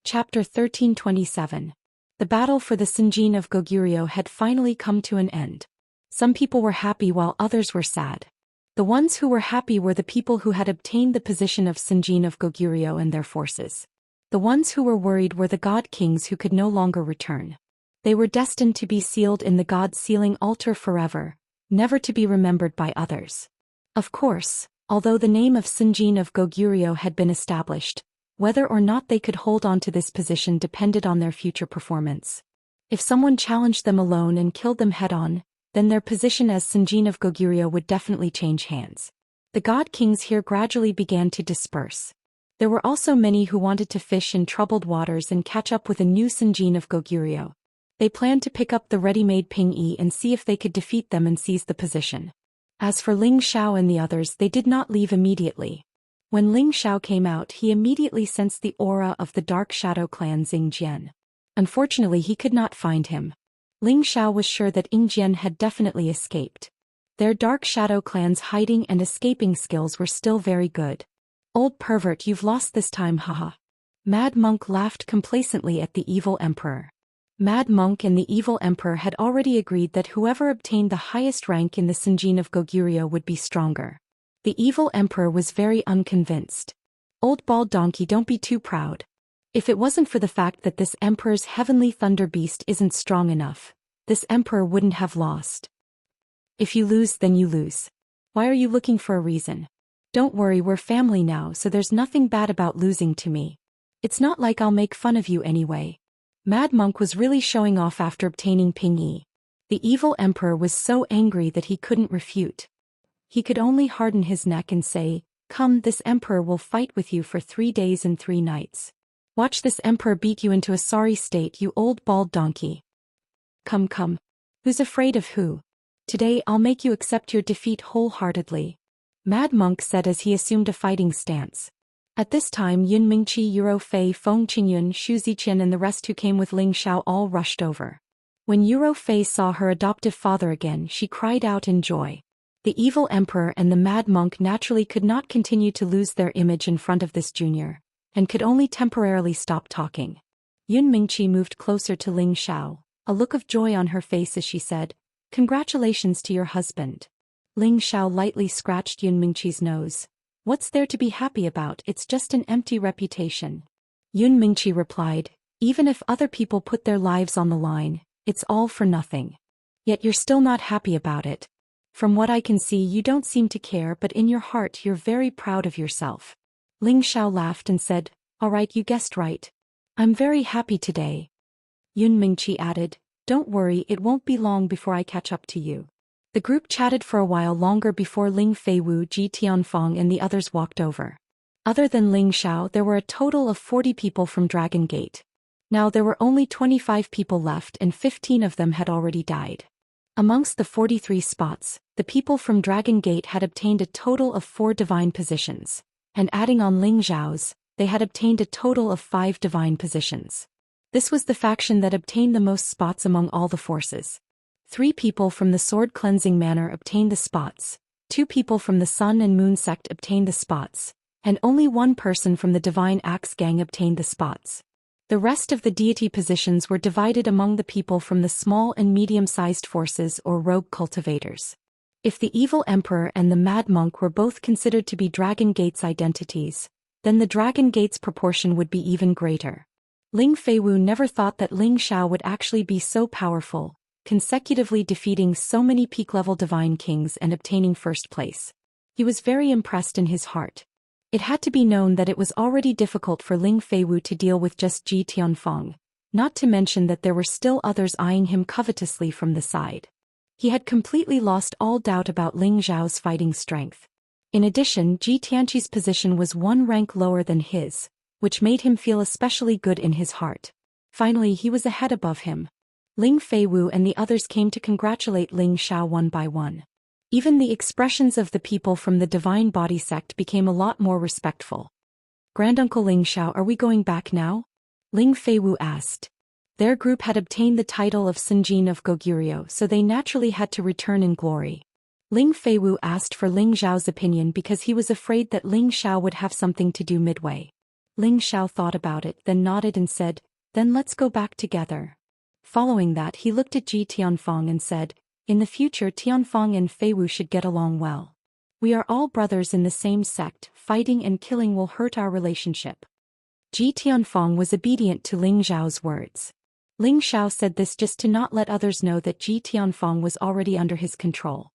Chapter 1327. The battle for the Sanjin of Goguryeo had finally come to an end. Some people were happy while others were sad. The ones who were happy were the people who had obtained the position of Sanjin of Goguryeo and their forces. The ones who were worried were the god kings who could no longer return. They were destined to be sealed in the god sealing altar forever, never to be remembered by others. Of course, although the name of Sanjin of Goguryeo had been established, whether or not they could hold on to this position depended on their future performance. If someone challenged them alone and killed them head-on, then their position as Sanjin of Goguryeo would definitely change hands. The god kings here gradually began to disperse. There were also many who wanted to fish in troubled waters and catch up with a new Sanjin of Goguryeo. They planned to pick up the ready-made Ping Yi and see if they could defeat them and seize the position. As for Ling Xiao and the others, they did not leave immediately. When Ling Xiao came out, he immediately sensed the aura of the Dark Shadow clan Xingjian. Unfortunately, he could not find him. Ling Xiao was sure that Xingjian had definitely escaped. Their Dark Shadow clan's hiding and escaping skills were still very good. "Old pervert, you've lost this time, haha." Mad Monk laughed complacently at the evil emperor. Mad Monk and the evil emperor had already agreed that whoever obtained the highest rank in the Sanjin of Goguryeo would be stronger. The evil emperor was very unconvinced. "Old bald donkey, don't be too proud. If it wasn't for the fact that this emperor's heavenly thunder beast isn't strong enough, this emperor wouldn't have lost. If you lose, then you lose. Why are you looking for a reason? Don't worry, we're family now, so there's nothing bad about losing to me. It's not like I'll make fun of you anyway." Mad Monk was really showing off after obtaining Ping Yi. The evil emperor was so angry that he couldn't refute. He could only harden his neck and say, "Come, this emperor will fight with you for 3 days and 3 nights. Watch this emperor beat you into a sorry state, you old bald donkey. Come, come. Who's afraid of who? Today I'll make you accept your defeat wholeheartedly," Mad Monk said as he assumed a fighting stance. At this time, Yun Mingqi, Yuro Fei, Feng Qingyun, Xu Ziqian and the rest who came with Ling Xiao all rushed over. When Yuro Fei saw her adoptive father again, she cried out in joy. The evil emperor and the Mad Monk naturally could not continue to lose their image in front of this junior, and could only temporarily stop talking. Yun Mingqi moved closer to Ling Xiao, a look of joy on her face as she said, "Congratulations to your husband." Ling Xiao lightly scratched Yun Mingqi's nose. "What's there to be happy about? It's just an empty reputation." Yun Mingqi replied, "Even if other people put their lives on the line, it's all for nothing. Yet you're still not happy about it. From what I can see, you don't seem to care, but in your heart you're very proud of yourself." Ling Xiao laughed and said, "All right, you guessed right. I'm very happy today." Yun Mingqi added, "Don't worry, it won't be long before I catch up to you." The group chatted for a while longer before Ling Feiwu, Ji Tianfeng and the others walked over. Other than Ling Xiao, there were a total of 40 people from Dragon Gate. Now there were only 25 people left and 15 of them had already died. Amongst the 43 spots, the people from Dragon Gate had obtained a total of 4 divine positions, and adding on Ling Xiao's, they had obtained a total of 5 divine positions. This was the faction that obtained the most spots among all the forces. 3 people from the Sword Cleansing Manor obtained the spots, 2 people from the Sun and Moon sect obtained the spots, and only 1 person from the Divine Axe Gang obtained the spots. The rest of the deity positions were divided among the people from the small and medium-sized forces or rogue cultivators. If the evil emperor and the Mad Monk were both considered to be Dragon Gate's identities, then the Dragon Gate's proportion would be even greater. Ling Feiwu never thought that Ling Xiao would actually be so powerful, consecutively defeating so many peak-level divine kings and obtaining first place. He was very impressed in his heart. It had to be known that it was already difficult for Ling Feiwu to deal with just Ji Tianfeng, not to mention that there were still others eyeing him covetously from the side. He had completely lost all doubt about Ling Xiao's fighting strength. In addition, Ji Tianqi's position was 1 rank lower than his, which made him feel especially good in his heart. Finally, he was a head above him. Ling Feiwu and the others came to congratulate Ling Xiao one by one. Even the expressions of the people from the Divine Body sect became a lot more respectful. "Granduncle Ling Xiao, are we going back now?" Ling Feiwu asked. Their group had obtained the title of Sanjin of Goguryeo, so they naturally had to return in glory. Ling Feiwu asked for Ling Xiao's opinion because he was afraid that Ling Xiao would have something to do midway. Ling Xiao thought about it, then nodded and said, "Then let's go back together." Following that, he looked at Ji Tianfeng and said, "In the future Tianfeng and Fei Wu should get along well. We are all brothers in the same sect, fighting and killing will hurt our relationship." Ji Tianfeng was obedient to Ling Xiao's words. Ling Xiao said this just to not let others know that Ji Tianfeng was already under his control.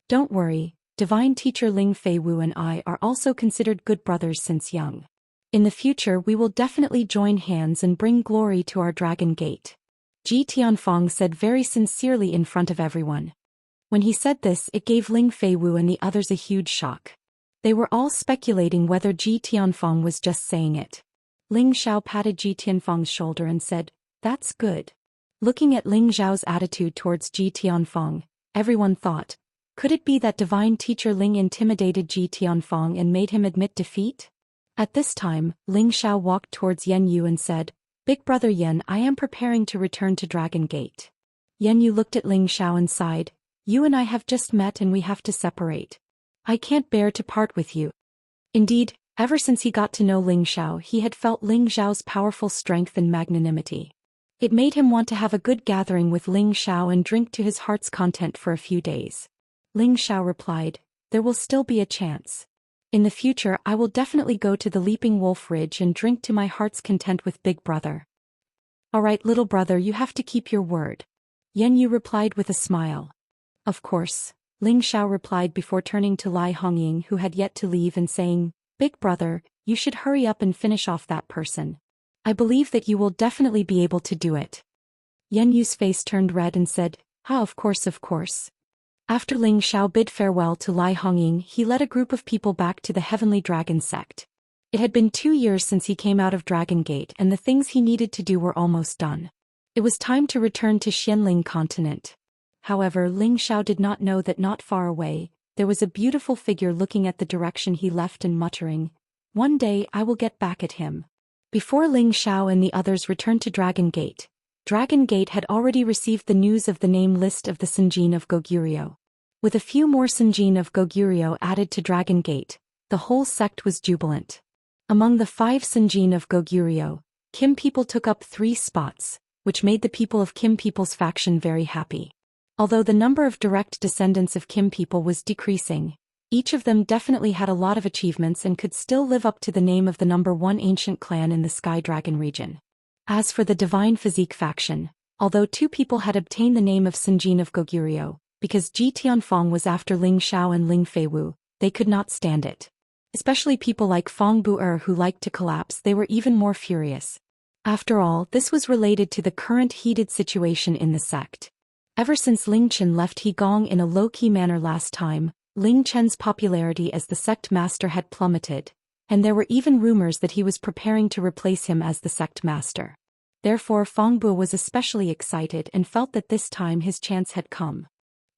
"Don't worry, divine teacher Ling Fei Wu and I are also considered good brothers since young. In the future we will definitely join hands and bring glory to our Dragon Gate," Ji Tianfeng said very sincerely in front of everyone. When he said this, it gave Ling Fei Wu and the others a huge shock. They were all speculating whether Ji Tianfeng was just saying it. Ling Xiao patted Ji Tianfeng's shoulder and said, "That's good." Looking at Ling Xiao's attitude towards Ji Tianfeng, everyone thought, could it be that divine teacher Ling intimidated Ji Tianfeng and made him admit defeat? At this time, Ling Xiao walked towards Yan Yu and said, "Big brother Yan, I am preparing to return to Dragon Gate." Yan Yu looked at Ling Xiao and sighed, "You and I have just met and we have to separate. I can't bear to part with you." Indeed, ever since he got to know Ling Xiao, he had felt Ling Xiao's powerful strength and magnanimity. It made him want to have a good gathering with Ling Xiao and drink to his heart's content for a few days. Ling Xiao replied, "There will still be a chance. In the future I will definitely go to the Leaping Wolf Ridge and drink to my heart's content with Big Brother." "Alright little brother, you have to keep your word," Yan Yu replied with a smile. "Of course," Ling Xiao replied before turning to Lai Hongying who had yet to leave and saying, "Big brother, you should hurry up and finish off that person. I believe that you will definitely be able to do it." Yan Yu's face turned red and said, "Ah, of course, of course." After Ling Xiao bid farewell to Lai Hongying, he led a group of people back to the Heavenly Dragon sect. It had been 2 years since he came out of Dragon Gate and the things he needed to do were almost done. It was time to return to Xianling continent. However, Ling Xiao did not know that not far away, there was a beautiful figure looking at the direction he left and muttering, "One day I will get back at him." Before Ling Xiao and the others returned to Dragon Gate had already received the news of the name list of the Sanjin of Goguryeo. With a few more Sanjin of Goguryeo added to Dragon Gate, the whole sect was jubilant. Among the 5 Sanjin of Goguryeo, Kim people took up 3 spots, which made the people of Kim people's faction very happy. Although the number of direct descendants of Kim people was decreasing, each of them definitely had a lot of achievements and could still live up to the name of the number 1 ancient clan in the Sky Dragon region. As for the Divine Physique faction, although 2 people had obtained the name of Sanjin of Goguryeo, because Ji Tianfeng was after Ling Xiao and Ling Fei Wu, they could not stand it. Especially people like Fong Bu-er who liked to collapse, they were even more furious. After all, this was related to the current heated situation in the sect. Ever since Ling Chen left He-gong in a low-key manner last time, Ling Chen's popularity as the sect master had plummeted, and there were even rumors that he was preparing to replace him as the sect master. Therefore Fong Bu was especially excited and felt that this time his chance had come.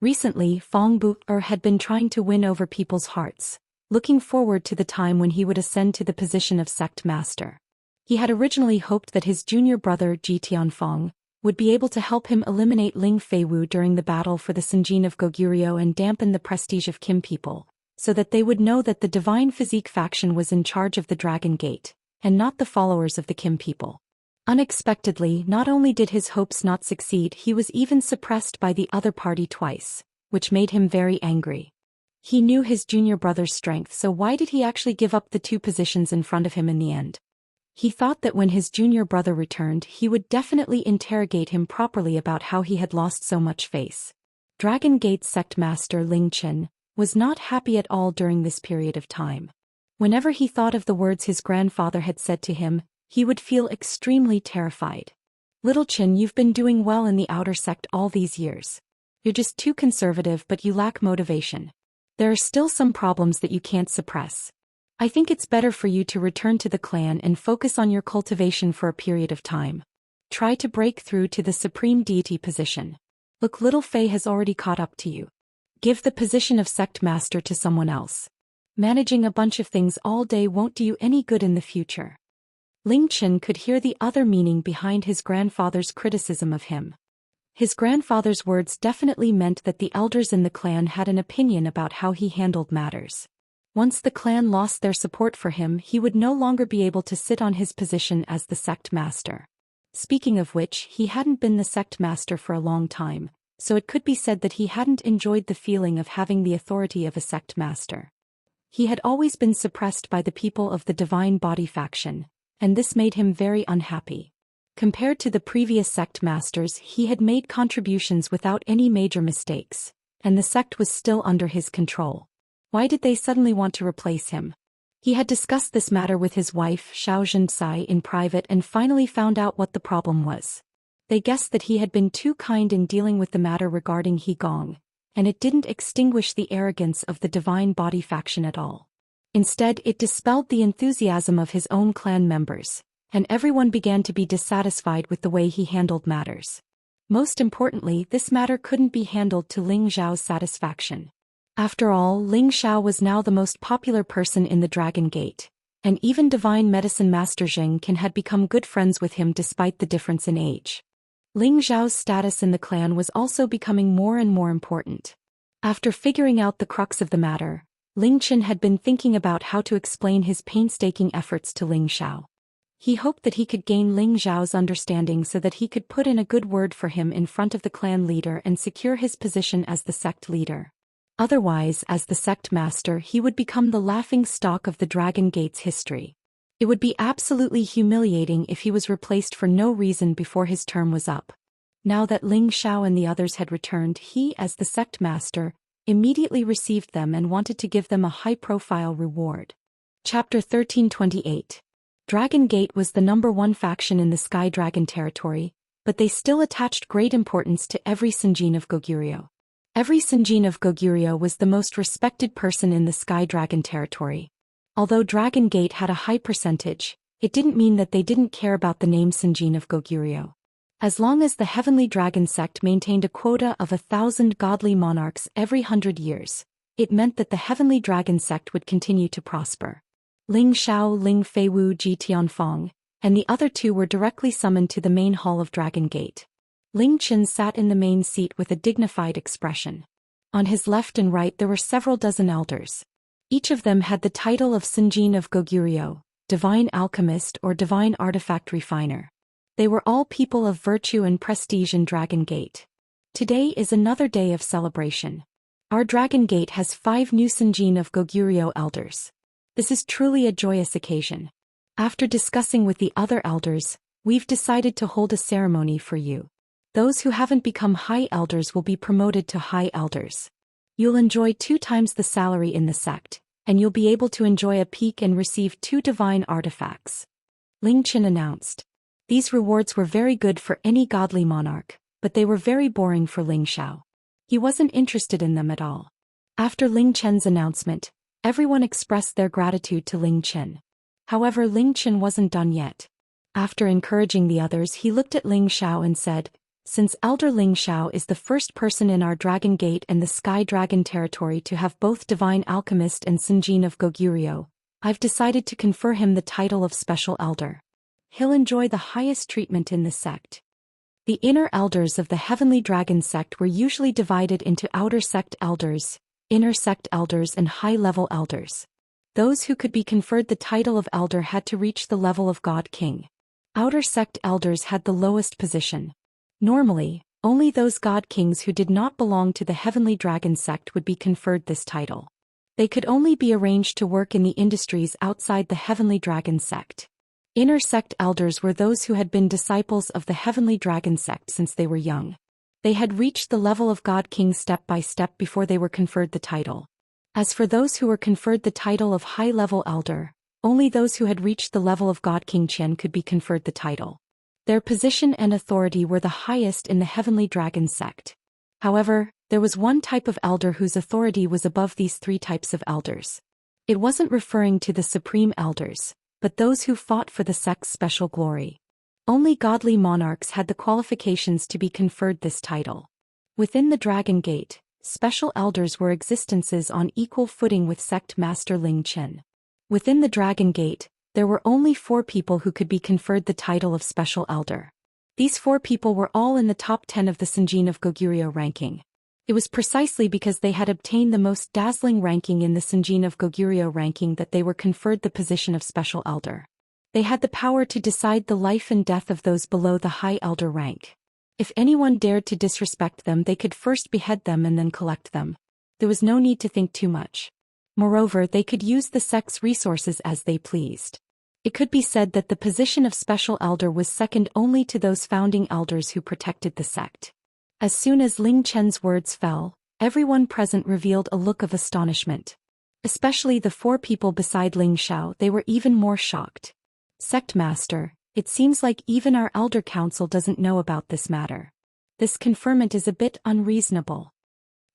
Recently, Fong Bu-er had been trying to win over people's hearts, looking forward to the time when he would ascend to the position of sect master. He had originally hoped that his junior brother Ji Tianfeng would be able to help him eliminate Ling Fei Wu during the battle for the Sanjin of Goguryeo and dampen the prestige of Kim people, so that they would know that the Divine Physique faction was in charge of the Dragon Gate, and not the followers of the Kim people. Unexpectedly, not only did his hopes not succeed, he was even suppressed by the other party twice, which made him very angry. He knew his junior brother's strength, so why did he actually give up the 2 positions in front of him in the end? He thought that when his junior brother returned, he would definitely interrogate him properly about how he had lost so much face. Dragon Gate sect master Ling Chen was not happy at all during this period of time. Whenever he thought of the words his grandfather had said to him, he would feel extremely terrified. "Little Chen, you've been doing well in the outer sect all these years. You're just too conservative, but you lack motivation. There are still some problems that you can't suppress. I think it's better for you to return to the clan and focus on your cultivation for a period of time. Try to break through to the supreme deity position. Look, little Fei has already caught up to you. Give the position of sect master to someone else. Managing a bunch of things all day won't do you any good in the future." Ling Chen could hear the other meaning behind his grandfather's criticism of him. His grandfather's words definitely meant that the elders in the clan had an opinion about how he handled matters. Once the clan lost their support for him, he would no longer be able to sit on his position as the sect master. Speaking of which, he hadn't been the sect master for a long time, so it could be said that he hadn't enjoyed the feeling of having the authority of a sect master. He had always been suppressed by the people of the Divine Body faction, and this made him very unhappy. Compared to the previous sect masters, he had made contributions without any major mistakes, and the sect was still under his control. Why did they suddenly want to replace him? He had discussed this matter with his wife Xianxia in private and finally found out what the problem was. They guessed that he had been too kind in dealing with the matter regarding He Gong, and it didn't extinguish the arrogance of the Divine Body faction at all. Instead, it dispelled the enthusiasm of his own clan members, and everyone began to be dissatisfied with the way he handled matters. Most importantly, this matter couldn't be handled to Ling Xiao's satisfaction. After all, Ling Xiao was now the most popular person in the Dragon Gate, and even Divine Medicine Master Zheng Qin had become good friends with him despite the difference in age. Ling Xiao's status in the clan was also becoming more and more important. After figuring out the crux of the matter, Ling Qin had been thinking about how to explain his painstaking efforts to Ling Xiao. He hoped that he could gain Ling Xiao's understanding so that he could put in a good word for him in front of the clan leader and secure his position as the sect leader. Otherwise, as the sect master, he would become the laughing stock of the Dragon Gate's history. It would be absolutely humiliating if he was replaced for no reason before his term was up. Now that Ling Xiao and the others had returned, he, as the sect master, immediately received them and wanted to give them a high-profile reward. Chapter 1328. Dragon Gate was the #1 faction in the Sky Dragon territory, but they still attached great importance to every Sinjin of Goguryeo. Every Sinjin of Goguryeo was the most respected person in the Sky Dragon territory. Although Dragon Gate had a high percentage, it didn't mean that they didn't care about the name Sinjin of Goguryeo. As long as the Heavenly Dragon sect maintained a quota of 1,000 godly monarchs every 100 years, it meant that the Heavenly Dragon sect would continue to prosper. Ling Xiao, Ling Feiwu, Ji Tianfang, and the other two were directly summoned to the main hall of Dragon Gate. Ling Qin sat in the main seat with a dignified expression. On his left and right there were several dozen elders. Each of them had the title of Sinjin of Goguryeo, Divine Alchemist or Divine Artifact Refiner. They were all people of virtue and prestige in Dragon Gate. Today is another day of celebration. Our Dragon Gate has 5 new Sinjin of Goguryeo elders. This is truly a joyous occasion. After discussing with the other elders, we've decided to hold a ceremony for you. Those who haven't become high elders will be promoted to high elders. You'll enjoy 2 times the salary in the sect, and you'll be able to enjoy a peak and receive 2 divine artifacts. Ling Qin announced. These rewards were very good for any godly monarch, but they were very boring for Ling Xiao. He wasn't interested in them at all. After Ling Qin's announcement, everyone expressed their gratitude to Ling Qin. However, Ling Qin wasn't done yet. After encouraging the others, he looked at Ling Xiao and said, "Since Elder Ling Xiao is the first person in our Dragon Gate and the Sky Dragon territory to have both Divine Alchemist and Sinjin of Goguryeo, I've decided to confer him the title of Special Elder. He'll enjoy the highest treatment in the sect." The inner elders of the Heavenly Dragon sect were usually divided into outer sect elders, inner sect elders and high-level elders. Those who could be conferred the title of elder had to reach the level of God King. Outer sect elders had the lowest position. Normally, only those God Kings who did not belong to the Heavenly Dragon sect would be conferred this title. They could only be arranged to work in the industries outside the Heavenly Dragon sect. Inner sect elders were those who had been disciples of the Heavenly Dragon sect since they were young. They had reached the level of God King step by step before they were conferred the title. As for those who were conferred the title of high-level elder, only those who had reached the level of God King Qian could be conferred the title. Their position and authority were the highest in the Heavenly Dragon sect. However, there was one type of elder whose authority was above these 3 types of elders. It wasn't referring to the supreme elders, but those who fought for the sect's special glory. Only godly monarchs had the qualifications to be conferred this title. Within the Dragon Gate, special elders were existences on equal footing with sect master Ling Qin. Within the Dragon Gate, there were only 4 people who could be conferred the title of Special Elder. These 4 people were all in the top 10 of the Sinjin of Goguryeo ranking. It was precisely because they had obtained the most dazzling ranking in the Sinjin of Goguryeo ranking that they were conferred the position of Special Elder. They had the power to decide the life and death of those below the High Elder rank. If anyone dared to disrespect them, they could first behead them and then collect them. There was no need to think too much. Moreover, they could use the sect's resources as they pleased. It could be said that the position of Special Elder was second only to those founding elders who protected the sect. As soon as Ling Chen's words fell, everyone present revealed a look of astonishment. Especially the 4 people beside Ling Xiao, they were even more shocked. Sect Master, it seems like even our Elder Council doesn't know about this matter. This conferment is a bit unreasonable.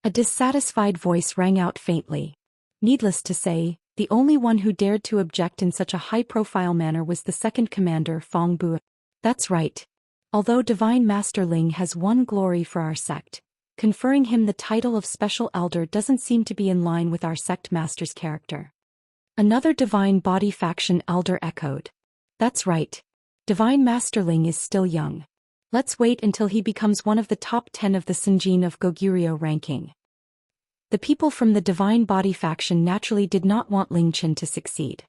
A dissatisfied voice rang out faintly. Needless to say, the only one who dared to object in such a high-profile manner was the second commander, Fong Bu. That's right. Although Divine Master Ling has won glory for our sect, conferring him the title of Special Elder doesn't seem to be in line with our sect master's character. Another Divine Body Faction elder echoed. That's right. Divine Master Ling is still young. Let's wait until he becomes one of the top 10 of the Sinjin of Goguryeo ranking. The people from the Divine Body Faction naturally did not want Ling Chen to succeed.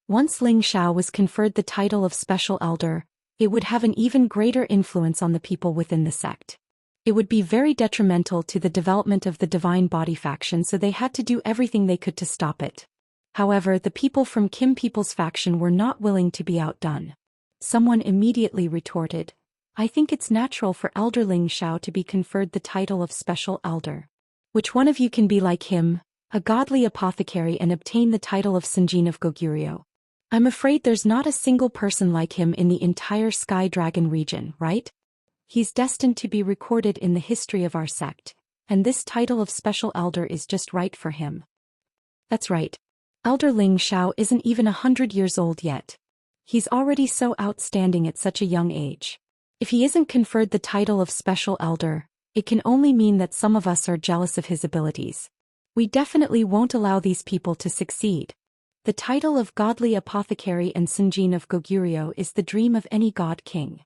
Once Ling Xiao was conferred the title of Special Elder, it would have an even greater influence on the people within the sect. It would be very detrimental to the development of the Divine Body Faction, so they had to do everything they could to stop it. However, the people from Kim People's faction were not willing to be outdone. Someone immediately retorted, I think it's natural for Elder Ling Xiao to be conferred the title of Special Elder. Which one of you can be like him, a godly apothecary, and obtain the title of Sinjin of Goguryeo? I'm afraid there's not a single person like him in the entire Sky Dragon region, right? He's destined to be recorded in the history of our sect, and this title of Special Elder is just right for him. That's right. Elder Ling Xiao isn't even 100 years old yet. He's already so outstanding at such a young age. If he isn't conferred the title of Special Elder, it can only mean that some of us are jealous of his abilities. We definitely won't allow these people to succeed. The title of Godly Apothecary and Sinjin of Goguryeo is the dream of any god king.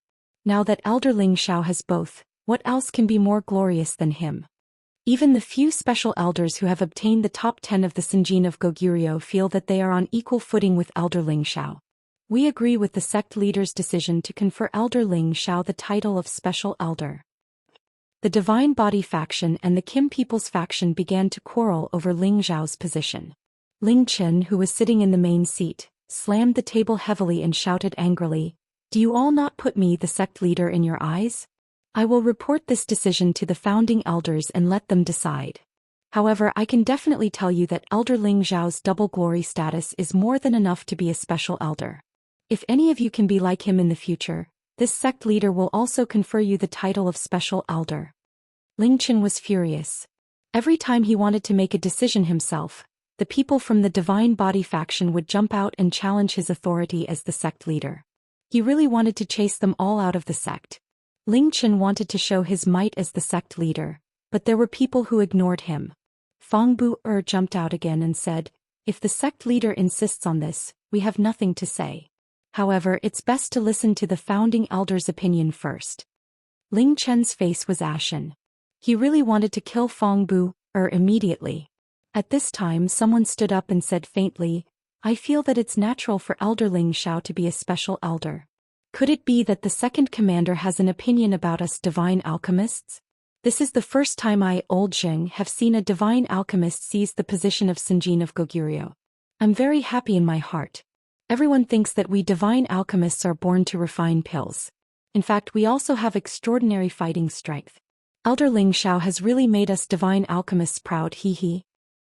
Now that Elder Ling Xiao has both, what else can be more glorious than him? Even the few special elders who have obtained the top 10 of the Sinjin of Goguryeo feel that they are on equal footing with Elder Ling Xiao. We agree with the sect leader's decision to confer Elder Ling Xiao the title of Special Elder. The Divine Body Faction and the Kim People's faction began to quarrel over Ling Xiao's position. Ling Chen, who was sitting in the main seat, slammed the table heavily and shouted angrily, Do you all not put me, the sect leader, in your eyes? I will report this decision to the founding elders and let them decide. However, I can definitely tell you that Elder Ling Xiao's double glory status is more than enough to be a special elder. If any of you can be like him in the future, this sect leader will also confer you the title of Special Elder. Ling Chen was furious. Every time he wanted to make a decision himself, the people from the Divine Body Faction would jump out and challenge his authority as the sect leader. He really wanted to chase them all out of the sect. Ling Chen wanted to show his might as the sect leader, but there were people who ignored him. Fong Bu jumped out again and said, If the sect leader insists on this, we have nothing to say. However, it's best to listen to the founding elder's opinion first. Ling Chen's face was ashen. He really wanted to kill Fong Bu immediately. At this time, someone stood up and said faintly, I feel that it's natural for Elder Ling Xiao to be a special elder. Could it be that the second commander has an opinion about us divine alchemists? This is the first time I, Old Zheng, have seen a divine alchemist seize the position of Sinjin of Goguryeo. I'm very happy in my heart. Everyone thinks that we divine alchemists are born to refine pills. In fact, we also have extraordinary fighting strength. Elder Ling Xiao has really made us divine alchemists proud, hee.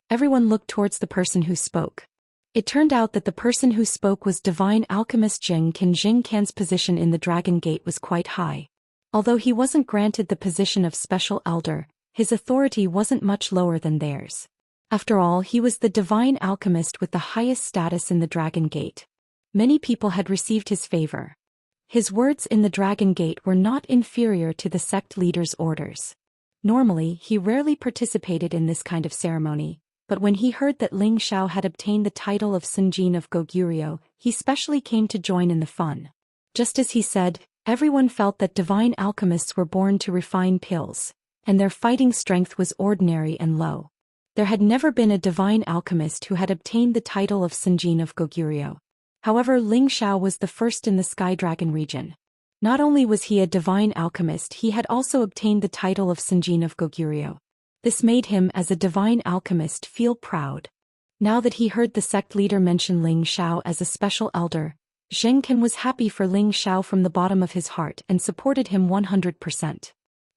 Everyone looked towards the person who spoke. It turned out that the person who spoke was divine alchemist Jing Can's position in the Dragon Gate was quite high. Although he wasn't granted the position of special elder, his authority wasn't much lower than theirs. After all, he was the divine alchemist with the highest status in the Dragon Gate. Many people had received his favor. His words in the Dragon Gate were not inferior to the sect leader's orders. Normally, he rarely participated in this kind of ceremony, but when he heard that Ling Xiao had obtained the title of Sinjin of Goguryeo, he specially came to join in the fun. Just as he said, everyone felt that divine alchemists were born to refine pills, and their fighting strength was ordinary and low. There had never been a divine alchemist who had obtained the title of Sinjin of Goguryeo. However, Ling Xiao was the first in the Sky Dragon region. Not only was he a divine alchemist, he had also obtained the title of Sinjin of Goguryeo. This made him, as a divine alchemist, feel proud. Now that he heard the sect leader mention Ling Xiao as a special elder, Zheng Qian was happy for Ling Xiao from the bottom of his heart and supported him 100%.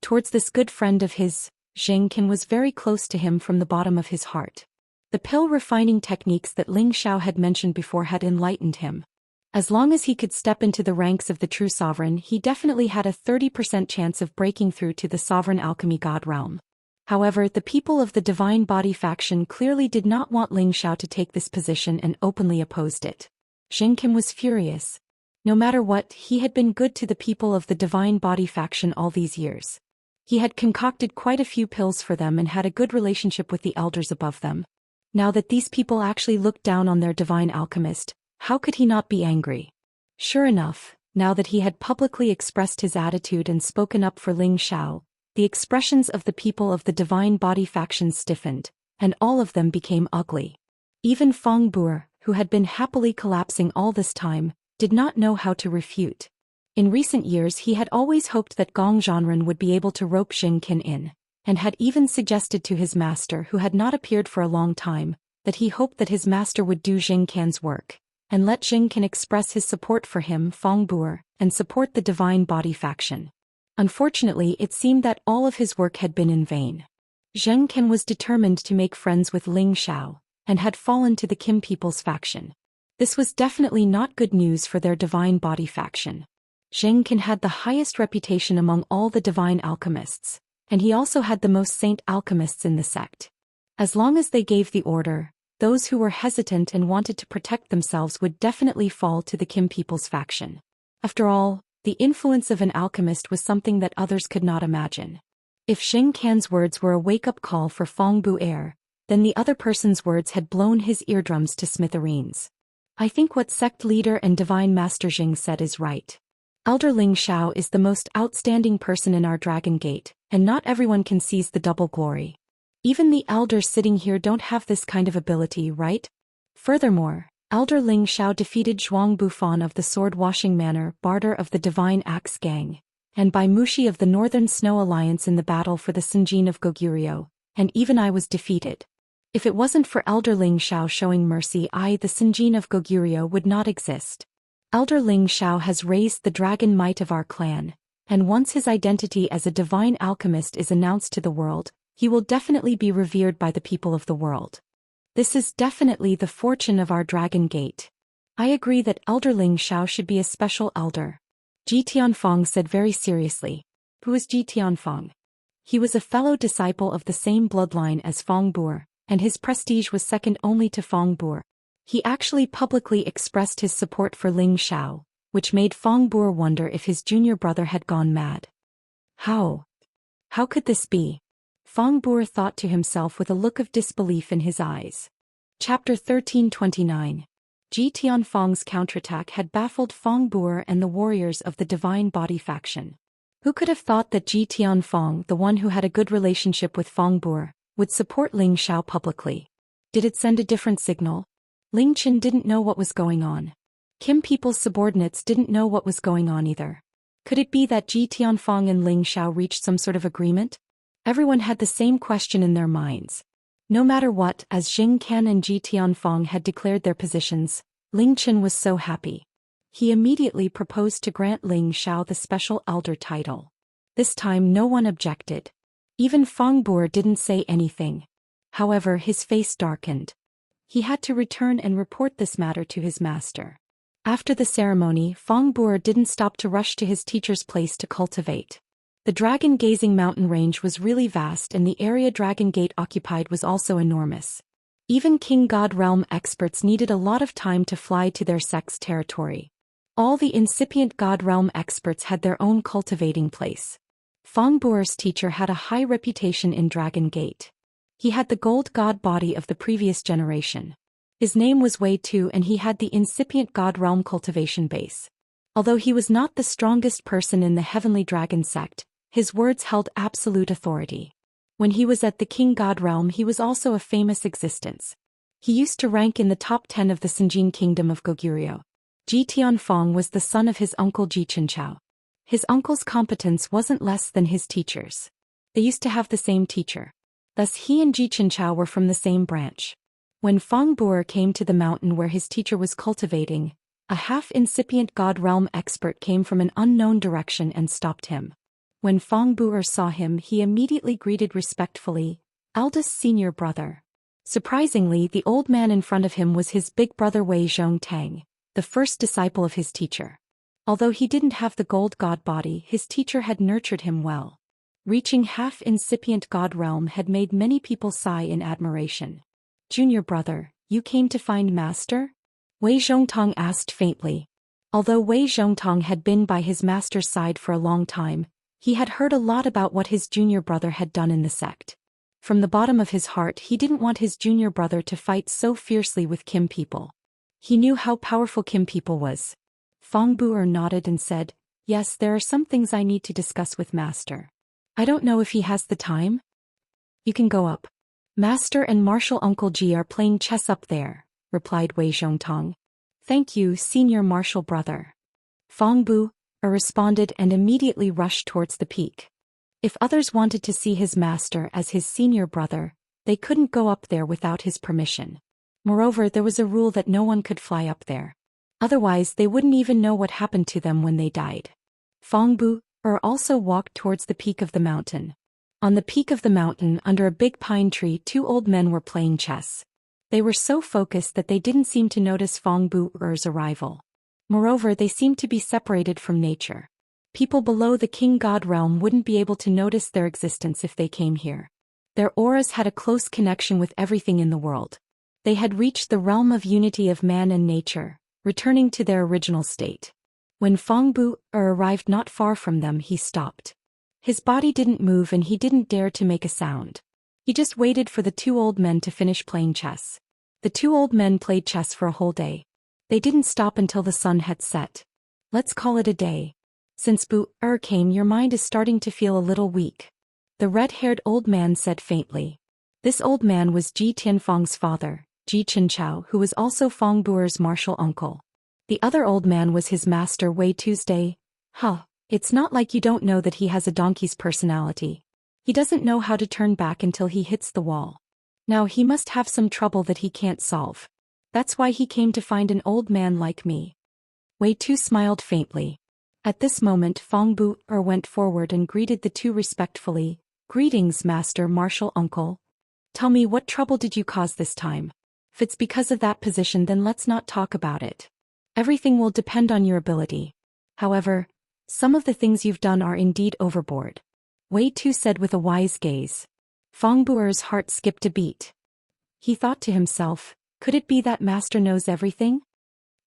Towards this good friend of his, Zheng Qian was very close to him from the bottom of his heart. The pill refining techniques that Ling Xiao had mentioned before had enlightened him. As long as he could step into the ranks of the true sovereign, he definitely had a 30% chance of breaking through to the sovereign alchemy god realm. However, the people of the Divine Body faction clearly did not want Ling Xiao to take this position and openly opposed it. Zheng Qian was furious. No matter what, he had been good to the people of the Divine Body faction all these years. He had concocted quite a few pills for them and had a good relationship with the elders above them. Now that these people actually looked down on their divine alchemist, how could he not be angry? Sure enough, now that he had publicly expressed his attitude and spoken up for Ling Xiao, the expressions of the people of the Divine Body faction stiffened, and all of them became ugly. Even Feng Bu'er, who had been happily collapsing all this time, did not know how to refute. In recent years he had always hoped that Gong Zhanren would be able to rope Zheng Qian in, and had even suggested to his master, who had not appeared for a long time, that he hoped that his master would do Zheng Qian's work, and let Zheng Qian express his support for him, Feng Bu'er, and support the Divine Body faction. Unfortunately, it seemed that all of his work had been in vain. Zheng Qian was determined to make friends with Ling Xiao, and had fallen to the Kim people's faction. This was definitely not good news for their Divine Body faction. Zheng Qian had the highest reputation among all the divine alchemists, and he also had the most saint alchemists in the sect. As long as they gave the order, those who were hesitant and wanted to protect themselves would definitely fall to the Kim people's faction. After all, the influence of an alchemist was something that others could not imagine. If Zheng Qian's words were a wake-up call for Feng Bu'er, then the other person's words had blown his eardrums to smithereens. I think what sect leader and divine master Zheng said is right. Elder Ling Xiao is the most outstanding person in our Dragon Gate, and not everyone can seize the double glory. Even the elders sitting here don't have this kind of ability, right? Furthermore, Elder Ling Xiao defeated Zhuang Bufan of the Sword Washing Manor, Barter of the Divine Axe Gang, and Bai Mushi of the Northern Snow Alliance in the battle for the Sinjin of Goguryeo, and even I was defeated. If it wasn't for Elder Ling Xiao showing mercy, the Sinjin of Goguryeo, would not exist. Elder Ling Xiao has raised the dragon might of our clan, and once his identity as a divine alchemist is announced to the world, he will definitely be revered by the people of the world. This is definitely the fortune of our Dragon Gate. I agree that Elder Ling Xiao should be a special elder. Ji Tianfeng said very seriously. Who is Ji Tianfeng? He was a fellow disciple of the same bloodline as Feng Bu'er, and his prestige was second only to Feng Bu'er. He actually publicly expressed his support for Ling Xiao, which made Feng Bu'er wonder if his junior brother had gone mad. How could this be? Feng Bu'er thought to himself with a look of disbelief in his eyes. Chapter 1329. Ji Tianfeng's counterattack had baffled Feng Bu'er and the warriors of the Divine Body faction. Who could have thought that Ji Tianfeng, the one who had a good relationship with Feng Bu'er, would support Ling Xiao publicly? Did it send a different signal? Ling Qian didn't know what was going on. Kim people's subordinates didn't know what was going on either. Could it be that Ji Tianfeng and Ling Xiao reached some sort of agreement? Everyone had the same question in their minds. No matter what, as Zheng Qian and Ji Tianfeng had declared their positions, Ling Qian was so happy. He immediately proposed to grant Ling Xiao the special elder title. This time no one objected. Even Feng Bu'er didn't say anything. However, his face darkened. He had to return and report this matter to his master. After the ceremony, Feng Bu'er didn't stop to rush to his teacher's place to cultivate. The dragon-gazing mountain range was really vast, and the area Dragon Gate occupied was also enormous. Even King God Realm experts needed a lot of time to fly to their sect's territory. All the incipient God Realm experts had their own cultivating place. Feng Bu'er's teacher had a high reputation in Dragon Gate. He had the gold god body of the previous generation. His name was Wei Tu, and he had the incipient God Realm cultivation base. Although he was not the strongest person in the Heavenly Dragon sect, His words held absolute authority. When he was at the King God realm, he was also a famous existence. He used to rank in the top 10 of the Sinjin kingdom of Goguryeo. Ji Tianfeng was the son of his uncle Ji Chenchao. His uncle's competence wasn't less than his teacher's. They used to have the same teacher. Thus he and Ji Chenchao were from the same branch. When Feng Bu'er came to the mountain where his teacher was cultivating, a half-incipient God realm expert came from an unknown direction and stopped him. When Feng Bu'er saw him, he immediately greeted respectfully, "Eldest senior brother." Surprisingly, the old man in front of him was his big brother Wei Zhongtang, the first disciple of his teacher. Although he didn't have the gold god body, his teacher had nurtured him well. Reaching half-incipient God realm had made many people sigh in admiration. "Junior brother, you came to find master?" Wei Zhongtang asked faintly. Although Wei Zhongtang had been by his master's side for a long time, he had heard a lot about what his junior brother had done in the sect. From the bottom of his heart, he didn't want his junior brother to fight so fiercely with Kim people. He knew how powerful Kim people was. Feng Bu'er nodded and said, "Yes, there are some things I need to discuss with master. I don't know if he has the time." "You can go up. Master and Martial Uncle Ji are playing chess up there," replied Wei Zhongtang. "Thank you, senior martial brother." Feng Bu'er responded and immediately rushed towards the peak. If others wanted to see his master as his senior brother, they couldn't go up there without his permission. Moreover, there was a rule that no one could fly up there. Otherwise, they wouldn't even know what happened to them when they died. Feng Bu'er also walked towards the peak of the mountain. On the peak of the mountain, under a big pine tree, two old men were playing chess. They were so focused that they didn't seem to notice Feng Bu'er's arrival. Moreover, they seemed to be separated from nature. People below the King God realm wouldn't be able to notice their existence if they came here. Their auras had a close connection with everything in the world. They had reached the realm of unity of man and nature, returning to their original state. When Feng Bu'er arrived not far from them, he stopped. His body didn't move and he didn't dare to make a sound. He just waited for the two old men to finish playing chess. The two old men played chess for a whole day. They didn't stop until the sun had set. "Let's call it a day. Since Bu'er came, your mind is starting to feel a little weak," the red-haired old man said faintly. This old man was Ji Tianfeng's father, Ji Chenchao, who was also Feng Bu'er's martial uncle. The other old man was his master Wei Tuesday. "Huh, it's not like you don't know that he has a donkey's personality. He doesn't know how to turn back until he hits the wall. Now he must have some trouble that he can't solve. That's why he came to find an old man like me." Wei Tu smiled faintly. At this moment, Feng Bu'er went forward and greeted the two respectfully. "Greetings, Master Martial Uncle. Tell me, what trouble did you cause this time? If it's because of that position, then let's not talk about it. Everything will depend on your ability. However, some of the things you've done are indeed overboard," Wei Tu said with a wise gaze. Feng Bu'er's heart skipped a beat. He thought to himself, could it be that Master knows everything?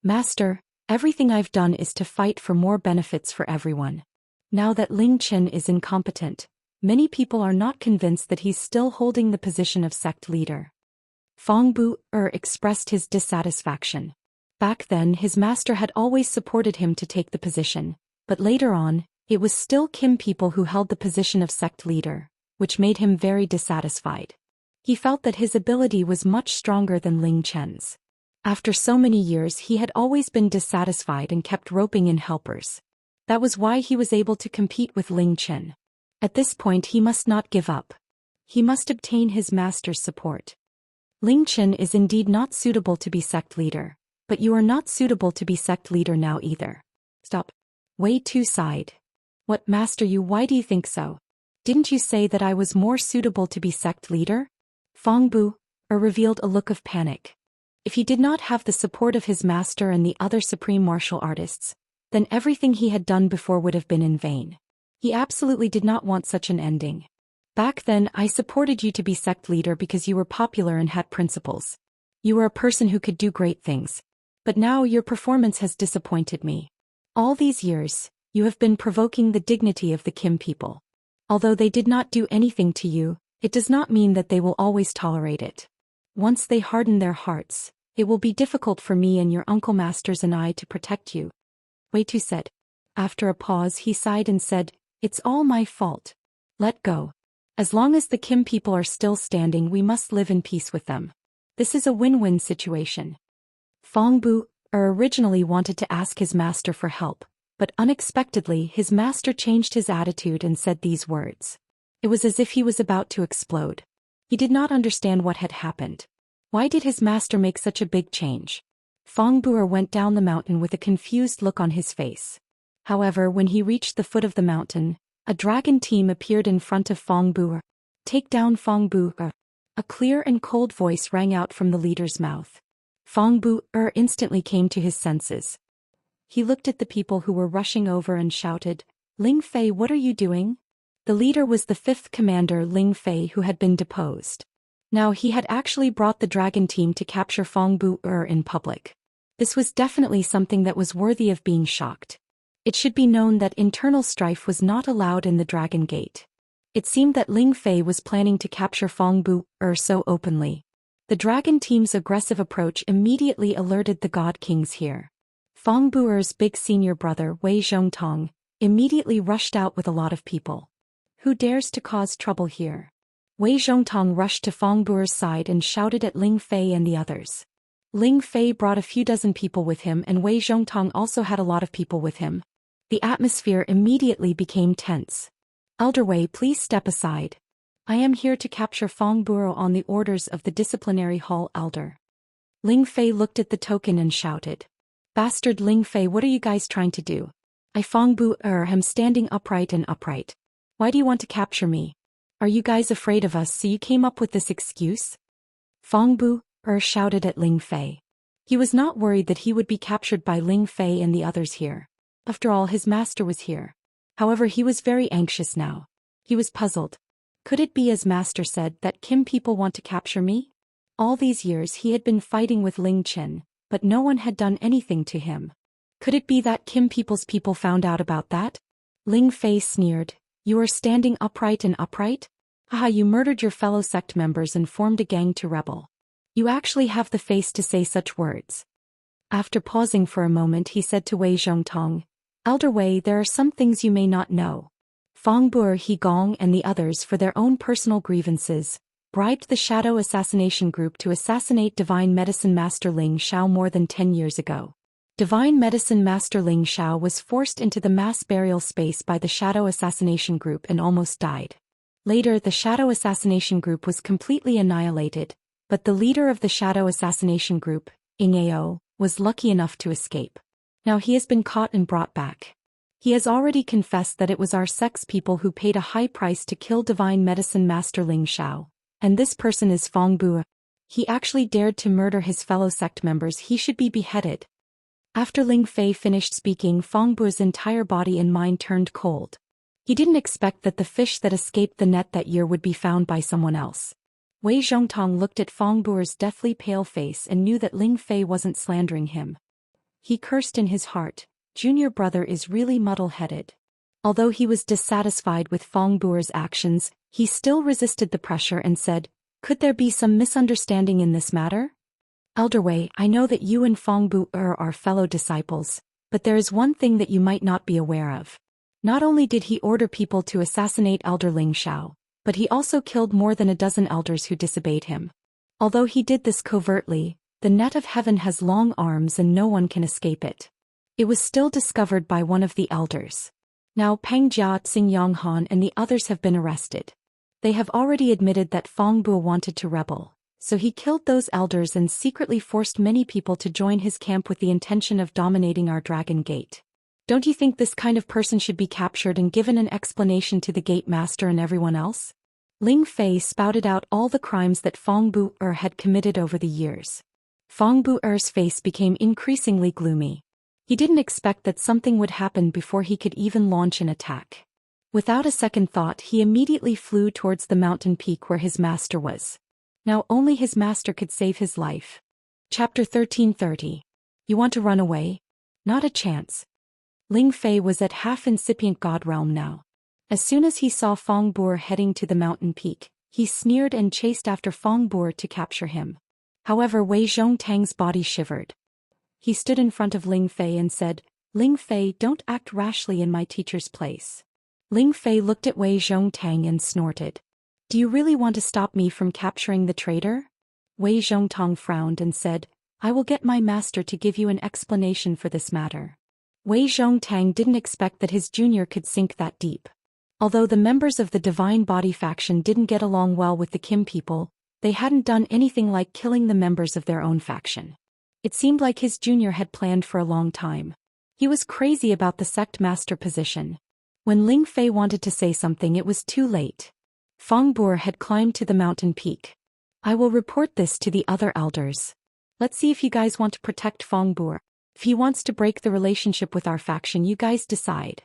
"Master, everything I've done is to fight for more benefits for everyone. Now that Ling Chen is incompetent, many people are not convinced that he's still holding the position of sect leader." Feng Bu'er expressed his dissatisfaction. Back then, his master had always supported him to take the position, but later on, it was still Kim people who held the position of sect leader, which made him very dissatisfied. He felt that his ability was much stronger than Ling Chen's. After so many years, he had always been dissatisfied and kept roping in helpers. That was why he was able to compete with Ling Chen. At this point, he must not give up. He must obtain his master's support. "Ling Chen is indeed not suitable to be sect leader, but you are not suitable to be sect leader now either." "Stop." Wei Tu sighed. "What, master, why do you think so? Didn't you say that I was more suitable to be sect leader?" Feng Bu'er revealed a look of panic. If he did not have the support of his master and the other supreme martial artists, then everything he had done before would have been in vain. He absolutely did not want such an ending. "Back then, I supported you to be sect leader because you were popular and had principles. You were a person who could do great things. But now your performance has disappointed me. All these years, you have been provoking the dignity of the Kim people. Although they did not do anything to you, it does not mean that they will always tolerate it. Once they harden their hearts, it will be difficult for me and your uncle masters and I to protect you." Wei Tu said. After a pause, he sighed and said, It's all my fault. Let go. As long as the Kim people are still standing, we must live in peace with them. This is a win-win situation. Fong Bu originally wanted to ask his master for help, but unexpectedly his master changed his attitude and said these words. It was as if he was about to explode. He did not understand what had happened. Why did his master make such a big change? Fong Bu went down the mountain with a confused look on his face. However, when he reached the foot of the mountain, a dragon team appeared in front of Fong Bu. Take down Fong Bu. A clear and cold voice rang out from the leader's mouth. Fong Bu instantly came to his senses. He looked at the people who were rushing over and shouted, Ling Fei, what are you doing? The leader was the 5th commander Ling Fei, who had been deposed. Now he had actually brought the dragon team to capture Fong Bu in public. This was definitely something that was worthy of being shocked. It should be known that internal strife was not allowed in the Dragon Gate. It seemed that Ling Fei was planning to capture Fong Bu so openly. The dragon team's aggressive approach immediately alerted the God Kings here. Fong Bu's big senior brother Wei Zhongtong immediately rushed out with a lot of people. Who dares to cause trouble here? Wei Zhongtong rushed to Fong Bu's side and shouted at Ling Fei and the others. Ling Fei brought a few dozen people with him, and Wei Zhongtong also had a lot of people with him. The atmosphere immediately became tense. Elder Wei, please step aside. I am here to capture Fong Bu on the orders of the disciplinary hall elder. Ling Fei looked at the token and shouted. Bastard Ling Fei, what are you guys trying to do? I Fong Bu am standing upright and upright. Why do you want to capture me? Are you guys afraid of us, so you came up with this excuse? Fong Bu shouted at Ling Fei. He was not worried that he would be captured by Ling Fei and the others here. After all, his master was here. However, he was very anxious now. He was puzzled. Could it be, as master said, that Kim people want to capture me? All these years he had been fighting with Ling Qin, but no one had done anything to him. Could it be that Kim people's people found out about that? Ling Fei sneered. You are standing upright and upright? Haha, you murdered your fellow sect members and formed a gang to rebel. You actually have the face to say such words. After pausing for a moment, he said to Wei Zhongtong, Elder Wei, there are some things you may not know. Fong Bu, He Gong and the others, for their own personal grievances, bribed the Shadow Assassination Group to assassinate Divine Medicine Master Ling Xiao more than 10 years ago. Divine Medicine Master Ling Xiao was forced into the mass burial space by the Shadow Assassination Group and almost died. Later, the Shadow Assassination Group was completely annihilated, but the leader of the Shadow Assassination Group, Ying Ao, was lucky enough to escape. Now he has been caught and brought back. He has already confessed that it was our sect's people who paid a high price to kill Divine Medicine Master Ling Xiao, and this person is Fong Bu. He actually dared to murder his fellow sect members. He should be beheaded. After Ling Fei finished speaking, Fong Bu's entire body and mind turned cold. He didn't expect that the fish that escaped the net that year would be found by someone else. Wei Zhongtong looked at Fong Bu's deathly pale face and knew that Ling Fei wasn't slandering him. He cursed in his heart. Junior brother is really muddle-headed. Although he was dissatisfied with Fong Bu's actions, he still resisted the pressure and said, Could there be some misunderstanding in this matter? Elder Wei, I know that you and Fong Bu are fellow disciples, but there is one thing that you might not be aware of. Not only did he order people to assassinate Elder Ling Xiao, but he also killed more than a dozen elders who disobeyed him. Although he did this covertly, the net of heaven has long arms and no one can escape it. It was still discovered by one of the elders. Now Peng Jia, Xing Yonghan and the others have been arrested. They have already admitted that Fong Bu wanted to rebel, so he killed those elders and secretly forced many people to join his camp with the intention of dominating our Dragon Gate. Don't you think this kind of person should be captured and given an explanation to the Gate Master and everyone else? Ling Fei spouted out all the crimes that Fong Bu had committed over the years. Fong Bu-er's face became increasingly gloomy. He didn't expect that something would happen before he could even launch an attack. Without a second thought, he immediately flew towards the mountain peak where his master was. Now only his master could save his life. Chapter 1330. You want to run away? Not a chance. Ling Fei was at half-incipient god realm now. As soon as he saw Fong Bu heading to the mountain peak, he sneered and chased after Fong Bu to capture him. However, Wei Zhongtang's body shivered. He stood in front of Ling Fei and said, Ling Fei, don't act rashly in my teacher's place. Ling Fei looked at Wei Zhongtang and snorted. Do you really want to stop me from capturing the traitor? Wei Zhongtang frowned and said, I will get my master to give you an explanation for this matter. Wei Zhongtang didn't expect that his junior could sink that deep. Although the members of the Divine Body faction didn't get along well with the Kim people, they hadn't done anything like killing the members of their own faction. It seemed like his junior had planned for a long time. He was crazy about the sect master position. When Ling Fei wanted to say something, it was too late. Feng Bu'er had climbed to the mountain peak. I will report this to the other elders. Let's see if you guys want to protect Feng Bu'er. If he wants to break the relationship with our faction, you guys decide.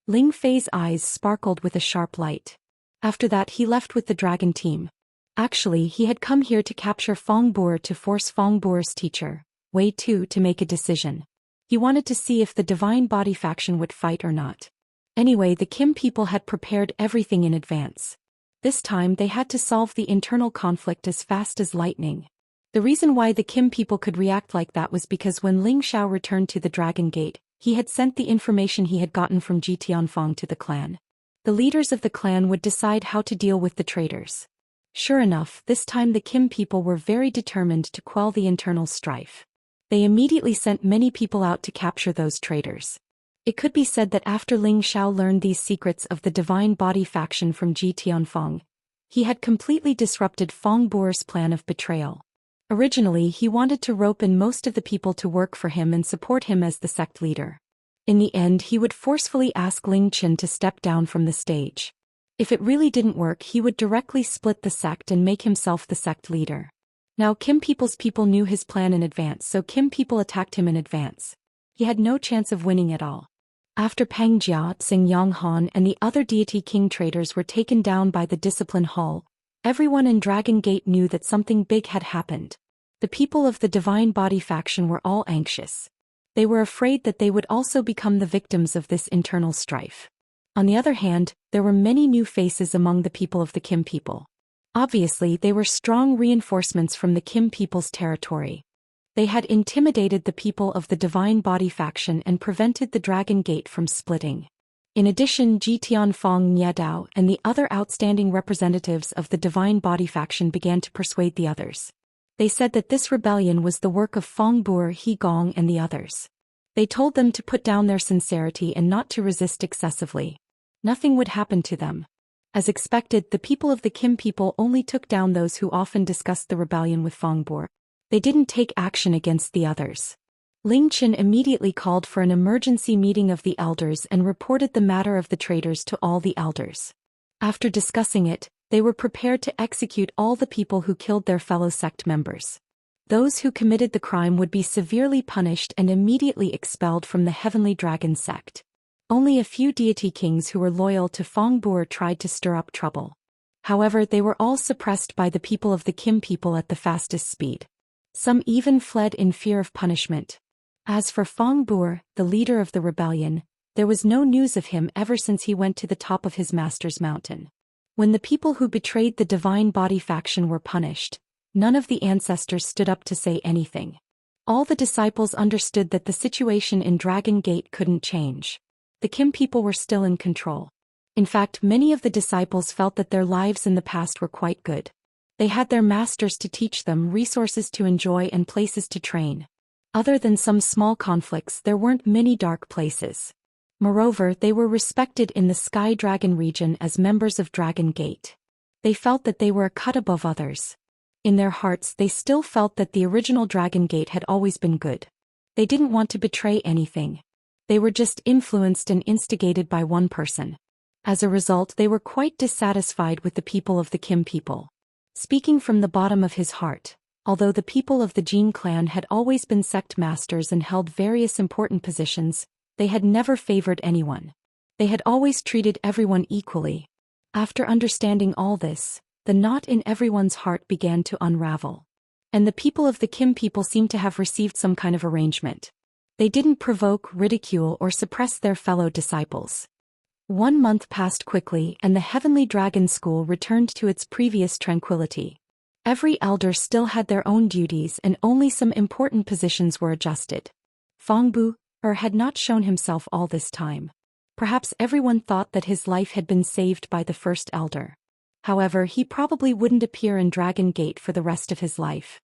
Ling Fei's eyes sparkled with a sharp light. After that, he left with the dragon team. Actually, he had come here to capture Feng Bu'er to force Feng Bu'er's teacher, Wei Tu, to make a decision. He wanted to see if the Divine Body faction would fight or not. Anyway, the Kim people had prepared everything in advance. This time they had to solve the internal conflict as fast as lightning. The reason why the Kim people could react like that was because when Ling Xiao returned to the Dragon Gate, he had sent the information he had gotten from Ji Tianfeng to the clan. The leaders of the clan would decide how to deal with the traitors. Sure enough, this time the Kim people were very determined to quell the internal strife. They immediately sent many people out to capture those traitors. It could be said that after Ling Xiao learned these secrets of the Divine Body faction from Ji Tianfeng, he had completely disrupted Feng Bu'er's plan of betrayal. Originally, he wanted to rope in most of the people to work for him and support him as the sect leader. In the end, he would forcefully ask Ling Qin to step down from the stage. If it really didn't work, he would directly split the sect and make himself the sect leader. Now Kim people's people knew his plan in advance, so Kim people attacked him in advance. He had no chance of winning at all. After Peng Jia, Xing Yanghan and the other Deity King traitors were taken down by the Discipline Hall, everyone in Dragon Gate knew that something big had happened. The people of the Divine Body faction were all anxious. They were afraid that they would also become the victims of this internal strife. On the other hand, there were many new faces among the people of the Kim people. Obviously, they were strong reinforcements from the Kim people's territory. They had intimidated the people of the Divine Body faction and prevented the Dragon Gate from splitting. In addition, Ji Tianfeng, Nye Dao, and the other outstanding representatives of the Divine Body faction began to persuade the others. They said that this rebellion was the work of Feng Bu'er, He Gong, and the others. They told them to put down their sincerity and not to resist excessively. Nothing would happen to them. As expected, the people of the Kim people only took down those who often discussed the rebellion with Feng Bu'er. They didn't take action against the others. Ling Qin immediately called for an emergency meeting of the elders and reported the matter of the traitors to all the elders. After discussing it, they were prepared to execute all the people who killed their fellow sect members. Those who committed the crime would be severely punished and immediately expelled from the Heavenly Dragon sect. Only a few deity kings who were loyal to Feng Bu'er tried to stir up trouble. However, they were all suppressed by the people of the Kim people at the fastest speed. Some even fled in fear of punishment. As for Feng Bu'er, the leader of the rebellion, there was no news of him ever since he went to the top of his master's mountain. When the people who betrayed the Divine Body faction were punished, none of the ancestors stood up to say anything. All the disciples understood that the situation in Dragon Gate couldn't change. The Kim people were still in control. In fact, many of the disciples felt that their lives in the past were quite good. They had their masters to teach them, resources to enjoy, and places to train. Other than some small conflicts, there weren't many dark places. Moreover, they were respected in the Sky Dragon region as members of Dragon Gate. They felt that they were a cut above others. In their hearts, they still felt that the original Dragon Gate had always been good. They didn't want to betray anything. They were just influenced and instigated by one person. As a result, they were quite dissatisfied with the people of the Kim people. Speaking from the bottom of his heart, although the people of the Jin clan had always been sect masters and held various important positions, they had never favored anyone. They had always treated everyone equally. After understanding all this, the knot in everyone's heart began to unravel. And the people of the Kim people seemed to have received some kind of arrangement. They didn't provoke, ridicule, or suppress their fellow disciples. 1 month passed quickly, and the Heavenly Dragon School returned to its previous tranquility. Every elder still had their own duties and only some important positions were adjusted. Feng Bu'er had not shown himself all this time. Perhaps everyone thought that his life had been saved by the first elder. However, he probably wouldn't appear in Dragon Gate for the rest of his life.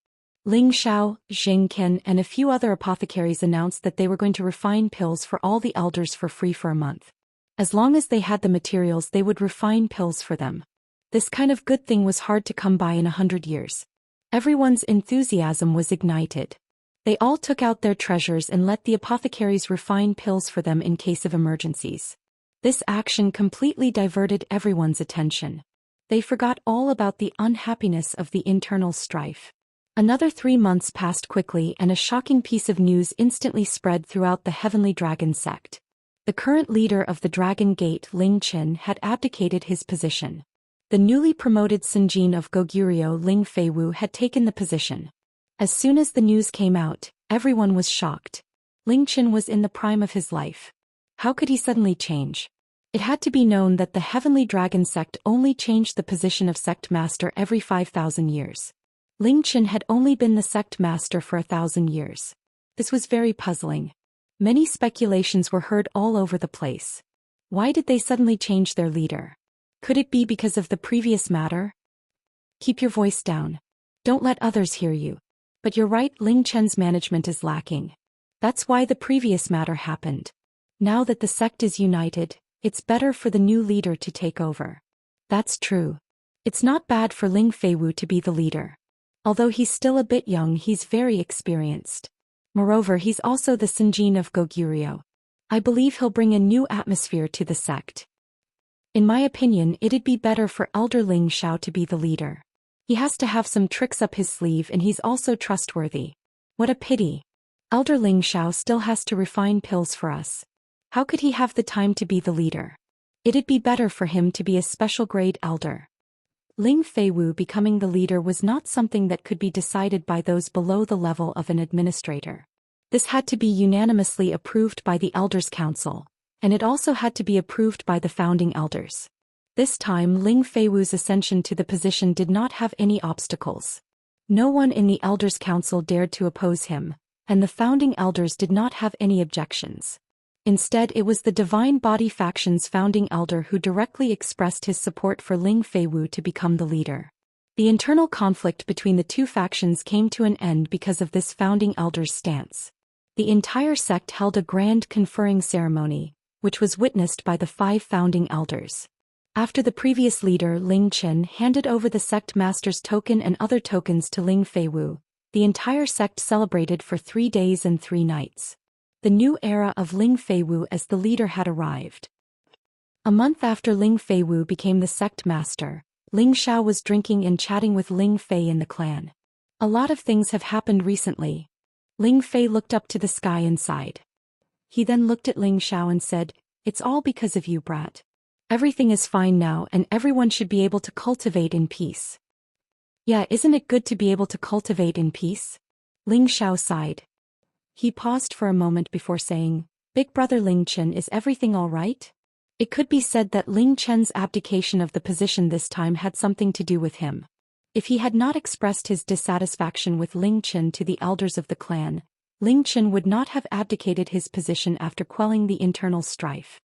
Ling Xiao, Xianxia, and a few other apothecaries announced that they were going to refine pills for all the elders for free for a month. As long as they had the materials, they would refine pills for them. This kind of good thing was hard to come by in 100 years. Everyone's enthusiasm was ignited. They all took out their treasures and let the apothecaries refine pills for them in case of emergencies. This action completely diverted everyone's attention. They forgot all about the unhappiness of the internal strife. Another 3 months passed quickly, and a shocking piece of news instantly spread throughout the Heavenly Dragon sect. The current leader of the Dragon Gate, Ling Qian, had abdicated his position. The newly promoted Sinjin of Goguryeo, Ling Feiwu, had taken the position. As soon as the news came out, everyone was shocked. Ling Qian was in the prime of his life. How could he suddenly change? It had to be known that the Heavenly Dragon sect only changed the position of sect master every 5,000 years. Ling Qian had only been the sect master for 1,000 years. This was very puzzling. Many speculations were heard all over the place. Why did they suddenly change their leader? Could it be because of the previous matter? Keep your voice down. Don't let others hear you. But you're right, Ling Qian's management is lacking. That's why the previous matter happened. Now that the sect is united, it's better for the new leader to take over. That's true. It's not bad for Ling Feiwu to be the leader. Although he's still a bit young, he's very experienced. Moreover, he's also the Sinjin of Goguryeo. I believe he'll bring a new atmosphere to the sect. In my opinion, it'd be better for Elder Ling Xiao to be the leader. He has to have some tricks up his sleeve, and he's also trustworthy. What a pity. Elder Ling Xiao still has to refine pills for us. How could he have the time to be the leader? It'd be better for him to be a special grade elder. Ling Feiwu becoming the leader was not something that could be decided by those below the level of an administrator. This had to be unanimously approved by the Elders' Council, and it also had to be approved by the founding elders. This time Ling Feiwu's ascension to the position did not have any obstacles. No one in the Elders' Council dared to oppose him, and the founding elders did not have any objections. Instead, it was the Divine Body faction's founding elder who directly expressed his support for Ling Feiwu to become the leader. The internal conflict between the two factions came to an end because of this founding elder's stance. The entire sect held a grand conferring ceremony, which was witnessed by the 5 founding elders. After the previous leader, Ling Qian, handed over the sect master's token and other tokens to Ling Feiwu, the entire sect celebrated for 3 days and 3 nights. The new era of Ling Feiwu as the leader had arrived. A month after Ling Feiwu became the sect master, Ling Xiao was drinking and chatting with Ling Fei in the clan. A lot of things have happened recently. Ling Fei looked up to the sky and sighed. He then looked at Ling Xiao and said, "It's all because of you, brat. Everything is fine now, and everyone should be able to cultivate in peace." Yeah, isn't it good to be able to cultivate in peace? Ling Xiao sighed. He paused for a moment before saying, "Big brother Ling Qian, is everything all right?" It could be said that Ling Qian's abdication of the position this time had something to do with him. If he had not expressed his dissatisfaction with Ling Qian to the elders of the clan, Ling Qian would not have abdicated his position after quelling the internal strife.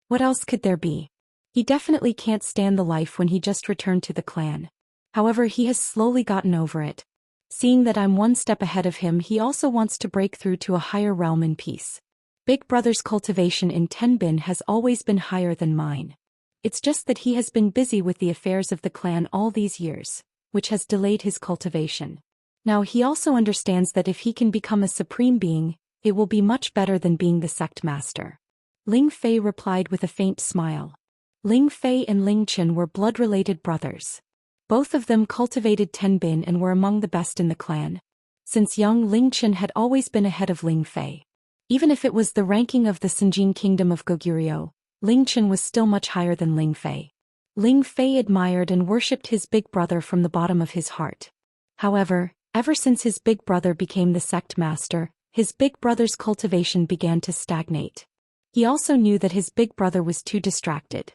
What else could there be? He definitely can't stand the life when he just returned to the clan. However, he has slowly gotten over it. Seeing that I'm one step ahead of him, he also wants to break through to a higher realm in peace. Big brother's cultivation in Tenbin has always been higher than mine. It's just that he has been busy with the affairs of the clan all these years, which has delayed his cultivation. Now he also understands that if he can become a supreme being, it will be much better than being the sect master. Ling Fei replied with a faint smile. Ling Fei and Ling Qian were blood-related brothers. Both of them cultivated Tenbin and were among the best in the clan. Since young, Ling Qian had always been ahead of Ling Fei. Even if it was the ranking of the Sinjin Kingdom of Goguryeo, Ling Qian was still much higher than Ling Fei. Ling Fei admired and worshipped his big brother from the bottom of his heart. However, ever since his big brother became the sect master, his big brother's cultivation began to stagnate. He also knew that his big brother was too distracted.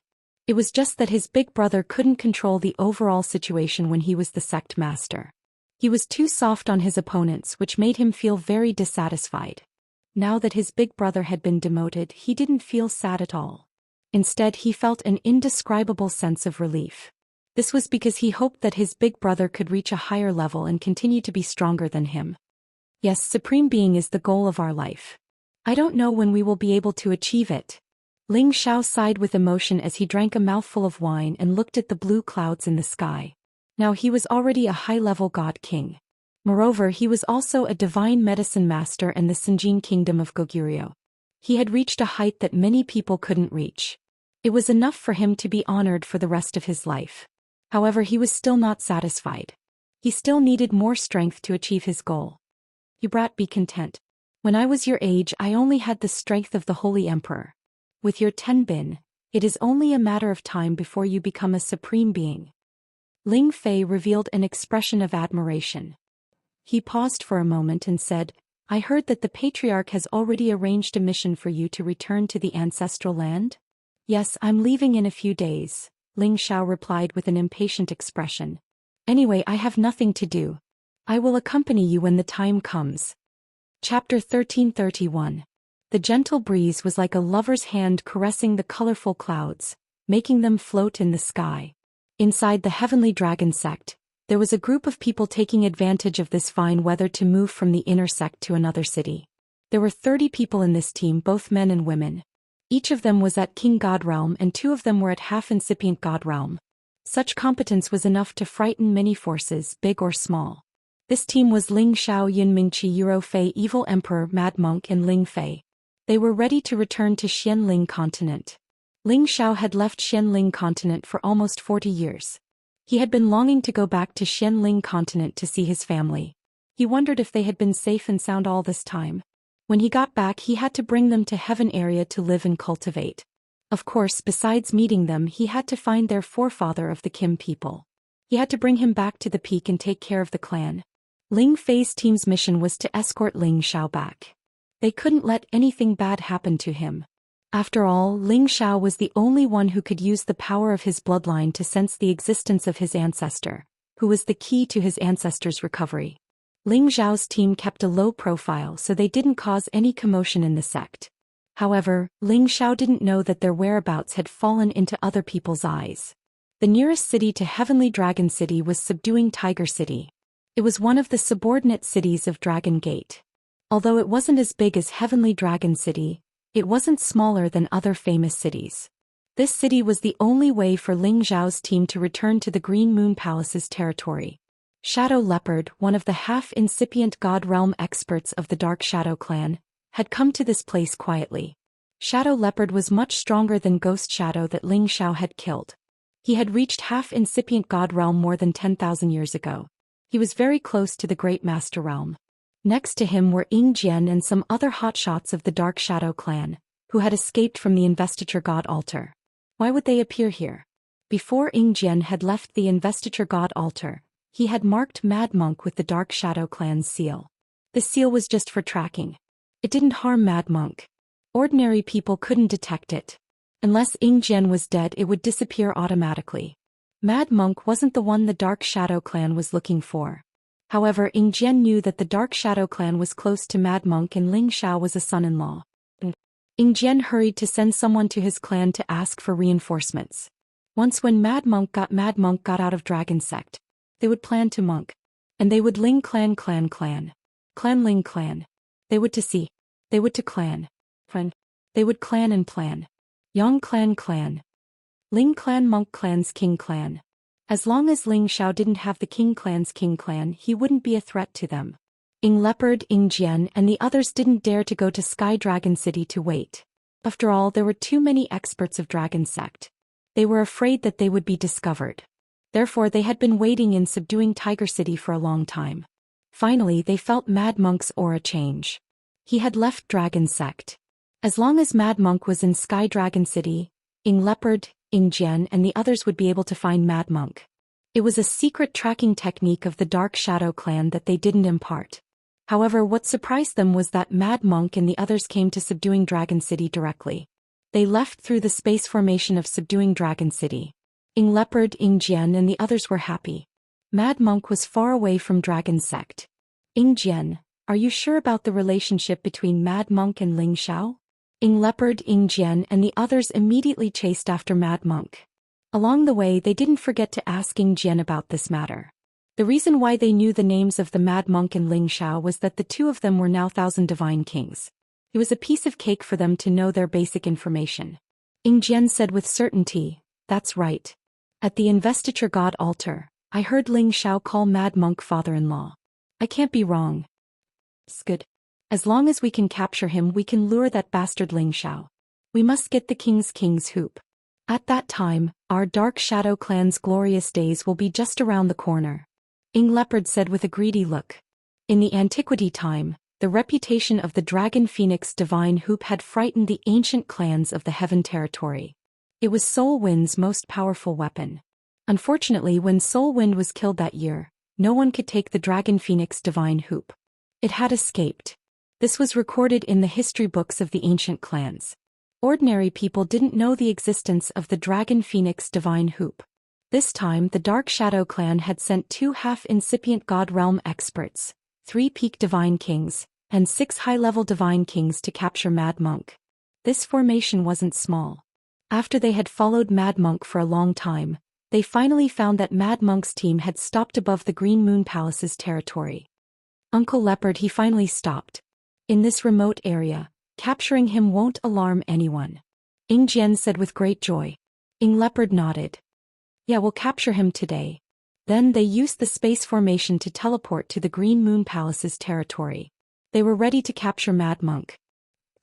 It was just that his big brother couldn't control the overall situation when he was the sect master. He was too soft on his opponents, which made him feel very dissatisfied. Now that his big brother had been demoted, he didn't feel sad at all. Instead, he felt an indescribable sense of relief. This was because he hoped that his big brother could reach a higher level and continue to be stronger than him. Yes, Supreme Being is the goal of our life. I don't know when we will be able to achieve it. Ling Xiao sighed with emotion as he drank a mouthful of wine and looked at the blue clouds in the sky. Now he was already a high-level god king. Moreover, he was also a divine medicine master in the Sinjin kingdom of Goguryeo. He had reached a height that many people couldn't reach. It was enough for him to be honored for the rest of his life. However, he was still not satisfied. He still needed more strength to achieve his goal. You brat, be content. When I was your age, I only had the strength of the Holy Emperor. With your 10 bin, it is only a matter of time before you become a supreme being. Ling Fei revealed an expression of admiration. He paused for a moment and said, I heard that the patriarch has already arranged a mission for you to return to the ancestral land? Yes, I'm leaving in a few days, Ling Xiao replied with an impatient expression. Anyway, I have nothing to do. I will accompany you when the time comes. Chapter 1331. The gentle breeze was like a lover's hand caressing the colorful clouds, making them float in the sky. Inside the heavenly dragon sect, there was a group of people taking advantage of this fine weather to move from the inner sect to another city. There were 30 people in this team, both men and women. Each of them was at King God Realm and 2 of them were at half-incipient God Realm. Such competence was enough to frighten many forces, big or small. This team was Ling Xiao, Yunmingqi, Euro Fei, Evil Emperor, Mad Monk and Ling Fei. They were ready to return to Xianling continent. Ling Xiao had left Xianling continent for almost 40 years. He had been longing to go back to Xianling continent to see his family. He wondered if they had been safe and sound all this time. When he got back, he had to bring them to Heaven area to live and cultivate. Of course, besides meeting them, he had to find their forefather of the Kim people. He had to bring him back to the peak and take care of the clan. Ling Fei's team's mission was to escort Ling Xiao back. They couldn't let anything bad happen to him. After all, Ling Xiao was the only one who could use the power of his bloodline to sense the existence of his ancestor, who was the key to his ancestor's recovery. Ling Xiao's team kept a low profile so they didn't cause any commotion in the sect. However, Ling Xiao didn't know that their whereabouts had fallen into other people's eyes. The nearest city to Heavenly Dragon City was Subduing Tiger City. It was one of the subordinate cities of Dragon Gate. Although it wasn't as big as Heavenly Dragon City, it wasn't smaller than other famous cities. This city was the only way for Ling Xiao's team to return to the Green Moon Palace's territory. Shadow Leopard, one of the half-incipient God Realm experts of the Dark Shadow clan, had come to this place quietly. Shadow Leopard was much stronger than Ghost Shadow that Ling Xiao had killed. He had reached half-incipient God Realm more than 10,000 years ago. He was very close to the Great Master Realm. Next to him were Ying Jian and some other hotshots of the Dark Shadow clan, who had escaped from the Investiture God altar. Why would they appear here? Before Ying Jian had left the Investiture God altar, he had marked Mad Monk with the Dark Shadow clan's seal. The seal was just for tracking. It didn't harm Mad Monk. Ordinary people couldn't detect it. Unless Ying Jian was dead, it would disappear automatically. Mad Monk wasn't the one the Dark Shadow clan was looking for. However, Ying Jian knew that the Dark Shadow clan was close to Mad Monk and Ling Xiao was a son-in-law. Ying Jian hurried to send someone to his clan to ask for reinforcements. Once when Mad Monk got out of Dragon Sect, they would plan to monk. And they would Ling clan. Clan Ling clan. They would to see. They would to clan. Friend. They would clan and plan. Yang clan. Ling clan Monk clan's King clan. As long as Ling Xiao didn't have the King clan's King clan, he wouldn't be a threat to them. Ying Leopard, Ying Jian and the others didn't dare to go to Sky Dragon City to wait. After all, there were too many experts of Dragon Sect. They were afraid that they would be discovered. Therefore, they had been waiting in Subduing Tiger City for a long time. Finally, they felt Mad Monk's aura change. He had left Dragon Sect. As long as Mad Monk was in Sky Dragon City, Ying Leopard, Ying Jian and the others would be able to find Mad Monk. It was a secret tracking technique of the Dark Shadow clan that they didn't impart. However, what surprised them was that Mad Monk and the others came to Subduing Dragon City directly. They left through the space formation of Subduing Dragon City. Ying Leopard, Ying Jian and the others were happy. Mad Monk was far away from Dragon Sect. Ying Jian, are you sure about the relationship between Mad Monk and Ling Xiao? Ing Leopard, Ing Jian and the others immediately chased after Mad Monk. Along the way they didn't forget to ask Ing Jian about this matter. The reason why they knew the names of the Mad Monk and Ling Xiao was that the two of them were now 1,000 divine kings. It was a piece of cake for them to know their basic information. Ing Jian said with certainty, "That's right. At the investiture god altar, I heard Ling Xiao call Mad Monk father-in-law. I can't be wrong. It's good. As long as we can capture him we can lure that bastard Ling Xiao. We must get the king's hoop. At that time, our Dark Shadow clan's glorious days will be just around the corner." Ing Leopard said with a greedy look. In the antiquity time, the reputation of the Dragon Phoenix divine hoop had frightened the ancient clans of the Heaven Territory. It was Soul Wind's most powerful weapon. Unfortunately, when Soul Wind was killed that year, no one could take the Dragon Phoenix divine hoop. It had escaped. This was recorded in the history books of the ancient clans. Ordinary people didn't know the existence of the Dragon Phoenix divine hoop. This time the Dark Shadow clan had sent 2 half-incipient God Realm experts, 3 peak divine kings, and 6 high-level divine kings to capture Mad Monk. This formation wasn't small. After they had followed Mad Monk for a long time, they finally found that Mad Monk's team had stopped above the Green Moon Palace's territory. Uncle Leopard, he finally stopped. In this remote area, capturing him won't alarm anyone. Ing Jian said with great joy. Ing Leopard nodded. Yeah, we'll capture him today. Then they used the space formation to teleport to the Green Moon Palace's territory. They were ready to capture Mad Monk.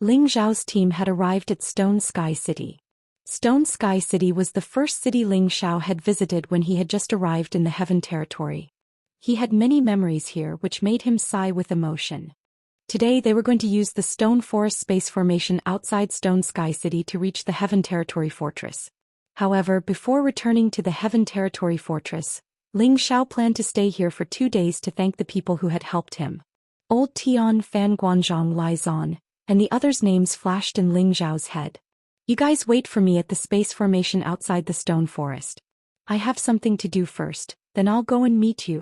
Ling Xiao's team had arrived at Stone Sky City. Stone Sky City was the first city Ling Xiao had visited when he had just arrived in the Heaven Territory. He had many memories here which made him sigh with emotion. Today they were going to use the Stone Forest space formation outside Stone Sky City to reach the Heaven Territory Fortress. However, before returning to the Heaven Territory Fortress, Ling Xiao planned to stay here for 2 days to thank the people who had helped him. Old Tian, Fan Guanzhong, Lai Zan, and the others' names flashed in Ling Xiao's head. You guys wait for me at the space formation outside the Stone Forest. I have something to do first, then I'll go and meet you.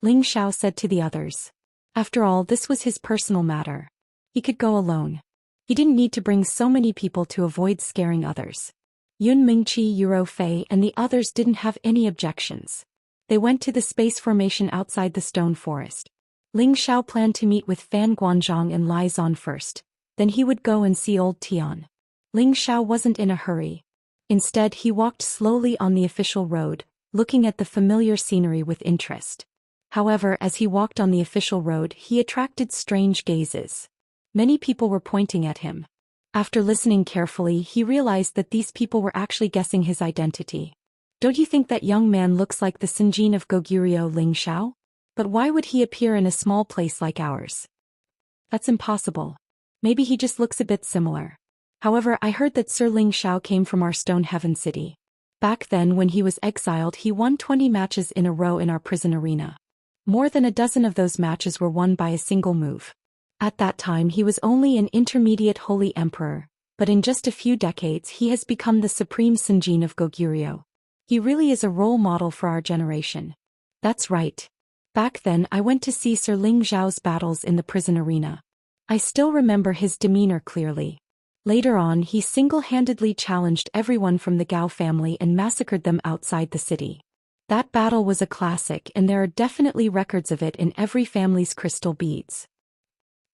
Ling Xiao said to the others. After all, this was his personal matter. He could go alone. He didn't need to bring so many people to avoid scaring others. Yun Mingqi, Euro Fei and the others didn't have any objections. They went to the space formation outside the Stone Forest. Ling Xiao planned to meet with Fan Guanzhong and Lai Zan first, then he would go and see Old Tian. Ling Xiao wasn't in a hurry. Instead, he walked slowly on the official road, looking at the familiar scenery with interest. However, as he walked on the official road, he attracted strange gazes. Many people were pointing at him. After listening carefully, he realized that these people were actually guessing his identity. Don't you think that young man looks like the Sinjin of Goguryeo, Ling Xiao? But why would he appear in a small place like ours? That's impossible. Maybe he just looks a bit similar. However, I heard that Sir Ling Xiao came from our Stone Heaven City. Back then when he was exiled he won 20 matches in a row in our prison arena. More than a dozen of those matches were won by a single move. At that time he was only an intermediate holy emperor, but in just a few decades he has become the supreme Sinjin of Goguryeo. He really is a role model for our generation. That's right. Back then I went to see Sir Ling Xiao's battles in the prison arena. I still remember his demeanor clearly. Later on he single-handedly challenged everyone from the Gao family and massacred them outside the city. That battle was a classic and there are definitely records of it in every family's crystal beads.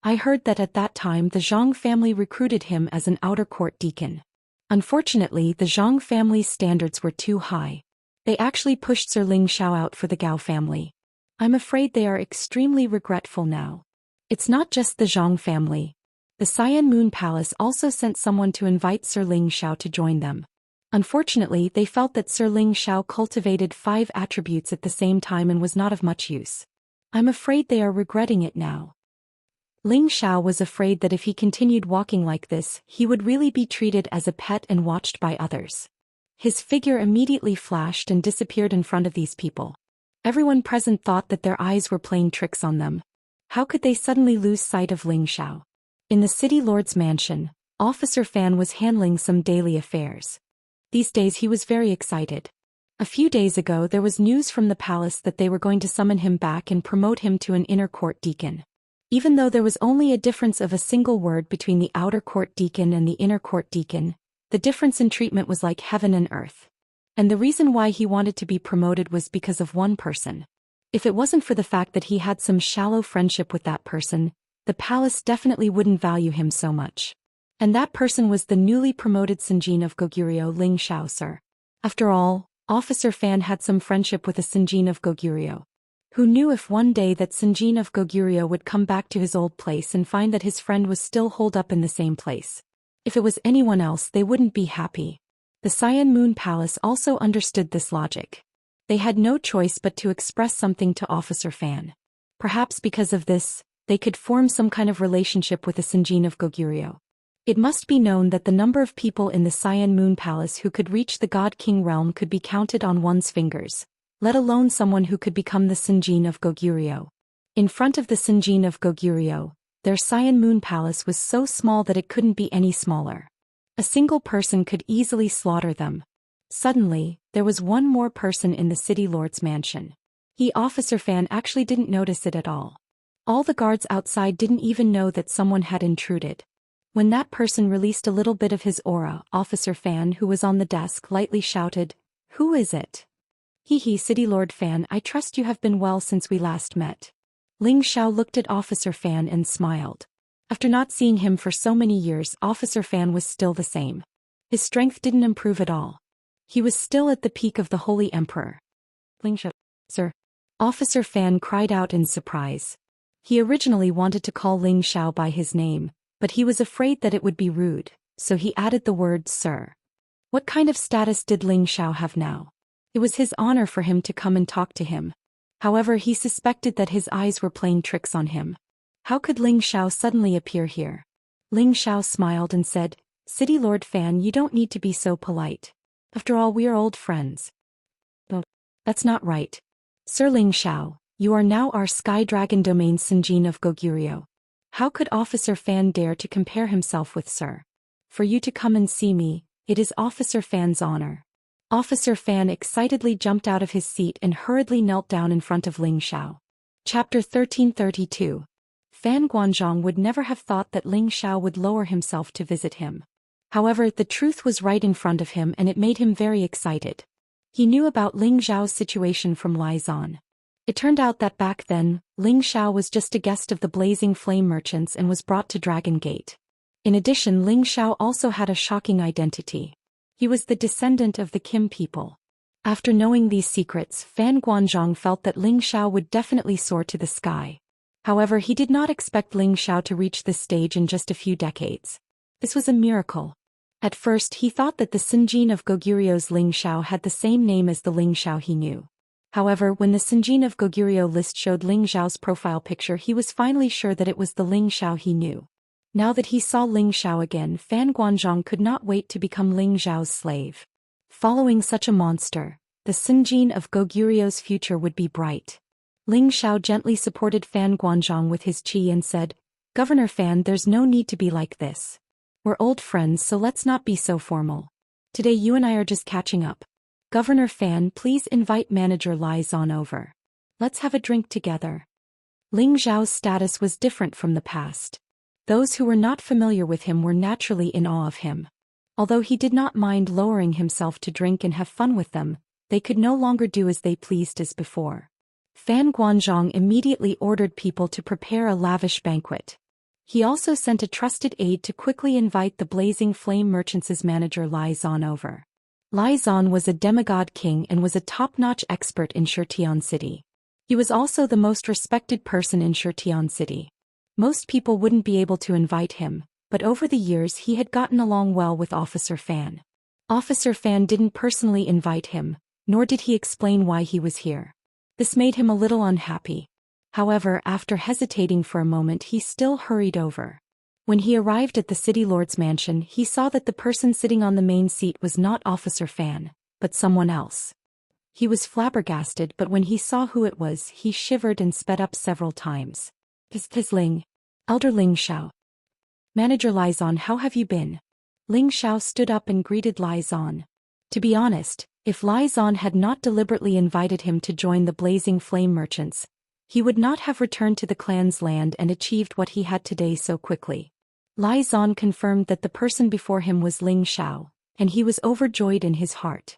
I heard that at that time the Zhang family recruited him as an outer court deacon. Unfortunately, the Zhang family's standards were too high. They actually pushed Sir Ling Xiao out for the Gao family. I'm afraid they are extremely regretful now. It's not just the Zhang family. The Cyan Moon Palace also sent someone to invite Sir Ling Xiao to join them. Unfortunately, they felt that Sir Ling Xiao cultivated 5 attributes at the same time and was not of much use. I'm afraid they are regretting it now. Ling Xiao was afraid that if he continued walking like this, he would really be treated as a pet and watched by others. His figure immediately flashed and disappeared in front of these people. Everyone present thought that their eyes were playing tricks on them. How could they suddenly lose sight of Ling Xiao? In the city lord's mansion, Officer Fan was handling some daily affairs. These days he was very excited. A few days ago there was news from the palace that they were going to summon him back and promote him to an inner court deacon. Even though there was only a difference of a single word between the outer court deacon and the inner court deacon, the difference in treatment was like heaven and earth. And the reason why he wanted to be promoted was because of one person. If it wasn't for the fact that he had some shallow friendship with that person, the palace definitely wouldn't value him so much. And that person was the newly promoted Sinjin of Goguryeo, Ling Xiao, sir. After all, Officer Fan had some friendship with a Sinjin of Goguryeo. Who knew if one day that Sinjin of Goguryeo would come back to his old place and find that his friend was still holed up in the same place? If it was anyone else, they wouldn't be happy. The Cyan Moon Palace also understood this logic. They had no choice but to express something to Officer Fan. Perhaps because of this, they could form some kind of relationship with the Sinjin of Goguryeo. It must be known that the number of people in the Cyan Moon Palace who could reach the God King realm could be counted on one's fingers, let alone someone who could become the Sinjin of Goguryeo. In front of the Sinjin of Goguryeo, their Cyan Moon Palace was so small that it couldn't be any smaller. A single person could easily slaughter them. Suddenly, there was one more person in the City Lord's mansion. Officer Fan actually didn't notice it at all. All the guards outside didn't even know that someone had intruded. When that person released a little bit of his aura, Officer Fan, who was on the desk, lightly shouted, "Who is it?" City Lord Fan, I trust you have been well since we last met." Ling Xiao looked at Officer Fan and smiled. After not seeing him for so many years, Officer Fan was still the same. His strength didn't improve at all. He was still at the peak of the Holy Emperor. Ling Xiao, sir. Officer Fan cried out in surprise. He originally wanted to call Ling Xiao by his name, but he was afraid that it would be rude, so he added the word sir. What kind of status did Ling Xiao have now? It was his honor for him to come and talk to him. However, he suspected that his eyes were playing tricks on him. How could Ling Xiao suddenly appear here? Ling Xiao smiled and said, "City Lord Fan, you don't need to be so polite. After all, we are old friends." "Oh, that's not right. Sir Ling Xiao, you are now our Sky Dragon Domain Sinjin of Goguryeo. How could Officer Fan dare to compare himself with Sir? For you to come and see me, it is Officer Fan's honor." Officer Fan excitedly jumped out of his seat and hurriedly knelt down in front of Ling Xiao. Chapter 1332. Fan Guanzhong would never have thought that Ling Xiao would lower himself to visit him. However, the truth was right in front of him and it made him very excited. He knew about Ling Xiao's situation from Lai Zan. It turned out that back then, Ling Xiao was just a guest of the Blazing Flame Merchants and was brought to Dragon Gate. In addition, Ling Xiao also had a shocking identity. He was the descendant of the Kim people. After knowing these secrets, Fan Guanzhong felt that Ling Xiao would definitely soar to the sky. However, he did not expect Ling Xiao to reach this stage in just a few decades. This was a miracle. At first, he thought that the Sinjin of Goguryeo's Ling Xiao had the same name as the Ling Xiao he knew. However, when the Sinjin of Goguryeo list showed Ling Xiao's profile picture, he was finally sure that it was the Ling Xiao he knew. Now that he saw Ling Xiao again, Fan Guanzhong could not wait to become Ling Xiao's slave. Following such a monster, the Sinjin of Goguryeo's future would be bright. Ling Xiao gently supported Fan Guanzhong with his qi and said, "Governor Fan, there's no need to be like this. We're old friends, so let's not be so formal. Today you and I are just catching up. Governor Fan, please invite Manager Lai Zan over. Let's have a drink together." Ling Xiao's status was different from the past. Those who were not familiar with him were naturally in awe of him. Although he did not mind lowering himself to drink and have fun with them, they could no longer do as they pleased as before. Fan Guanzhong immediately ordered people to prepare a lavish banquet. He also sent a trusted aide to quickly invite the Blazing Flame Merchants' manager Lai Zan over. Lai Zan was a demigod king and was a top-notch expert in Shutian City. He was also the most respected person in Shutian City. Most people wouldn't be able to invite him, but over the years he had gotten along well with Officer Fan. Officer Fan didn't personally invite him, nor did he explain why he was here. This made him a little unhappy. However, after hesitating for a moment, he still hurried over. When he arrived at the City Lord's mansion, he saw that the person sitting on the main seat was not Officer Fan, but someone else. He was flabbergasted, but when he saw who it was, he shivered and sped up several times. "This Ling. Elder Ling Xiao. Manager Lai Zan, how have you been?" Ling Xiao stood up and greeted Lai Zan. To be honest, if Lai Zan had not deliberately invited him to join the Blazing Flame Merchants, He would not have returned to the clan's land and achieved what he had today so quickly. Lai Zan confirmed that the person before him was Ling Xiao, and he was overjoyed in his heart.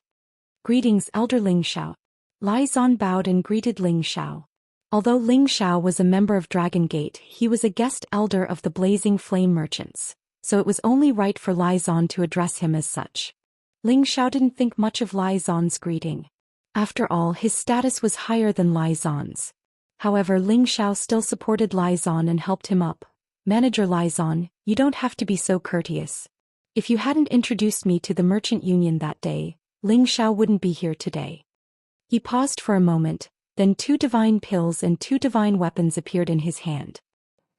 "Greetings, Elder Ling Xiao." Lai Zan bowed and greeted Ling Xiao. Although Ling Xiao was a member of Dragon Gate, he was a guest elder of the Blazing Flame Merchants, so it was only right for Lai Zan to address him as such. Ling Xiao didn't think much of Lai Zan's greeting. After all, his status was higher than Lai Zan's. However, Ling Xiao still supported Lai Zan and helped him up. "Manager Lai Zan, you don't have to be so courteous. If you hadn't introduced me to the merchant union that day, Ling Xiao wouldn't be here today." He paused for a moment, then 2 divine pills and 2 divine weapons appeared in his hand.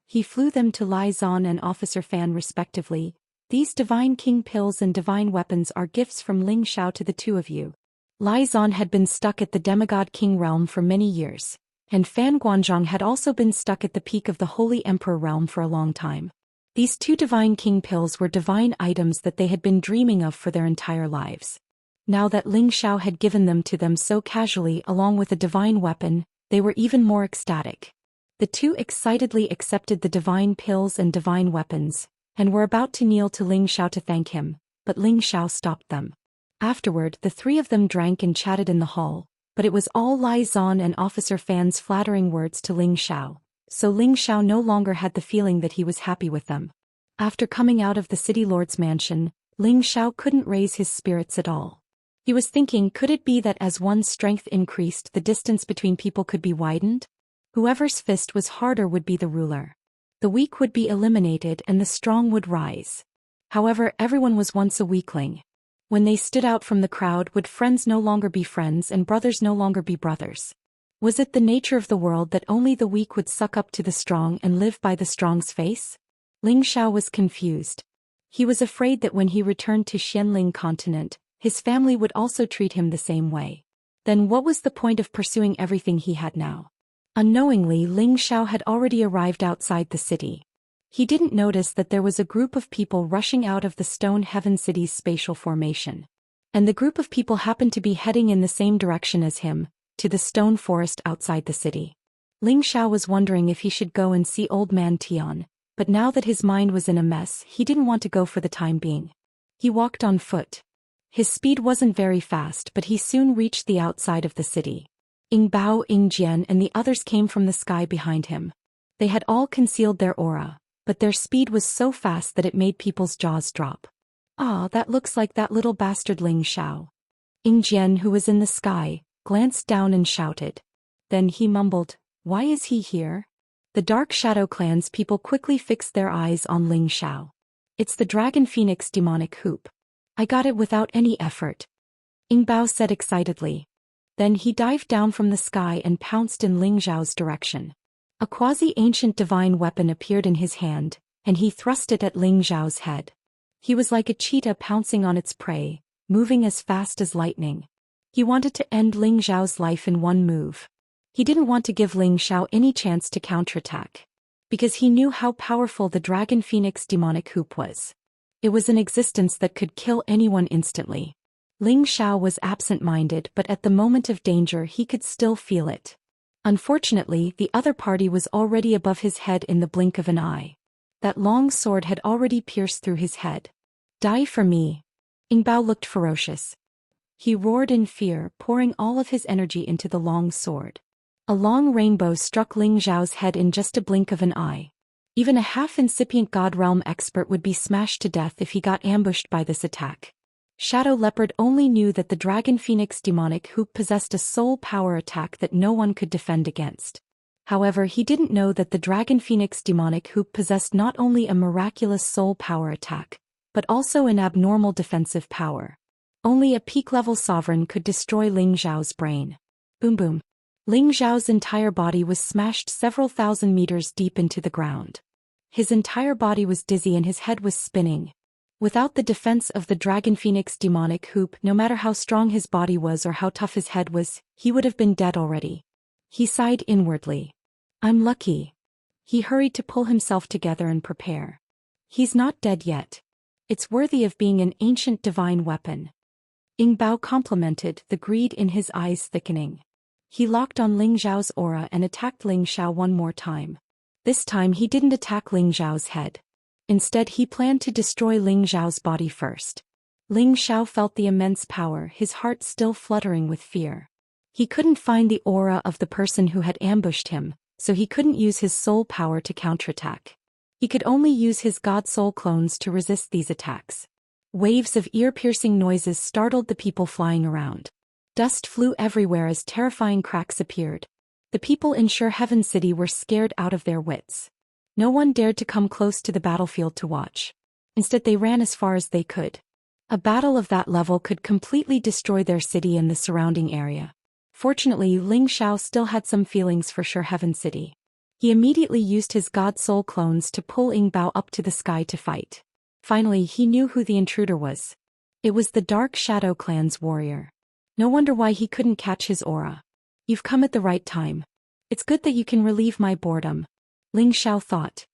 He flew them to Lai Zan and Officer Fan respectively. "These divine king pills and divine weapons are gifts from Ling Xiao to the 2 of you." Lai Zan had been stuck at the demigod king realm for many years, and Fan Guanzhong had also been stuck at the peak of the Holy Emperor realm for a long time. These 2 divine king pills were divine items that they had been dreaming of for their entire lives. Now that Ling Xiao had given them to them so casually along with a divine weapon, they were even more ecstatic. The 2 excitedly accepted the divine pills and divine weapons, and were about to kneel to Ling Xiao to thank him, but Ling Xiao stopped them. Afterward, the 3 of them drank and chatted in the hall, but it was all Lai Zan and Officer Fan's flattering words to Ling Xiao, so Ling Xiao no longer had the feeling that he was happy with them. After coming out of the city lord's mansion, Ling Xiao couldn't raise his spirits at all. He was thinking, could it be that as one's strength increased, the distance between people could be widened? Whoever's fist was harder would be the ruler. The weak would be eliminated and the strong would rise. However, everyone was once a weakling. When they stood out from the crowd, would friends no longer be friends and brothers no longer be brothers? Was it the nature of the world that only the weak would suck up to the strong and live by the strong's face? Ling Xiao was confused. He was afraid that when he returned to Xianling continent, his family would also treat him the same way. Then what was the point of pursuing everything he had now? Unknowingly, Ling Xiao had already arrived outside the city. He didn't notice that there was a group of people rushing out of the Stone Heaven City's spatial formation. And the group of people happened to be heading in the same direction as him, to the stone forest outside the city. Ling Xiao was wondering if he should go and see Old Man Tian, but now that his mind was in a mess, he didn't want to go for the time being. He walked on foot. His speed wasn't very fast, but he soon reached the outside of the city. Ying Bao, Ying Jian and the others came from the sky behind him. They had all concealed their aura, but their speed was so fast that it made people's jaws drop. "Ah, that looks like that little bastard Ling Xiao." Ying Jian, who was in the sky, glanced down and shouted. Then he mumbled, "Why is he here?" The Dark Shadow Clan's people quickly fixed their eyes on Ling Xiao. "It's the Dragon Phoenix demonic hoop. I got it without any effort," Ying Bao said excitedly. Then he dived down from the sky and pounced in Ling Xiao's direction. A quasi-ancient divine weapon appeared in his hand, and he thrust it at Ling Xiao's head. He was like a cheetah pouncing on its prey, moving as fast as lightning. He wanted to end Ling Xiao's life in one move. He didn't want to give Ling Xiao any chance to counterattack, because he knew how powerful the Dragon Phoenix demonic hoop was. It was an existence that could kill anyone instantly. Ling Xiao was absent-minded, but at the moment of danger he could still feel it. Unfortunately, the other party was already above his head in the blink of an eye. That long sword had already pierced through his head. "Die for me." Ying Bao looked ferocious. He roared in fear, pouring all of his energy into the long sword. A long rainbow struck Ling Xiao's head in just a blink of an eye. Even a half-incipient God Realm expert would be smashed to death if he got ambushed by this attack. Shadow Leopard only knew that the Dragon Phoenix demonic hoop possessed a soul power attack that no one could defend against. However, he didn't know that the Dragon Phoenix demonic hoop possessed not only a miraculous soul power attack, but also an abnormal defensive power. Only a peak-level sovereign could destroy Ling Xiao's brain. Boom boom. Ling Xiao's entire body was smashed several thousand meters deep into the ground. His entire body was dizzy and his head was spinning. Without the defense of the Dragon Phoenix demonic hoop, no matter how strong his body was or how tough his head was, he would have been dead already. He sighed inwardly. "I'm lucky." He hurried to pull himself together and prepare. He's not dead yet. It's worthy of being an ancient divine weapon. Ying Bao complimented, the greed in his eyes thickening. He locked on Ling Zhao's aura and attacked Ling Xiao one more time. This time he didn't attack Ling Zhao's head. Instead he planned to destroy Ling Zhao's body first. Ling Xiao felt the immense power, his heart still fluttering with fear. He couldn't find the aura of the person who had ambushed him, so he couldn't use his soul power to counterattack. He could only use his god soul clones to resist these attacks. Waves of ear-piercing noises startled the people flying around. Dust flew everywhere as terrifying cracks appeared. The people in Sure Heaven City were scared out of their wits. No one dared to come close to the battlefield to watch. Instead they ran as far as they could. A battle of that level could completely destroy their city and the surrounding area. Fortunately, Ling Xiao still had some feelings for Sure Heaven City. He immediately used his god soul clones to pull Ying Bao up to the sky to fight. Finally, he knew who the intruder was. It was the Dark Shadow Clan's warrior. No wonder why he couldn't catch his aura. You've come at the right time. It's good that you can relieve my boredom, Ling Xiao thought.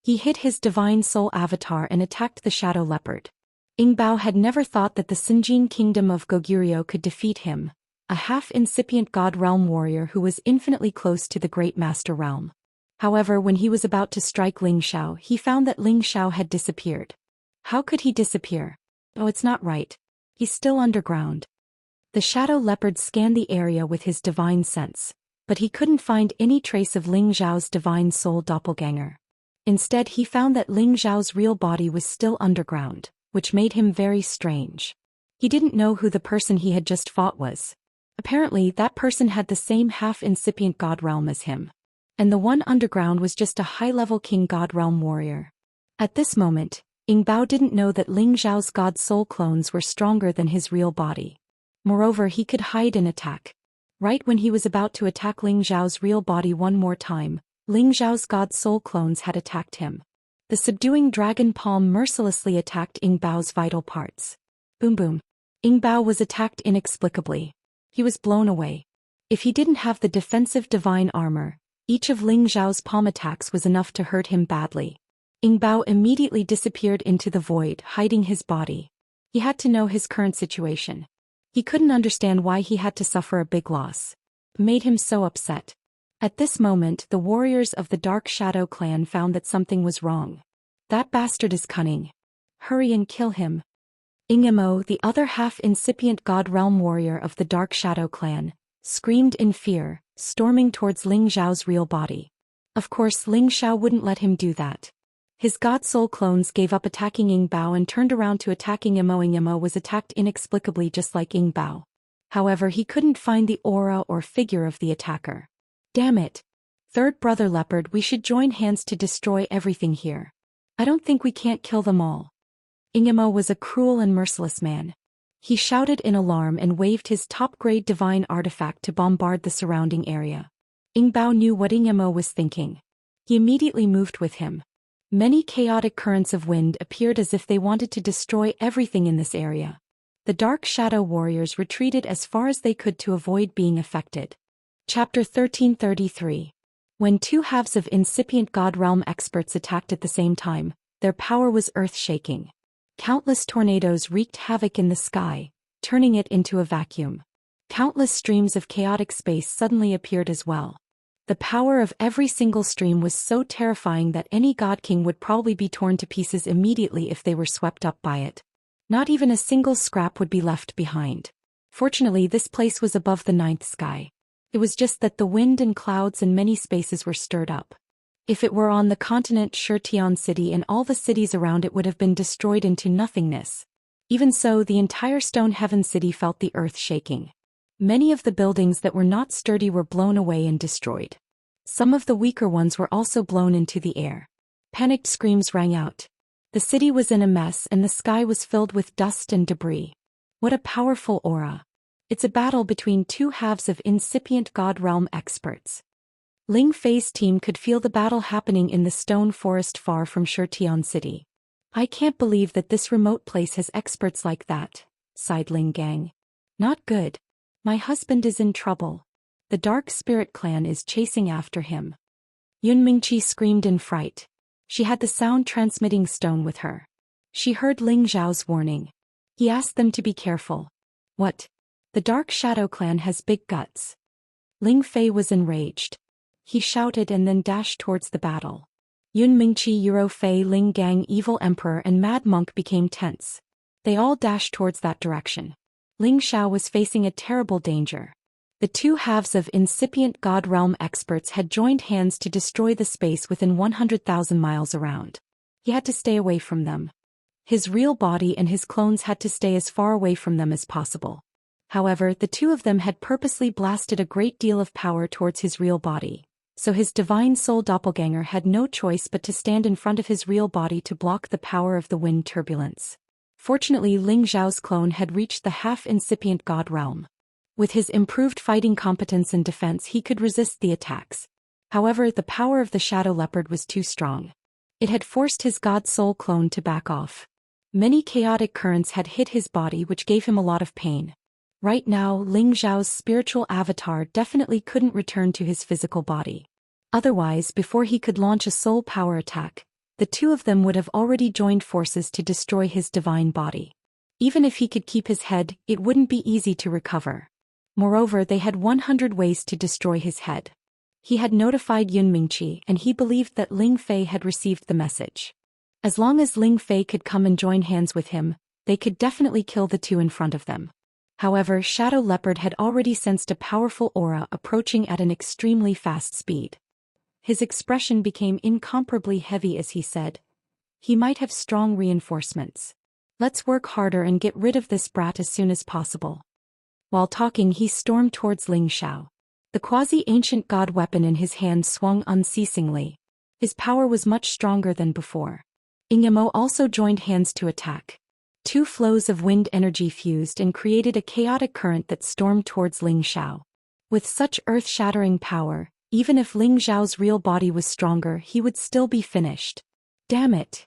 He hid his divine soul avatar and attacked the shadow leopard. Ying Bao had never thought that the Sinjin kingdom of Goguryeo could defeat him, a half-incipient god realm warrior who was infinitely close to the great master realm. However, when he was about to strike Ling Xiao, he found that Ling Xiao had disappeared. How could he disappear? Oh, it's not right. He's still underground. The shadow leopard scanned the area with his divine sense, but he couldn't find any trace of Ling Zhao's divine soul doppelganger. Instead, he found that Ling Zhao's real body was still underground, which made him very strange. He didn't know who the person he had just fought was. Apparently, that person had the same half-incipient god realm as him. And the one underground was just a high-level king god realm warrior. At this moment, Ying Bao didn't know that Ling Zhao's god soul clones were stronger than his real body. Moreover, he could hide and attack. Right when he was about to attack Ling Zhao's real body one more time, Ling Zhao's god soul clones had attacked him. The subduing dragon palm mercilessly attacked Ying Bao's vital parts. Boom boom. Ying Bao was attacked inexplicably. He was blown away. If he didn't have the defensive divine armor, each of Ling Zhao's palm attacks was enough to hurt him badly. Ying Bao immediately disappeared into the void, hiding his body. He had to know his current situation. He couldn't understand why he had to suffer a big loss. It made him so upset. At this moment, the warriors of the Dark Shadow clan found that something was wrong. That bastard is cunning. Hurry and kill him. Ingemo, the other half-incipient god realm warrior of the Dark Shadow clan, screamed in fear, storming towards Ling Zhao's real body. Of course, Ling Xiao wouldn't let him do that. His god soul clones gave up attacking Ying Bao and turned around to attack Ingemo. Ingemo was attacked inexplicably just like Ying Bao. However, he couldn't find the aura or figure of the attacker. Damn it. Third brother leopard, we should join hands to destroy everything here. I don't think we can't kill them all. Ingemo was a cruel and merciless man. He shouted in alarm and waved his top-grade divine artifact to bombard the surrounding area. Ying Bao knew what Ingemo was thinking. He immediately moved with him. Many chaotic currents of wind appeared as if they wanted to destroy everything in this area. The Dark Shadow warriors retreated as far as they could to avoid being affected. Chapter 1333. When two halves of incipient god realm experts attacked at the same time, their power was earth-shaking. Countless tornadoes wreaked havoc in the sky, turning it into a vacuum. Countless streams of chaotic space suddenly appeared as well. The power of every single stream was so terrifying that any god king would probably be torn to pieces immediately if they were swept up by it. Not even a single scrap would be left behind. Fortunately, this place was above the ninth sky. It was just that the wind and clouds in many spaces were stirred up. If it were on the continent Xianxia city and all the cities around it would have been destroyed into nothingness. Even so, the entire Stone Heaven city felt the earth shaking. Many of the buildings that were not sturdy were blown away and destroyed. Some of the weaker ones were also blown into the air. Panicked screams rang out. The city was in a mess and the sky was filled with dust and debris. What a powerful aura. It's a battle between two halves of incipient god realm experts. Ling Fei's team could feel the battle happening in the stone forest far from Xianxia city. I can't believe that this remote place has experts like that, sighed Ling Gang. Not good. My husband is in trouble. The Dark Spirit clan is chasing after him. Yun Mingqi screamed in fright. She had the sound-transmitting stone with her. She heard Ling Zhao's warning. He asked them to be careful. What? The Dark Shadow clan has big guts. Ling Fei was enraged. He shouted and then dashed towards the battle. Yun Mingqi, Euro Fei, Ling Gang, Evil Emperor and Mad Monk became tense. They all dashed towards that direction. Ling Xiao was facing a terrible danger. The two halves of incipient God Realm experts had joined hands to destroy the space within 100,000 miles around. He had to stay away from them. His real body and his clones had to stay as far away from them as possible. However, the two of them had purposely blasted a great deal of power towards his real body, so his divine soul doppelganger had no choice but to stand in front of his real body to block the power of the wind turbulence. Fortunately, Ling Xiao's clone had reached the half-incipient God realm. With his improved fighting competence and defense, he could resist the attacks. However, the power of the shadow leopard was too strong. It had forced his God soul clone to back off. Many chaotic currents had hit his body, which gave him a lot of pain. Right now, Ling Xiao's spiritual avatar definitely couldn't return to his physical body. Otherwise, before he could launch a soul power attack, the two of them would have already joined forces to destroy his divine body. Even if he could keep his head, it wouldn't be easy to recover. Moreover, they had 100 ways to destroy his head. He had notified Yun Mingqi, and he believed that Ling Fei had received the message. As long as Ling Fei could come and join hands with him, they could definitely kill the two in front of them. However, Shadow Leopard had already sensed a powerful aura approaching at an extremely fast speed. His expression became incomparably heavy as he said, "He might have strong reinforcements. Let's work harder and get rid of this brat as soon as possible." While talking, he stormed towards Ling Xiao. The quasi-ancient god weapon in his hand swung unceasingly. His power was much stronger than before. Ingemo also joined hands to attack. Two flows of wind energy fused and created a chaotic current that stormed towards Ling Xiao. With such earth-shattering power, even if Ling Xiao's real body was stronger, he would still be finished. Damn it!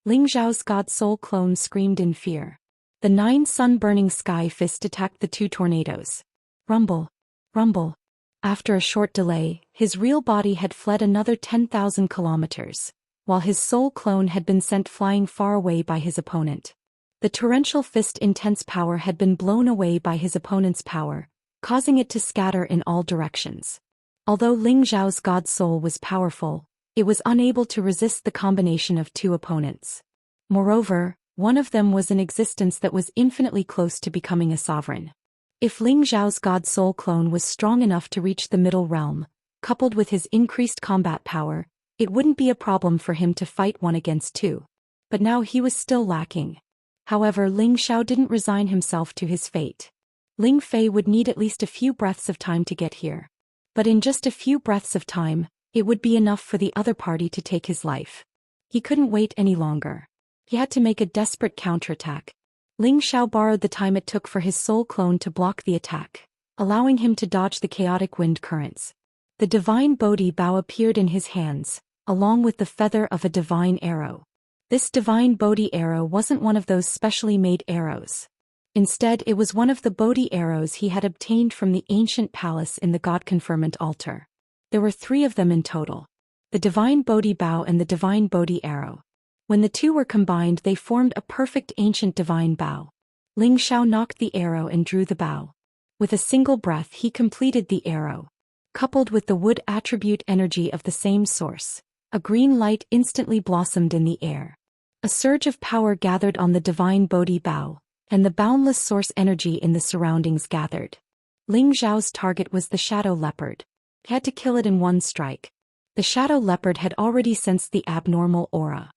Ling Xiao's god soul clone screamed in fear. The 9 sun-burning sky fist attacked the two tornadoes. Rumble. Rumble. After a short delay, his real body had fled another 10,000 kilometers, while his soul clone had been sent flying far away by his opponent. The torrential fist intense power had been blown away by his opponent's power, causing it to scatter in all directions. Although Ling Xiao's god soul was powerful, it was unable to resist the combination of two opponents. Moreover, one of them was an existence that was infinitely close to becoming a sovereign. If Ling Xiao's god soul clone was strong enough to reach the middle realm, coupled with his increased combat power, it wouldn't be a problem for him to fight 1 against 2. But now he was still lacking. However, Ling Xiao didn't resign himself to his fate. Ling Fei would need at least a few breaths of time to get here. But in just a few breaths of time, it would be enough for the other party to take his life. He couldn't wait any longer. He had to make a desperate counterattack. Ling Xiao borrowed the time it took for his soul clone to block the attack, allowing him to dodge the chaotic wind currents. The divine Bodhi bow appeared in his hands, along with the feather of a divine arrow. This divine Bodhi arrow wasn't one of those specially made arrows. Instead, it was one of the Bodhi arrows he had obtained from the ancient palace in the God Conferment altar. There were 3 of them in total. The divine Bodhi bow and the divine Bodhi arrow. When the two were combined, they formed a perfect ancient divine bow. Ling Xiao knocked the arrow and drew the bow. With a single breath, he completed the arrow. Coupled with the wood attribute energy of the same source, a green light instantly blossomed in the air. A surge of power gathered on the divine Bodhi bow, and the boundless source energy in the surroundings gathered. Ling Xiao's target was the shadow leopard. He had to kill it in 1 strike. The shadow leopard had already sensed the abnormal aura.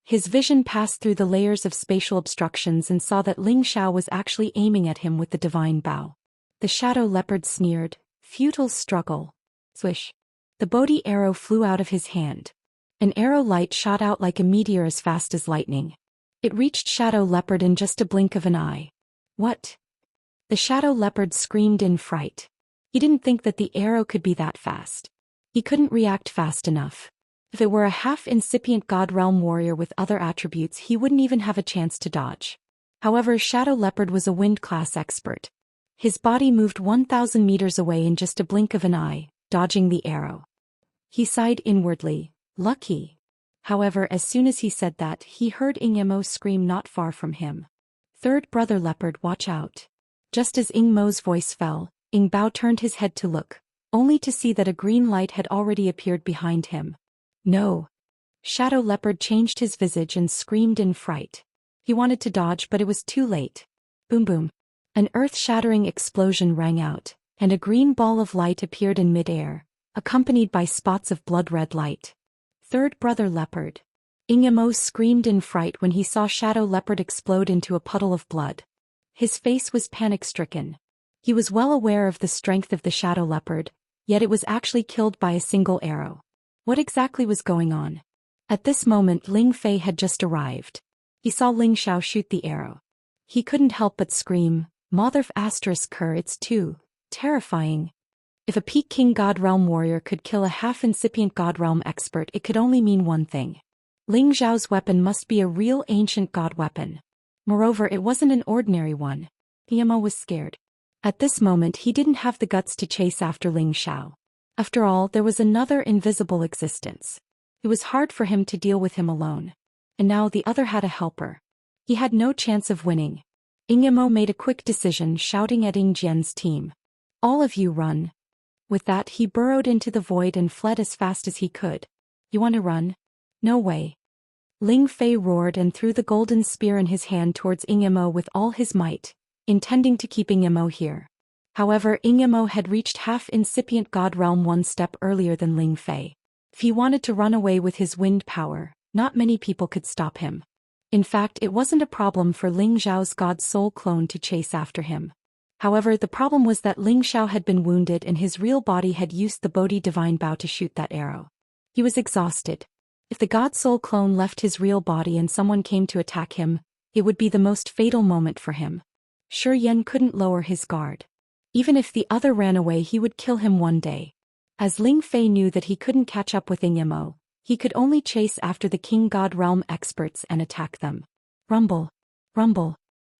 His vision passed through the layers of spatial obstructions and saw that Ling Xiao was actually aiming at him with the divine bow. The shadow leopard sneered, "Futile struggle." Swish. The Bodhi arrow flew out of his hand. An arrow light shot out like a meteor as fast as lightning. It reached Shadow Leopard in just a blink of an eye. What? The Shadow Leopard screamed in fright. He didn't think that the arrow could be that fast. He couldn't react fast enough. If it were a half-incipient God Realm warrior with other attributes, he wouldn't even have a chance to dodge. However, Shadow Leopard was a wind-class expert. His body moved 1,000 meters away in just a blink of an eye, dodging the arrow. He sighed inwardly, "Lucky." However, as soon as he said that, he heard Ingemo scream not far from him. "Third brother leopard, watch out." Just as Ingmo's voice fell, Ing Bao turned his head to look. only to see that a green light had already appeared behind him. No! Shadow Leopard changed his visage and screamed in fright. He wanted to dodge, but it was too late. Boom boom. An earth-shattering explosion rang out, and a green ball of light appeared in mid-air, accompanied by spots of blood-red light. Third Brother Leopard. Immortal screamed in fright when he saw Shadow Leopard explode into a puddle of blood. His face was panic-stricken. He was well aware of the strength of the Shadow Leopard, yet it was actually killed by a single arrow. What exactly was going on? At this moment Ling Fei had just arrived. He saw Ling Xiao shoot the arrow. He couldn't help but scream, "Mother ****, it's too terrifying." If a peak King God Realm warrior could kill a half-incipient God Realm expert, it could only mean one thing. Ling Xiao's weapon must be a real ancient god weapon. Moreover, it wasn't an ordinary one. Immortal was scared. At this moment he didn't have the guts to chase after Ling Xiao. After all, there was another invisible existence. It was hard for him to deal with him alone. And now the other had a helper. He had no chance of winning. Immortal made a quick decision, shouting at Ying Jian's team. "All of you run." With that he burrowed into the void and fled as fast as he could. "You want to run? No way." Ling Fei roared and threw the golden spear in his hand towards Immortal with all his might, intending to keep Immortal here. However, Immortal had reached half-incipient God Realm one step earlier than Ling Fei. If he wanted to run away with his wind power, not many people could stop him. In fact, it wasn't a problem for Ling Xiao's God Soul clone to chase after him. However, the problem was that Ling Xiao had been wounded and his real body had used the Bodhi Divine Bow to shoot that arrow. He was exhausted. If the God Soul clone left his real body and someone came to attack him, it would be the most fatal moment for him. Zhou Xian couldn't lower his guard. Even if the other ran away, he would kill him one day. As Ling Fei knew that he couldn't catch up with Immortal, he could only chase after the King God Realm experts and attack them. Rumble. Rumble.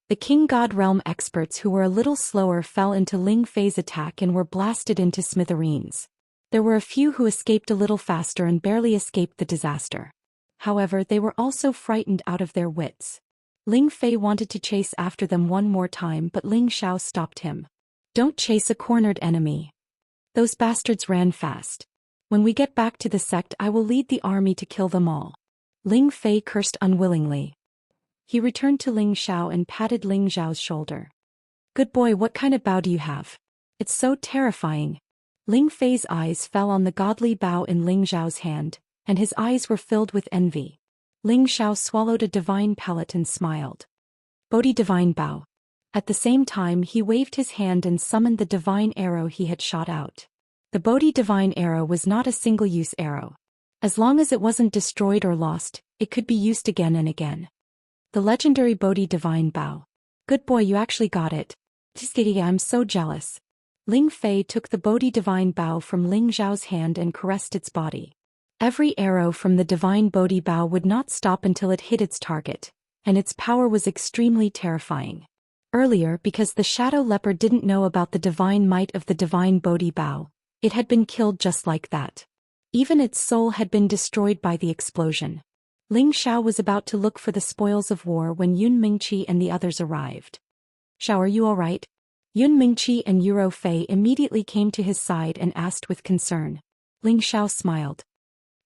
The King God Realm experts, who were a little slower, fell into Ling Fei's attack and were blasted into smithereens. There were a few who escaped a little faster and barely escaped the disaster. However, they were also frightened out of their wits. Ling Fei wanted to chase after them one more time, but Ling Xiao stopped him. "Don't chase a cornered enemy. Those bastards ran fast. When we get back to the sect, I will lead the army to kill them all." Ling Fei cursed unwillingly. He returned to Ling Xiao and patted Ling Xiao's shoulder. "Good boy, what kind of bow do you have? It's so terrifying." Ling Fei's eyes fell on the godly bow in Ling Xiao's hand, and his eyes were filled with envy. Ling Xiao swallowed a divine pellet and smiled. Bodhi Divine Bow. At the same time he waved his hand and summoned the divine arrow he had shot out. The Bodhi Divine Arrow was not a single-use arrow. As long as it wasn't destroyed or lost, it could be used again and again. The legendary Bodhi Divine Bow. "Good boy, you actually got it. I'm so jealous." Ling Fei took the Bodhi Divine Bow from Ling Xiao's hand and caressed its body. Every arrow from the Divine Bodhi Bow would not stop until it hit its target, and its power was extremely terrifying. Earlier, because the Shadow Leopard didn't know about the divine might of the Divine Bodhi Bow, it had been killed just like that. Even its soul had been destroyed by the explosion. Ling Xiao was about to look for the spoils of war when Yun Mingqi and the others arrived. "Xiao, are you all right?" Yun Mingqi and Yuro Fei immediately came to his side and asked with concern. Ling Xiao smiled.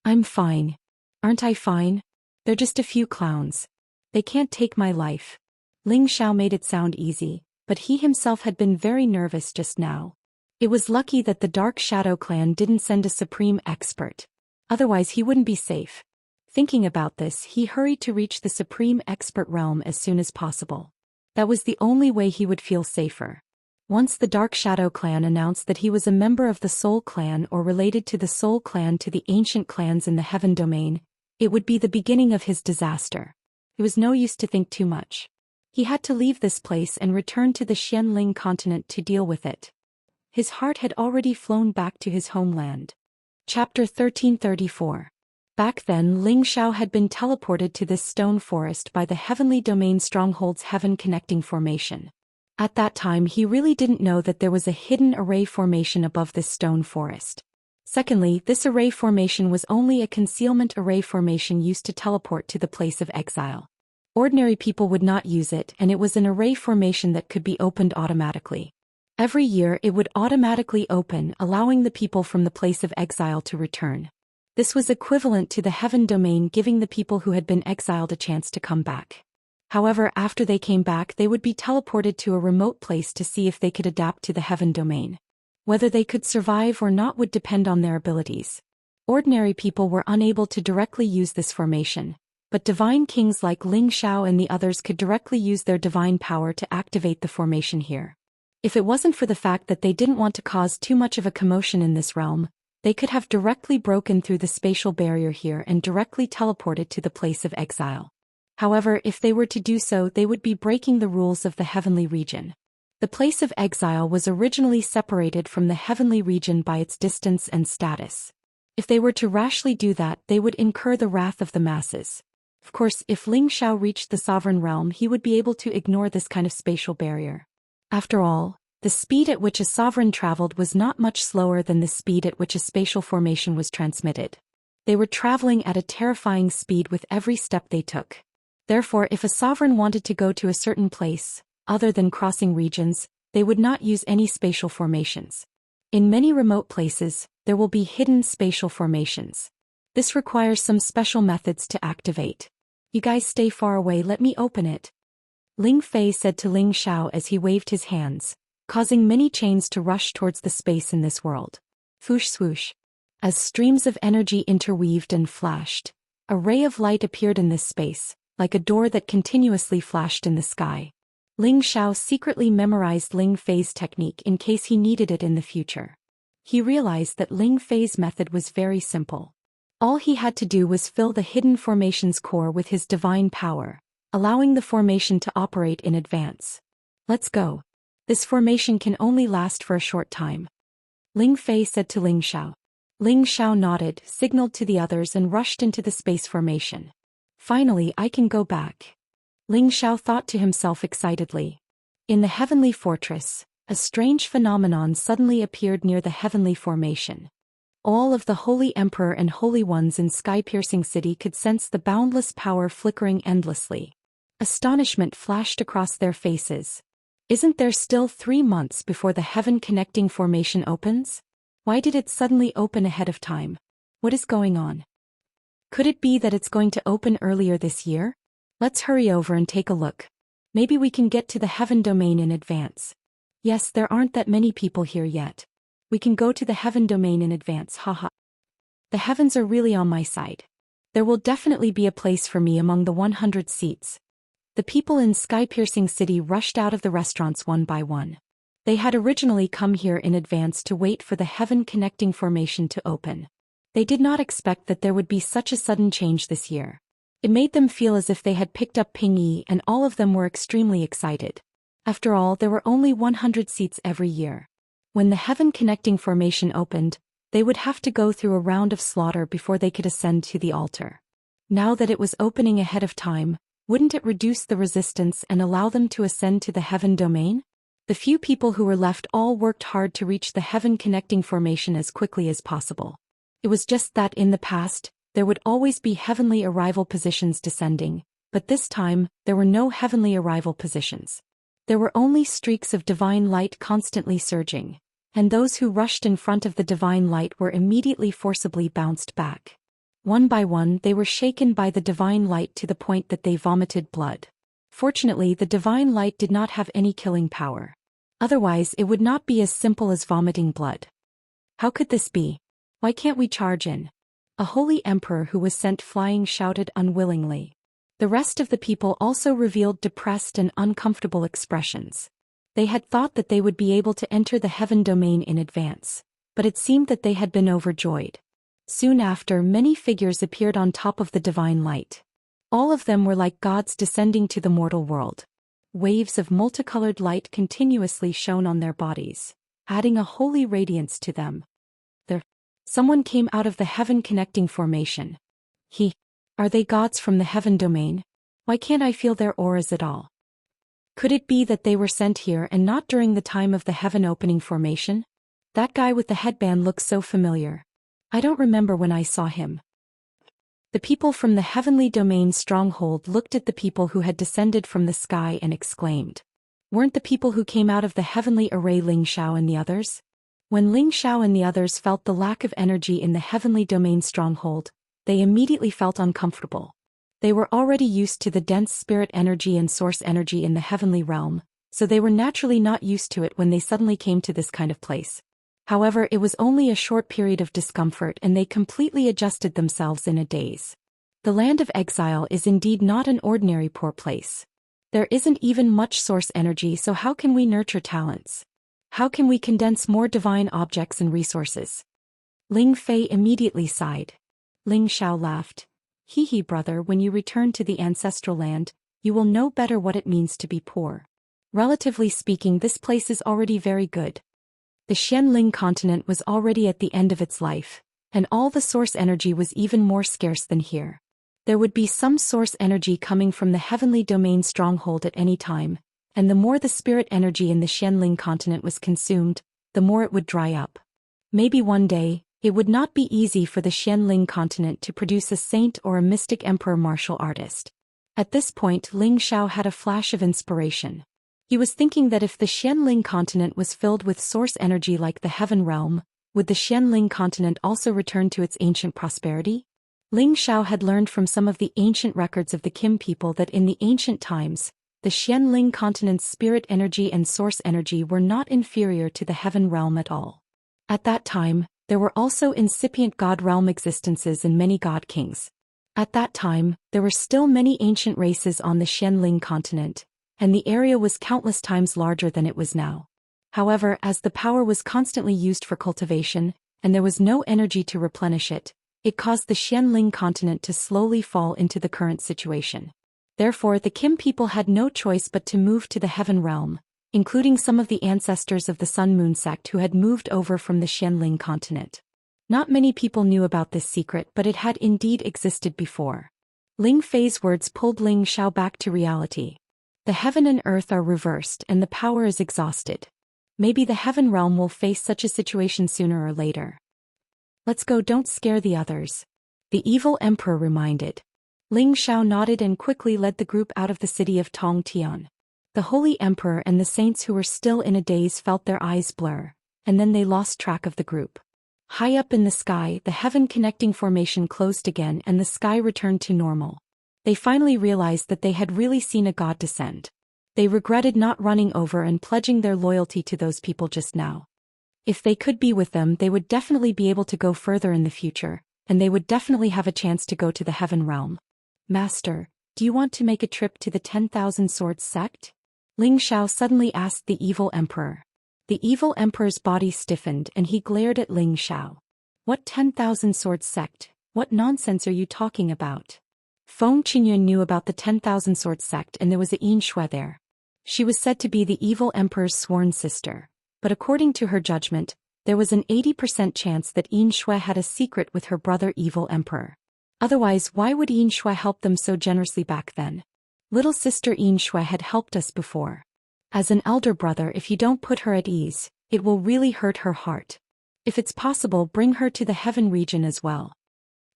"I'm fine. Aren't I fine? They're just a few clowns. They can't take my life." Ling Xiao made it sound easy, but he himself had been very nervous just now. It was lucky that the Dark Shadow clan didn't send a supreme expert. Otherwise he wouldn't be safe. Thinking about this, he hurried to reach the supreme expert realm as soon as possible. That was the only way he would feel safer. Once the Dark Shadow clan announced that he was a member of the Soul clan or related to the Soul clan to the ancient clans in the Heaven domain, it would be the beginning of his disaster. It was no use to think too much. He had to leave this place and return to the Xianling continent to deal with it. His heart had already flown back to his homeland. Chapter 1334. Back then, Ling Xiao had been teleported to this stone forest by the Heavenly Domain Stronghold's Heaven Connecting Formation. At that time he really didn't know that there was a hidden array formation above this stone forest. Secondly, this array formation was only a concealment array formation used to teleport to the place of exile. Ordinary people would not use it, and it was an array formation that could be opened automatically. Every year it would automatically open, allowing the people from the place of exile to return. This was equivalent to the heaven domain giving the people who had been exiled a chance to come back. However, after they came back they would be teleported to a remote place to see if they could adapt to the heaven domain. Whether they could survive or not would depend on their abilities. Ordinary people were unable to directly use this formation, but divine kings like Ling Xiao and the others could directly use their divine power to activate the formation here. If it wasn't for the fact that they didn't want to cause too much of a commotion in this realm, they could have directly broken through the spatial barrier here and directly teleported to the place of exile. However, if they were to do so, they would be breaking the rules of the heavenly region. The place of exile was originally separated from the heavenly region by its distance and status. If they were to rashly do that, they would incur the wrath of the masses. Of course, if Ling Xiao reached the sovereign realm, he would be able to ignore this kind of spatial barrier. After all, the speed at which a sovereign traveled was not much slower than the speed at which a spatial formation was transmitted. They were traveling at a terrifying speed with every step they took. Therefore, if a sovereign wanted to go to a certain place, other than crossing regions, they would not use any spatial formations. In many remote places, there will be hidden spatial formations. This requires some special methods to activate. You guys stay far away, let me open it. Ling Fei said to Ling Xiao as he waved his hands, causing many chains to rush towards the space in this world. Swoosh swoosh. As streams of energy interweaved and flashed, a ray of light appeared in this space, like a door that continuously flashed in the sky. Ling Xiao secretly memorized Ling Fei's technique in case he needed it in the future. He realized that Ling Fei's method was very simple. All he had to do was fill the hidden formation's core with his divine power, allowing the formation to operate in advance. Let's go. This formation can only last for a short time. Ling Fei said to Ling Xiao. Ling Xiao nodded, signaled to the others and rushed into the space formation. Finally, I can go back. Ling Xiao thought to himself excitedly. In the heavenly fortress, a strange phenomenon suddenly appeared near the heavenly formation. All of the Holy Emperor and Holy Ones in sky-piercing city could sense the boundless power flickering endlessly. Astonishment flashed across their faces. Isn't there still 3 months before the heaven-connecting formation opens? Why did it suddenly open ahead of time? What is going on? Could it be that it's going to open earlier this year? Let's hurry over and take a look. Maybe we can get to the heaven domain in advance. Yes, there aren't that many people here yet. We can go to the heaven domain in advance, haha. The heavens are really on my side. There will definitely be a place for me among the 100 seats. The people in sky-piercing city rushed out of the restaurants one by one. They had originally come here in advance to wait for the heaven-connecting formation to open. They did not expect that there would be such a sudden change this year. It made them feel as if they had picked up Pingyi, and all of them were extremely excited. After all, there were only 100 seats every year. When the heaven-connecting formation opened, they would have to go through a round of slaughter before they could ascend to the altar. Now that it was opening ahead of time, wouldn't it reduce the resistance and allow them to ascend to the heaven domain? The few people who were left all worked hard to reach the heaven-connecting formation as quickly as possible. It was just that in the past, there would always be heavenly arrival positions descending, but this time, there were no heavenly arrival positions. There were only streaks of divine light constantly surging, and those who rushed in front of the divine light were immediately forcibly bounced back. One by one, they were shaken by the divine light to the point that they vomited blood. Fortunately, the divine light did not have any killing power. Otherwise, it would not be as simple as vomiting blood. How could this be? Why can't we charge in? A holy emperor who was sent flying shouted unwillingly. The rest of the people also revealed depressed and uncomfortable expressions. They had thought that they would be able to enter the heaven domain in advance, but it seemed that they had been overjoyed. Soon after, many figures appeared on top of the divine light. All of them were like gods descending to the mortal world. Waves of multicolored light continuously shone on their bodies, adding a holy radiance to them. Someone came out of the heaven-connecting formation. Are they gods from the heaven domain? Why can't I feel their auras at all? Could it be that they were sent here and not during the time of the heaven-opening formation? That guy with the headband looks so familiar. I don't remember when I saw him. The people from the heavenly domain stronghold looked at the people who had descended from the sky and exclaimed. Weren't the people who came out of the heavenly array Ling Xiao and the others? When Ling Xiao and the others felt the lack of energy in the heavenly domain stronghold, they immediately felt uncomfortable. They were already used to the dense spirit energy and source energy in the heavenly realm, so they were naturally not used to it when they suddenly came to this kind of place. However, it was only a short period of discomfort and they completely adjusted themselves in a daze. The land of exile is indeed not an ordinary poor place. There isn't even much source energy, so how can we nurture talents? How can we condense more divine objects and resources? Ling Fei immediately sighed. Ling Xiao laughed. Hee brother, when you return to the ancestral land, you will know better what it means to be poor. Relatively speaking, this place is already very good. The Xianling continent was already at the end of its life, and all the source energy was even more scarce than here. There would be some source energy coming from the heavenly domain stronghold at any time, and the more the spirit energy in the Xianling continent was consumed, the more it would dry up. Maybe one day, it would not be easy for the Xianling continent to produce a saint or a mystic emperor martial artist. At this point, Ling Xiao had a flash of inspiration. He was thinking that if the Xianling continent was filled with source energy like the heaven realm, would the Xianling continent also return to its ancient prosperity? Ling Xiao had learned from some of the ancient records of the Kim people that in the ancient times, the Xianling continent's spirit energy and source energy were not inferior to the heaven realm at all. At that time, there were also incipient god realm existences and many god kings. At that time, there were still many ancient races on the Xianling continent, and the area was countless times larger than it was now. However, as the power was constantly used for cultivation, and there was no energy to replenish it, it caused the Xianling continent to slowly fall into the current situation. Therefore, the Kim people had no choice but to move to the heaven realm, including some of the ancestors of the Sun Moon sect who had moved over from the Xianling continent. Not many people knew about this secret, but it had indeed existed before. Ling Fei's words pulled Ling Xiao back to reality. The heaven and earth are reversed and the power is exhausted. Maybe the heaven realm will face such a situation sooner or later. Let's go, don't scare the others. The evil emperor reminded. Ling Xiao nodded and quickly led the group out of the city of Tongtian. The holy emperor and the saints who were still in a daze felt their eyes blur, and then they lost track of the group. High up in the sky, the heaven-connecting formation closed again and the sky returned to normal. They finally realized that they had really seen a god descend. They regretted not running over and pledging their loyalty to those people just now. If they could be with them, they would definitely be able to go further in the future, and they would definitely have a chance to go to the heaven realm. Master, do you want to make a trip to the 10,000 Swords sect? Ling Xiao suddenly asked the evil emperor. The evil emperor's body stiffened and he glared at Ling Xiao. What 10,000 Swords sect? What nonsense are you talking about? Feng Qingyuan knew about the 10,000 Swords sect and there was a Yin Shui there. She was said to be the evil emperor's sworn sister, but according to her judgment, there was an 80% chance that Yin Shui had a secret with her brother evil emperor. Otherwise, why would Yin Shui help them so generously back then? Little sister Yin Shui had helped us before. As an elder brother, if you don't put her at ease, it will really hurt her heart. If it's possible, bring her to the heaven region as well.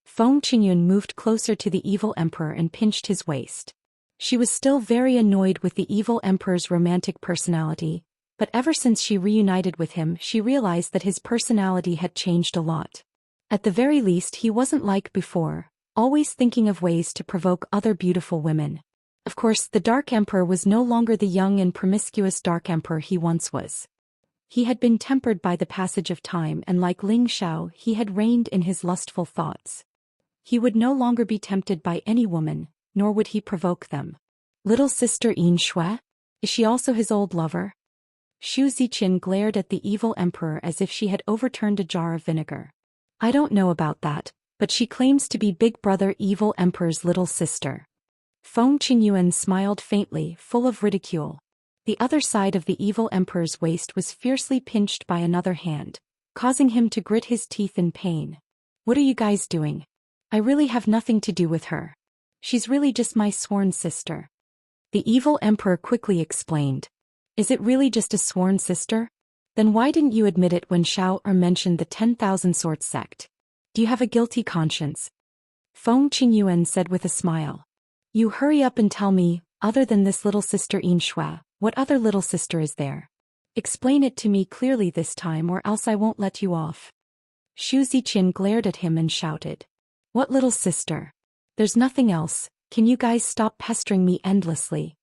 Feng Qingyun moved closer to the evil emperor and pinched his waist. She was still very annoyed with the evil emperor's romantic personality, but ever since she reunited with him, she realized that his personality had changed a lot. At the very least, he wasn't like before, always thinking of ways to provoke other beautiful women. Of course, the Dark Emperor was no longer the young and promiscuous Dark Emperor he once was. He had been tempered by the passage of time and like Ling Xiao, he had reined in his lustful thoughts. He would no longer be tempted by any woman, nor would he provoke them. Little sister Yin Shui? Is she also his old lover? Xu Ziqin glared at the evil emperor as if she had overturned a jar of vinegar. I don't know about that, but she claims to be Big Brother Evil Emperor's little sister. Feng Qingyuan smiled faintly, full of ridicule. The other side of the evil emperor's waist was fiercely pinched by another hand, causing him to grit his teeth in pain. What are you guys doing? I really have nothing to do with her. She's really just my sworn sister. The evil emperor quickly explained. Is it really just a sworn sister? Then why didn't you admit it when Xiao Er mentioned the 10,000 Swords sect? Do you have a guilty conscience? Feng Qingyuan said with a smile. You hurry up and tell me, other than this little sister Yin Shui, What other little sister is there? Explain it to me clearly this time or else I won't let you off. Zhou Xian glared at him and shouted. What little sister? There's nothing else, can you guys stop pestering me endlessly?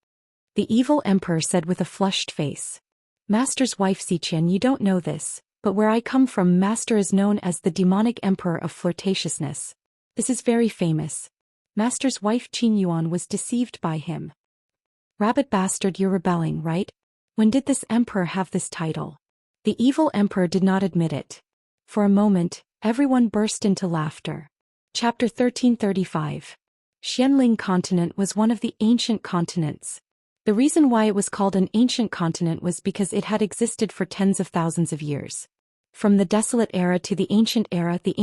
The evil emperor said with a flushed face. Master's wife Xian, you don't know this, but where I come from, Master is known as the demonic emperor of flirtatiousness. This is very famous. Master's wife Qin Yuan was deceived by him. Rabbit bastard, you're rebelling, right? When did this emperor have this title? The evil emperor did not admit it. For a moment, everyone burst into laughter. Chapter 1335. Xianling continent was one of the ancient continents. The reason why it was called an ancient continent was because it had existed for tens of thousands of years. From the desolate era to the ancient era, the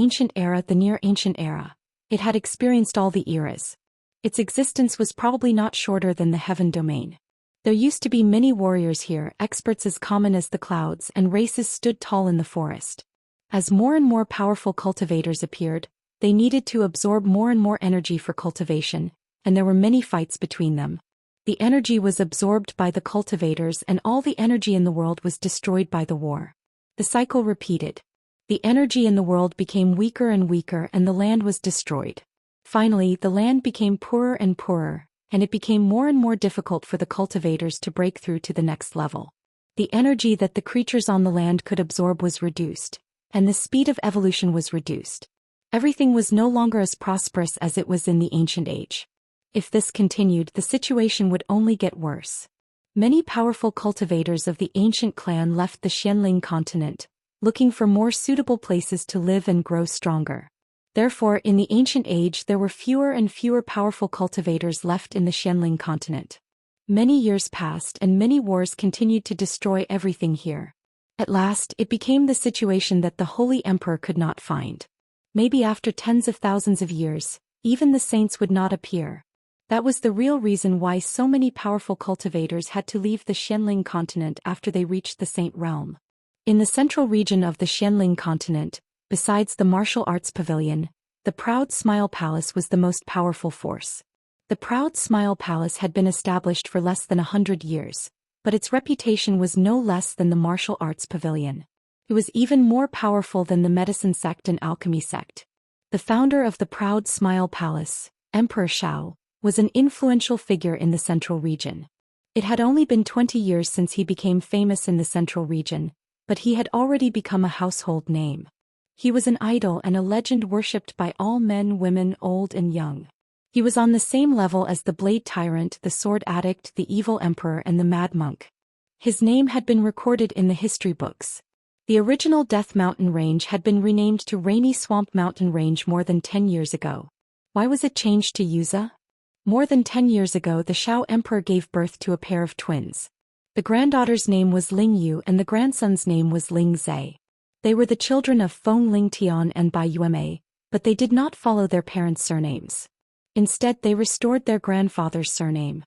near ancient era, it had experienced all the eras. Its existence was probably not shorter than the heaven domain. There used to be many warriors here, experts as common as the clouds, and races stood tall in the forest. As more and more powerful cultivators appeared, they needed to absorb more and more energy for cultivation, and there were many fights between them. The energy was absorbed by the cultivators and all the energy in the world was destroyed by the war. The cycle repeated. The energy in the world became weaker and weaker and the land was destroyed. Finally, the land became poorer and poorer, and it became more and more difficult for the cultivators to break through to the next level. The energy that the creatures on the land could absorb was reduced, and the speed of evolution was reduced. Everything was no longer as prosperous as it was in the ancient age. If this continued, the situation would only get worse. Many powerful cultivators of the ancient clan left the Xianling continent, looking for more suitable places to live and grow stronger. Therefore, in the ancient age there were fewer and fewer powerful cultivators left in the Xianling continent. Many years passed and many wars continued to destroy everything here. At last, it became the situation that the Holy Emperor could not find. Maybe after tens of thousands of years, even the saints would not appear. That was the real reason why so many powerful cultivators had to leave the Xianling continent after they reached the Saint Realm. In the central region of the Xianling continent, besides the martial arts pavilion, the Proud Smile Palace was the most powerful force. The Proud Smile Palace had been established for less than 100 years, but its reputation was no less than the martial arts pavilion. It was even more powerful than the medicine sect and alchemy sect. The founder of the Proud Smile Palace, Emperor Shao, was an influential figure in the central region. It had only been 20 years since he became famous in the central region, but he had already become a household name. He was an idol and a legend worshipped by all men, women, old and young. He was on the same level as the Blade Tyrant, the Sword Addict, the Evil Emperor and the Mad Monk. His name had been recorded in the history books. The original Death Mountain Range had been renamed to Rainy Swamp Mountain Range more than 10 years ago. Why was it changed to Yuza? More than 10 years ago the Shao Emperor gave birth to a pair of twins. The granddaughter's name was Ling Yu and the grandson's name was Ling Zhe. They were the children of Feng Ling Tian and Bai Yuemei, but they did not follow their parents' surnames. Instead they restored their grandfather's surname.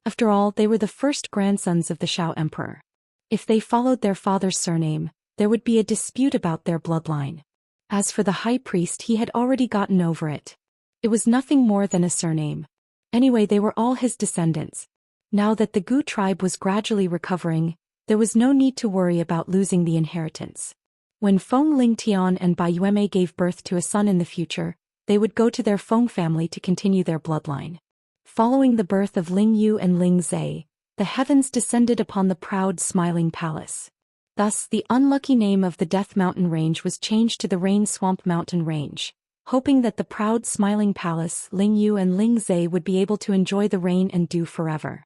After all, they were the first grandsons of the Shao Emperor. If they followed their father's surname, there would be a dispute about their bloodline. As for the high priest, he had already gotten over it. It was nothing more than a surname. Anyway, they were all his descendants. Now that the Gu tribe was gradually recovering, there was no need to worry about losing the inheritance. When Feng Ling Tian and Bai Yuemei gave birth to a son in the future, they would go to their Feng family to continue their bloodline. Following the birth of Ling Yu and Ling Zhe, the heavens descended upon the proud smiling palace. Thus, the unlucky name of the Death Mountain Range was changed to the Rain Swamp Mountain Range, hoping that the proud smiling palace, Ling Yu and Ling Zhe would be able to enjoy the rain and dew forever.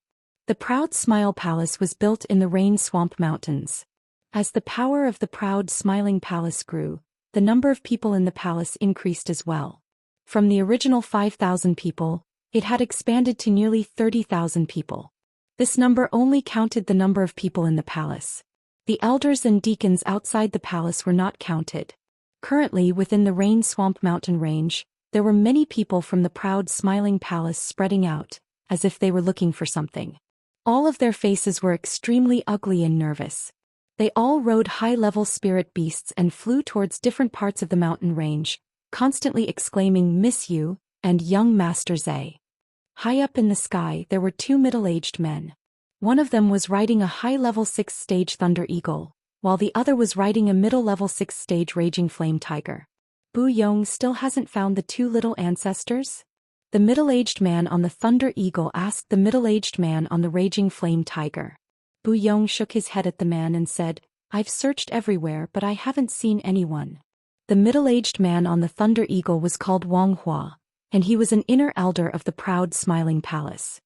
The Proud Smile Palace was built in the Rain Swamp Mountains. As the power of the Proud Smiling Palace grew, the number of people in the palace increased as well. From the original 5,000 people, it had expanded to nearly 30,000 people. This number only counted the number of people in the palace. The elders and deacons outside the palace were not counted. Currently, within the Rain Swamp Mountain Range, there were many people from the Proud Smiling Palace spreading out, as if they were looking for something. All of their faces were extremely ugly and nervous. They all rode high-level spirit beasts and flew towards different parts of the mountain range, constantly exclaiming "Miss you" and "Young Master Zhe." High up in the sky there were two middle-aged men. One of them was riding a high-level 6th-stage Thunder Eagle, while the other was riding a middle-level 6th-stage Raging Flame Tiger. Bu Yong still hasn't found the two little ancestors? The middle-aged man on the Thunder Eagle asked the middle-aged man on the Raging Flame Tiger. Bu Yong shook his head at the man and said, "I've searched everywhere but I haven't seen anyone." The middle-aged man on the Thunder Eagle was called Wang Hua, and he was an inner elder of the proud Smiling Palace.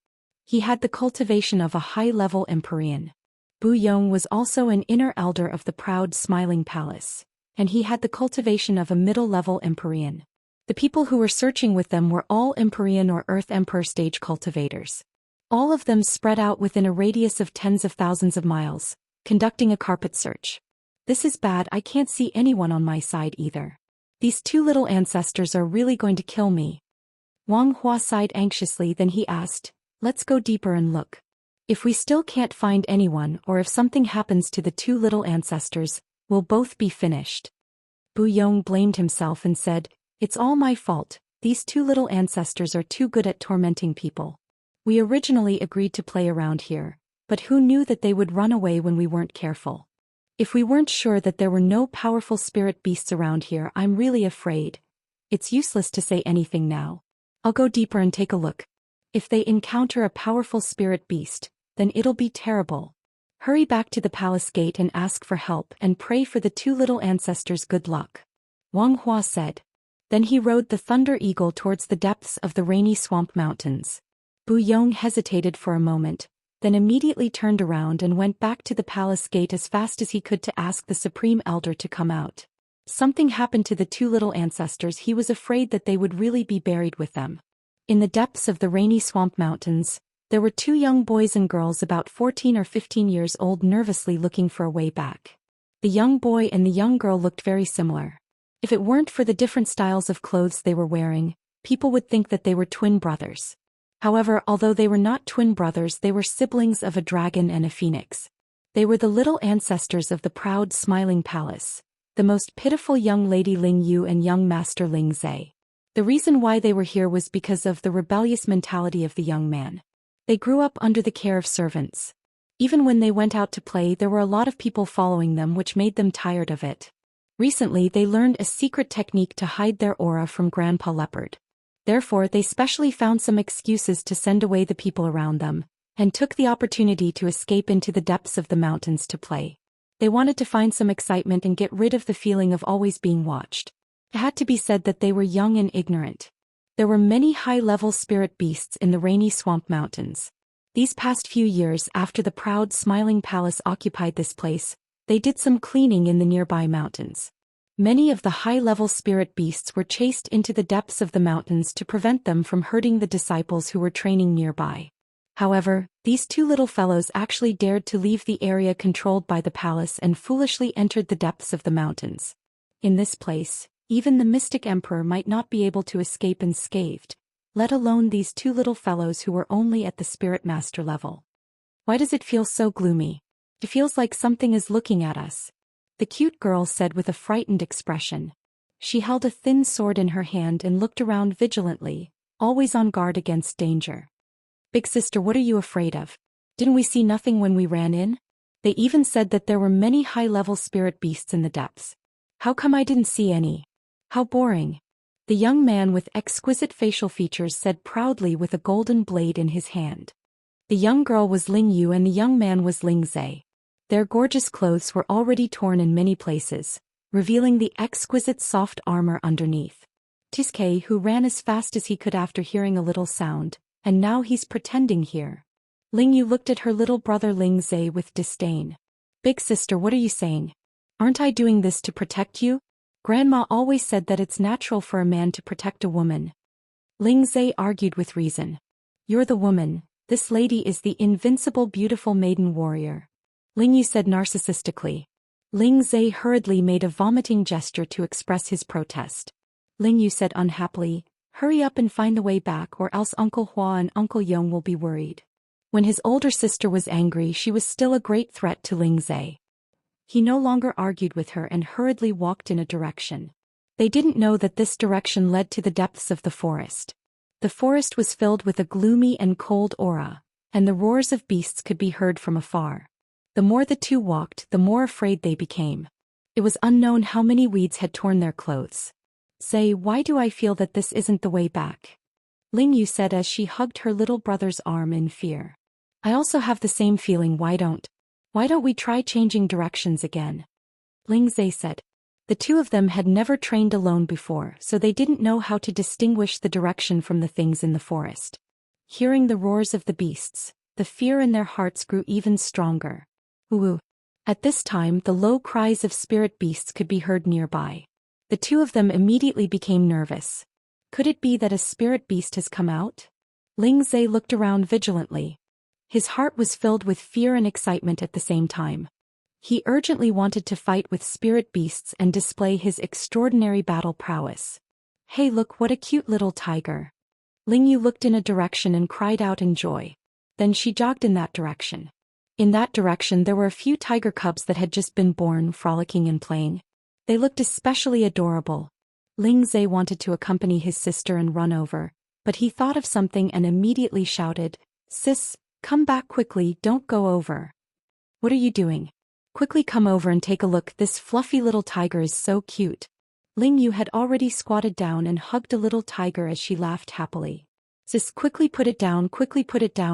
He had the cultivation of a high-level Empyrean. Bu Yong was also an inner elder of the proud Smiling Palace, and he had the cultivation of a middle-level Empyrean. The people who were searching with them were all Empyrean or Earth Emperor stage cultivators. All of them spread out within a radius of tens of thousands of miles, conducting a carpet search. This is bad, I can't see anyone on my side either. These two little ancestors are really going to kill me. Wang Hua sighed anxiously, then he asked, "Let's go deeper and look. If we still can't find anyone or if something happens to the two little ancestors, we'll both be finished." Bu Yong blamed himself and said, "It's all my fault, these two little ancestors are too good at tormenting people. We originally agreed to play around here, but who knew that they would run away when we weren't careful? If we weren't sure that there were no powerful spirit beasts around here, I'm really afraid. It's useless to say anything now. I'll go deeper and take a look. If they encounter a powerful spirit beast, then it'll be terrible. Hurry back to the palace gate and ask for help and pray for the two little ancestors good luck," Wang Hua said. Then he rode the Thunder Eagle towards the depths of the rainy swamp mountains. Bu Yong hesitated for a moment, then immediately turned around and went back to the palace gate as fast as he could to ask the Supreme Elder to come out. Something happened to the two little ancestors. He was afraid that they would really be buried with them. In the depths of the rainy swamp mountains, there were two young boys and girls about 14 or 15 years old nervously looking for a way back. The young boy and the young girl looked very similar. If it weren't for the different styles of clothes they were wearing, people would think that they were twin brothers. However, although they were not twin brothers, they were siblings of a dragon and a phoenix. They were the little ancestors of the proud Smiling Palace, the most pitiful young lady Ling Yu and young master Ling Zhe. The reason why they were here was because of the rebellious mentality of the young man. They grew up under the care of servants. Even when they went out to play, there were a lot of people following them, which made them tired of it. Recently, they learned a secret technique to hide their aura from Grandpa Leopard. Therefore, they specially found some excuses to send away the people around them, and took the opportunity to escape into the depths of the mountains to play. They wanted to find some excitement and get rid of the feeling of always being watched. It had to be said that they were young and ignorant. There were many high-level spirit beasts in the rainy swamp mountains. These past few years, after the proud Smiling Palace occupied this place, they did some cleaning in the nearby mountains. Many of the high-level spirit beasts were chased into the depths of the mountains to prevent them from hurting the disciples who were training nearby. However, these two little fellows actually dared to leave the area controlled by the palace and foolishly entered the depths of the mountains. In this place, even the mystic emperor might not be able to escape unscathed, let alone these two little fellows who were only at the spirit master level. "Why does it feel so gloomy? It feels like something is looking at us," the cute girl said with a frightened expression. She held a thin sword in her hand and looked around vigilantly, always on guard against danger. "Big sister, what are you afraid of? Didn't we see nothing when we ran in? They even said that there were many high-level spirit beasts in the depths. How come I didn't see any? How boring," the young man with exquisite facial features said proudly with a golden blade in his hand. The young girl was Ling Yu and the young man was Ling Zhe. Their gorgeous clothes were already torn in many places, revealing the exquisite soft armor underneath. Tiske, who ran as fast as he could after hearing a little sound, and now he's pretending here. Ling Yu looked at her little brother Ling Zhe with disdain. "Big sister, what are you saying? Aren't I doing this to protect you? Grandma always said that it's natural for a man to protect a woman." Ling Zhe argued with reason. "You're the woman, this lady is the invincible beautiful maiden warrior," Ling Yu said narcissistically. Ling Zhe hurriedly made a vomiting gesture to express his protest. Ling Yu said unhappily, "Hurry up and find the way back or else Uncle Hua and Uncle Yong will be worried." When his older sister was angry, she was still a great threat to Ling Zhe. He no longer argued with her and hurriedly walked in a direction. They didn't know that this direction led to the depths of the forest. The forest was filled with a gloomy and cold aura, and the roars of beasts could be heard from afar. The more the two walked, the more afraid they became. It was unknown how many weeds had torn their clothes. "Say, why do I feel that this isn't the way back?" Ling Yu said as she hugged her little brother's arm in fear. "I also have the same feeling. Why don't we try changing directions again?" Ling Zhe said. The two of them had never trained alone before, so they didn't know how to distinguish the direction from the things in the forest. Hearing the roars of the beasts, the fear in their hearts grew even stronger. Ooh! At this time, the low cries of spirit beasts could be heard nearby. The two of them immediately became nervous. Could it be that a spirit beast has come out? Ling Zhe looked around vigilantly. His heart was filled with fear and excitement at the same time. He urgently wanted to fight with spirit beasts and display his extraordinary battle prowess. "Hey, look, what a cute little tiger." Ling Yu looked in a direction and cried out in joy. Then she jogged in that direction. In that direction there were a few tiger cubs that had just been born, frolicking and playing. They looked especially adorable. Ling Zhe wanted to accompany his sister and run over, but he thought of something and immediately shouted, "Sis, come back quickly, don't go over." "What are you doing? Quickly come over and take a look, this fluffy little tiger is so cute." Ling Yu had already squatted down and hugged a little tiger as she laughed happily. "Sis, quickly put it down,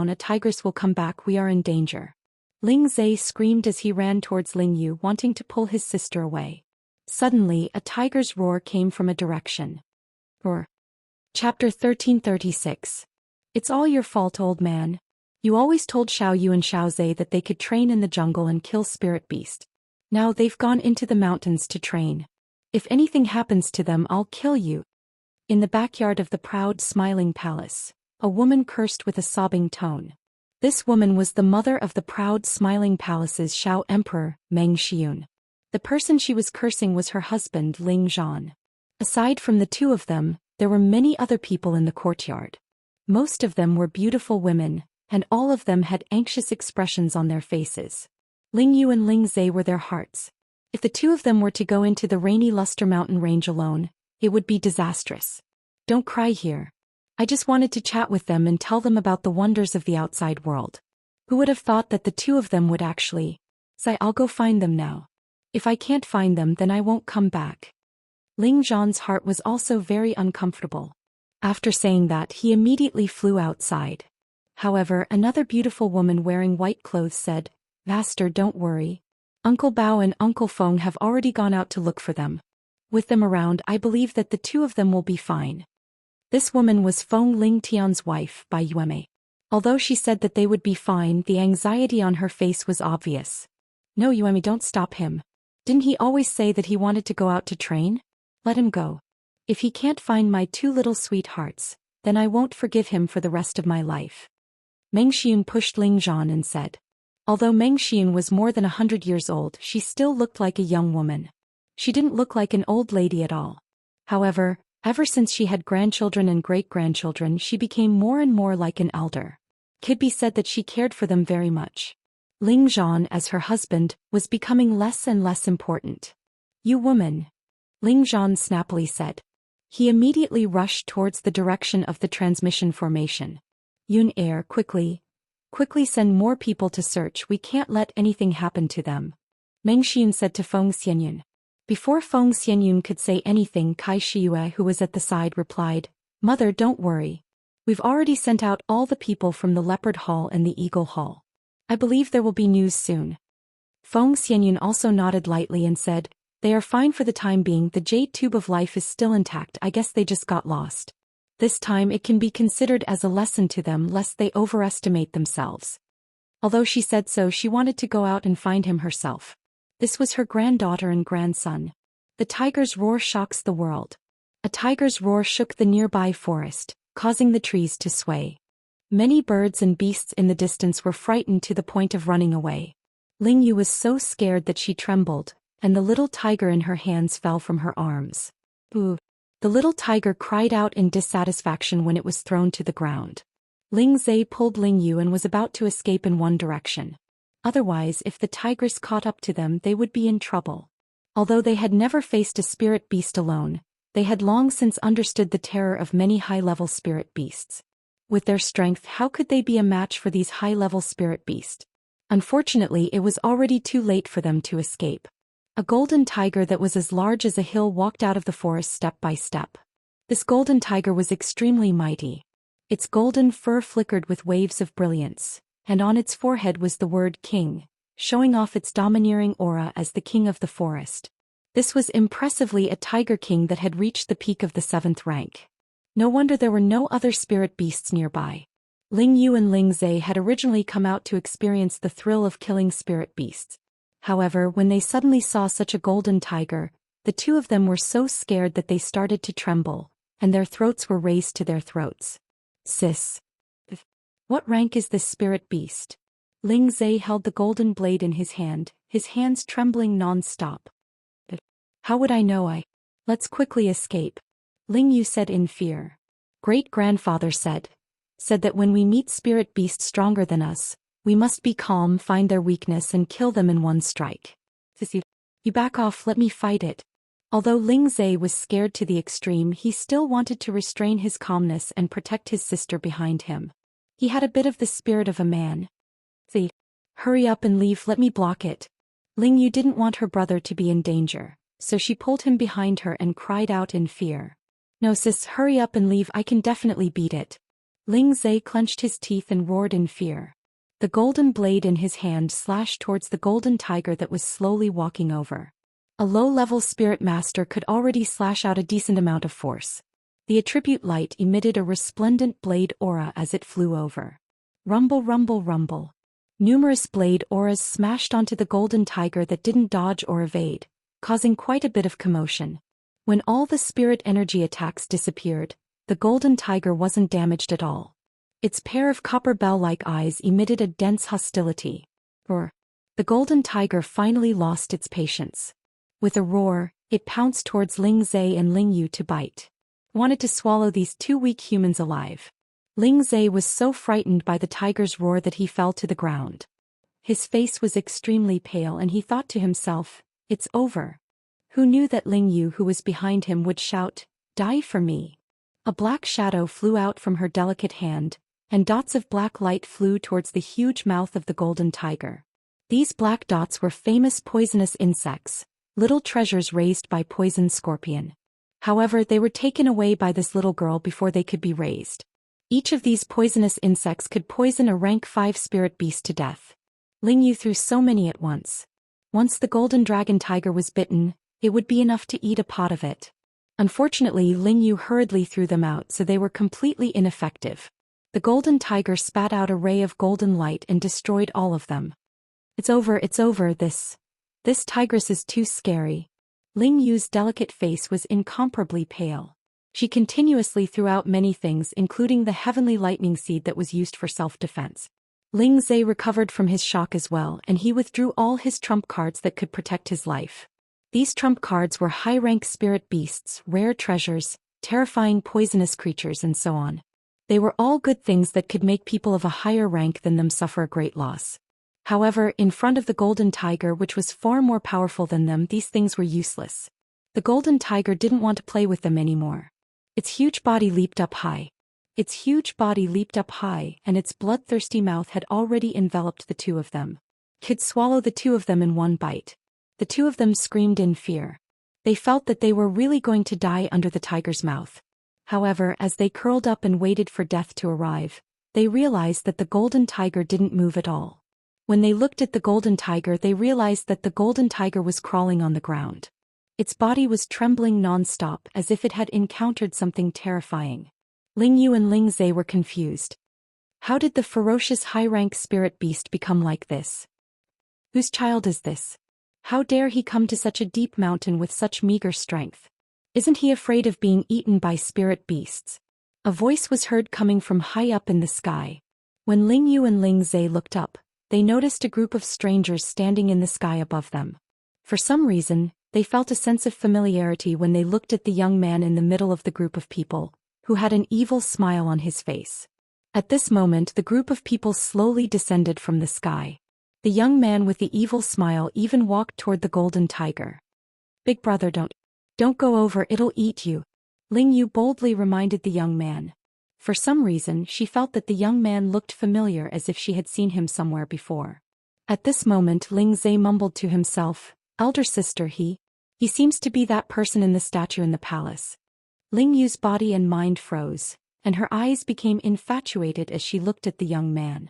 a tigress will come back, we are in danger." Ling Zhe screamed as he ran towards Ling Yu, wanting to pull his sister away. Suddenly, a tiger's roar came from a direction. Roar. Chapter 1336. It's all your fault, old man. You always told Xiao Yu and Xiao Zhe that they could train in the jungle and kill spirit beast. Now they've gone into the mountains to train. If anything happens to them, I'll kill you. In the backyard of the proud, smiling palace, a woman cursed with a sobbing tone. This woman was the mother of the proud, smiling palace's Xiao Emperor, Meng Xiun. The person she was cursing was her husband, Ling Zhan. Aside from the two of them, there were many other people in the courtyard. Most of them were beautiful women, and all of them had anxious expressions on their faces. Ling Yu and Ling Zhe were their hearts. If the two of them were to go into the rainy Luster Mountain range alone, it would be disastrous. "Don't cry here. I just wanted to chat with them and tell them about the wonders of the outside world." Who would have thought that the two of them would actually say, "I'll go find them now. If I can't find them, then I won't come back." Ling Zhan's heart was also very uncomfortable. After saying that, he immediately flew outside. However, another beautiful woman wearing white clothes said, "Master, don't worry. Uncle Bao and Uncle Feng have already gone out to look for them. With them around, I believe that the two of them will be fine." This woman was Feng Ling Tian's wife, Bai Yueme. Although she said that they would be fine, the anxiety on her face was obvious. "No, Yueme, don't stop him. Didn't he always say that he wanted to go out to train? Let him go. If he can't find my two little sweethearts, then I won't forgive him for the rest of my life." Meng Xian pushed Ling Zhan and said. Although Meng Xian was more than 100 years old, she still looked like a young woman. She didn't look like an old lady at all. However, ever since she had grandchildren and great-grandchildren, she became more and more like an elder. Could be said that she cared for them very much. Ling Zhan, as her husband, was becoming less and less important. "You woman," Ling Zhan snappily said. He immediately rushed towards the direction of the transmission formation. "Yun Air, quickly send more people to search, we can't let anything happen to them," Meng Xian said to Feng Xianyun. Before Feng Xianyun could say anything, Kai Shiyue, who was at the side, replied, "Mother, don't worry. We've already sent out all the people from the Leopard Hall and the Eagle Hall. I believe there will be news soon." Feng Xianyun also nodded lightly and said, "They are fine for the time being, the Jade Tube of Life is still intact, I guess they just got lost. This time it can be considered as a lesson to them lest they overestimate themselves." Although she said so, she wanted to go out and find him herself. This was her granddaughter and grandson. The tiger's roar shocks the world. A tiger's roar shook the nearby forest, causing the trees to sway. Many birds and beasts in the distance were frightened to the point of running away. Ling Yu was so scared that she trembled, and the little tiger in her hands fell from her arms. "Ooh!" The little tiger cried out in dissatisfaction when it was thrown to the ground. Ling Zhe pulled Ling Yu and was about to escape in one direction. Otherwise, if the tigress caught up to them, they would be in trouble. Although they had never faced a spirit beast alone, they had long since understood the terror of many high-level spirit beasts. With their strength, how could they be a match for these high-level spirit beasts? Unfortunately, it was already too late for them to escape. A golden tiger that was as large as a hill walked out of the forest step by step. This golden tiger was extremely mighty. Its golden fur flickered with waves of brilliance, and on its forehead was the word king, showing off its domineering aura as the king of the forest. This was impressively a tiger king that had reached the peak of the 7th rank. No wonder there were no other spirit beasts nearby. Ling Yu and Ling Zhe had originally come out to experience the thrill of killing spirit beasts. However, when they suddenly saw such a golden tiger, the two of them were so scared that they started to tremble, and their throats were raised to their throats. Sis. What rank is this spirit beast? Ling Zhe held the golden blade in his hands trembling non-stop. How would I know? Let's quickly escape. Ling Yu said in fear. Great-grandfather said that when we meet spirit beasts stronger than us, we must be calm, find their weakness and kill them in one strike. Sissy, you back off, let me fight it. Although Ling Zhe was scared to the extreme, he still wanted to restrain his calmness and protect his sister behind him. He had a bit of the spirit of a man. See, hurry up and leave, let me block it. Ling Yu didn't want her brother to be in danger, so she pulled him behind her and cried out in fear. No sis, hurry up and leave, I can definitely beat it. Ling Zhe clenched his teeth and roared in fear. The golden blade in his hand slashed towards the golden tiger that was slowly walking over. A low-level spirit master could already slash out a decent amount of force. The attribute light emitted a resplendent blade aura as it flew over. Rumble, rumble, rumble. Numerous blade auras smashed onto the golden tiger that didn't dodge or evade, causing quite a bit of commotion. When all the spirit energy attacks disappeared, the golden tiger wasn't damaged at all. Its pair of copper bell-like eyes emitted a dense hostility. Roar. The golden tiger finally lost its patience. With a roar, it pounced towards Ling Zhe and Ling Yu to bite. Wanted to swallow these two weak humans alive. Ling Zhe was so frightened by the tiger's roar that he fell to the ground. His face was extremely pale and he thought to himself, it's over. Who knew that Ling Yu, who was behind him, would shout, die for me? A black shadow flew out from her delicate hand, and dots of black light flew towards the huge mouth of the golden tiger. These black dots were famous poisonous insects, little treasures raised by poison scorpion. However, they were taken away by this little girl before they could be raised. Each of these poisonous insects could poison a rank 5 spirit beast to death. Ling Yu threw so many at once. Once the golden dragon tiger was bitten, it would be enough to eat a pot of it. Unfortunately, Ling Yu hurriedly threw them out, so they were completely ineffective. The golden tiger spat out a ray of golden light and destroyed all of them. It's over, this tigress is too scary. Ling Yu's delicate face was incomparably pale. She continuously threw out many things, including the heavenly lightning seed that was used for self-defense. Ling Zhe recovered from his shock as well, and he withdrew all his trump cards that could protect his life. These trump cards were high-rank spirit beasts, rare treasures, terrifying poisonous creatures and so on. They were all good things that could make people of a higher rank than them suffer a great loss. However, in front of the golden tiger, which was far more powerful than them, these things were useless. The golden tiger didn't want to play with them anymore. Its huge body leaped up high. And its bloodthirsty mouth had already enveloped the two of them. Could swallow the two of them in one bite. The two of them screamed in fear. They felt that they were really going to die under the tiger's mouth. However, as they curled up and waited for death to arrive, they realized that the golden tiger didn't move at all. When they looked at the golden tiger, they realized that the golden tiger was crawling on the ground. Its body was trembling non-stop as if it had encountered something terrifying. Ling Yu and Ling Zhe were confused. How did the ferocious high-rank spirit beast become like this? Whose child is this? How dare he come to such a deep mountain with such meager strength? Isn't he afraid of being eaten by spirit beasts? A voice was heard coming from high up in the sky. When Ling Yu and Ling Zhe looked up, they noticed a group of strangers standing in the sky above them. For some reason, they felt a sense of familiarity when they looked at the young man in the middle of the group of people, who had an evil smile on his face. At this moment, the group of people slowly descended from the sky. The young man with the evil smile even walked toward the golden tiger. Big brother, don't go over, it'll eat you. Ling Yu boldly reminded the young man. For some reason she felt that the young man looked familiar, as if she had seen him somewhere before. At this moment Ling Zai mumbled to himself, "Elder sister, he seems to be that person in the statue in the palace." Ling Yu's body and mind froze, and her eyes became infatuated as she looked at the young man.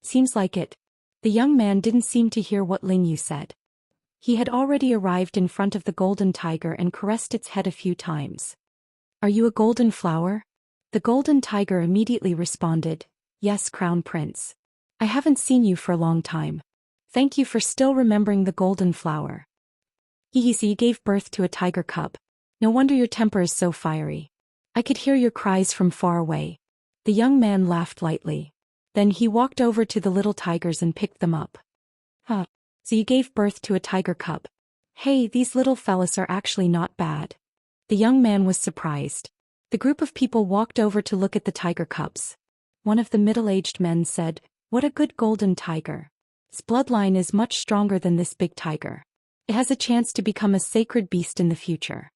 "Seems like it." The young man didn't seem to hear what Ling Yu said. He had already arrived in front of the golden tiger and caressed its head a few times. "Are you a golden flower?" The golden tiger immediately responded, "Yes, Crown Prince. I haven't seen you for a long time. Thank you for still remembering the golden flower. So you gave birth to a tiger cub. No wonder your temper is so fiery. I could hear your cries from far away." The young man laughed lightly. Then he walked over to the little tigers and picked them up. So you gave birth to a tiger cub. Hey, these little fellas are actually not bad." The young man was surprised. The group of people walked over to look at the tiger cubs. One of the middle-aged men said, "What a good golden tiger. Its bloodline is much stronger than this big tiger. It has a chance to become a sacred beast in the future."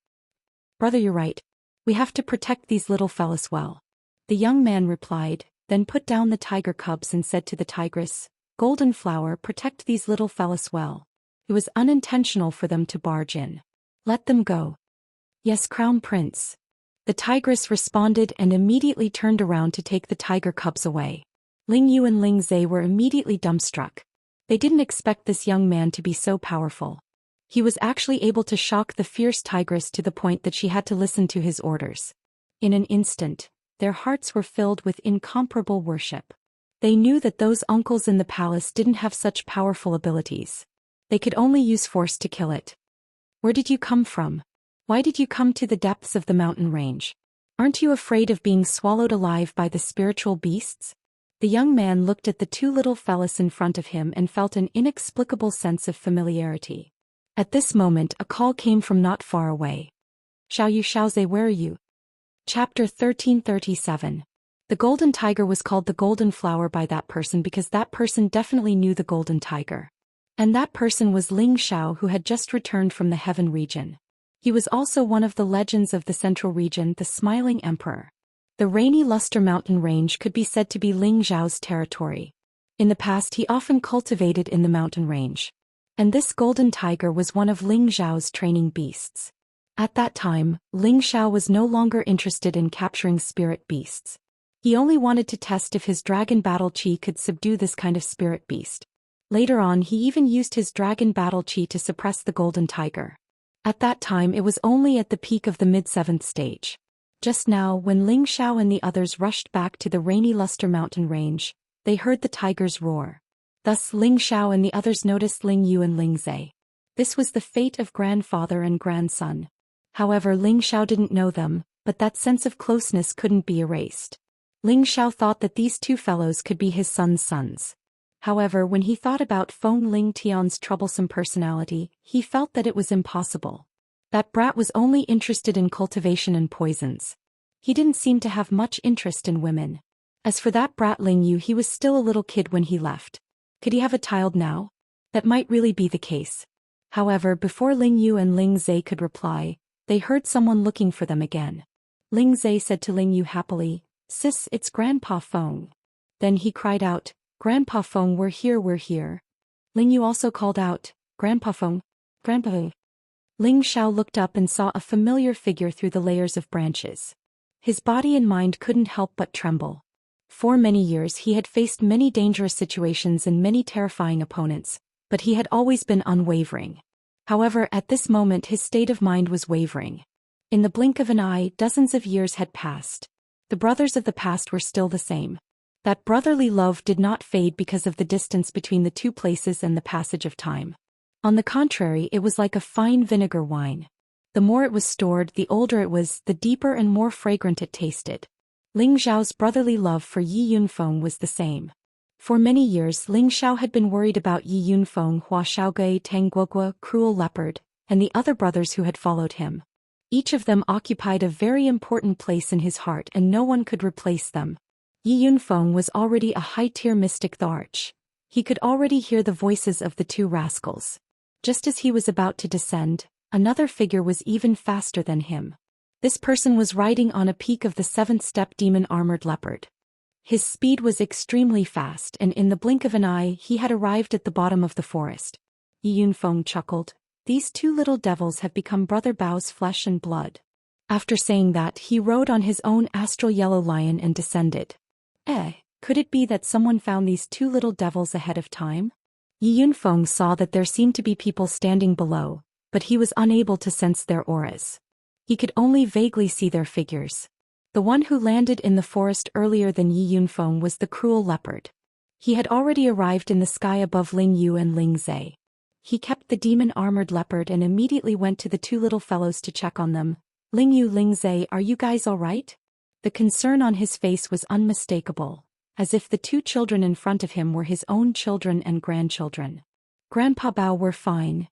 "Brother, you're right. We have to protect these little fellas well." The young man replied, then put down the tiger cubs and said to the tigress, "Golden flower, protect these little fellas well. It was unintentional for them to barge in. Let them go." "Yes, Crown Prince." The tigress responded and immediately turned around to take the tiger cubs away. Ling Yu and Ling Zai were immediately dumbstruck. They didn't expect this young man to be so powerful. He was actually able to shock the fierce tigress to the point that she had to listen to his orders. In an instant, their hearts were filled with incomparable worship. They knew that those uncles in the palace didn't have such powerful abilities. They could only use force to kill it. "Where did you come from? Why did you come to the depths of the mountain range? Aren't you afraid of being swallowed alive by the spiritual beasts?" The young man looked at the two little fellas in front of him and felt an inexplicable sense of familiarity. At this moment a call came from not far away. Xiaozai, where are you?" Chapter 1337. The golden tiger was called the golden flower by that person because that person definitely knew the golden tiger. And that person was Ling Xiao, who had just returned from the heaven region. He was also one of the legends of the central region, the Smiling Emperor. The rainy luster mountain range could be said to be Ling Xiao's territory. In the past he often cultivated in the mountain range. And this golden tiger was one of Ling Xiao's training beasts. At that time, Ling Xiao was no longer interested in capturing spirit beasts. He only wanted to test if his dragon battle chi could subdue this kind of spirit beast. Later on he even used his dragon battle chi to suppress the golden tiger. At that time it was only at the peak of the mid-7th stage. Just now, when Ling Xiao and the others rushed back to the rainy luster mountain range, they heard the tigers roar. Thus Ling Xiao and the others noticed Ling Yu and Ling Zai. This was the fate of grandfather and grandson. However, Ling Xiao didn't know them, but that sense of closeness couldn't be erased. Ling Xiao thought that these two fellows could be his son's sons. However, when he thought about Feng Ling Tian's troublesome personality, he felt that it was impossible. That brat was only interested in cultivation and poisons. He didn't seem to have much interest in women. As for that brat Ling Yu, he was still a little kid when he left. Could he have a child now? That might really be the case. However, before Ling Yu and Ling Zai could reply, they heard someone looking for them again. Ling Zai said to Ling Yu happily, "Sis, it's Grandpa Feng." Then he cried out, "Grandpa Feng, we're here, we're here." Ling Yu also called out, "Grandpa Feng, Grandpa Feng." Ling Xiao looked up and saw a familiar figure through the layers of branches. His body and mind couldn't help but tremble. For many years he had faced many dangerous situations and many terrifying opponents, but he had always been unwavering. However, at this moment his state of mind was wavering. In the blink of an eye, dozens of years had passed. The brothers of the past were still the same. That brotherly love did not fade because of the distance between the two places and the passage of time. On the contrary, it was like a fine vinegar wine. The more it was stored, the older it was, the deeper and more fragrant it tasted. Ling Xiao's brotherly love for Yi Yunfeng was the same. For many years Ling Xiao had been worried about Yi Yunfeng, Hua Xiaogui, Tang Guogua, Cruel Leopard, and the other brothers who had followed him. Each of them occupied a very important place in his heart and no one could replace them. Yi Yunfeng was already a high-tier mystic Arch. He could already hear the voices of the two rascals. Just as he was about to descend, another figure was even faster than him. This person was riding on a peak of the seventh-step demon-armored leopard. His speed was extremely fast, and in the blink of an eye he had arrived at the bottom of the forest. Yi Yunfeng chuckled. These two little devils have become Brother Bao's flesh and blood. After saying that, he rode on his own astral yellow lion and descended. Could it be that someone found these two little devils ahead of time? Yi Yunfeng saw that there seemed to be people standing below, but he was unable to sense their auras. He could only vaguely see their figures. The one who landed in the forest earlier than Yi Yunfeng was the cruel leopard. He had already arrived in the sky above Ling Yu and Ling Zhe. He kept the demon-armored leopard and immediately went to the two little fellows to check on them. Ling Yu, Ling Zhe, are you guys all right? The concern on his face was unmistakable, as if the two children in front of him were his own children and grandchildren. Grandpa Bao, we're fine,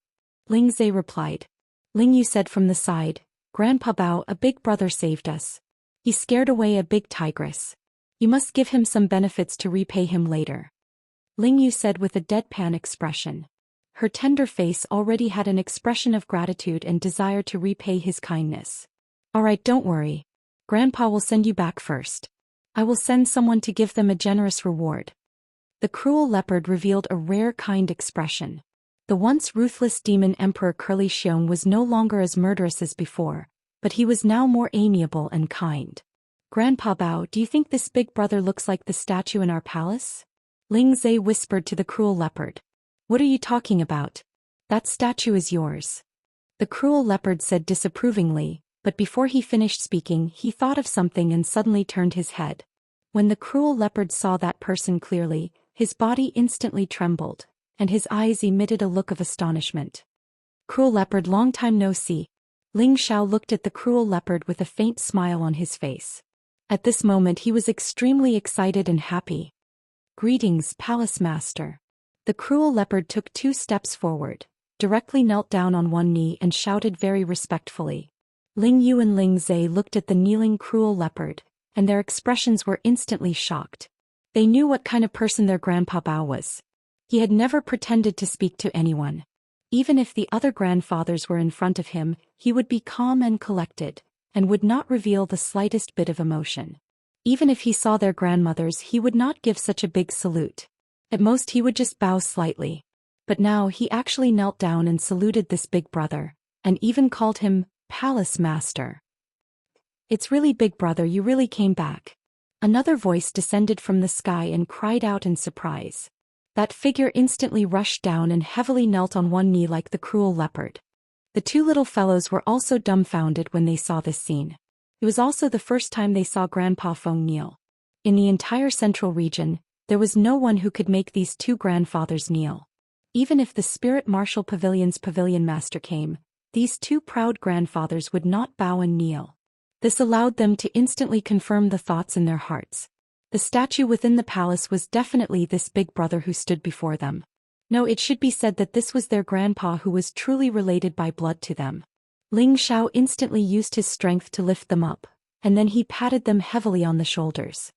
Ling Zhe replied. Ling Yu said from the side, Grandpa Bao, a big brother saved us. He scared away a big tigress. You must give him some benefits to repay him later. Ling Yu said with a deadpan expression. Her tender face already had an expression of gratitude and desire to repay his kindness. Alright, don't worry. Grandpa will send you back first. I will send someone to give them a generous reward. The cruel leopard revealed a rare kind expression. The once ruthless demon Emperor Zhou Xian was no longer as murderous as before, but he was now more amiable and kind. Grandpa Bao, do you think this big brother looks like the statue in our palace? Ling Zhe whispered to the cruel leopard. What are you talking about? That statue is yours. The cruel leopard said disapprovingly, but before he finished speaking he thought of something and suddenly turned his head. When the cruel leopard saw that person clearly, his body instantly trembled, and his eyes emitted a look of astonishment. Cruel leopard, long time no see. Ling Xiao looked at the cruel leopard with a faint smile on his face. At this moment he was extremely excited and happy. Greetings, Palace Master. The cruel leopard took 2 steps forward, directly knelt down on one knee and shouted very respectfully. Ling Yu and Ling Zhe looked at the kneeling cruel leopard, and their expressions were instantly shocked. They knew what kind of person their Grandpa Bao was. He had never pretended to speak to anyone. Even if the other grandfathers were in front of him, he would be calm and collected, and would not reveal the slightest bit of emotion. Even if he saw their grandmothers, he would not give such a big salute. At most he would just bow slightly. But now he actually knelt down and saluted this big brother, and even called him Palace Master. It's really big brother, you really came back. Another voice descended from the sky and cried out in surprise. That figure instantly rushed down and heavily knelt on one knee like the cruel leopard. The two little fellows were also dumbfounded when they saw this scene. It was also the first time they saw Grandpa Feng kneel. In the entire central region, there was no one who could make these two grandfathers kneel. Even if the Spirit Martial Pavilion's pavilion master came, these two proud grandfathers would not bow and kneel. This allowed them to instantly confirm the thoughts in their hearts. The statue within the palace was definitely this big brother who stood before them. No, it should be said that this was their grandpa who was truly related by blood to them. Ling Xiao instantly used his strength to lift them up, and then he patted them heavily on the shoulders.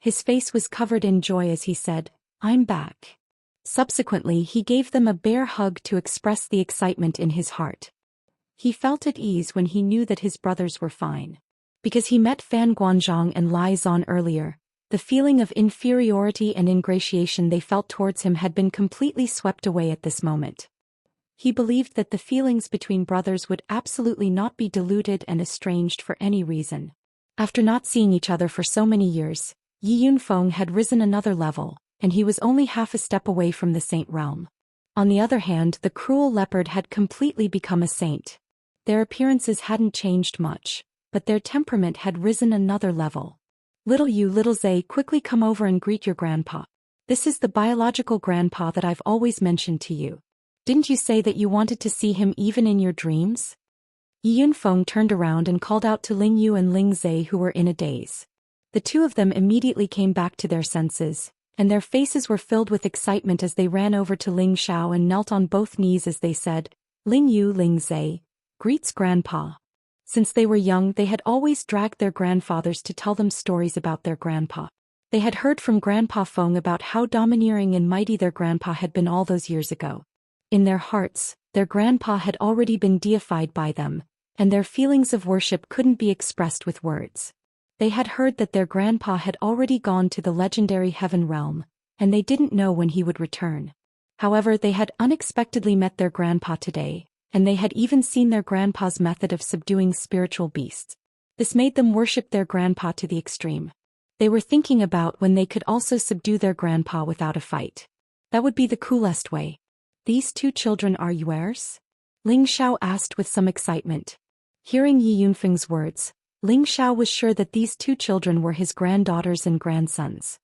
His face was covered in joy as he said, I'm back. Subsequently he gave them a bear hug to express the excitement in his heart. He felt at ease when he knew that his brothers were fine. Because he met Fan Guanzhong and Lai Zan earlier, the feeling of inferiority and ingratiation they felt towards him had been completely swept away at this moment. He believed that the feelings between brothers would absolutely not be diluted and estranged for any reason. After not seeing each other for so many years, Yi Yunfeng had risen another level, and he was only half a step away from the saint realm. On the other hand, the cruel leopard had completely become a saint. Their appearances hadn't changed much, but their temperament had risen another level. Little you, little Zhe, quickly come over and greet your grandpa. This is the biological grandpa that I've always mentioned to you. Didn't you say that you wanted to see him even in your dreams? Yi Yunfeng turned around and called out to Ling Yu and Ling Zhe, who were in a daze. The two of them immediately came back to their senses, and their faces were filled with excitement as they ran over to Ling Xiao and knelt on both knees as they said, Ling Yu, Ling Zhe, greets grandpa. Since they were young, they had always dragged their grandfathers to tell them stories about their grandpa. They had heard from Grandpa Feng about how domineering and mighty their grandpa had been all those years ago. In their hearts, their grandpa had already been deified by them, and their feelings of worship couldn't be expressed with words. They had heard that their grandpa had already gone to the legendary heaven realm, and they didn't know when he would return. However, they had unexpectedly met their grandpa today, and they had even seen their grandpa's method of subduing spiritual beasts. This made them worship their grandpa to the extreme. They were thinking about when they could also subdue their grandpa without a fight. That would be the coolest way. These two children are yours? Ling Xiao asked with some excitement. Hearing Yi Yunfeng's words, Ling Xiao was sure that these two children were his granddaughters and grandsons.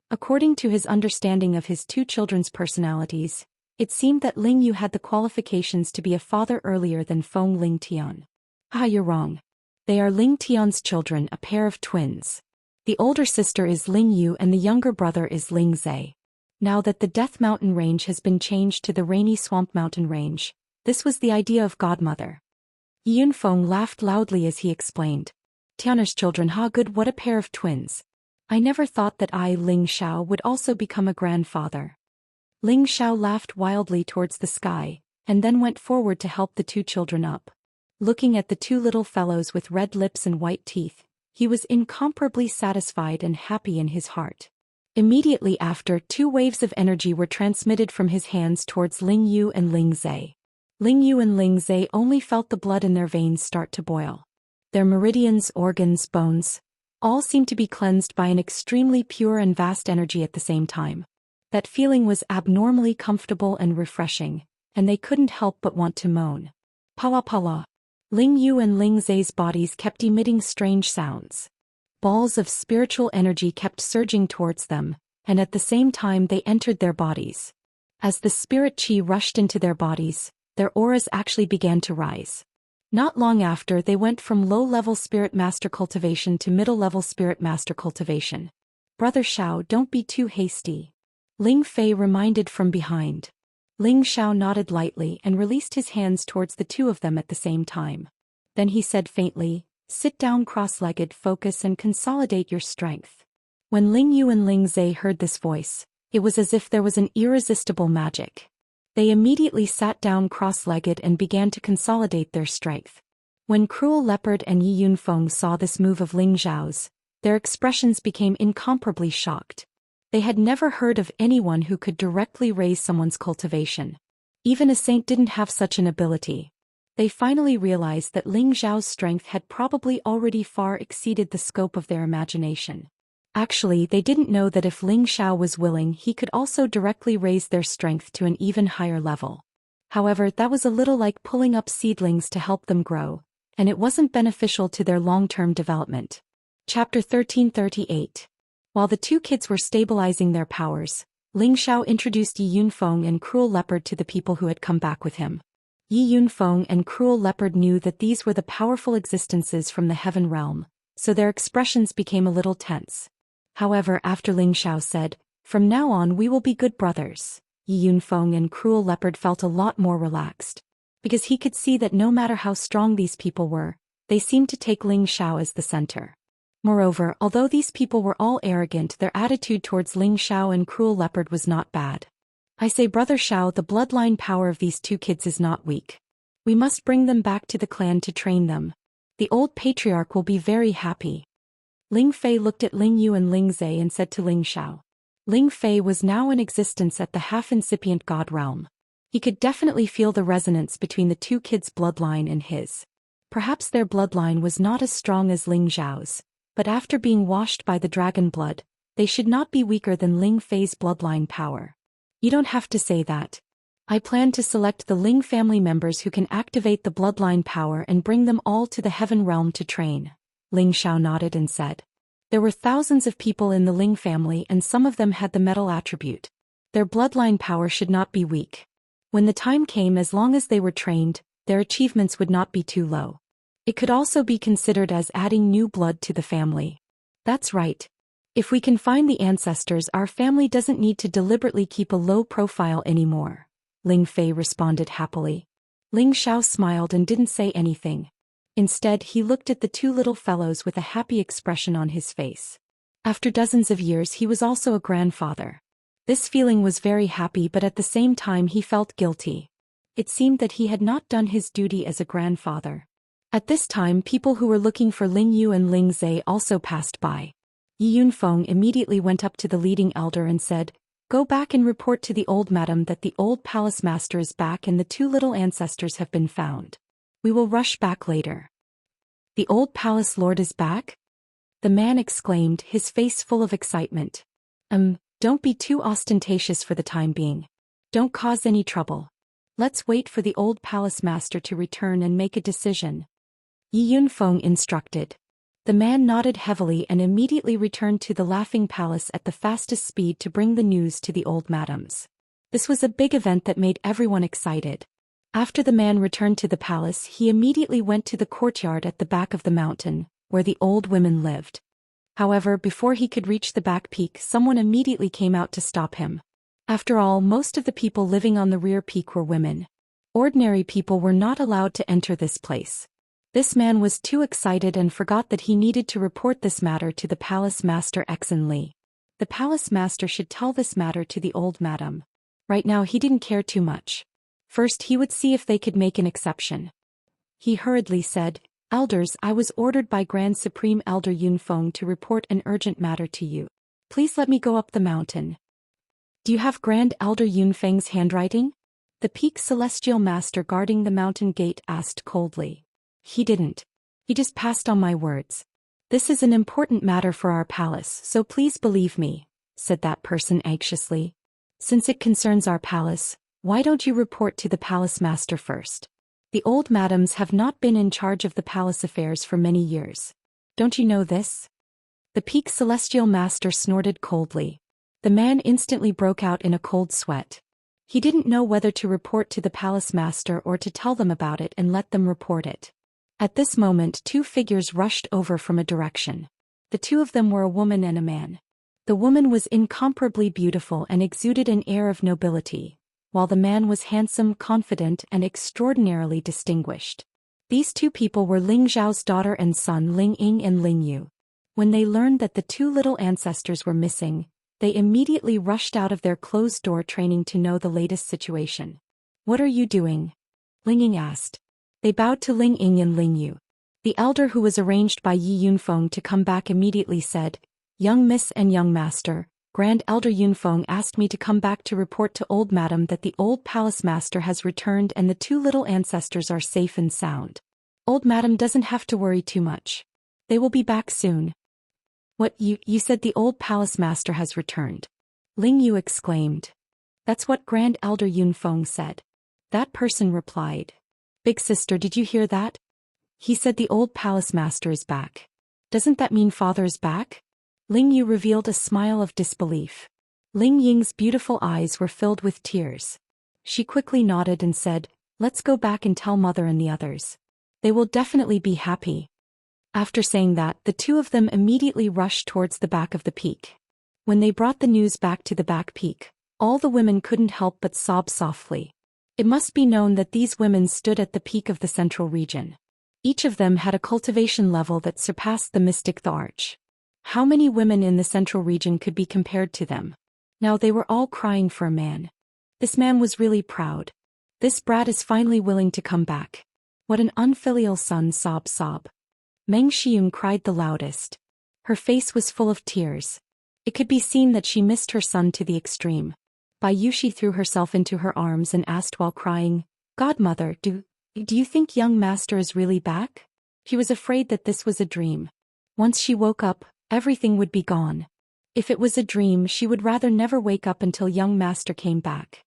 According to his understanding of his two children's personalities, it seemed that Ling Yu had the qualifications to be a father earlier than Feng Ling Tian. Ah, you're wrong. They are Ling Tian's children, a pair of twins. The older sister is Ling Yu and the younger brother is Ling Zhe. Now that the Death Mountain Range has been changed to the Rainy Swamp Mountain Range, this was the idea of godmother. Yi Yunfeng laughed loudly as he explained. Tiana's children, ha, good, what a pair of twins. I never thought that I, Ling Xiao, would also become a grandfather. Ling Xiao laughed wildly towards the sky, and then went forward to help the two children up. Looking at the two little fellows with red lips and white teeth, he was incomparably satisfied and happy in his heart. Immediately after, two waves of energy were transmitted from his hands towards Ling Yu and Ling Zhe. Ling Yu and Ling Zhe only felt the blood in their veins start to boil. Their meridians, organs, bones, all seemed to be cleansed by an extremely pure and vast energy at the same time. That feeling was abnormally comfortable and refreshing, and they couldn't help but want to moan. Pala pala. Ling Yu and Ling Zhe's bodies kept emitting strange sounds. Balls of spiritual energy kept surging towards them, and at the same time they entered their bodies. As the spirit qi rushed into their bodies, their auras actually began to rise. Not long after, they went from low-level spirit master cultivation to middle-level spirit master cultivation. Brother Xiao, don't be too hasty. Ling Fei reminded from behind. Ling Xiao nodded lightly and released his hands towards the two of them at the same time. Then he said faintly, sit down cross-legged, focus and consolidate your strength. When Ling Yu and Ling Zhe heard this voice, it was as if there was an irresistible magic. They immediately sat down cross-legged and began to consolidate their strength. When Cruel Leopard and Yi Yunfeng saw this move of Ling Xiao's, their expressions became incomparably shocked. They had never heard of anyone who could directly raise someone's cultivation. Even a saint didn't have such an ability. They finally realized that Ling Xiao's strength had probably already far exceeded the scope of their imagination. Actually, they didn't know that if Ling Xiao was willing, he could also directly raise their strength to an even higher level. However, that was a little like pulling up seedlings to help them grow, and it wasn't beneficial to their long-term development. Chapter 1338. While the two kids were stabilizing their powers, Ling Xiao introduced Yi Yunfeng and Cruel Leopard to the people who had come back with him. Yi Yunfeng and Cruel Leopard knew that these were the powerful existences from the heaven realm, so their expressions became a little tense. However, after Ling Xiao said, from now on we will be good brothers, Yi Yunfeng and Cruel Leopard felt a lot more relaxed. Because he could see that no matter how strong these people were, they seemed to take Ling Xiao as the center. Moreover, although these people were all arrogant, their attitude towards Ling Xiao and Cruel Leopard was not bad. I say, Brother Xiao, the bloodline power of these two kids is not weak. We must bring them back to the clan to train them. The old patriarch will be very happy. Ling Fei looked at Ling Yu and Ling Zhe and said to Ling Xiao. Ling Fei was now in existence at the half-incipient god realm. He could definitely feel the resonance between the two kids' bloodline and his. Perhaps their bloodline was not as strong as Ling Xiao's, but after being washed by the dragon blood, they should not be weaker than Ling Fei's bloodline power. You don't have to say that. I plan to select the Ling family members who can activate the bloodline power and bring them all to the heaven realm to train. Ling Xiao nodded and said. There were thousands of people in the Ling family and some of them had the metal attribute. Their bloodline power should not be weak. When the time came, as long as they were trained, their achievements would not be too low. It could also be considered as adding new blood to the family. That's right. If we can find the ancestors, our family doesn't need to deliberately keep a low profile anymore. Ling Fei responded happily. Ling Xiao smiled and didn't say anything. Instead, he looked at the two little fellows with a happy expression on his face. After dozens of years, he was also a grandfather. This feeling was very happy, but at the same time he felt guilty. It seemed that he had not done his duty as a grandfather. At this time, people who were looking for Ling Yu and Ling Zai also passed by. Yi Yunfeng immediately went up to the leading elder and said, "Go back and report to the old madam that the old palace master is back and the two little ancestors have been found. We will rush back later." "The old palace lord is back?" the man exclaimed, his face full of excitement. Don't be too ostentatious for the time being. Don't cause any trouble. Let's wait for the old palace master to return and make a decision," Yi Yunfeng instructed. The man nodded heavily and immediately returned to the Laughing Palace at the fastest speed to bring the news to the old madams. This was a big event that made everyone excited. After the man returned to the palace, he immediately went to the courtyard at the back of the mountain, where the old women lived. However, before he could reach the back peak, someone immediately came out to stop him. After all, most of the people living on the rear peak were women. Ordinary people were not allowed to enter this place. This man was too excited and forgot that he needed to report this matter to the palace master Exen Li. The palace master should tell this matter to the old madam. Right now he didn't care too much. First he would see if they could make an exception. He hurriedly said, "Elders, I was ordered by Grand Supreme Elder Yunfeng to report an urgent matter to you. Please let me go up the mountain." "Do you have Grand Elder Yunfeng's handwriting?" the peak celestial master guarding the mountain gate asked coldly. "He didn't. He just passed on my words. This is an important matter for our palace, so please believe me," said that person anxiously. "Since it concerns our palace, why don't you report to the palace master first? The old madams have not been in charge of the palace affairs for many years. Don't you know this?" The peak celestial master snorted coldly. The man instantly broke out in a cold sweat. He didn't know whether to report to the palace master or to tell them about it and let them report it. At this moment, two figures rushed over from a direction. The two of them were a woman and a man. The woman was incomparably beautiful and exuded an air of nobility, while the man was handsome, confident, and extraordinarily distinguished. These two people were Ling Zhao's daughter and son Ling Ying and Ling Yu. When they learned that the two little ancestors were missing, they immediately rushed out of their closed-door training to know the latest situation. "What are you doing?" Ling Ying asked. They bowed to Ling Ying and Ling Yu. The elder, who was arranged by Yi Yunfeng to come back, immediately said, "Young Miss and young master, Grand Elder Yunfeng asked me to come back to report to old madam that the old palace master has returned and the two little ancestors are safe and sound. Old madam doesn't have to worry too much. They will be back soon." "What, you said the old palace master has returned?" Ling Yu exclaimed. "That's what Grand Elder Yunfeng said." That person replied, "Big sister, did you hear that? He said the old palace master is back. Doesn't that mean father is back?" Ling Yu revealed a smile of disbelief. Ling Ying's beautiful eyes were filled with tears. She quickly nodded and said, "Let's go back and tell mother and the others. They will definitely be happy." After saying that, the two of them immediately rushed towards the back of the peak. When they brought the news back to the back peak, all the women couldn't help but sob softly. It must be known that these women stood at the peak of the central region. Each of them had a cultivation level that surpassed the mystic the arch. How many women in the central region could be compared to them? Now they were all crying for a man. This man was really proud. This brat is finally willing to come back. What an unfilial son, sob sob. Meng Xiun cried the loudest. Her face was full of tears. It could be seen that she missed her son to the extreme. Bai Yushi threw herself into her arms and asked while crying, "Godmother, do you think young master is really back?" She was afraid that this was a dream. Once she woke up, everything would be gone. If it was a dream, she would rather never wake up until young master came back.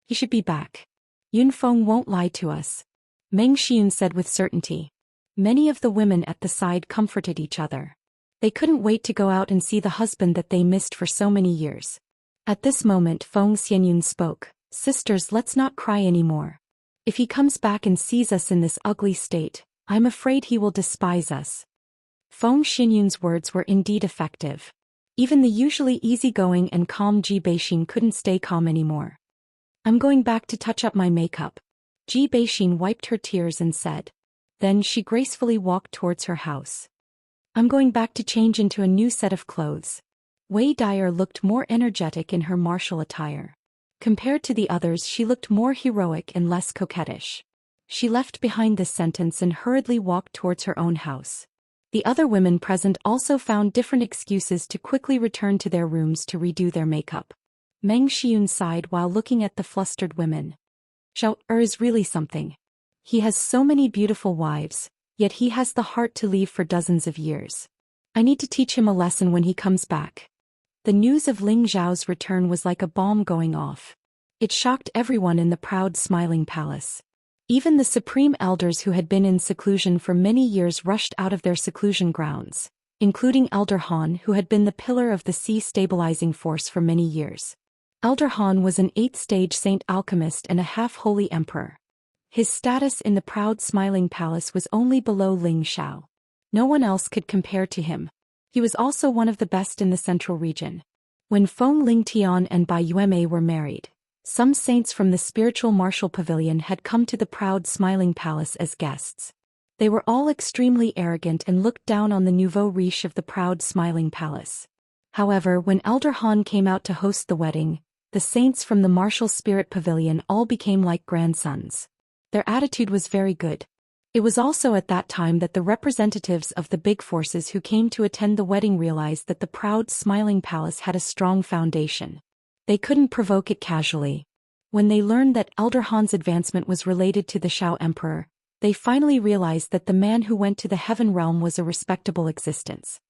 "He should be back. Yunfeng won't lie to us," Meng Xiun said with certainty. Many of the women at the side comforted each other. They couldn't wait to go out and see the husband that they missed for so many years. At this moment, Feng Xianyun spoke, "Sisters, let's not cry anymore. If he comes back and sees us in this ugly state, I'm afraid he will despise us." Feng Xianyun's words were indeed effective. Even the usually easygoing and calm Ji Beixin couldn't stay calm anymore. "I'm going back to touch up my makeup." Ji Beixin wiped her tears and said. Then she gracefully walked towards her house. "I'm going back to change into a new set of clothes." Wei Dyer looked more energetic in her martial attire. Compared to the others, she looked more heroic and less coquettish. She left behind this sentence and hurriedly walked towards her own house. The other women present also found different excuses to quickly return to their rooms to redo their makeup. Meng Xiun sighed while looking at the flustered women. Zhou is really something. He has so many beautiful wives, yet he has the heart to leave for dozens of years. I need to teach him a lesson when he comes back. The news of Ling Zhao's return was like a bomb going off. It shocked everyone in the proud smiling palace. Even the supreme elders who had been in seclusion for many years rushed out of their seclusion grounds, including Elder Han, who had been the pillar of the sea stabilizing force for many years. Elder Han was an 8th-stage saint alchemist and a half-holy emperor. His status in the proud smiling palace was only below Ling Xiao. No one else could compare to him. He was also one of the best in the central region. When Feng Lingtian and Bai Yueme were married, some saints from the spiritual martial pavilion had come to the proud smiling palace as guests. They were all extremely arrogant and looked down on the nouveau riche of the proud smiling palace. However, when Elder Han came out to host the wedding, the saints from the martial spirit pavilion all became like grandsons. Their attitude was very good. It was also at that time that the representatives of the big forces who came to attend the wedding realized that the proud smiling palace had a strong foundation. They couldn't provoke it casually. When they learned that Elder Han's advancement was related to the Xiao Emperor, they finally realized that the man who went to the heaven realm was a respectable existence.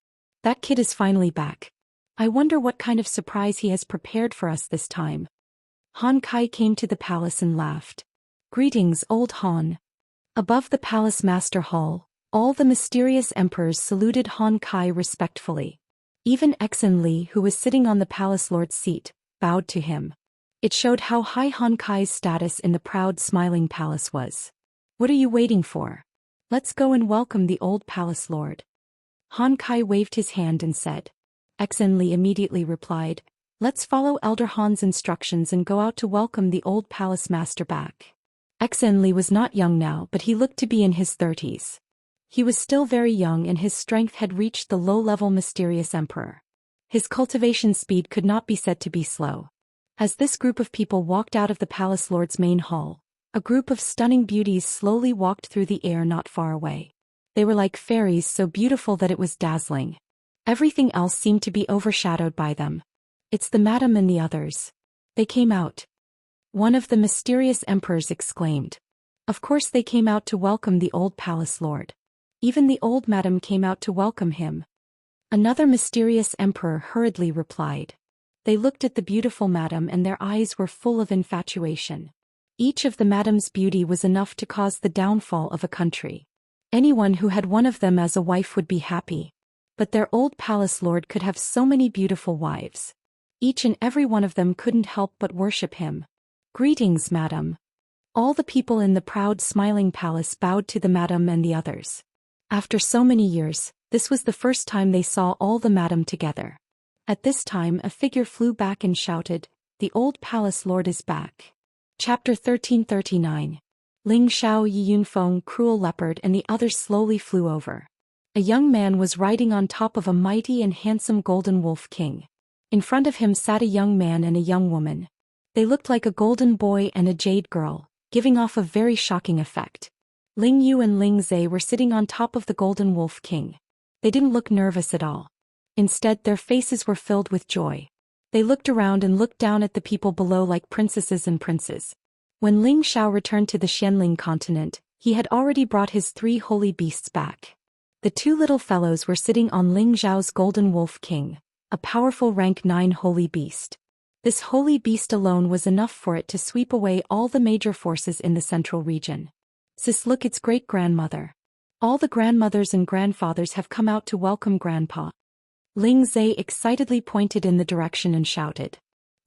That kid is finally back. I wonder what kind of surprise he has prepared for us this time. Han Kai came to the palace and laughed. Greetings, old Han. Above the palace master hall, all the mysterious emperors saluted Han Kai respectfully. Even Exen Li, who was sitting on the palace lord's seat, bowed to him. It showed how high Han Kai's status in the proud smiling palace was. What are you waiting for? Let's go and welcome the old palace lord. Han Kai waved his hand and said. Exen Li immediately replied, let's follow Elder Han's instructions and go out to welcome the old palace master back. Exen Li was not young now, but he looked to be in his 30s. He was still very young and his strength had reached the low-level mysterious emperor. His cultivation speed could not be said to be slow. As this group of people walked out of the palace lord's main hall, a group of stunning beauties slowly walked through the air not far away. They were like fairies, so beautiful that it was dazzling. Everything else seemed to be overshadowed by them. It's the madam and the others. They came out. One of the mysterious emperors exclaimed. Of course they came out to welcome the old palace lord. Even the old madam came out to welcome him. Another mysterious emperor hurriedly replied. They looked at the beautiful madam and their eyes were full of infatuation. Each of the madam's beauty was enough to cause the downfall of a country. Anyone who had one of them as a wife would be happy. But their old palace lord could have so many beautiful wives. Each and every one of them couldn't help but worship him. Greetings, madam. All the people in the proud smiling palace bowed to the madam and the others. After so many years, this was the first time they saw all the madam together. At this time a figure flew back and shouted, the old palace lord is back. Chapter 1339. Ling Xiao, Yi Yunfeng, Cruel Leopard and the others slowly flew over. A young man was riding on top of a mighty and handsome golden wolf king. In front of him sat a young man and a young woman. They looked like a golden boy and a jade girl, giving off a very shocking effect. Ling Yu and Ling Zhe were sitting on top of the golden wolf king. They didn't look nervous at all. Instead, their faces were filled with joy. They looked around and looked down at the people below like princesses and princes. When Ling Xiao returned to the Xianling continent, he had already brought his 3 holy beasts back. The 2 little fellows were sitting on Ling Xiao's golden wolf king, a powerful rank 9 holy beast. This holy beast alone was enough for it to sweep away all the major forces in the central region. Sis, look, it's great-grandmother. All the grandmothers and grandfathers have come out to welcome grandpa. Ling Zhe excitedly pointed in the direction and shouted.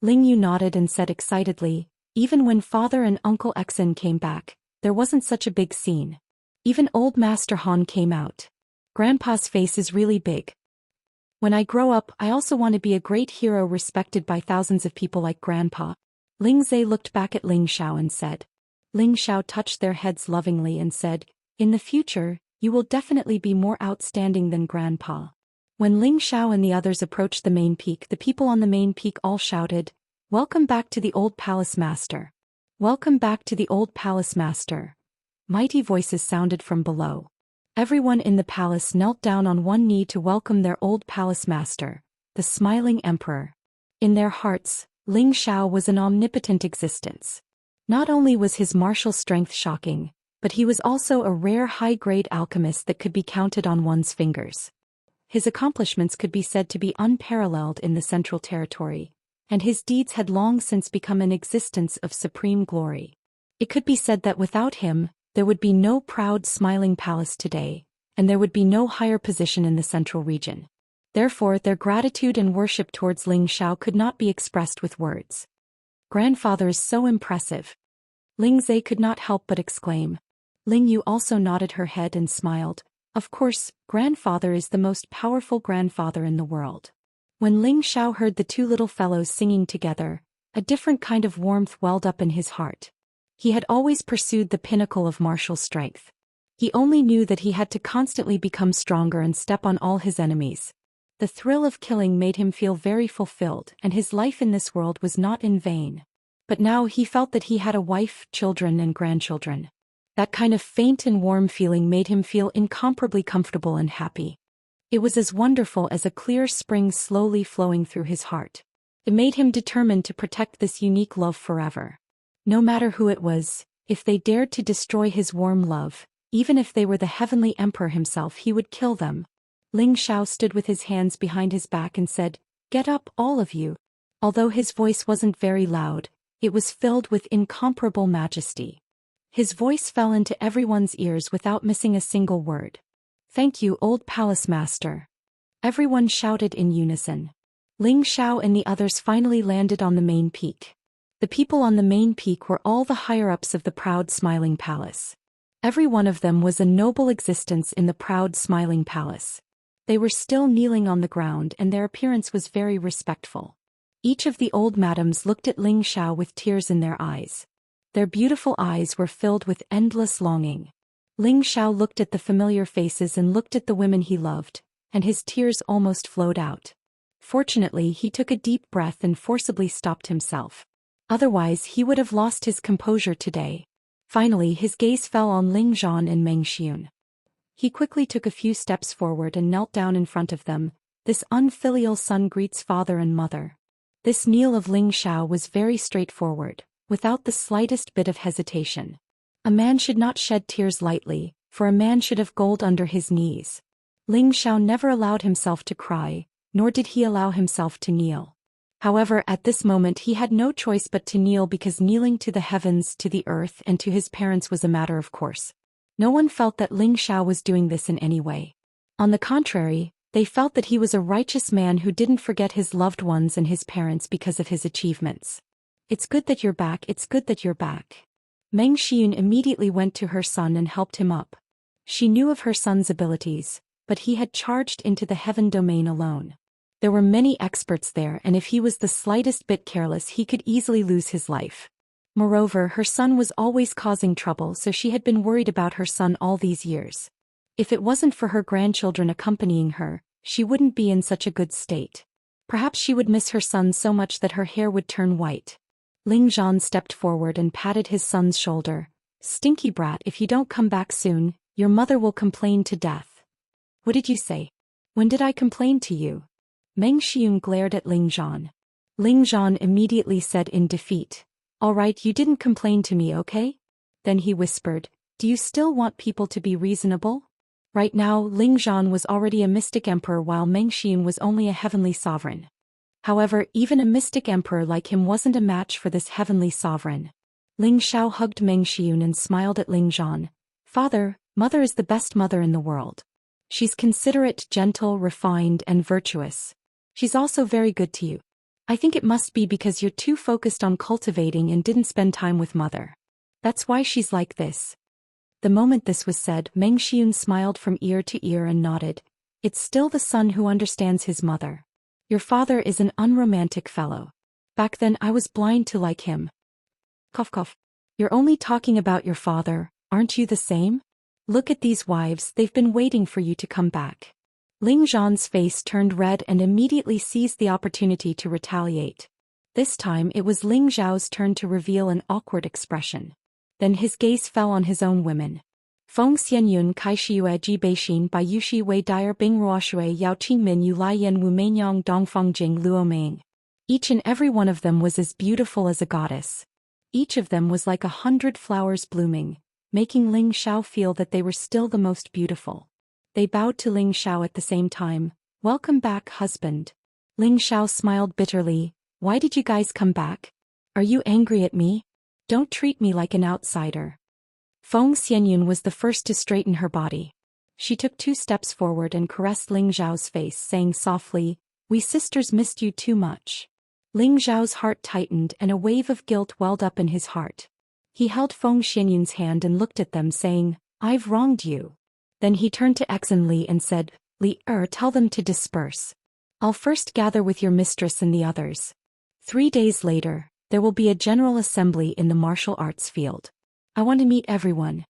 Ling Yu nodded and said excitedly, even when father and Uncle Exen came back, there wasn't such a big scene. Even old Master Han came out. Grandpa's face is really big. When I grow up, I also want to be a great hero respected by thousands of people like Grandpa. Ling Zhe looked back at Ling Xiao and said. Ling Xiao touched their heads lovingly and said, in the future, you will definitely be more outstanding than Grandpa. When Ling Xiao and the others approached the main peak, the people on the main peak all shouted, welcome back to the old palace master. Welcome back to the old palace master. Mighty voices sounded from below. Everyone in the palace knelt down on one knee to welcome their old palace master, the smiling emperor. In their hearts, Ling Xiao was an omnipotent existence. Not only was his martial strength shocking, but he was also a rare high-grade alchemist that could be counted on one's fingers. His accomplishments could be said to be unparalleled in the Central Territory, and his deeds had long since become an existence of supreme glory. It could be said that without him, there would be no proud smiling palace today, and there would be no higher position in the central region. Therefore, their gratitude and worship towards Ling Xiao could not be expressed with words. Grandfather is so impressive. Ling Zhe could not help but exclaim. Ling Yu also nodded her head and smiled. Of course, grandfather is the most powerful grandfather in the world. When Ling Xiao heard the two little fellows singing together, a different kind of warmth welled up in his heart. He had always pursued the pinnacle of martial strength. He only knew that he had to constantly become stronger and step on all his enemies. The thrill of killing made him feel very fulfilled, and his life in this world was not in vain. But now he felt that he had a wife, children, and grandchildren. That kind of faint and warm feeling made him feel incomparably comfortable and happy. It was as wonderful as a clear spring slowly flowing through his heart. It made him determined to protect this unique love forever. No matter who it was, if they dared to destroy his warm love, even if they were the heavenly emperor himself, he would kill them. Ling Xiao stood with his hands behind his back and said, "Get up, all of you." Although his voice wasn't very loud, it was filled with incomparable majesty. His voice fell into everyone's ears without missing a single word. "Thank you, old palace master." Everyone shouted in unison. Ling Xiao and the others finally landed on the main peak. The people on the main peak were all the higher-ups of the proud smiling palace. Every one of them was a noble existence in the proud smiling palace. They were still kneeling on the ground and their appearance was very respectful. Each of the old madams looked at Ling Xiao with tears in their eyes. Their beautiful eyes were filled with endless longing. Ling Xiao looked at the familiar faces and looked at the women he loved, and his tears almost flowed out. Fortunately, he took a deep breath and forcibly stopped himself. Otherwise, he would have lost his composure today. Finally, his gaze fell on Ling Zhan and Meng Xiun. He quickly took a few steps forward and knelt down in front of them. This unfilial son greets father and mother. This kneel of Ling Xiao was very straightforward, without the slightest bit of hesitation. A man should not shed tears lightly, for a man should have gold under his knees. Ling Xiao never allowed himself to cry, nor did he allow himself to kneel. However, at this moment he had no choice but to kneel because kneeling to the heavens, to the earth, and to his parents was a matter of course. No one felt that Ling Xiao was doing this in any way. On the contrary, they felt that he was a righteous man who didn't forget his loved ones and his parents because of his achievements. "It's good that you're back, it's good that you're back." Meng Xiun immediately went to her son and helped him up. She knew of her son's abilities, but he had charged into the heaven domain alone. There were many experts there, and if he was the slightest bit careless he could easily lose his life. Moreover, her son was always causing trouble, so she had been worried about her son all these years. If it wasn't for her grandchildren accompanying her, she wouldn't be in such a good state. Perhaps she would miss her son so much that her hair would turn white. Ling Zhan stepped forward and patted his son's shoulder. "Stinky brat, if you don't come back soon, your mother will complain to death." "What did you say? When did I complain to you?" Meng Xiun glared at Ling Zhan. Ling Zhan immediately said in defeat, "All right, you didn't complain to me, okay?" Then he whispered, "Do you still want people to be reasonable?" Right now, Ling Zhan was already a mystic emperor while Meng Xiun was only a heavenly sovereign. However, even a mystic emperor like him wasn't a match for this heavenly sovereign. Ling Xiao hugged Meng Xiun and smiled at Ling Zhan. "Father, mother is the best mother in the world. She's considerate, gentle, refined, and virtuous. She's also very good to you. I think it must be because you're too focused on cultivating and didn't spend time with mother. That's why she's like this." The moment this was said, Meng Xiun smiled from ear to ear and nodded. "It's still the son who understands his mother. Your father is an unromantic fellow. Back then I was blind to like him." Cough cough. "You're only talking about your father, aren't you the same? Look at these wives, they've been waiting for you to come back." Ling Zhan's face turned red and immediately seized the opportunity to retaliate. This time it was Ling Zhao's turn to reveal an awkward expression. Then his gaze fell on his own women. Feng Xianyun Kai Shiyue Ji Beixin Bai Yushi Wei Dyer Bing Ruoshui Yao Qingmin Yu Lai Yan Wu Mainyang Dongfeng Jing Luo Ming. Each and every one of them was as beautiful as a goddess. Each of them was like 100 flowers blooming, making Ling Xiao feel that they were still the most beautiful. They bowed to Ling Xiao at the same time. Welcome back, husband. Ling Xiao smiled bitterly. Why did you guys come back? Are you angry at me? Don't treat me like an outsider. Feng Xianyun was the first to straighten her body. She took 2 steps forward and caressed Ling Xiao's face, saying softly, "We sisters missed you too much." Ling Xiao's heart tightened and a wave of guilt welled up in his heart. He held Feng Xianyun's hand and looked at them, saying, "I've wronged you." Then he turned to Exon Li and said, "Li tell them to disperse. I'll first gather with your mistress and the others. 3 days later, there will be a general assembly in the martial arts field. I want to meet everyone."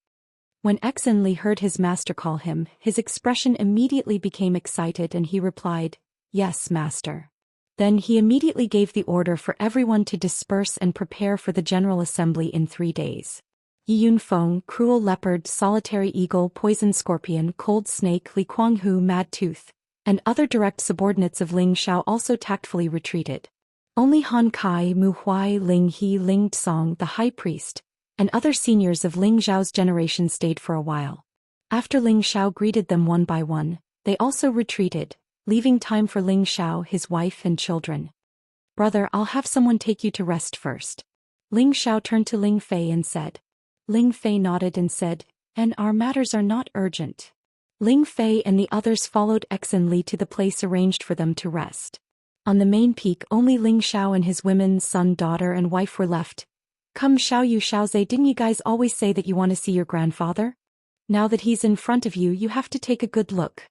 When Exon Li heard his master call him, his expression immediately became excited and he replied, "Yes, master." Then he immediately gave the order for everyone to disperse and prepare for the general assembly in 3 days. Yiyun Feng, Cruel Leopard, Solitary Eagle, Poison Scorpion, Cold Snake, Li Kuanghu, Mad Tooth, and other direct subordinates of Ling Xiao also tactfully retreated. Only Han Kai, Mu Huai, Ling He, Ling Tsong, the high priest, and other seniors of Ling Xiao's generation stayed for a while. After Ling Xiao greeted them one by one, they also retreated, leaving time for Ling Xiao, his wife and children. "Brother, I'll have someone take you to rest first." Ling Xiao turned to Ling Fei and said. Ling Fei nodded and said, "And our matters are not urgent." Ling Fei and the others followed Exon Li to the place arranged for them to rest. On the main peak only Ling Xiao and his women, son, daughter and wife were left. "Come Xiaoyu Xiaozhe, didn't you guys always say that you want to see your grandfather? Now that he's in front of you, you have to take a good look."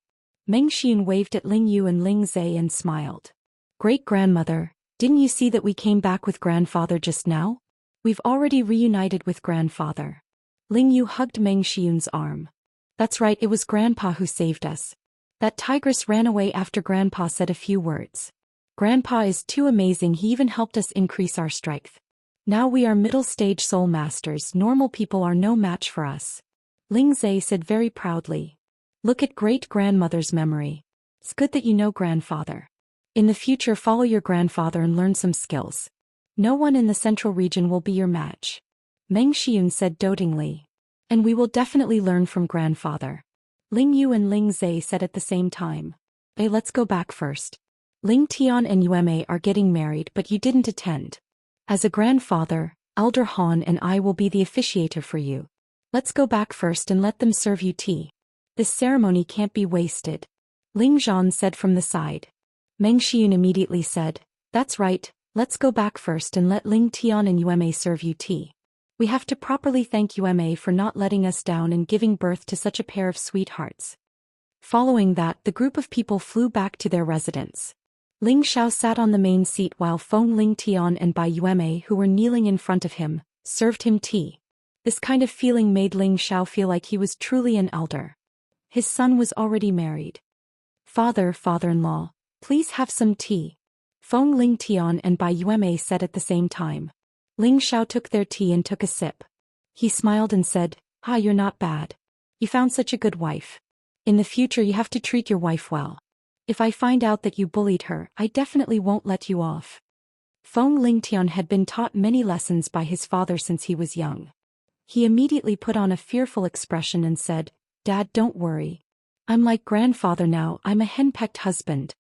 Meng Xian waved at Ling Yu and Ling Zhe and smiled. "Great-grandmother, didn't you see that we came back with grandfather just now? We've already reunited with grandfather." Ling Yu hugged Meng Xian's arm. "That's right, it was grandpa who saved us. That tigress ran away after grandpa said a few words. Grandpa is too amazing, he even helped us increase our strength. Now we are middle-stage soul masters, normal people are no match for us." Ling Zhe said very proudly. "Look at great-grandmother's memory. It's good that you know grandfather. In the future follow your grandfather and learn some skills. No one in the central region will be your match." Meng Xian said dotingly. "And we will definitely learn from grandfather." Ling Yu and Ling Zhe said at the same time. "Hey, let's go back first. Ling Tian and Yueme are getting married but you didn't attend. As a grandfather, Elder Han and I will be the officiator for you. Let's go back first and let them serve you tea. This ceremony can't be wasted." Ling Zhan said from the side. Meng Xian immediately said, "That's right, let's go back first and let Ling Tian and Yueme serve you tea. We have to properly thank Yueme for not letting us down and giving birth to such a pair of sweethearts." Following that, the group of people flew back to their residence. Ling Xiao sat on the main seat while Feng Ling Tian and Bai Yueme, who were kneeling in front of him, served him tea. This kind of feeling made Ling Xiao feel like he was truly an elder. His son was already married. Father-in-law, please have some tea," Feng Ling Tian and Bai Yueme said at the same time. Ling Xiao took their tea and took a sip. He smiled and said, "You're not bad. You found such a good wife. In the future you have to treat your wife well. If I find out that you bullied her, I definitely won't let you off." Feng Ling Tian had been taught many lessons by his father since he was young. He immediately put on a fearful expression and said, "Dad, don't worry. I'm like grandfather now, I'm a henpecked husband."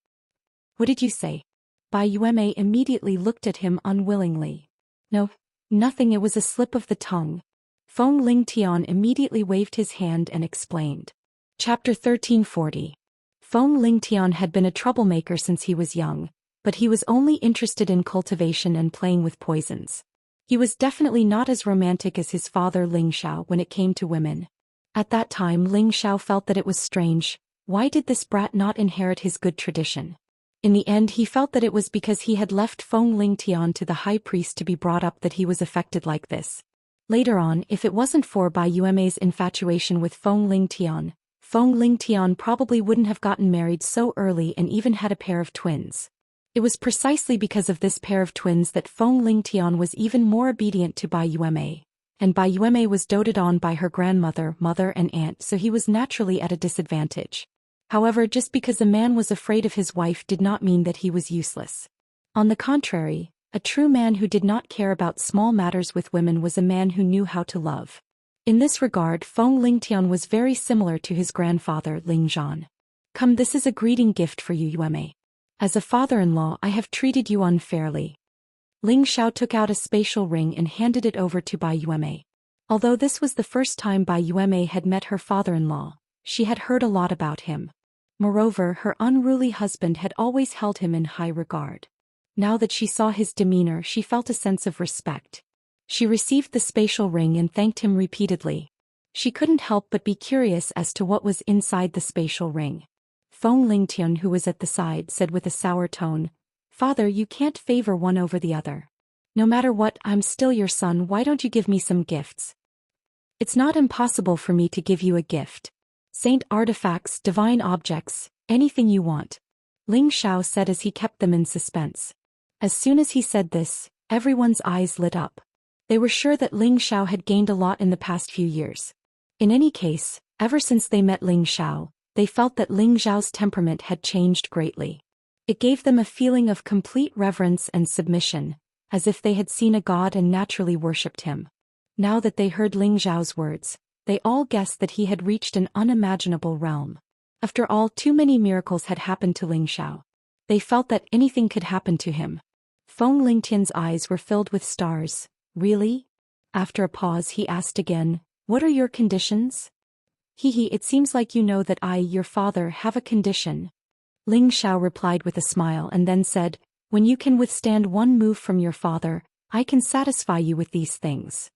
"What did you say?" Bai Yueme immediately looked at him unwillingly. "No, nothing, it was a slip of the tongue." Feng Ling Tian immediately waved his hand and explained. Chapter 1340. Feng Ling Tian had been a troublemaker since he was young, but he was only interested in cultivation and playing with poisons. He was definitely not as romantic as his father Ling Xiao when it came to women. At that time Ling Xiao felt that it was strange. Why did this brat not inherit his good tradition? In the end he felt that it was because he had left Feng Ling Tian to the high priest to be brought up that he was affected like this. Later on, if it wasn't for Bai Yueme's infatuation with Feng Ling Tian probably wouldn't have gotten married so early and even had a pair of twins. It was precisely because of this pair of twins that Feng Ling Tian was even more obedient to Bai Yueme, and Bai Yueme was doted on by her grandmother, mother and aunt, so he was naturally at a disadvantage. However, just because a man was afraid of his wife did not mean that he was useless. On the contrary, a true man who did not care about small matters with women was a man who knew how to love. In this regard, Feng Lingtian was very similar to his grandfather, Ling Zhan. Come, this is a greeting gift for you, Yueme. As a father-in-law, I have treated you unfairly. Ling Xiao took out a spatial ring and handed it over to Bai Yueme. Although this was the first time Bai Yueme had met her father-in-law, she had heard a lot about him. Moreover, her unruly husband had always held him in high regard. Now that she saw his demeanor, she felt a sense of respect. She received the spatial ring and thanked him repeatedly. She couldn't help but be curious as to what was inside the spatial ring. Feng Lingtian, who was at the side, said with a sour tone, "Father, you can't favor one over the other. No matter what, I'm still your son, why don't you give me some gifts?" "It's not impossible for me to give you a gift. Saint artifacts, divine objects, anything you want," Ling Xiao said as he kept them in suspense. As soon as he said this, everyone's eyes lit up. They were sure that Ling Xiao had gained a lot in the past few years. In any case, ever since they met Ling Xiao, they felt that Ling Xiao's temperament had changed greatly. It gave them a feeling of complete reverence and submission, as if they had seen a god and naturally worshipped him. Now that they heard Ling Xiao's words, they all guessed that he had reached an unimaginable realm. After all, too many miracles had happened to Ling Xiao. They felt that anything could happen to him. Feng Lingtian's eyes were filled with stars. "Really?" After a pause, he asked again, "What are your conditions?" It seems like you know that I, your father, have a condition." Ling Xiao replied with a smile and then said, "When you can withstand one move from your father, I can satisfy you with these things."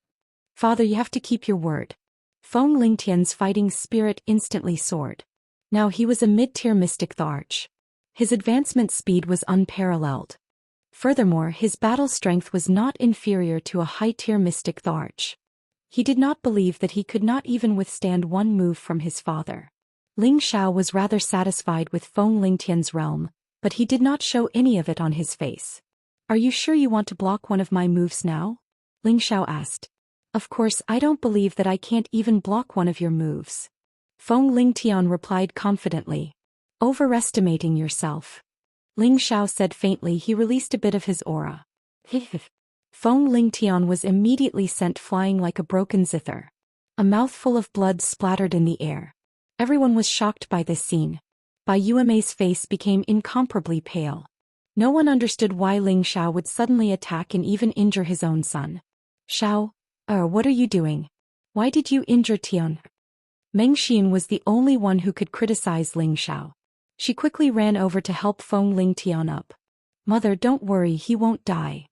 "Father, you have to keep your word." Feng Lingtian's fighting spirit instantly soared. Now he was a mid-tier mystic Tharch. His advancement speed was unparalleled. Furthermore, his battle strength was not inferior to a high-tier mystic Tharch. He did not believe that he could not even withstand one move from his father. Ling Xiao was rather satisfied with Feng Lingtian's realm, but he did not show any of it on his face. "Are you sure you want to block one of my moves now?" Ling Xiao asked. "Of course, I don't believe that I can't even block one of your moves." Feng Lingtian replied confidently. "Overestimating yourself." Ling Xiao said faintly. He released a bit of his aura. Feng Lingtian was immediately sent flying like a broken zither. A mouthful of blood splattered in the air. Everyone was shocked by this scene. Bai Yueme's face became incomparably pale. No one understood why Ling Xiao would suddenly attack and even injure his own son. "Xiao, what are you doing? Why did you injure Tian?" Meng Xian was the only one who could criticize Ling Xiao. She quickly ran over to help Feng Lingtian up. "Mother, don't worry, he won't die,"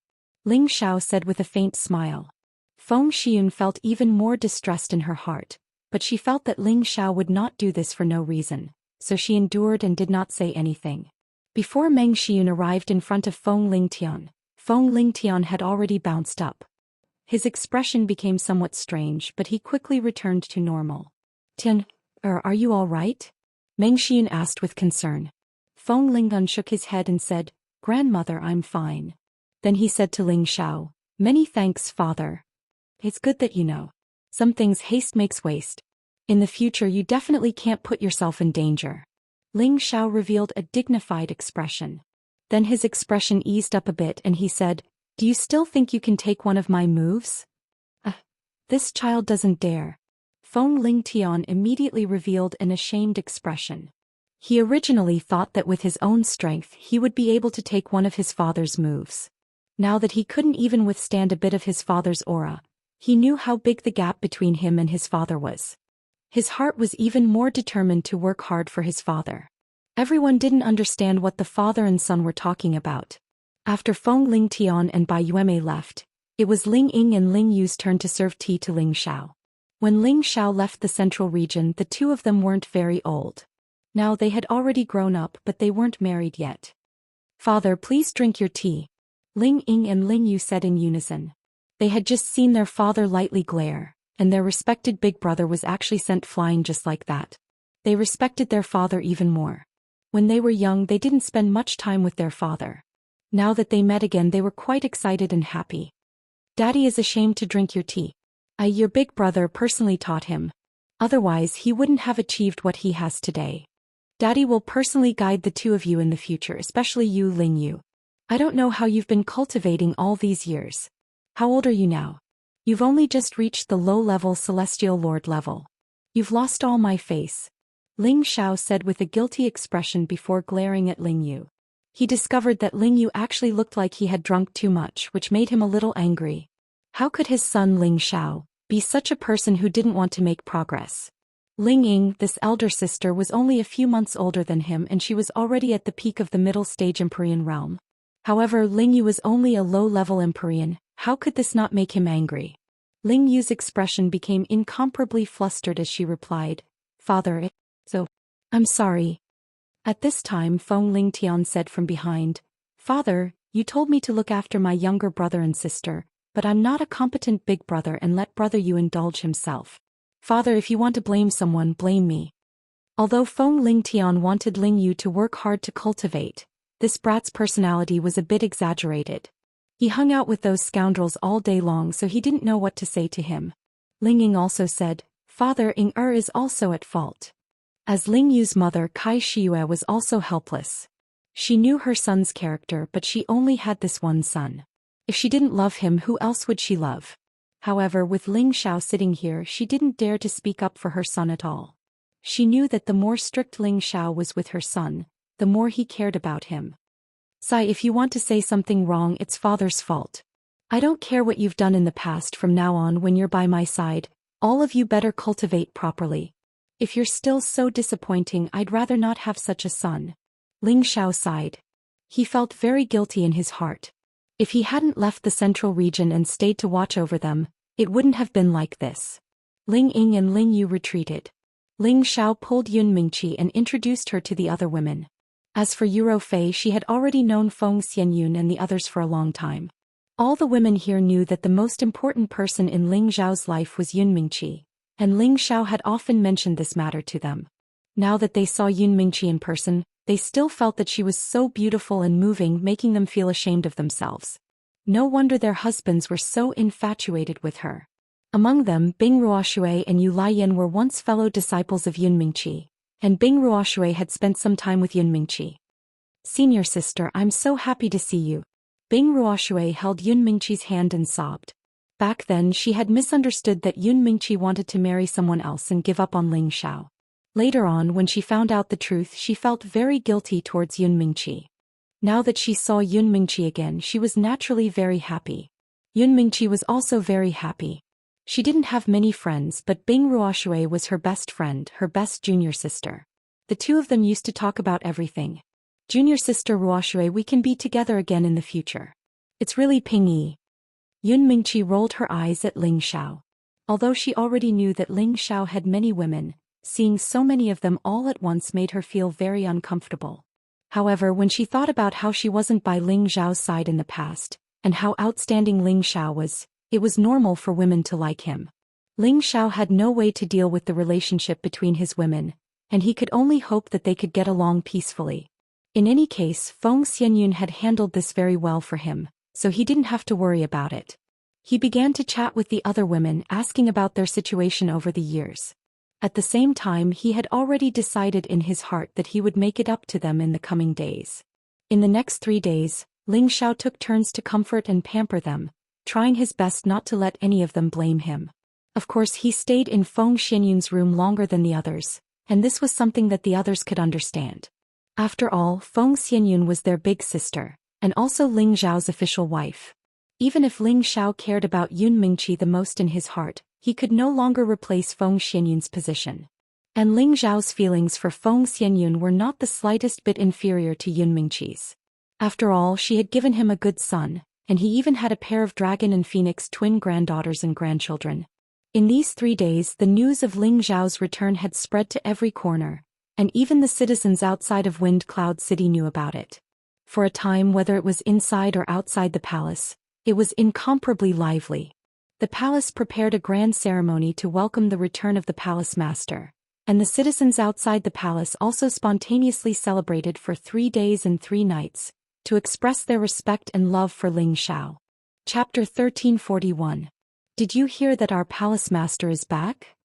Ling Xiao said with a faint smile. Feng Xian felt even more distressed in her heart, but she felt that Ling Xiao would not do this for no reason, so she endured and did not say anything. Before Meng Xian arrived in front of Feng Lingtian had already bounced up. His expression became somewhat strange, but he quickly returned to normal. "Tian, are you all right?" Meng Xian asked with concern. Feng Lingtian shook his head and said, "Grandmother, I'm fine." Then he said to Ling Xiao, "Many thanks, father. It's good that you know. Some things haste makes waste. In the future you definitely can't put yourself in danger." Ling Xiao revealed a dignified expression. Then his expression eased up a bit and he said, "Do you still think you can take one of my moves?" This child doesn't dare." Feng Lingtian immediately revealed an ashamed expression. He originally thought that with his own strength he would be able to take one of his father's moves. Now that he couldn't even withstand a bit of his father's aura, he knew how big the gap between him and his father was. His heart was even more determined to work hard for his father. Everyone didn't understand what the father and son were talking about. After Feng Lingtian and Bai Yueme left, it was Ling Ying and Ling Yu's turn to serve tea to Ling Xiao. When Ling Xiao left the central region, the two of them weren't very old. Now they had already grown up, but they weren't married yet. "Father, please drink your tea," Ling Ying and Ling Yu said in unison. They had just seen their father lightly glare, and their respected big brother was actually sent flying just like that. They respected their father even more. When they were young, they didn't spend much time with their father. Now that they met again, they were quite excited and happy. "Daddy is ashamed to drink your tea." Your big brother personally taught him. Otherwise he wouldn't have achieved what he has today. Daddy will personally guide the two of you in the future, especially you, Lingyu. I don't know how you've been cultivating all these years. How old are you now? You've only just reached the low-level Celestial Lord level. You've lost all my face. Ling Xiao said with a guilty expression before glaring at Lingyu. He discovered that Lingyu actually looked like he had drunk too much, which made him a little angry. How could his son Ling Xiao be such a person who didn't want to make progress? Ling Ying, this elder sister, was only a few months older than him and she was already at the peak of the middle stage Empyrean realm. However, Lingyu was only a low-level Empyrean. How could this not make him angry? Lingyu's expression became incomparably flustered as she replied, Father, I'm sorry. At this time Feng Lingtian said from behind, Father, you told me to look after my younger brother and sister, but I'm not a competent big brother and let brother you indulge himself. Father, if you want to blame someone, blame me. Although Feng Lingtian wanted Lingyu to work hard to cultivate, this brat's personality was a bit exaggerated. He hung out with those scoundrels all day long, so he didn't know what to say to him. Ling Ying also said, Father, Ying is also at fault. As Lingyu's mother Kai Shiyue was also helpless. She knew her son's character, but she only had this one son. If she didn't love him, who else would she love? However, with Ling Xiao sitting here, she didn't dare to speak up for her son at all. She knew that the more strict Ling Xiao was with her son, the more he cared about him. Sai, if you want to say something wrong, it's father's fault. I don't care what you've done in the past. From now on, when you're by my side, all of you better cultivate properly. If you're still so disappointing, I'd rather not have such a son. Ling Xiao sighed. He felt very guilty in his heart. If he hadn't left the central region and stayed to watch over them, it wouldn't have been like this. Ling Ying and Ling Yu retreated. Ling Xiao pulled Yun Mingqi and introduced her to the other women. As for Yuro Fei, she had already known Feng Xianyun and the others for a long time. All the women here knew that the most important person in Ling Xiao's life was Yun Mingqi, and Ling Xiao had often mentioned this matter to them. Now that they saw Yun Mingqi in person, they still felt that she was so beautiful and moving, making them feel ashamed of themselves. No wonder their husbands were so infatuated with her. Among them, Bing Ruoshui and Yu Laiyan were once fellow disciples of Yun Mingqi, and Bing Ruoshui had spent some time with Yun Mingqi. Senior sister, I'm so happy to see you. Bing Ruoshui held Yun Mingqi's hand and sobbed. Back then she had misunderstood that Yun Mingqi wanted to marry someone else and give up on Ling Xiao. Later on, when she found out the truth, she felt very guilty towards Yun Mingqi. Now that she saw Yun Mingqi again, she was naturally very happy. Yun Mingqi was also very happy. She didn't have many friends, but Bing Ruoshui was her best friend, her best junior sister. The two of them used to talk about everything. Junior sister Ruoshui, we can be together again in the future. It's really Ping-yi. Yun Mingqi rolled her eyes at Ling Xiao. Although she already knew that Ling Xiao had many women, seeing so many of them all at once made her feel very uncomfortable. However, when she thought about how she wasn't by Ling Xiao's side in the past, and how outstanding Ling Xiao was, it was normal for women to like him. Ling Xiao had no way to deal with the relationship between his women, and he could only hope that they could get along peacefully. In any case, Feng Xianyun had handled this very well for him, so he didn't have to worry about it. He began to chat with the other women, asking about their situation over the years. At the same time, he had already decided in his heart that he would make it up to them in the coming days. In the next 3 days, Ling Xiao took turns to comfort and pamper them, trying his best not to let any of them blame him. Of course, he stayed in Feng Xianyun's room longer than the others, and this was something that the others could understand. After all, Feng Xianyun was their big sister, and also Ling Xiao's official wife. Even if Ling Xiao cared about Yun Mingqi the most in his heart, he could no longer replace Feng Xianyun's position. And Ling Xiao's feelings for Feng Xianyun were not the slightest bit inferior to Yun Mingqi's. After all, she had given him a good son, and he even had a pair of dragon and phoenix twin granddaughters and grandchildren. In these 3 days, the news of Ling Xiao's return had spread to every corner, and even the citizens outside of Wind Cloud City knew about it. For a time, whether it was inside or outside the palace, it was incomparably lively. The palace prepared a grand ceremony to welcome the return of the palace master, and the citizens outside the palace also spontaneously celebrated for 3 days and 3 nights, to express their respect and love for Ling Xiao. Chapter 1341. Did you hear that our palace master is back?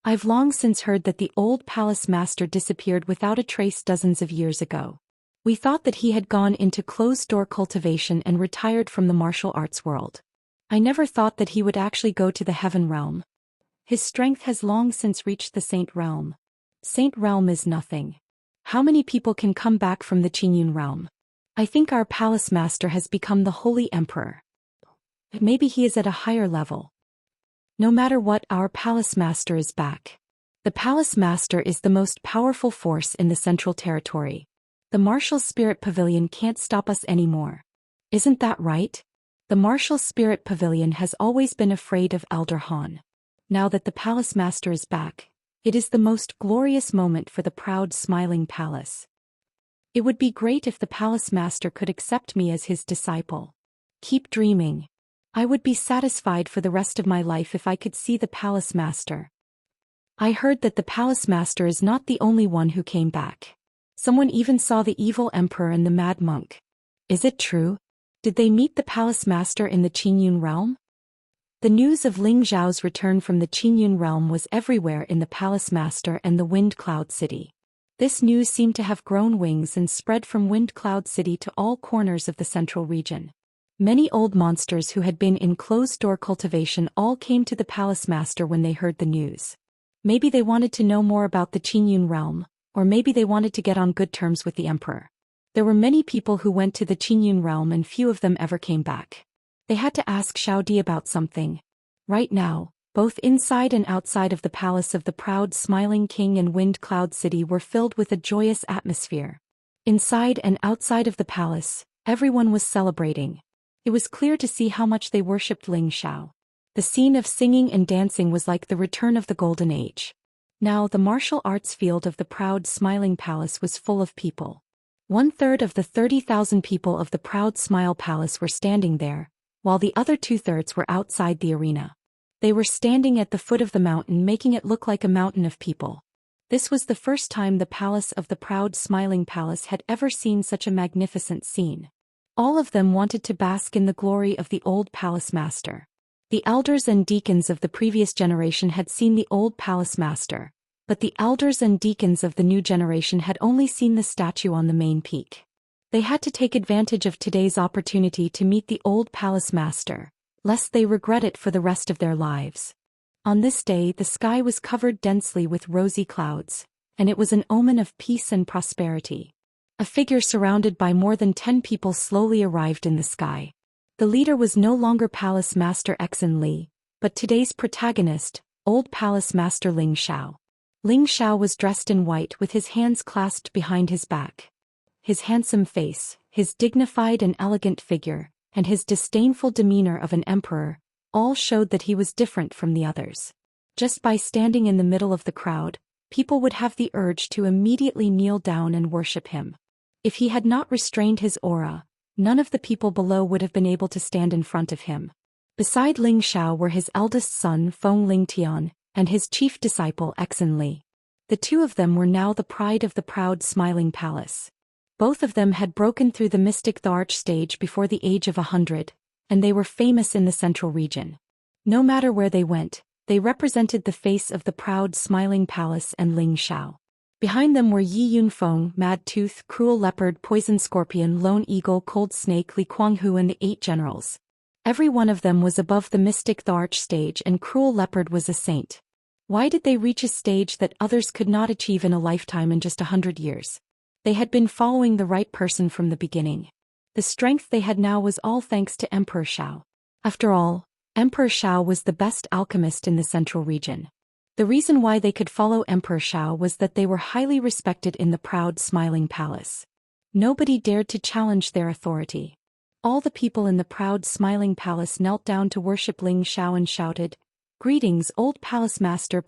I've long since heard that the old palace master disappeared without a trace dozens of years ago. We thought that he had gone into closed-door cultivation and retired from the martial arts world. I never thought that he would actually go to the heaven realm. His strength has long since reached the saint realm. Saint realm is nothing. How many people can come back from the Qingyun realm? I think our palace master has become the holy emperor. Maybe he is at a higher level. No matter what, our palace master is back. The palace master is the most powerful force in the Central Territory. The martial spirit pavilion can't stop us anymore. Isn't that right? The martial spirit pavilion has always been afraid of Elder Han. Now that the palace master is back, it is the most glorious moment for the proud smiling palace. It would be great if the palace master could accept me as his disciple. Keep dreaming. I would be satisfied for the rest of my life if I could see the palace master. I heard that the palace master is not the only one who came back. Someone even saw the evil emperor and the mad monk. Is it true? Did they meet the palace master in the Qingyun realm? The news of Ling Zhao's return from the Qingyun realm was everywhere in the palace master and the Wind Cloud City. This news seemed to have grown wings and spread from Wind Cloud City to all corners of the central region. Many old monsters who had been in closed-door cultivation all came to the palace master when they heard the news. Maybe they wanted to know more about the Qingyun realm, or maybe they wanted to get on good terms with the emperor. There were many people who went to the Qingyun realm and few of them ever came back. They had to ask Xiao Di about something. Right now, both inside and outside of the palace of the proud smiling king and Wind Cloud City were filled with a joyous atmosphere. Inside and outside of the palace, everyone was celebrating. It was clear to see how much they worshipped Ling Xiao. The scene of singing and dancing was like the return of the Golden Age. Now the martial arts field of the proud smiling palace was full of people. 1/3 of the 30,000 people of the proud smile palace were standing there, while the other 2/3 were outside the arena. They were standing at the foot of the mountain, making it look like a mountain of people. This was the first time the palace of the proud smiling palace had ever seen such a magnificent scene. All of them wanted to bask in the glory of the old palace master. The elders and deacons of the previous generation had seen the old palace master, but the elders and deacons of the new generation had only seen the statue on the main peak. They had to take advantage of today's opportunity to meet the old palace master, lest they regret it for the rest of their lives. On this day the sky was covered densely with rosy clouds, and it was an omen of peace and prosperity. A figure surrounded by more than 10 people slowly arrived in the sky. The leader was no longer Palace Master Exin Li, but today's protagonist, Old Palace Master Ling Xiao. Ling Xiao was dressed in white with his hands clasped behind his back. His handsome face, his dignified and elegant figure, and his disdainful demeanor of an emperor, all showed that he was different from the others. Just by standing in the middle of the crowd, people would have the urge to immediately kneel down and worship him. If he had not restrained his aura, none of the people below would have been able to stand in front of him. Beside Ling Xiao were his eldest son Feng Lingtian, and his chief disciple Exin Li. The two of them were now the pride of the proud smiling palace. Both of them had broken through the mystic Arch stage before the age of 100, and they were famous in the central region. No matter where they went, they represented the face of the proud smiling palace and Ling Xiao. Behind them were Yi Yunfeng, Mad Tooth, Cruel Leopard, Poison Scorpion, Lone Eagle, Cold Snake, Li Kuanghu and the 8 generals. Every one of them was above the mystic Arch stage, and Cruel Leopard was a saint. Why did they reach a stage that others could not achieve in a lifetime in just 100 years? They had been following the right person from the beginning. The strength they had now was all thanks to Emperor Xiao. After all, Emperor Xiao was the best alchemist in the central region. The reason why they could follow Emperor Xiao was that they were highly respected in the proud smiling palace. Nobody dared to challenge their authority. All the people in the proud smiling palace knelt down to worship Ling Xiao and shouted, "Greetings, old palace master,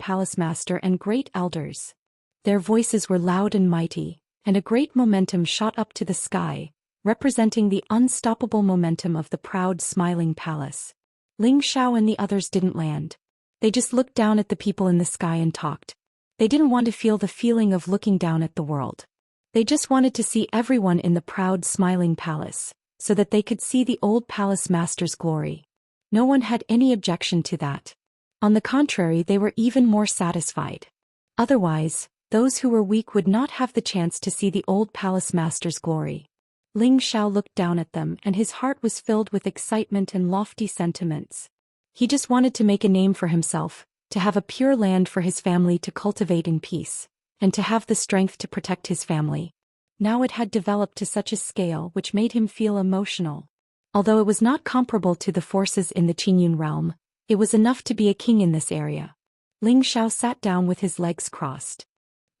and great elders." Their voices were loud and mighty, and a great momentum shot up to the sky, representing the unstoppable momentum of the proud smiling palace. Ling Xiao and the others didn't land. They just looked down at the people in the sky and talked. They didn't want to feel the feeling of looking down at the world. They just wanted to see everyone in the proud smiling palace, so that they could see the old palace master's glory. No one had any objection to that. On the contrary, they were even more satisfied. Otherwise, those who were weak would not have the chance to see the old palace master's glory. Ling Xiao looked down at them and his heart was filled with excitement and lofty sentiments. He just wanted to make a name for himself, to have a pure land for his family to cultivate in peace, and to have the strength to protect his family. Now it had developed to such a scale which made him feel emotional. Although it was not comparable to the forces in the Qingyun realm, it was enough to be a king in this area. Ling Xiao sat down with his legs crossed.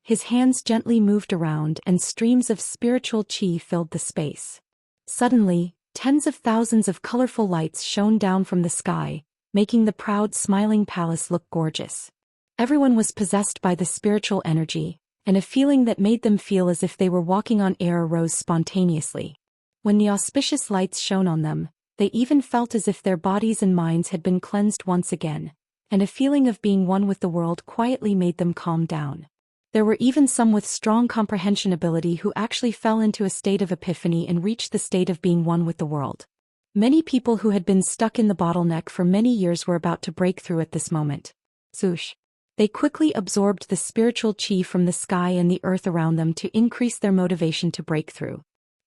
His hands gently moved around and streams of spiritual qi filled the space. Suddenly, tens of thousands of colorful lights shone down from the sky, making the proud smiling palace look gorgeous. Everyone was possessed by the spiritual energy, and a feeling that made them feel as if they were walking on air arose spontaneously. When the auspicious lights shone on them, they even felt as if their bodies and minds had been cleansed once again, and a feeling of being one with the world quietly made them calm down. There were even some with strong comprehension ability who actually fell into a state of epiphany and reached the state of being one with the world. Many people who had been stuck in the bottleneck for many years were about to break through at this moment. Swoosh! They quickly absorbed the spiritual qi from the sky and the earth around them to increase their motivation to break through.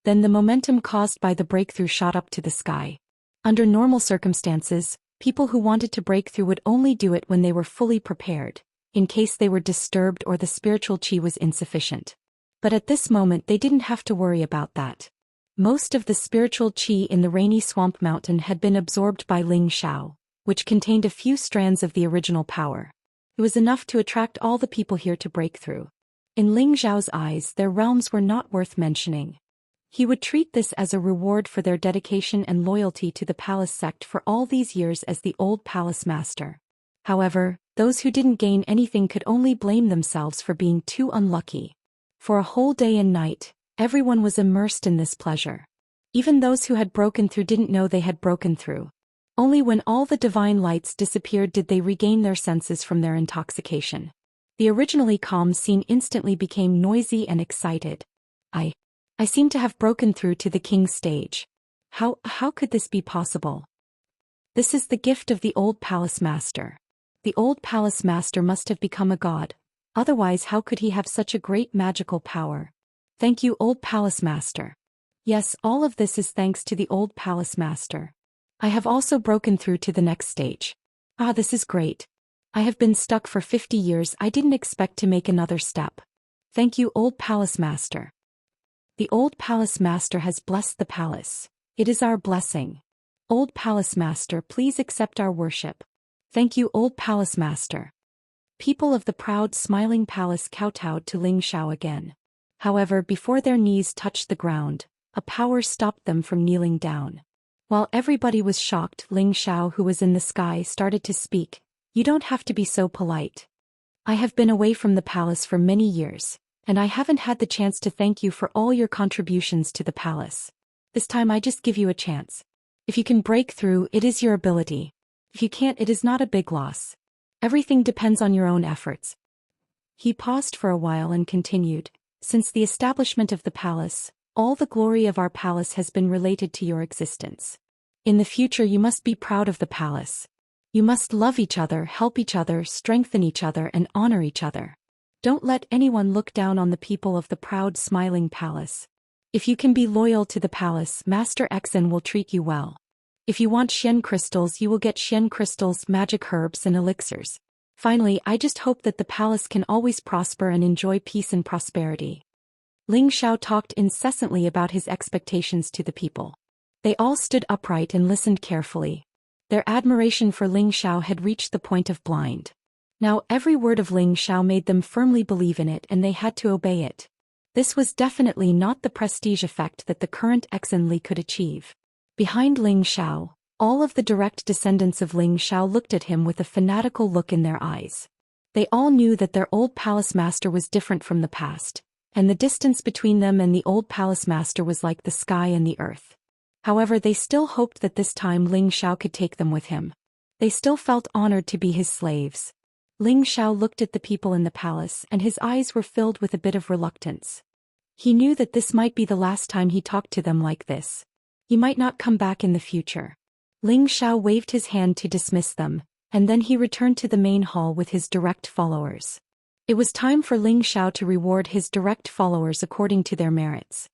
Then the momentum caused by the breakthrough shot up to the sky. Under normal circumstances, people who wanted to break through would only do it when they were fully prepared, in case they were disturbed or the spiritual qi was insufficient. But at this moment they didn't have to worry about that. Most of the spiritual qi in the rainy swamp mountain had been absorbed by Ling Xiao, which contained a few strands of the original power. It was enough to attract all the people here to break through. In Ling Xiao's eyes, their realms were not worth mentioning. He would treat this as a reward for their dedication and loyalty to the palace sect for all these years as the old palace master. However, those who didn't gain anything could only blame themselves for being too unlucky. For a whole day and night, everyone was immersed in this pleasure. Even those who had broken through didn't know they had broken through. Only when all the divine lights disappeared did they regain their senses from their intoxication. The originally calm scene instantly became noisy and excited. I seem to have broken through to the king's stage. How could this be possible? This is the gift of the old palace master. The old palace master must have become a god. Otherwise, how could he have such a great magical power? Thank you, old palace master. Yes, all of this is thanks to the old palace master. I have also broken through to the next stage. This is great. I have been stuck for 50 years. I didn't expect to make another step. Thank you, old palace master. The old palace master has blessed the palace. It is our blessing. Old palace master, please accept our worship. Thank you, old palace master. People of the proud smiling palace kowtowed to Ling Xiao again. However, before their knees touched the ground, a power stopped them from kneeling down. While everybody was shocked, Ling Xiao, who was in the sky, started to speak. You don't have to be so polite. I have been away from the palace for many years, and I haven't had the chance to thank you for all your contributions to the palace. This time I just give you a chance. If you can break through, it is your ability. If you can't, it is not a big loss. Everything depends on your own efforts. He paused for a while and continued. Since the establishment of the palace, all the glory of our palace has been related to your existence. In the future you must be proud of the palace. You must love each other, help each other, strengthen each other, and honor each other. Don't let anyone look down on the people of the proud smiling palace. If you can be loyal to the palace, Master Xen will treat you well. If you want Xian crystals, you will get Xian crystals, magic herbs, and elixirs. Finally, I just hope that the palace can always prosper and enjoy peace and prosperity. Ling Xiao talked incessantly about his expectations to the people. They all stood upright and listened carefully. Their admiration for Ling Xiao had reached the point of blind. Now every word of Ling Xiao made them firmly believe in it and they had to obey it. This was definitely not the prestige effect that the current Xen Li could achieve. Behind Ling Xiao, all of the direct descendants of Ling Xiao looked at him with a fanatical look in their eyes. They all knew that their old palace master was different from the past, and the distance between them and the old palace master was like the sky and the earth. However, they still hoped that this time Ling Xiao could take them with him. They still felt honored to be his slaves. Ling Xiao looked at the people in the palace and his eyes were filled with a bit of reluctance. He knew that this might be the last time he talked to them like this. He might not come back in the future. Ling Xiao waved his hand to dismiss them, and then he returned to the main hall with his direct followers. It was time for Ling Xiao to reward his direct followers according to their merits.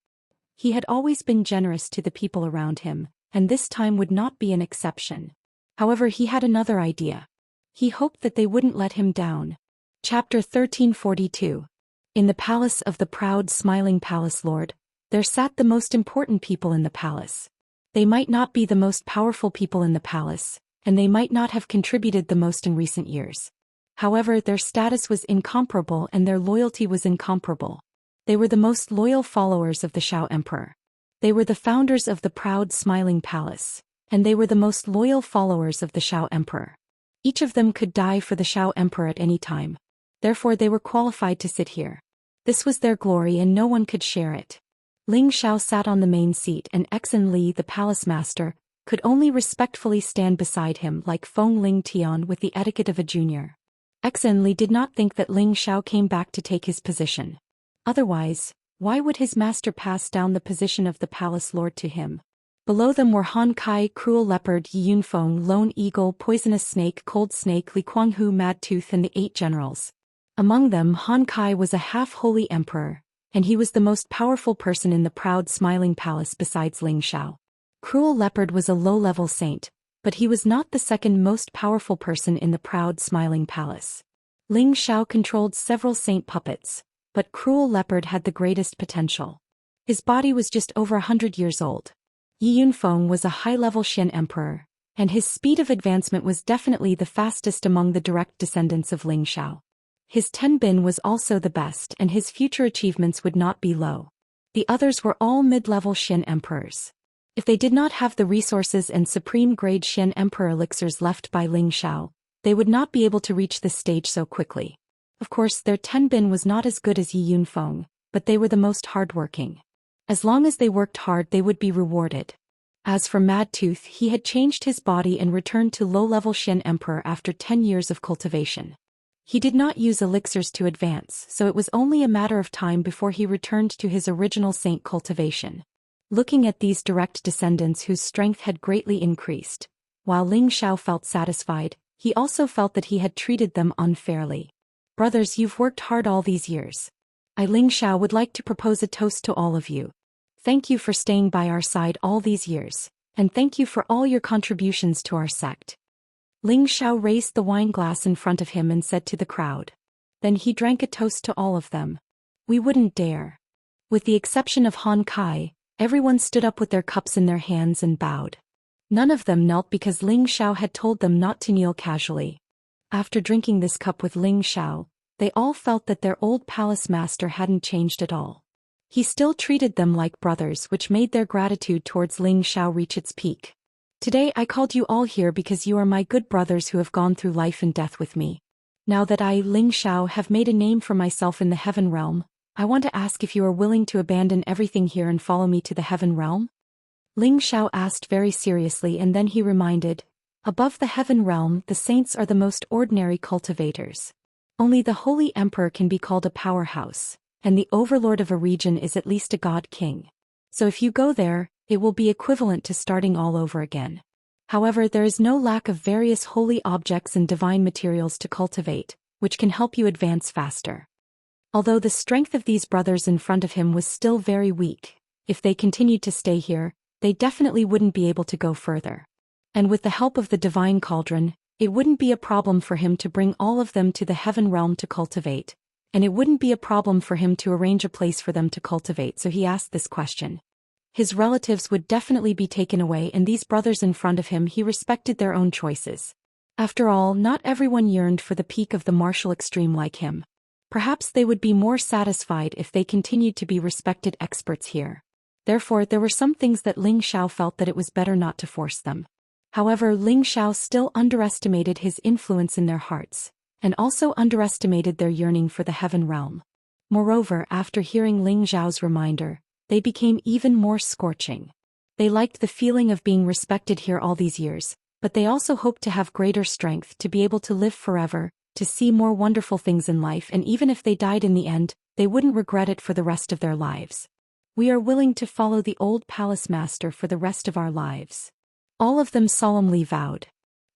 He had always been generous to the people around him, and this time would not be an exception. However, he had another idea. He hoped that they wouldn't let him down. Chapter 1342. In the palace of the proud smiling palace lord, there sat the most important people in the palace. They might not be the most powerful people in the palace, and they might not have contributed the most in recent years. However, their status was incomparable and their loyalty was incomparable. They were the most loyal followers of the Xiao Emperor. They were the founders of the proud smiling palace, and they were the most loyal followers of the Xiao Emperor. Each of them could die for the Xiao Emperor at any time. Therefore they were qualified to sit here. This was their glory and no one could share it. Ling Xiao sat on the main seat and Exen Li, the palace master, could only respectfully stand beside him like Feng Ling Tian with the etiquette of a junior. Exen Li did not think that Ling Xiao came back to take his position. Otherwise, why would his master pass down the position of the palace lord to him? Below them were Han Kai, Cruel Leopard, Yi Yunfeng, Lone Eagle, Poisonous Snake, Cold Snake, Li Kuanghu, Mad Tooth and the 8 generals. Among them Han Kai was a half-holy emperor, and he was the most powerful person in the proud smiling palace besides Ling Xiao. Cruel Leopard was a low-level saint, but he was not the second most powerful person in the proud smiling palace. Ling Xiao controlled several saint puppets, but Cruel Leopard had the greatest potential. His body was just over 100 years old. Yi Yunfeng was a high-level Xian emperor, and his speed of advancement was definitely the fastest among the direct descendants of Ling Xiao. His Tenbin was also the best and his future achievements would not be low. The others were all mid-level Xian emperors. If they did not have the resources and supreme-grade Xian emperor elixirs left by Ling Xiao, they would not be able to reach this stage so quickly. Of course, their Tenbin was not as good as Yi Yunfeng, but they were the most hardworking. As long as they worked hard they would be rewarded. As for Mad Tooth, he had changed his body and returned to low-level Xian Emperor after 10 years of cultivation. He did not use elixirs to advance, so it was only a matter of time before he returned to his original saint cultivation. Looking at these direct descendants whose strength had greatly increased, while Ling Xiao felt satisfied, he also felt that he had treated them unfairly. Brothers, you've worked hard all these years. I, Ling Xiao, would like to propose a toast to all of you. Thank you for staying by our side all these years, and thank you for all your contributions to our sect. Ling Xiao raised the wine glass in front of him and said to the crowd. Then he drank a toast to all of them. We wouldn't dare. With the exception of Han Kai, everyone stood up with their cups in their hands and bowed. None of them knelt because Ling Xiao had told them not to kneel casually. After drinking this cup with Ling Xiao, they all felt that their old palace master hadn't changed at all. He still treated them like brothers, which made their gratitude towards Ling Xiao reach its peak. Today I called you all here because you are my good brothers who have gone through life and death with me. Now that I, Ling Xiao, have made a name for myself in the heaven realm, I want to ask if you are willing to abandon everything here and follow me to the heaven realm? Ling Xiao asked very seriously, and then he reminded, above the heaven realm the saints are the most ordinary cultivators. Only the holy emperor can be called a powerhouse, and the overlord of a region is at least a god king. So if you go there, it will be equivalent to starting all over again. However, there is no lack of various holy objects and divine materials to cultivate, which can help you advance faster. Although the strength of these brothers in front of him was still very weak, if they continued to stay here, they definitely wouldn't be able to go further. And with the help of the divine cauldron, it wouldn't be a problem for him to bring all of them to the heaven realm to cultivate, and it wouldn't be a problem for him to arrange a place for them to cultivate, so he asked this question. His relatives would definitely be taken away, and these brothers in front of him, he respected their own choices. After all, not everyone yearned for the peak of the martial extreme like him. Perhaps they would be more satisfied if they continued to be respected experts here. Therefore, there were some things that Ling Xiao felt that it was better not to force them. However, Ling Xiao still underestimated his influence in their hearts, and also underestimated their yearning for the heaven realm. Moreover, after hearing Ling Xiao's reminder, they became even more scorching. They liked the feeling of being respected here all these years, but they also hoped to have greater strength to be able to live forever, to see more wonderful things in life, and even if they died in the end, they wouldn't regret it for the rest of their lives. We are willing to follow the old palace master for the rest of our lives. All of them solemnly vowed.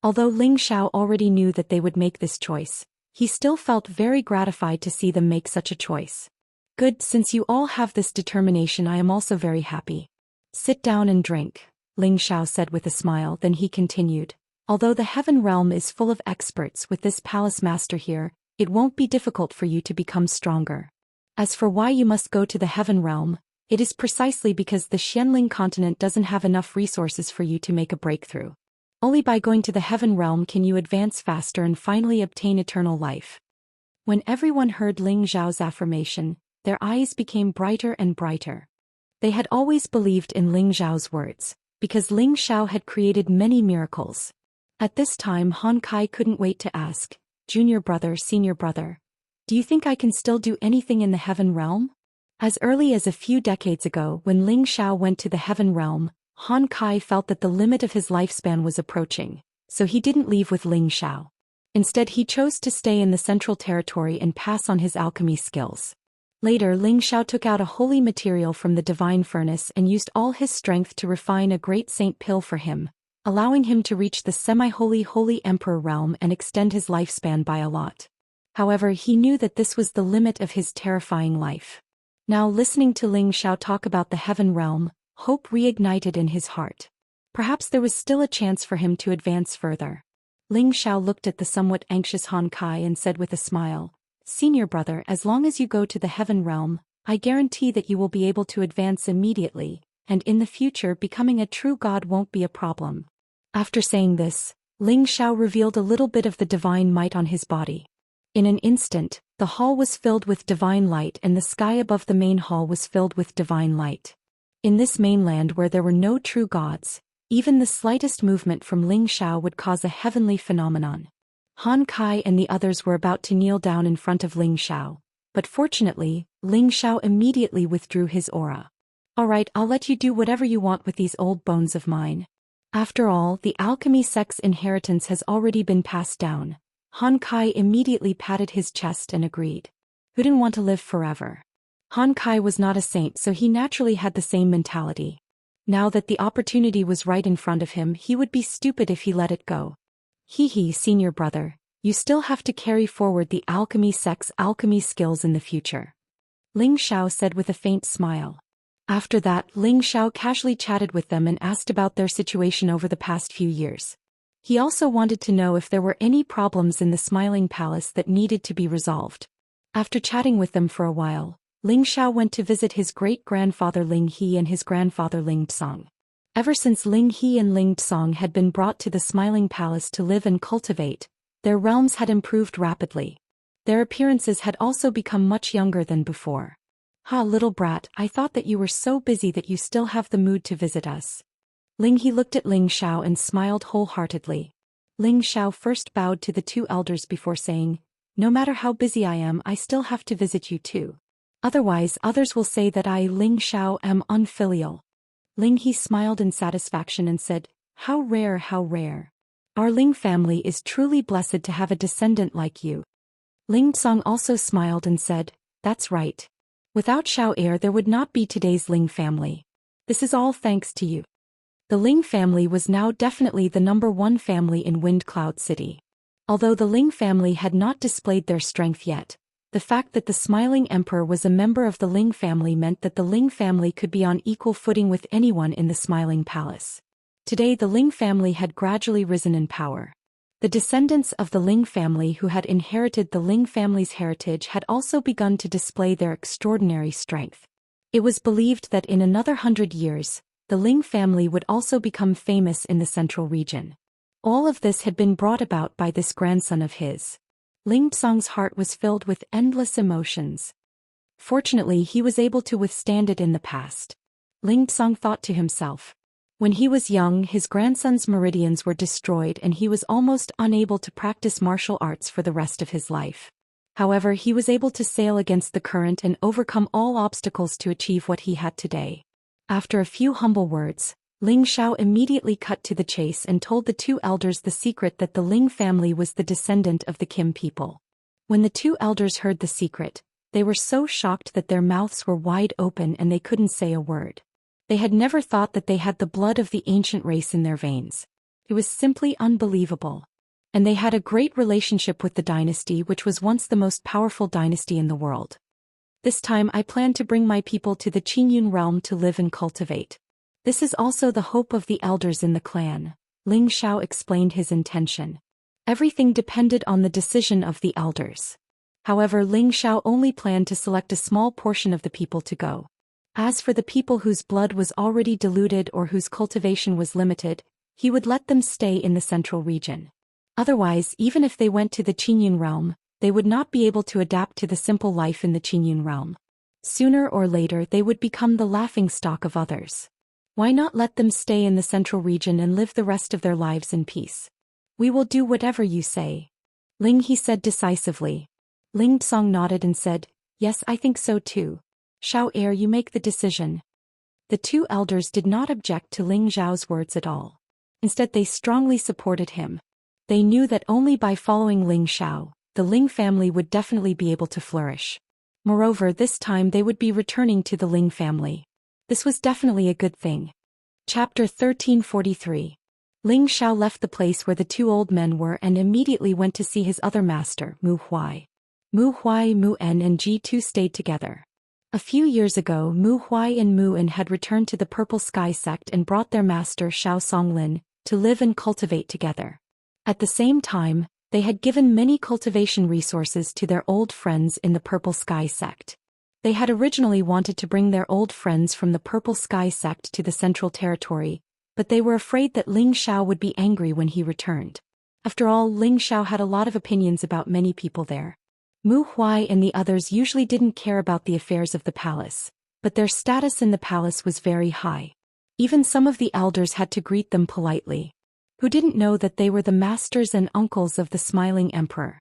Although Ling Xiao already knew that they would make this choice, he still felt very gratified to see them make such a choice. Good, since you all have this determination, I am also very happy. Sit down and drink, Ling Xiao said with a smile. Then he continued, although the heaven realm is full of experts, with this palace master here, it won't be difficult for you to become stronger. As for why you must go to the heaven realm, it is precisely because the Xianling continent doesn't have enough resources for you to make a breakthrough. Only by going to the heaven realm can you advance faster and finally obtain eternal life. When everyone heard Ling Xiao's affirmation, their eyes became brighter and brighter. They had always believed in Ling Xiao's words, because Ling Xiao had created many miracles. At this time Han Kai couldn't wait to ask, junior brother, senior brother, do you think I can still do anything in the heaven realm? As early as a few decades ago, when Ling Xiao went to the heaven realm, Han Kai felt that the limit of his lifespan was approaching, so he didn't leave with Ling Xiao. Instead, he chose to stay in the central territory and pass on his alchemy skills. Later, Ling Xiao took out a holy material from the divine furnace and used all his strength to refine a great saint pill for him, allowing him to reach the semi-holy holy emperor realm and extend his lifespan by a lot. However, he knew that this was the limit of his terrifying life. Now, listening to Ling Xiao talk about the heaven realm, hope reignited in his heart. Perhaps there was still a chance for him to advance further. Ling Xiao looked at the somewhat anxious Han Kai and said with a smile, senior brother, as long as you go to the heaven realm, I guarantee that you will be able to advance immediately, and in the future becoming a true god won't be a problem. After saying this, Ling Xiao revealed a little bit of the divine might on his body. In an instant, the hall was filled with divine light and the sky above the main hall was filled with divine light. In this mainland where there were no true gods, even the slightest movement from Ling Xiao would cause a heavenly phenomenon. Han Kai and the others were about to kneel down in front of Ling Xiao, but fortunately, Ling Xiao immediately withdrew his aura. Alright, I'll let you do whatever you want with these old bones of mine. After all, the alchemy sect's inheritance has already been passed down. Han Kai immediately patted his chest and agreed. Who didn't want to live forever? Han Kai was not a saint, so he naturally had the same mentality. Now that the opportunity was right in front of him, he would be stupid if he let it go. Hee, senior brother, you still have to carry forward the alchemy sect's alchemy skills in the future. Ling Xiao said with a faint smile. After that, Ling Xiao casually chatted with them and asked about their situation over the past few years. He also wanted to know if there were any problems in the Smiling Palace that needed to be resolved. After chatting with them for a while, Ling Xiao went to visit his great-grandfather Ling He and his grandfather Ling Tsong. Ever since Ling He and Ling Tsong had been brought to the Smiling Palace to live and cultivate, their realms had improved rapidly. Their appearances had also become much younger than before. Ha, little brat, I thought that you were so busy that you still have the mood to visit us. Ling He looked at Ling Xiao and smiled wholeheartedly. Ling Xiao first bowed to the two elders before saying, no matter how busy I am, I still have to visit you too. Otherwise, others will say that I, Ling Xiao, am unfilial. Ling He smiled in satisfaction and said, how rare, how rare. Our Ling family is truly blessed to have a descendant like you. Ling Tsong also smiled and said, that's right. Without Xiao heir there would not be today's Ling family. This is all thanks to you. The Ling family was now definitely the #1 family in Wind Cloud City. Although the Ling family had not displayed their strength yet, the fact that the Smiling Emperor was a member of the Ling family meant that the Ling family could be on equal footing with anyone in the Smiling Palace. Today the Ling family had gradually risen in power. The descendants of the Ling family who had inherited the Ling family's heritage had also begun to display their extraordinary strength. It was believed that in another 100 years, the Ling family would also become famous in the central region. All of this had been brought about by this grandson of his. Ling Tsong's heart was filled with endless emotions. Fortunately, he was able to withstand it in the past. Ling Tsong thought to himself. When he was young, his grandson's meridians were destroyed and he was almost unable to practice martial arts for the rest of his life. However, he was able to sail against the current and overcome all obstacles to achieve what he had today. After a few humble words, Ling Xiao immediately cut to the chase and told the two elders the secret that the Ling family was the descendant of the Kim people. When the two elders heard the secret, they were so shocked that their mouths were wide open and they couldn't say a word. They had never thought that they had the blood of the ancient race in their veins. It was simply unbelievable. And they had a great relationship with the dynasty, which was once the most powerful dynasty in the world. This time I plan to bring my people to the Qingyun realm to live and cultivate. This is also the hope of the elders in the clan. Ling Xiao explained his intention. Everything depended on the decision of the elders. However, Ling Xiao only planned to select a small portion of the people to go. As for the people whose blood was already diluted or whose cultivation was limited, he would let them stay in the central region. Otherwise, even if they went to the Qingyun realm, they would not be able to adapt to the simple life in the Qingyun realm. Sooner or later they would become the laughingstock of others. Why not let them stay in the central region and live the rest of their lives in peace? We will do whatever you say. Ling He said decisively. Ling Tsong nodded and said, yes, I think so too. Xiao Heir, you make the decision. The two elders did not object to Ling Zhao's words at all. Instead they strongly supported him. They knew that only by following Ling Xiao, the Ling family would definitely be able to flourish. Moreover, this time they would be returning to the Ling family. This was definitely a good thing. Chapter 1343. Ling Xiao left the place where the two old men were and immediately went to see his other master, Mu Huai. Mu Huai, Mu En and G2 stayed together. A few years ago, Mu Huai and Mu En had returned to the Purple Sky sect and brought their master Xiao Songlin to live and cultivate together. At the same time, they had given many cultivation resources to their old friends in the Purple Sky sect. They had originally wanted to bring their old friends from the Purple Sky sect to the Central Territory, but they were afraid that Ling Xiao would be angry when he returned. After all, Ling Xiao had a lot of opinions about many people there. Mu Huai and the others usually didn't care about the affairs of the palace, but their status in the palace was very high. Even some of the elders had to greet them politely. Who didn't know that they were the masters and uncles of the smiling emperor?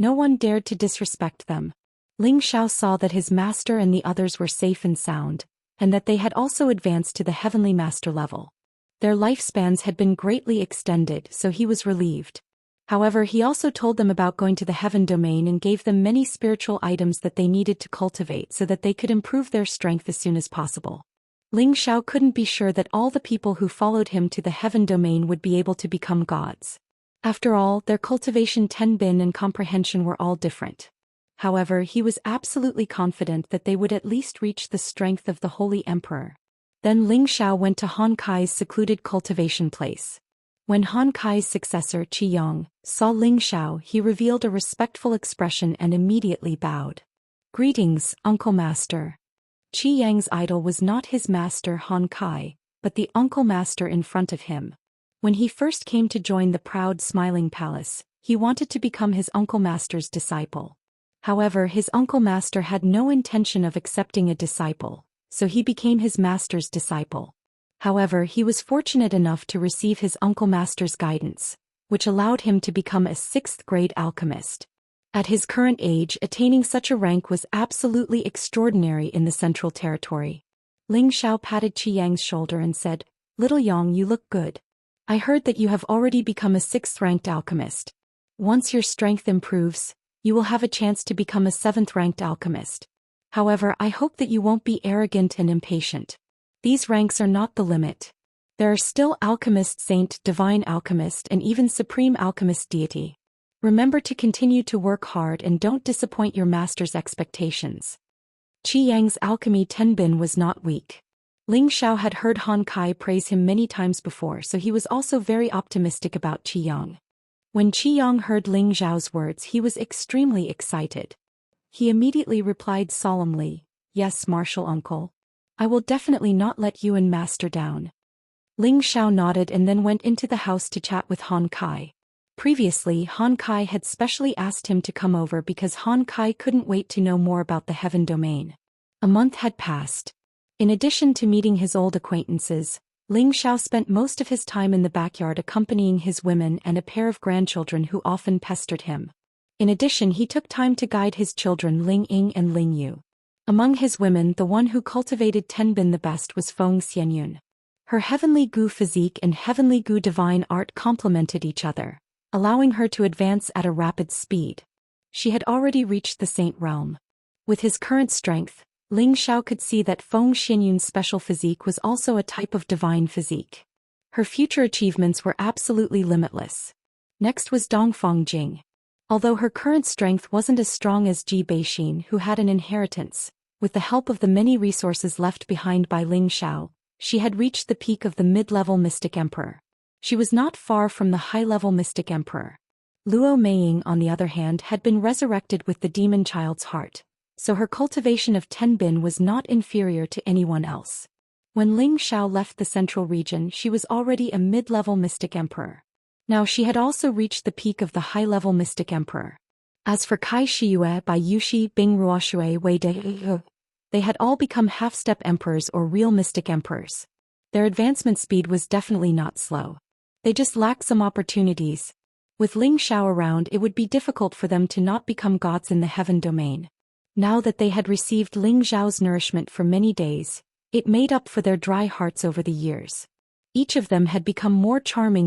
No one dared to disrespect them. Ling Xiao saw that his master and the others were safe and sound, and that they had also advanced to the heavenly master level. Their lifespans had been greatly extended, so he was relieved. However, he also told them about going to the heaven domain and gave them many spiritual items that they needed to cultivate so that they could improve their strength as soon as possible. Ling Xiao couldn't be sure that all the people who followed him to the heaven domain would be able to become gods. After all, their cultivation tenbin and comprehension were all different. However, he was absolutely confident that they would at least reach the strength of the Holy Emperor. Then Ling Xiao went to Han Kai's secluded cultivation place. When Han Kai's successor Qi Yang saw Ling Xiao, he revealed a respectful expression and immediately bowed. Greetings, Uncle Master. Qi Yang's idol was not his master Han Kai, but the uncle master in front of him. When he first came to join the proud smiling palace, he wanted to become his uncle master's disciple. However, his uncle master had no intention of accepting a disciple, so he became his master's disciple. However, he was fortunate enough to receive his uncle master's guidance, which allowed him to become a 6th-grade alchemist. At his current age, attaining such a rank was absolutely extraordinary in the Central Territory. Ling Xiao patted Qi Yang's shoulder and said, "Little Yang, you look good. I heard that you have already become a 6th-ranked alchemist. Once your strength improves, you will have a chance to become a 7th-ranked alchemist. However, I hope that you won't be arrogant and impatient. These ranks are not the limit. There are still Alchemist Saint, Divine Alchemist and even Supreme Alchemist Deity. Remember to continue to work hard and don't disappoint your master's expectations." Qi Yang's alchemy tenbin was not weak. Ling Xiao had heard Han Kai praise him many times before, so he was also very optimistic about Qi Yang. When Qi Yang heard Ling Zhao's words, he was extremely excited. He immediately replied solemnly, "Yes, martial uncle. I will definitely not let you and master down." Ling Xiao nodded and then went into the house to chat with Han Kai. Previously, Han Kai had specially asked him to come over because Han Kai couldn't wait to know more about the heaven domain. A month had passed. In addition to meeting his old acquaintances, Ling Xiao spent most of his time in the backyard accompanying his women and a pair of grandchildren who often pestered him. In addition, he took time to guide his children Ling Ying and Ling Yu. Among his women, the one who cultivated tenbin the best was Feng Xianyun. Her heavenly gu physique and heavenly gu divine art complemented each other, allowing her to advance at a rapid speed. She had already reached the saint realm. With his current strength, Ling Xiao could see that Feng Xianyun's special physique was also a type of divine physique. Her future achievements were absolutely limitless. Next was Dongfang Jing. Although her current strength wasn't as strong as Ji Beixin, who had an inheritance, with the help of the many resources left behind by Ling Xiao, she had reached the peak of the mid-level Mystic Emperor. She was not far from the high-level Mystic Emperor. Luo Meiying, on the other hand, had been resurrected with the demon child's heart, so her cultivation of Tenbin was not inferior to anyone else. When Ling Xiao left the central region, she was already a mid-level Mystic Emperor. Now she had also reached the peak of the high-level Mystic Emperor. As for Kai Shiyue, Bai Yushi, Bing Ruoshui, Wei De, they had all become half-step emperors or real Mystic Emperors. Their advancement speed was definitely not slow. They just lacked some opportunities. With Ling Xiao around, it would be difficult for them to not become gods in the heaven domain. Now that they had received Ling Xiao's nourishment for many days, it made up for their dry hearts over the years. Each of them had become more charming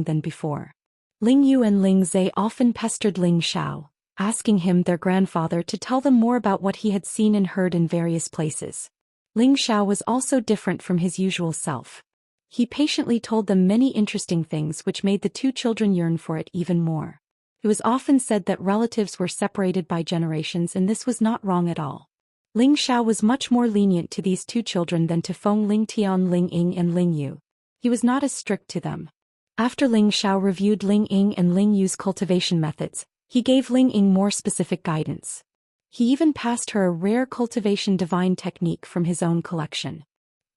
than before. Ling Yu and Ling Zhe often pestered Ling Xiao, asking him, their grandfather, to tell them more about what he had seen and heard in various places. Ling Xiao was also different from his usual self. He patiently told them many interesting things which made the two children yearn for it even more. It was often said that relatives were separated by generations, and this was not wrong at all. Ling Xiao was much more lenient to these two children than to Feng Lingtian, Ling Ying and Ling Yu. He was not as strict to them. After Ling Xiao reviewed Ling Ying and Ling Yu's cultivation methods, he gave Ling Ying more specific guidance. He even passed her a rare cultivation divine technique from his own collection.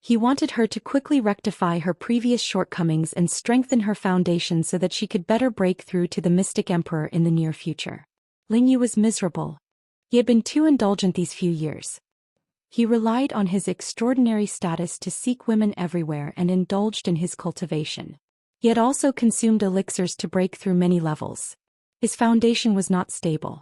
He wanted her to quickly rectify her previous shortcomings and strengthen her foundation so that she could better break through to the Mystic Emperor in the near future. Ling Yu was miserable. He had been too indulgent these few years. He relied on his extraordinary status to seek women everywhere and indulged in his cultivation. He had also consumed elixirs to break through many levels. His foundation was not stable.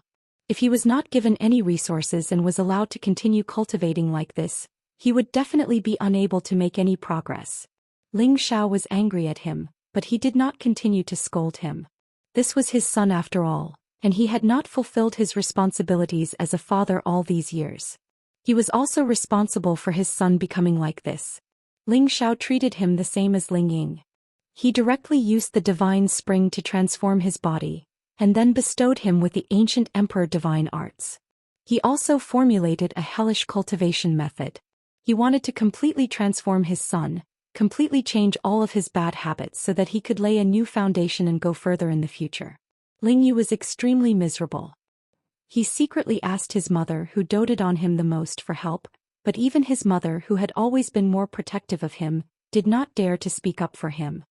If he was not given any resources and was allowed to continue cultivating like this, he would definitely be unable to make any progress. Ling Xiao was angry at him, but he did not continue to scold him. This was his son after all, and he had not fulfilled his responsibilities as a father all these years. He was also responsible for his son becoming like this. Ling Xiao treated him the same as Ling Ying. He directly used the divine spring to transform his body, and then bestowed him with the ancient emperor divine arts. He also formulated a hellish cultivation method. He wanted to completely transform his son, completely change all of his bad habits so that he could lay a new foundation and go further in the future. Ling Yu was extremely miserable. He secretly asked his mother, who doted on him the most, for help, but even his mother, who had always been more protective of him, did not dare to speak up for him.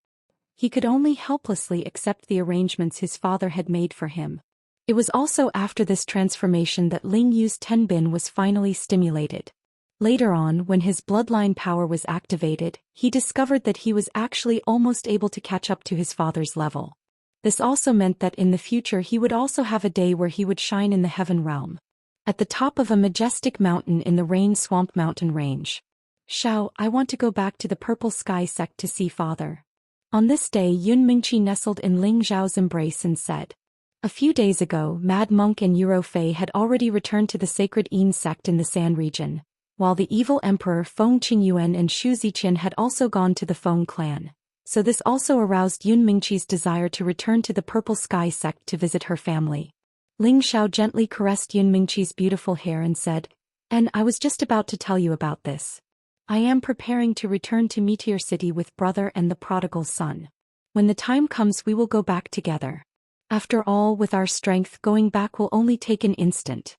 He could only helplessly accept the arrangements his father had made for him. It was also after this transformation that Ling Yu's Tenbin was finally stimulated. Later on, when his bloodline power was activated, he discovered that he was actually almost able to catch up to his father's level. This also meant that in the future he would also have a day where he would shine in the heaven realm. At the top of a majestic mountain in the Rain Swamp Mountain Range. Xiao, I want to go back to the Purple Sky sect to see father. On this day, Yun Mingqi nestled in Ling Zhao's embrace and said. A few days ago, Mad Monk and Euro Fei had already returned to the Sacred Yin sect in the San region, while the evil emperor Feng Qingyuan and Xu Ziqian had also gone to the Feng clan. So this also aroused Yun Mingqi's desire to return to the Purple Sky sect to visit her family. Ling Xiao gently caressed Yun Mingqi's beautiful hair and said, "And I was just about to tell you about this. I am preparing to return to Meteor City with brother and the prodigal son. When the time comes, we will go back together. After all, with our strength, going back will only take an instant."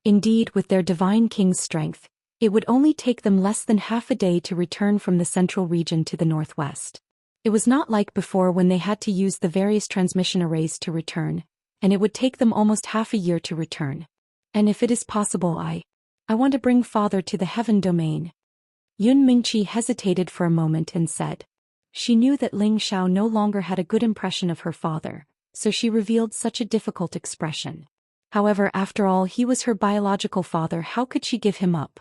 Indeed, with their divine king's strength, it would only take them less than half a day to return from the central region to the northwest. It was not like before when they had to use the various transmission arrays to return, and it would take them almost half a year to return. And if it is possible, I want to bring father to the heaven domain. Yun Mingqi hesitated for a moment and said. She knew that Ling Xiao no longer had a good impression of her father, so she revealed such a difficult expression. However, after all, he was her biological father. How could she give him up?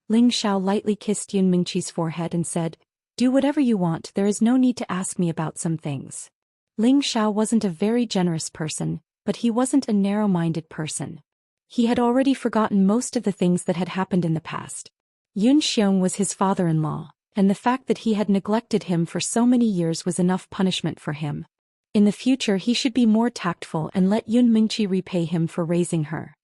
Ling Xiao lightly kissed Yun Mingqi's forehead and said, "Do whatever you want, there is no need to ask me about some things." Ling Xiao wasn't a very generous person, but he wasn't a narrow-minded person. He had already forgotten most of the things that had happened in the past. Yun Xiong was his father-in-law, and the fact that he had neglected him for so many years was enough punishment for him. In the future he should be more tactful and let Yun Mingqi repay him for raising her.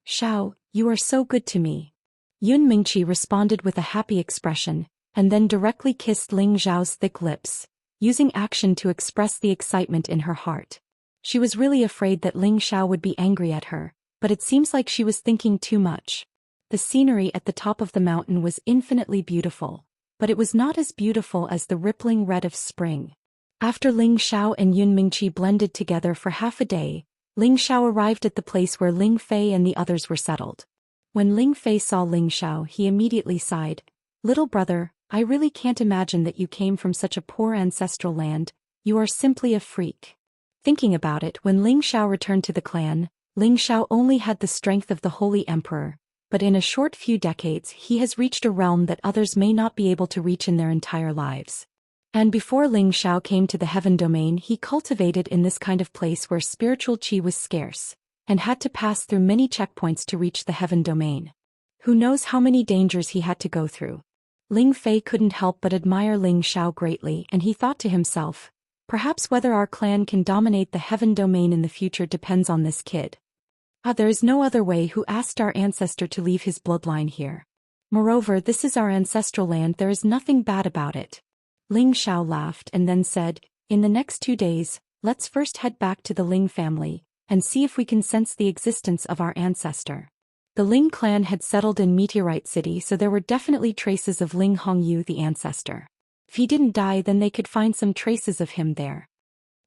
"Xiao, you are so good to me." Yun Mingqi responded with a happy expression, and then directly kissed Ling Zhao's thick lips, using action to express the excitement in her heart. She was really afraid that Ling Xiao would be angry at her, but it seems like she was thinking too much. The scenery at the top of the mountain was infinitely beautiful, but it was not as beautiful as the rippling red of spring. After Ling Xiao and Yun Mingqi blended together for half a day, Ling Xiao arrived at the place where Ling Fei and the others were settled. When Ling Fei saw Ling Xiao, he immediately sighed. "Little brother, I really can't imagine that you came from such a poor ancestral land. You are simply a freak." Thinking about it, when Ling Xiao returned to the clan, Ling Xiao only had the strength of the Holy Emperor, but in a short few decades he has reached a realm that others may not be able to reach in their entire lives. And before Ling Xiao came to the heaven domain, he cultivated in this kind of place where spiritual qi was scarce, and had to pass through many checkpoints to reach the heaven domain. Who knows how many dangers he had to go through. Ling Fei couldn't help but admire Ling Xiao greatly, and he thought to himself, perhaps whether our clan can dominate the heaven domain in the future depends on this kid. There is no other way. Who asked our ancestor to leave his bloodline here? Moreover, this is our ancestral land, there is nothing bad about it. Ling Xiao laughed and then said, "In the next 2 days, let's first head back to the Ling family, and see if we can sense the existence of our ancestor." The Ling clan had settled in Meteorite City, so there were definitely traces of Ling Hongyu, the ancestor. If he didn't die, then they could find some traces of him there.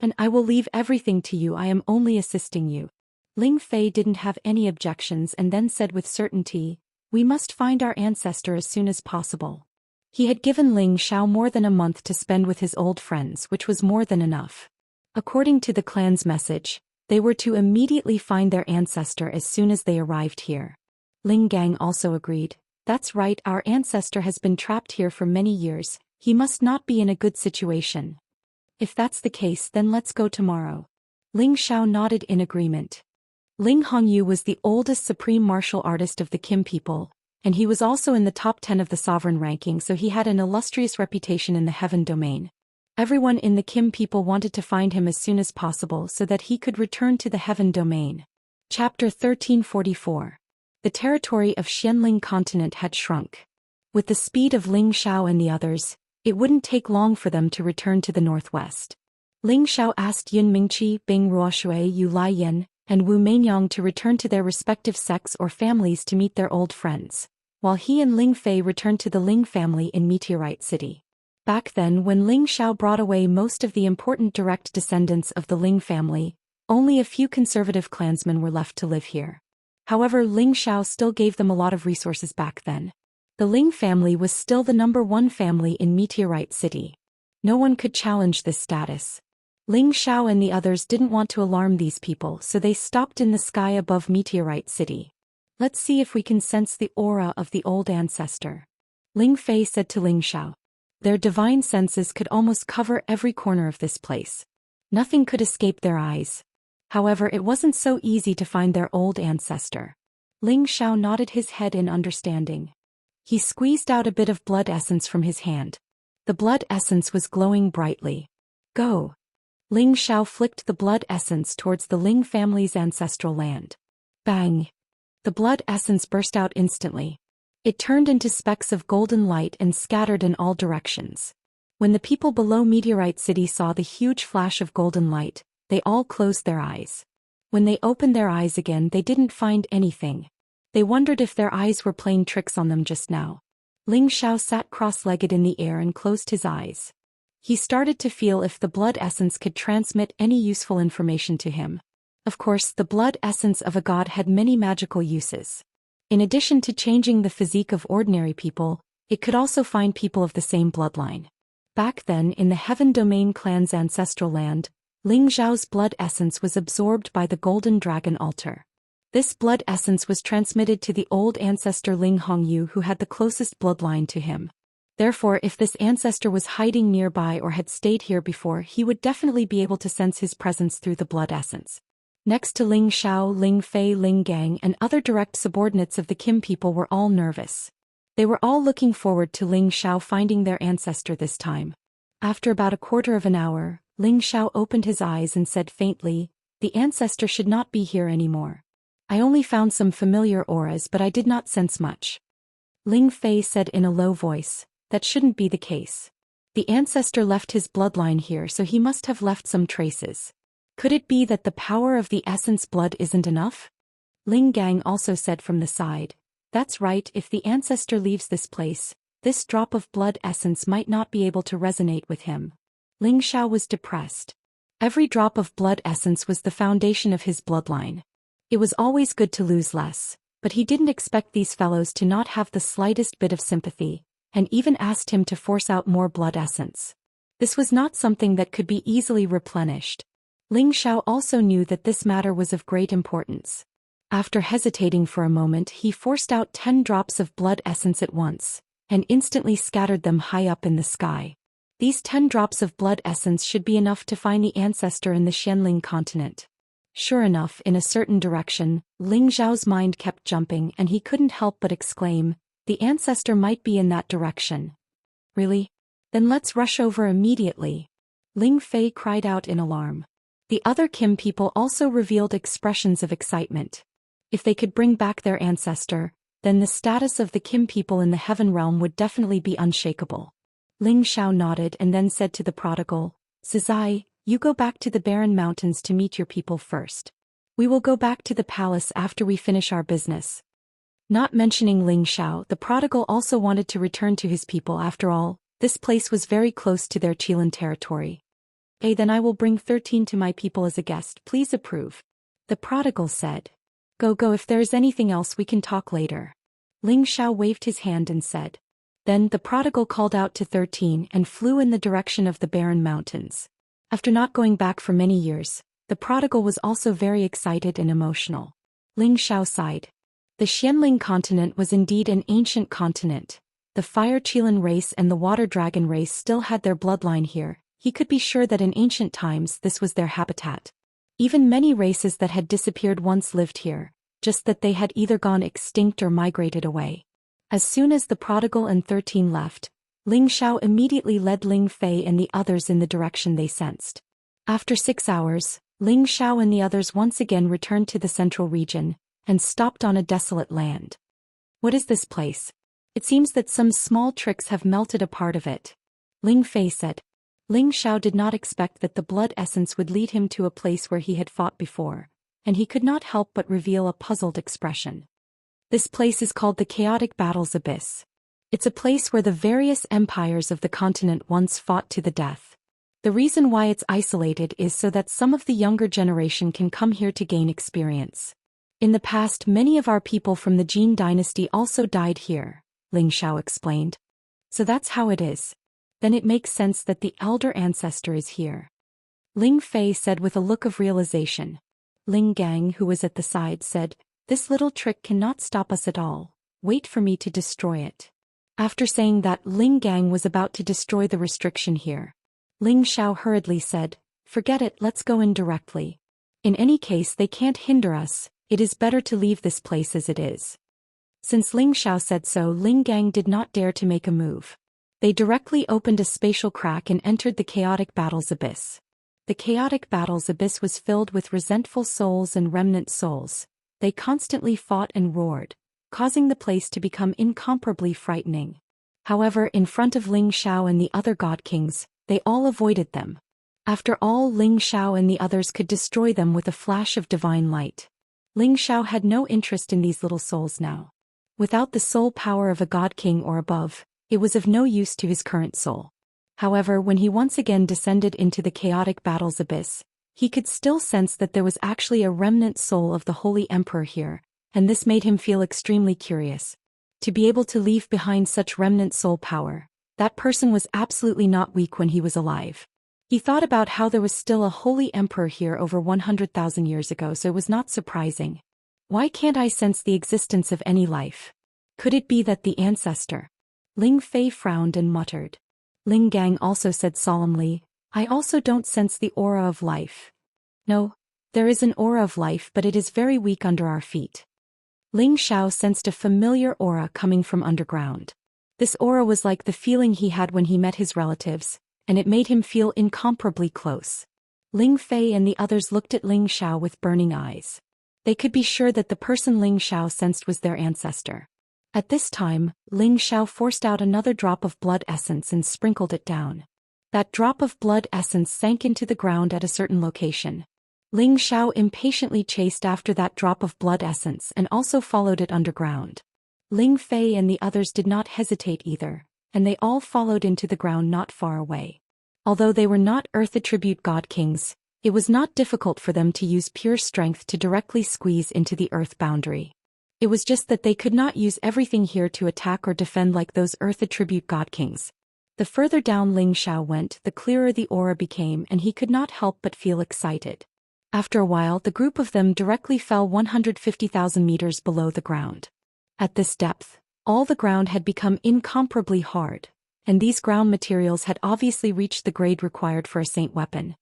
"And I will leave everything to you, I am only assisting you." Ling Fei didn't have any objections and then said with certainty, "We must find our ancestor as soon as possible." He had given Ling Xiao more than a month to spend with his old friends, which was more than enough. According to the clan's message, they were to immediately find their ancestor as soon as they arrived here. Ling Gang also agreed. "That's right, our ancestor has been trapped here for many years, he must not be in a good situation. If that's the case, then let's go tomorrow." Ling Xiao nodded in agreement. Ling Hongyu was the oldest supreme martial artist of the Kim people, and he was also in the top 10 of the sovereign ranking, so he had an illustrious reputation in the heaven domain. Everyone in the Kim people wanted to find him as soon as possible so that he could return to the heaven domain. Chapter 1344. The territory of Xianling continent had shrunk. With the speed of Ling Xiao and the others, it wouldn't take long for them to return to the northwest. Ling Xiao asked Yun Mingqi, Bing Ruoshui, Yu Laiyan, and Wu Meinyang to return to their respective sects or families to meet their old friends, while he and Ling Fei returned to the Ling family in Meteorite City. Back then, when Ling Xiao brought away most of the important direct descendants of the Ling family, only a few conservative clansmen were left to live here. However, Ling Xiao still gave them a lot of resources back then. The Ling family was still the #1 family in Meteorite City. No one could challenge this status. Ling Xiao and the others didn't want to alarm these people, so they stopped in the sky above Meteorite City. "Let's see if we can sense the aura of the old ancestor," Ling Fei said to Ling Xiao. Their divine senses could almost cover every corner of this place. Nothing could escape their eyes. However, it wasn't so easy to find their old ancestor. Ling Xiao nodded his head in understanding. He squeezed out a bit of blood essence from his hand. The blood essence was glowing brightly. "Go!" Ling Xiao flicked the blood essence towards the Ling family's ancestral land. Bang! The blood essence burst out instantly. It turned into specks of golden light and scattered in all directions. When the people below Meteorite City saw the huge flash of golden light, they all closed their eyes. When they opened their eyes again, they didn't find anything. They wondered if their eyes were playing tricks on them just now. Ling Xiao sat cross-legged in the air and closed his eyes. He started to feel if the blood essence could transmit any useful information to him. Of course, the blood essence of a god had many magical uses. In addition to changing the physique of ordinary people, it could also find people of the same bloodline. Back then, in the Heaven Domain clan's ancestral land, Ling Zhao's blood essence was absorbed by the Golden Dragon altar. This blood essence was transmitted to the old ancestor Ling Hongyu, who had the closest bloodline to him. Therefore, if this ancestor was hiding nearby or had stayed here before, he would definitely be able to sense his presence through the blood essence. Next to Ling Xiao, Ling Fei, Ling Gang, and other direct subordinates of the Kim people were all nervous. They were all looking forward to Ling Xiao finding their ancestor this time. After about a quarter of an hour, Ling Xiao opened his eyes and said faintly, "The ancestor should not be here anymore. I only found some familiar auras, but I did not sense much." Ling Fei said in a low voice, "That shouldn't be the case. The ancestor left his bloodline here, so he must have left some traces. Could it be that the power of the essence blood isn't enough?" Ling Gang also said from the side, "That's right, if the ancestor leaves this place, this drop of blood essence might not be able to resonate with him." Ling Xiao was depressed. Every drop of blood essence was the foundation of his bloodline. It was always good to lose less, but he didn't expect these fellows to not have the slightest bit of sympathy, and even asked him to force out more blood essence. This was not something that could be easily replenished. Ling Xiao also knew that this matter was of great importance. After hesitating for a moment, he forced out 10 drops of blood essence at once, and instantly scattered them high up in the sky. These 10 drops of blood essence should be enough to find the ancestor in the Xianling continent. Sure enough, in a certain direction, Ling Xiao's mind kept jumping and he couldn't help but exclaim, "The ancestor might be in that direction." "Really? Then let's rush over immediately," Ling Fei cried out in alarm. The other Kim people also revealed expressions of excitement. If they could bring back their ancestor, then the status of the Kim people in the heaven realm would definitely be unshakable. Ling Xiao nodded and then said to the prodigal, "Zizai, you go back to the barren mountains to meet your people first. We will go back to the palace after we finish our business." Not mentioning Ling Xiao, the prodigal also wanted to return to his people. After all, this place was very close to their Chilan territory. Then I will bring 13 to my people as a guest, please approve," the prodigal said. Go, if there is anything else we can talk later." Ling Xiao waved his hand and said. Then the prodigal called out to 13 and flew in the direction of the barren mountains. After not going back for many years, the prodigal was also very excited and emotional. Ling Xiao sighed. The Xianling continent was indeed an ancient continent. The Fire Chilan race and the Water Dragon race still had their bloodline here. He could be sure that in ancient times this was their habitat. Even many races that had disappeared once lived here, just that they had either gone extinct or migrated away. As soon as the prodigal and 13 left, Ling Xiao immediately led Ling Fei and the others in the direction they sensed. After 6 hours, Ling Xiao and the others once again returned to the central region, and stopped on a desolate land. "What is this place? It seems that some small tricks have melted a part of it," Ling Fei said. Ling Xiao did not expect that the blood essence would lead him to a place where he had fought before, and he could not help but reveal a puzzled expression. "This place is called the Chaotic Battles Abyss. It's a place where the various empires of the continent once fought to the death. The reason why it's isolated is so that some of the younger generation can come here to gain experience. In the past, many of our people from the Jin dynasty also died here," Ling Xiao explained. "So that's how it is. Then it makes sense that the elder ancestor is here," Ling Fei said with a look of realization. Ling Gang, who was at the side, said, "This little trick cannot stop us at all. Wait for me to destroy it." After saying that, Ling Gang was about to destroy the restriction here. Ling Xiao hurriedly said, "Forget it, let's go in directly. In any case, they can't hinder us. It is better to leave this place as it is." Since Ling Xiao said so, Ling Gang did not dare to make a move. They directly opened a spatial crack and entered the Chaotic Battles Abyss. The Chaotic Battles Abyss was filled with resentful souls and remnant souls. They constantly fought and roared, causing the place to become incomparably frightening. However, in front of Ling Xiao and the other god kings, they all avoided them. After all, Ling Xiao and the others could destroy them with a flash of divine light. Ling Xiao had no interest in these little souls now. Without the soul power of a god king or above, it was of no use to his current soul. However, when he once again descended into the Chaotic Battles Abyss, he could still sense that there was actually a remnant soul of the Holy Emperor here, and this made him feel extremely curious. To be able to leave behind such remnant soul power, that person was absolutely not weak when he was alive. He thought about how there was still a Holy Emperor here over 100,000 years ago, so it was not surprising. Why can't I sense the existence of any life? Could it be that the ancestor? Ling Fei frowned and muttered. Ling Gang also said solemnly, "I also don't sense the aura of life." "No, There is an aura of life, but it is very weak under our feet. Ling Xiao sensed a familiar aura coming from underground. This aura was like the feeling he had when he met his relatives, and it made him feel incomparably close. Ling Fei and the others looked at Ling Xiao with burning eyes. They could be sure that the person Ling Xiao sensed was their ancestor. At this time, Ling Xiao forced out another drop of blood essence and sprinkled it down. That drop of blood essence sank into the ground at a certain location. Ling Xiao impatiently chased after that drop of blood essence and also followed it underground. Ling Fei and the others did not hesitate either, and they all followed into the ground not far away. Although they were not Earth attribute God Kings, it was not difficult for them to use pure strength to directly squeeze into the Earth boundary. It was just that they could not use everything here to attack or defend like those Earth attribute God Kings. The further down Ling Xiao went, the clearer the aura became, and he could not help but feel excited. After a while, the group of them directly fell 150,000 meters below the ground. At this depth, all the ground had become incomparably hard, and these ground materials had obviously reached the grade required for a saint weapon.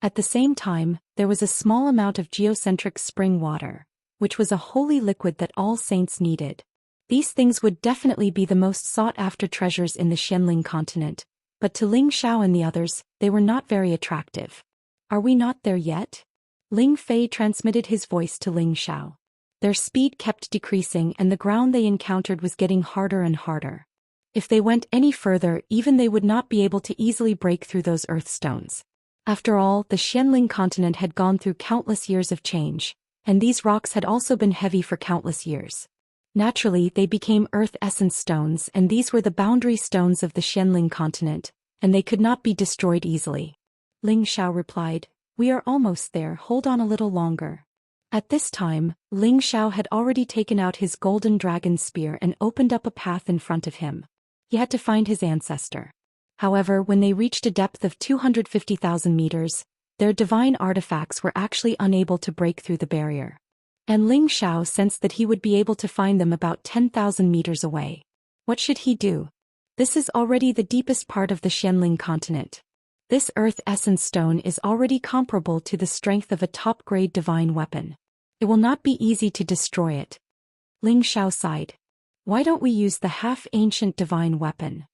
At the same time, there was a small amount of geocentric spring water, which was a holy liquid that all saints needed. These things would definitely be the most sought-after treasures in the Xianling continent, but to Ling Xiao and the others, they were not very attractive. Are we not there yet? Ling Fei transmitted his voice to Ling Xiao. Their speed kept decreasing and the ground they encountered was getting harder and harder. If they went any further, even they would not be able to easily break through those earth stones. After all, the Xianling continent had gone through countless years of change, and these rocks had also been heavy for countless years. Naturally, they became earth essence stones, and these were the boundary stones of the Xianling continent, and they could not be destroyed easily. Ling Xiao replied, "We are almost there, hold on a little longer." At this time, Ling Xiao had already taken out his golden dragon spear and opened up a path in front of him. He had to find his ancestor. However, when they reached a depth of 250,000 meters, their divine artifacts were actually unable to break through the barrier. And Ling Xiao sensed that he would be able to find them about 10,000 meters away. What should he do? This is already the deepest part of the Xianling continent. This earth essence stone is already comparable to the strength of a top-grade divine weapon. It will not be easy to destroy it. Ling Xiao sighed. Why don't we use the half-ancient divine weapon?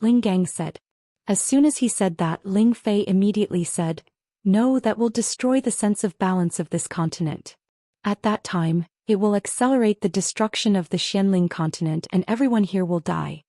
Ling Gang said. As soon as he said that, Ling Fei immediately said, no, that will destroy the sense of balance of this continent. At that time, it will accelerate the destruction of the Xianling continent and everyone here will die.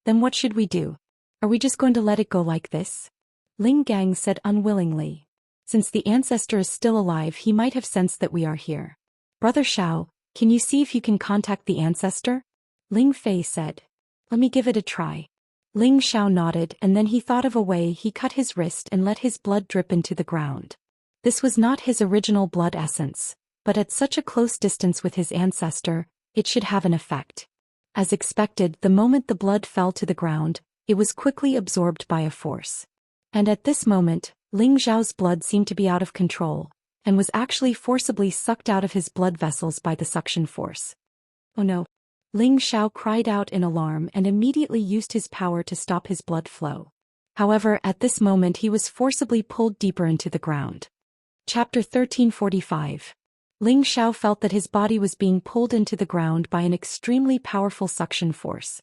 Then what should we do? Are we just going to let it go like this? Ling Gang said unwillingly. Since the ancestor is still alive, he might have sensed that we are here. Brother Xiao, can you see if you can contact the ancestor? Ling Fei said. Let me give it a try. Ling Xiao nodded and then he thought of a way. He cut his wrist and let his blood drip into the ground. This was not his original blood essence, but at such a close distance with his ancestor, it should have an effect. As expected, the moment the blood fell to the ground, it was quickly absorbed by a force. And at this moment, Ling Xiao's blood seemed to be out of control, and was actually forcibly sucked out of his blood vessels by the suction force. Oh no! Ling Xiao cried out in alarm and immediately used his power to stop his blood flow. However, at this moment he was forcibly pulled deeper into the ground. Chapter 1345. Ling Xiao felt that his body was being pulled into the ground by an extremely powerful suction force.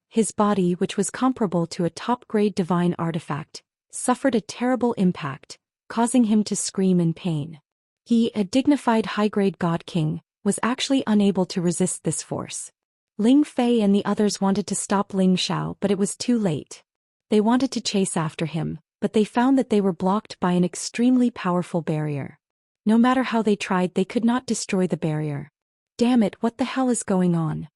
His body, which was comparable to a top-grade divine artifact, suffered a terrible impact, causing him to scream in pain. He, a dignified high-grade god king, was actually unable to resist this force. Ling Fei and the others wanted to stop Ling Xiao, but it was too late. They wanted to chase after him, but they found that they were blocked by an extremely powerful barrier. No matter how they tried, they could not destroy the barrier. Damn it, what the hell is going on?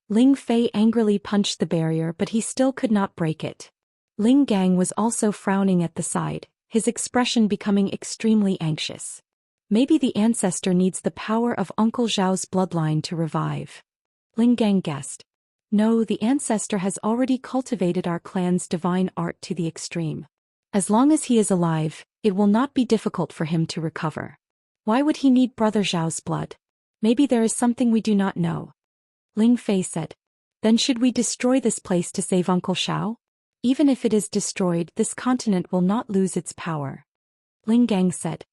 Ling Fei angrily punched the barrier, but he still could not break it. Ling Gang was also frowning at the side, his expression becoming extremely anxious. Maybe the ancestor needs the power of Uncle Zhao's bloodline to revive. Ling Gang guessed. No, the ancestor has already cultivated our clan's divine art to the extreme. As long as he is alive, it will not be difficult for him to recover. Why would he need Brother Zhao's blood? Maybe there is something we do not know. Ling Fei said. Then should we destroy this place to save Uncle Xiao? Even if it is destroyed, this continent will not lose its power. Ling Gang said.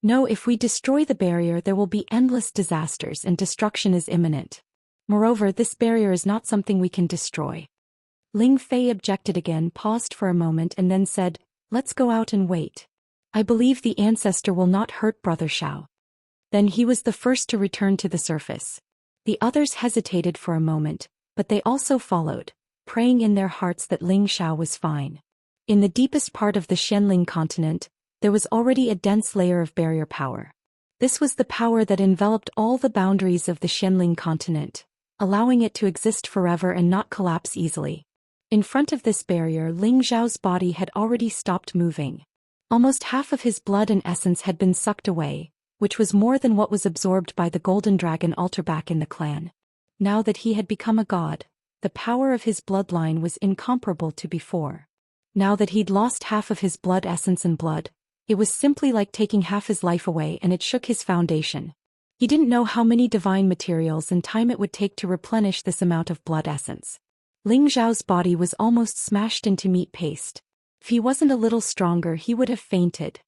No, if we destroy the barrier there will be endless disasters and destruction is imminent. Moreover, this barrier is not something we can destroy. Ling Fei objected again, paused for a moment and then said, let's go out and wait. I believe the ancestor will not hurt Brother Xiao. Then he was the first to return to the surface. The others hesitated for a moment, but they also followed, praying in their hearts that Ling Xiao was fine. In the deepest part of the Xianling continent, there was already a dense layer of barrier power. This was the power that enveloped all the boundaries of the Xianling continent, allowing it to exist forever and not collapse easily. In front of this barrier, Ling Xiao's body had already stopped moving. Almost half of his blood and essence had been sucked away, which was more than what was absorbed by the golden dragon altar back in the clan. Now that he had become a god, the power of his bloodline was incomparable to before. Now that he'd lost half of his blood essence and blood, it was simply like taking half his life away, and it shook his foundation. He didn't know how many divine materials and time it would take to replenish this amount of blood essence. Ling Xiao's body was almost smashed into meat paste. If he wasn't a little stronger he would have fainted.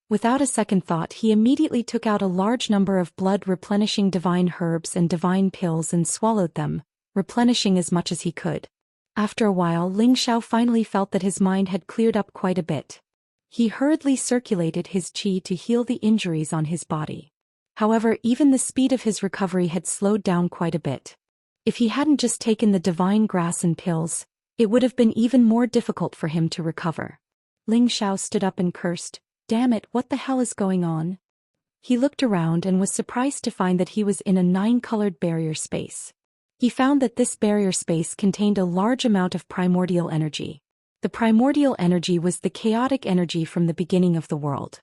Without a second thought he immediately took out a large number of blood-replenishing divine herbs and divine pills and swallowed them, replenishing as much as he could. After a while Ling Xiao finally felt that his mind had cleared up quite a bit. He hurriedly circulated his qi to heal the injuries on his body. However, even the speed of his recovery had slowed down quite a bit. If he hadn't just taken the divine grass and pills, it would have been even more difficult for him to recover. Ling Xiao stood up and cursed, "Damn it, what the hell is going on?" He looked around and was surprised to find that he was in a 9-colored barrier space. He found that this barrier space contained a large amount of primordial energy. The primordial energy was the chaotic energy from the beginning of the world.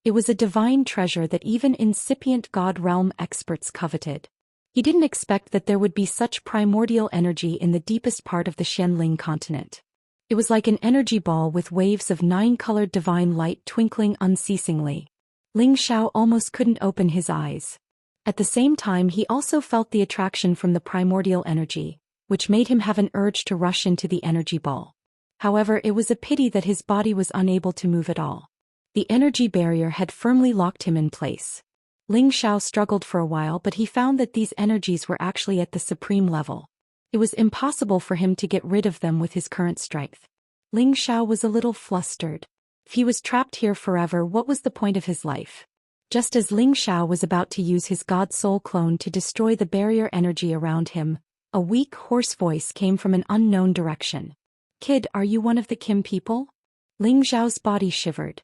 It was a divine treasure that even incipient god realm experts coveted. He didn't expect that there would be such primordial energy in the deepest part of the Xianling continent. It was like an energy ball with waves of 9-colored divine light twinkling unceasingly. Ling Xiao almost couldn't open his eyes. At the same time he also felt the attraction from the primordial energy, which made him have an urge to rush into the energy ball. However, it was a pity that his body was unable to move at all. The energy barrier had firmly locked him in place. Ling Xiao struggled for a while, but he found that these energies were actually at the supreme level. It was impossible for him to get rid of them with his current strength. Ling Xiao was a little flustered. If he was trapped here forever, what was the point of his life? Just as Ling Xiao was about to use his god soul clone to destroy the barrier energy around him, a weak, hoarse voice came from an unknown direction. "Kid, are you one of the Kim people?" Ling Xiao's body shivered.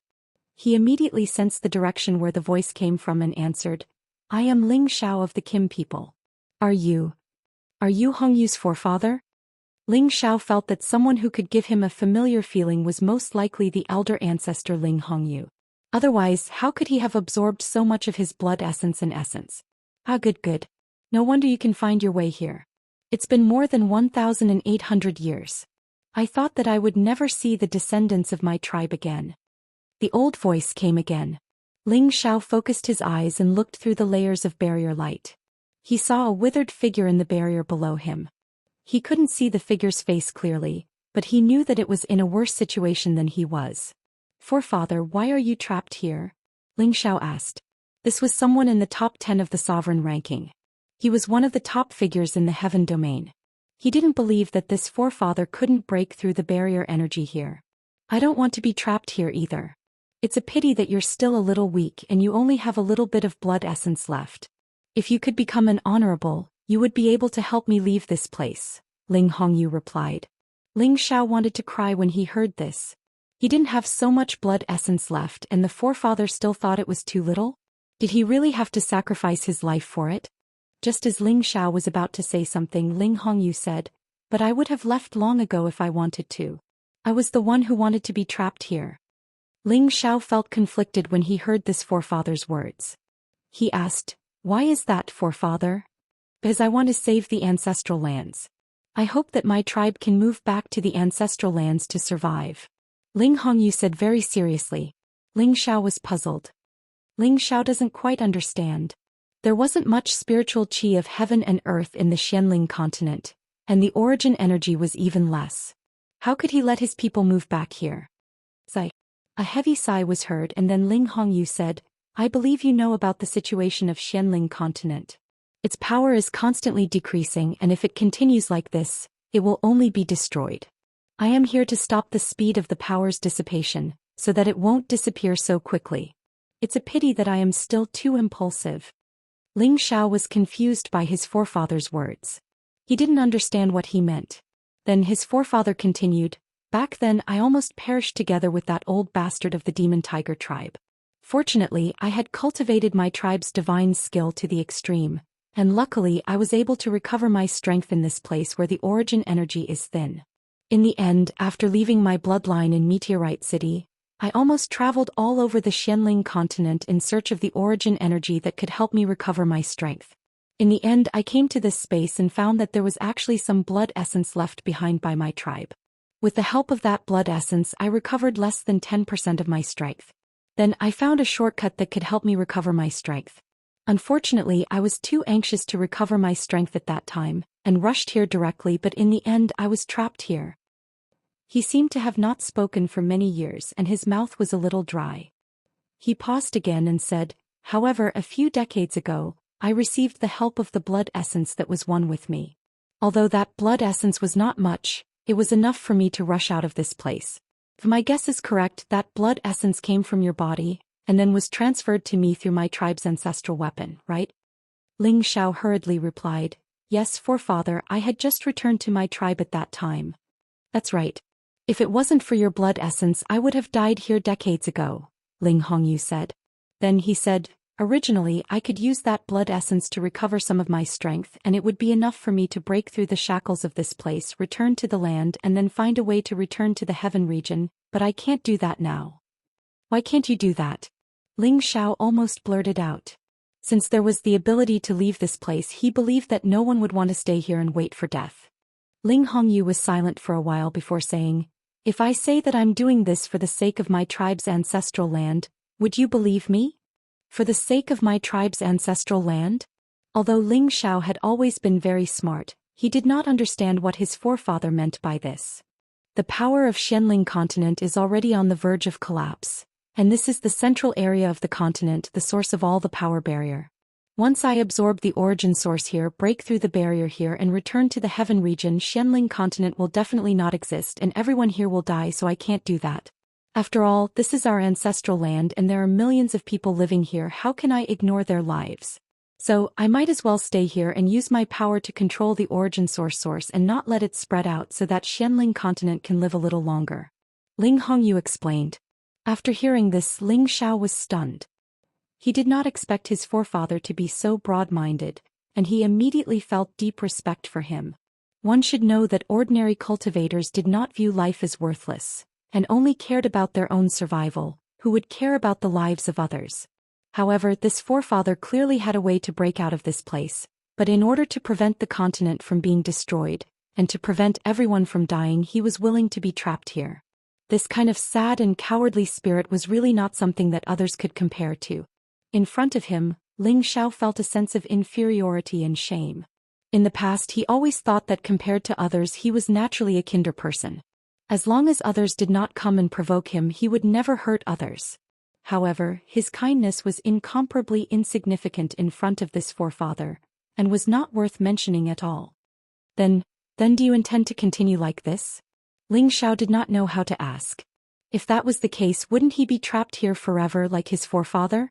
He immediately sensed the direction where the voice came from and answered, "I am Ling Xiao of the Kim people. Are you Hongyu's forefather?" Ling Xiao felt that someone who could give him a familiar feeling was most likely the elder ancestor Ling Hongyu. Otherwise, how could he have absorbed so much of his blood essence and essence? Ah, good. No wonder you can find your way here. It's been more than 1,800 years. I thought that I would never see the descendants of my tribe again. The old voice came again. Ling Xiao focused his eyes and looked through the layers of barrier light. He saw a withered figure in the barrier below him. He couldn't see the figure's face clearly, but he knew that it was in a worse situation than he was. "Forefather, why are you trapped here?" Ling Xiao asked. This was someone in the top 10 of the sovereign ranking. He was one of the top figures in the heaven domain. He didn't believe that this forefather couldn't break through the barrier energy here. "I don't want to be trapped here either. It's a pity that you're still a little weak and you only have a little bit of blood essence left. If you could become an honorable, you would be able to help me leave this place," Ling Hongyu replied. Ling Xiao wanted to cry when he heard this. He didn't have so much blood essence left and the forefather still thought it was too little? Did he really have to sacrifice his life for it? Just as Ling Xiao was about to say something, Ling Hongyu said, "But I would have left long ago if I wanted to. I was the one who wanted to be trapped here." Ling Xiao felt conflicted when he heard this forefather's words. He asked, "Why is that, forefather?" "Because I want to save the ancestral lands. I hope that my tribe can move back to the ancestral lands to survive," Ling Hongyu said very seriously. Ling Xiao was puzzled. Ling Xiao doesn't quite understand. There wasn't much spiritual qi of heaven and earth in the Xianling continent, and the origin energy was even less. How could he let his people move back here? Sigh. A heavy sigh was heard and then Ling Hongyu said, I believe you know about the situation of Xianling continent. Its power is constantly decreasing, and if it continues like this, it will only be destroyed. I am here to stop the speed of the power's dissipation, so that it won't disappear so quickly. It's a pity that I am still too impulsive. Ling Xiao was confused by his forefather's words. He didn't understand what he meant. Then his forefather continued, "Back then I almost perished together with that old bastard of the demon tiger tribe. Fortunately, I had cultivated my tribe's divine skill to the extreme, and luckily I was able to recover my strength in this place where the origin energy is thin. In the end, after leaving my bloodline in Meteorite City, I almost traveled all over the Xianling continent in search of the origin energy that could help me recover my strength. In the end, I came to this space and found that there was actually some blood essence left behind by my tribe. With the help of that blood essence, I recovered less than 10% of my strength. Then I found a shortcut that could help me recover my strength. Unfortunately, I was too anxious to recover my strength at that time, and rushed here directly, but in the end I was trapped here." He seemed to have not spoken for many years, and his mouth was a little dry. He paused again and said, "However, a few decades ago, I received the help of the blood essence that was one with me. Although that blood essence was not much, it was enough for me to rush out of this place. If my guess is correct, that blood essence came from your body, and then was transferred to me through my tribe's ancestral weapon, right?" Ling Xiao hurriedly replied, "Yes, forefather, I had just returned to my tribe at that time." "That's right. If it wasn't for your blood essence, I would have died here decades ago," Ling Hongyu said. Then he said, "Originally, I could use that blood essence to recover some of my strength, and it would be enough for me to break through the shackles of this place, return to the land, and then find a way to return to the heaven region, but I can't do that now." "Why can't you do that?" Ling Xiao almost blurted out. Since there was the ability to leave this place, he believed that no one would want to stay here and wait for death. Ling Hongyu was silent for a while before saying, "If I say that I'm doing this for the sake of my tribe's ancestral land, would you believe me?" "For the sake of my tribe's ancestral land?" Although Ling Xiao had always been very smart, he did not understand what his forefather meant by this. The power of Xianling continent is already on the verge of collapse, and this is the central area of the continent, the source of all the power barrier. Once I absorb the origin source here, break through the barrier here and return to the heaven region, Xianling continent will definitely not exist and everyone here will die, so I can't do that. After all, this is our ancestral land and there are millions of people living here. How can I ignore their lives? So, I might as well stay here and use my power to control the origin source and not let it spread out so that Xianling continent can live a little longer." Ling Hongyu explained. After hearing this, Ling Xiao was stunned. He did not expect his forefather to be so broad-minded, and he immediately felt deep respect for him. One should know that ordinary cultivators did not view life as worthless, and only cared about their own survival, who would care about the lives of others. However, this forefather clearly had a way to break out of this place, but in order to prevent the continent from being destroyed, and to prevent everyone from dying, he was willing to be trapped here. This kind of sad and cowardly spirit was really not something that others could compare to. In front of him, Ling Xiao felt a sense of inferiority and shame. In the past, he always thought that compared to others he was naturally a kinder person. As long as others did not come and provoke him, he would never hurt others. However, his kindness was incomparably insignificant in front of this forefather, and was not worth mentioning at all. Then do you intend to continue like this?" Ling Xiao did not know how to ask. If that was the case, wouldn't he be trapped here forever like his forefather?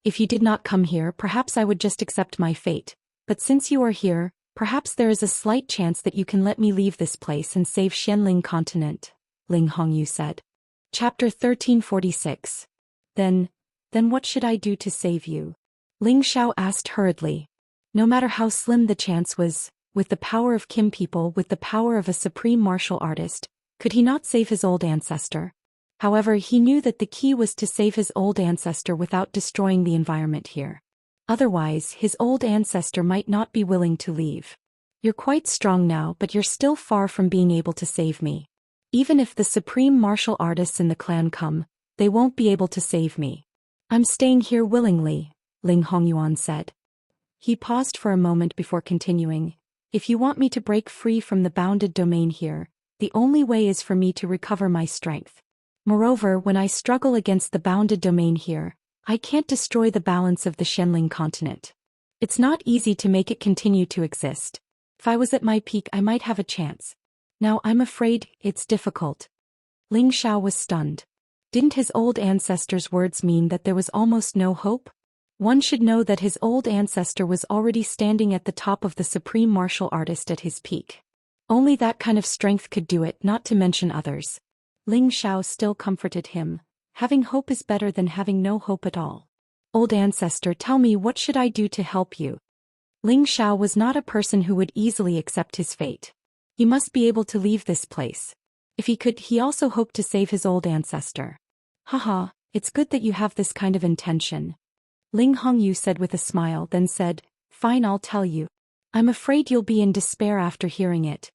"If you did not come here, perhaps I would just accept my fate, but since you are here, perhaps there is a slight chance that you can let me leave this place and save Xianling continent," Ling Hongyu said. Chapter 1346. Then what should I do to save you?" Ling Xiao asked hurriedly. No matter how slim the chance was, with the power of Kim people, with the power of a supreme martial artist, could he not save his old ancestor? However, he knew that the key was to save his old ancestor without destroying the environment here. Otherwise, his old ancestor might not be willing to leave. "You're quite strong now, but you're still far from being able to save me. Even if the supreme martial artists in the clan come, they won't be able to save me. I'm staying here willingly," Ling Hongyuan said. He paused for a moment before continuing. "If you want me to break free from the bounded domain here, the only way is for me to recover my strength. Moreover, when I struggle against the bounded domain here, I can't destroy the balance of the Xianling continent. It's not easy to make it continue to exist. If I was at my peak, I might have a chance. Now I'm afraid it's difficult. Ling Xiao was stunned. Didn't his old ancestor's words mean that there was almost no hope? One should know that his old ancestor was already standing at the top of the supreme martial artist at his peak. Only that kind of strength could do it, not to mention others. Ling Xiao still comforted him. Having hope is better than having no hope at all. Old ancestor, tell me, what should I do to help you? Ling Xiao was not a person who would easily accept his fate. He must be able to leave this place. If he could, he also hoped to save his old ancestor. Haha, it's good that you have this kind of intention. Ling Hongyu said with a smile, then said, fine, I'll tell you. I'm afraid you'll be in despair after hearing it.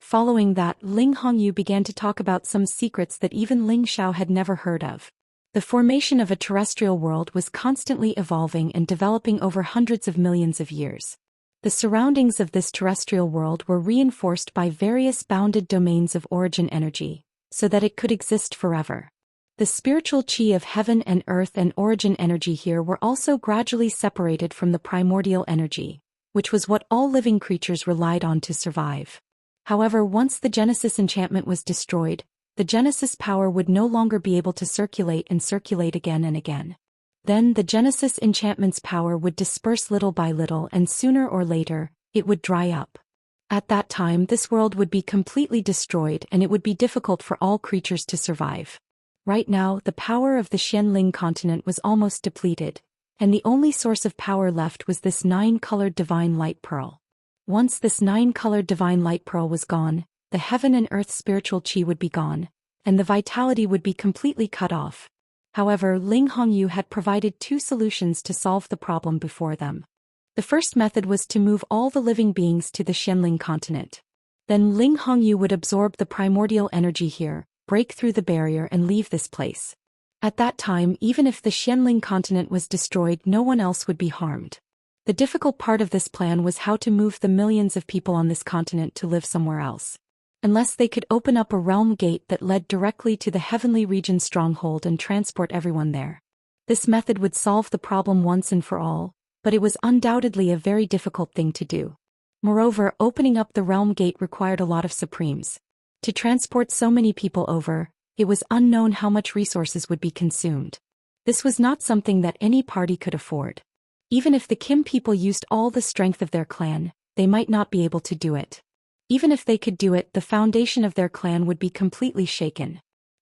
Following that, Ling Hongyu began to talk about some secrets that even Ling Xiao had never heard of. The formation of a terrestrial world was constantly evolving and developing over hundreds of millions of years. The surroundings of this terrestrial world were reinforced by various bounded domains of origin energy, so that it could exist forever. The spiritual chi of heaven and earth and origin energy here were also gradually separated from the primordial energy, which was what all living creatures relied on to survive. However, once the Genesis enchantment was destroyed, the Genesis power would no longer be able to circulate and circulate again and again. Then the Genesis enchantment's power would disperse little by little, and sooner or later, it would dry up. At that time, this world would be completely destroyed and it would be difficult for all creatures to survive. Right now, the power of the Xianling continent was almost depleted, and the only source of power left was this 9-colored divine light pearl. Once this 9-colored divine light pearl was gone, the heaven and earth spiritual chi would be gone, and the vitality would be completely cut off. However, Ling Hongyu had provided 2 solutions to solve the problem before them. The first method was to move all the living beings to the Xianling continent. Then Ling Hongyu would absorb the primordial energy here, break through the barrier and leave this place. At that time, even if the Xianling continent was destroyed, no one else would be harmed. The difficult part of this plan was how to move the millions of people on this continent to live somewhere else. Unless they could open up a realm gate that led directly to the heavenly region stronghold and transport everyone there. This method would solve the problem once and for all, but it was undoubtedly a very difficult thing to do. Moreover, opening up the realm gate required a lot of supremes. To transport so many people over, it was unknown how much resources would be consumed. This was not something that any party could afford. Even if the Kim people used all the strength of their clan, they might not be able to do it. Even if they could do it, the foundation of their clan would be completely shaken.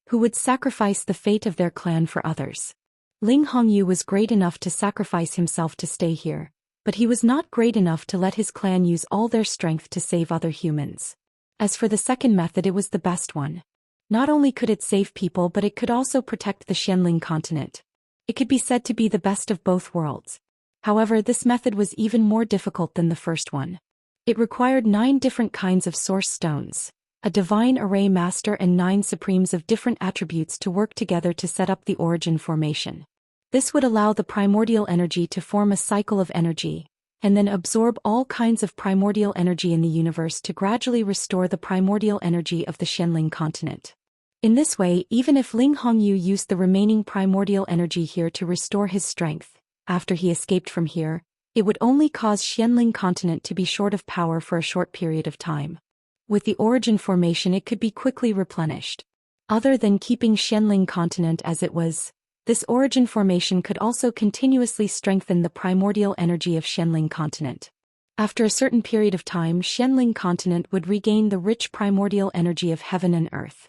Who would sacrifice the fate of their clan for others? Ling Hongyu was great enough to sacrifice himself to stay here, but he was not great enough to let his clan use all their strength to save other humans. As for the second method, it was the best one. Not only could it save people, but it could also protect the Xianling continent. It could be said to be the best of both worlds. However, this method was even more difficult than the first one. It required 9 different kinds of source stones, a divine array master and 9 supremes of different attributes to work together to set up the origin formation. This would allow the primordial energy to form a cycle of energy, and then absorb all kinds of primordial energy in the universe to gradually restore the primordial energy of the Xianling continent. In this way, even if Ling Hongyu used the remaining primordial energy here to restore his strength, after he escaped from here, it would only cause Xianling continent to be short of power for a short period of time. With the origin formation, it could be quickly replenished. Other than keeping Xianling continent as it was, this origin formation could also continuously strengthen the primordial energy of Xianling continent. After a certain period of time, Xianling continent would regain the rich primordial energy of heaven and earth.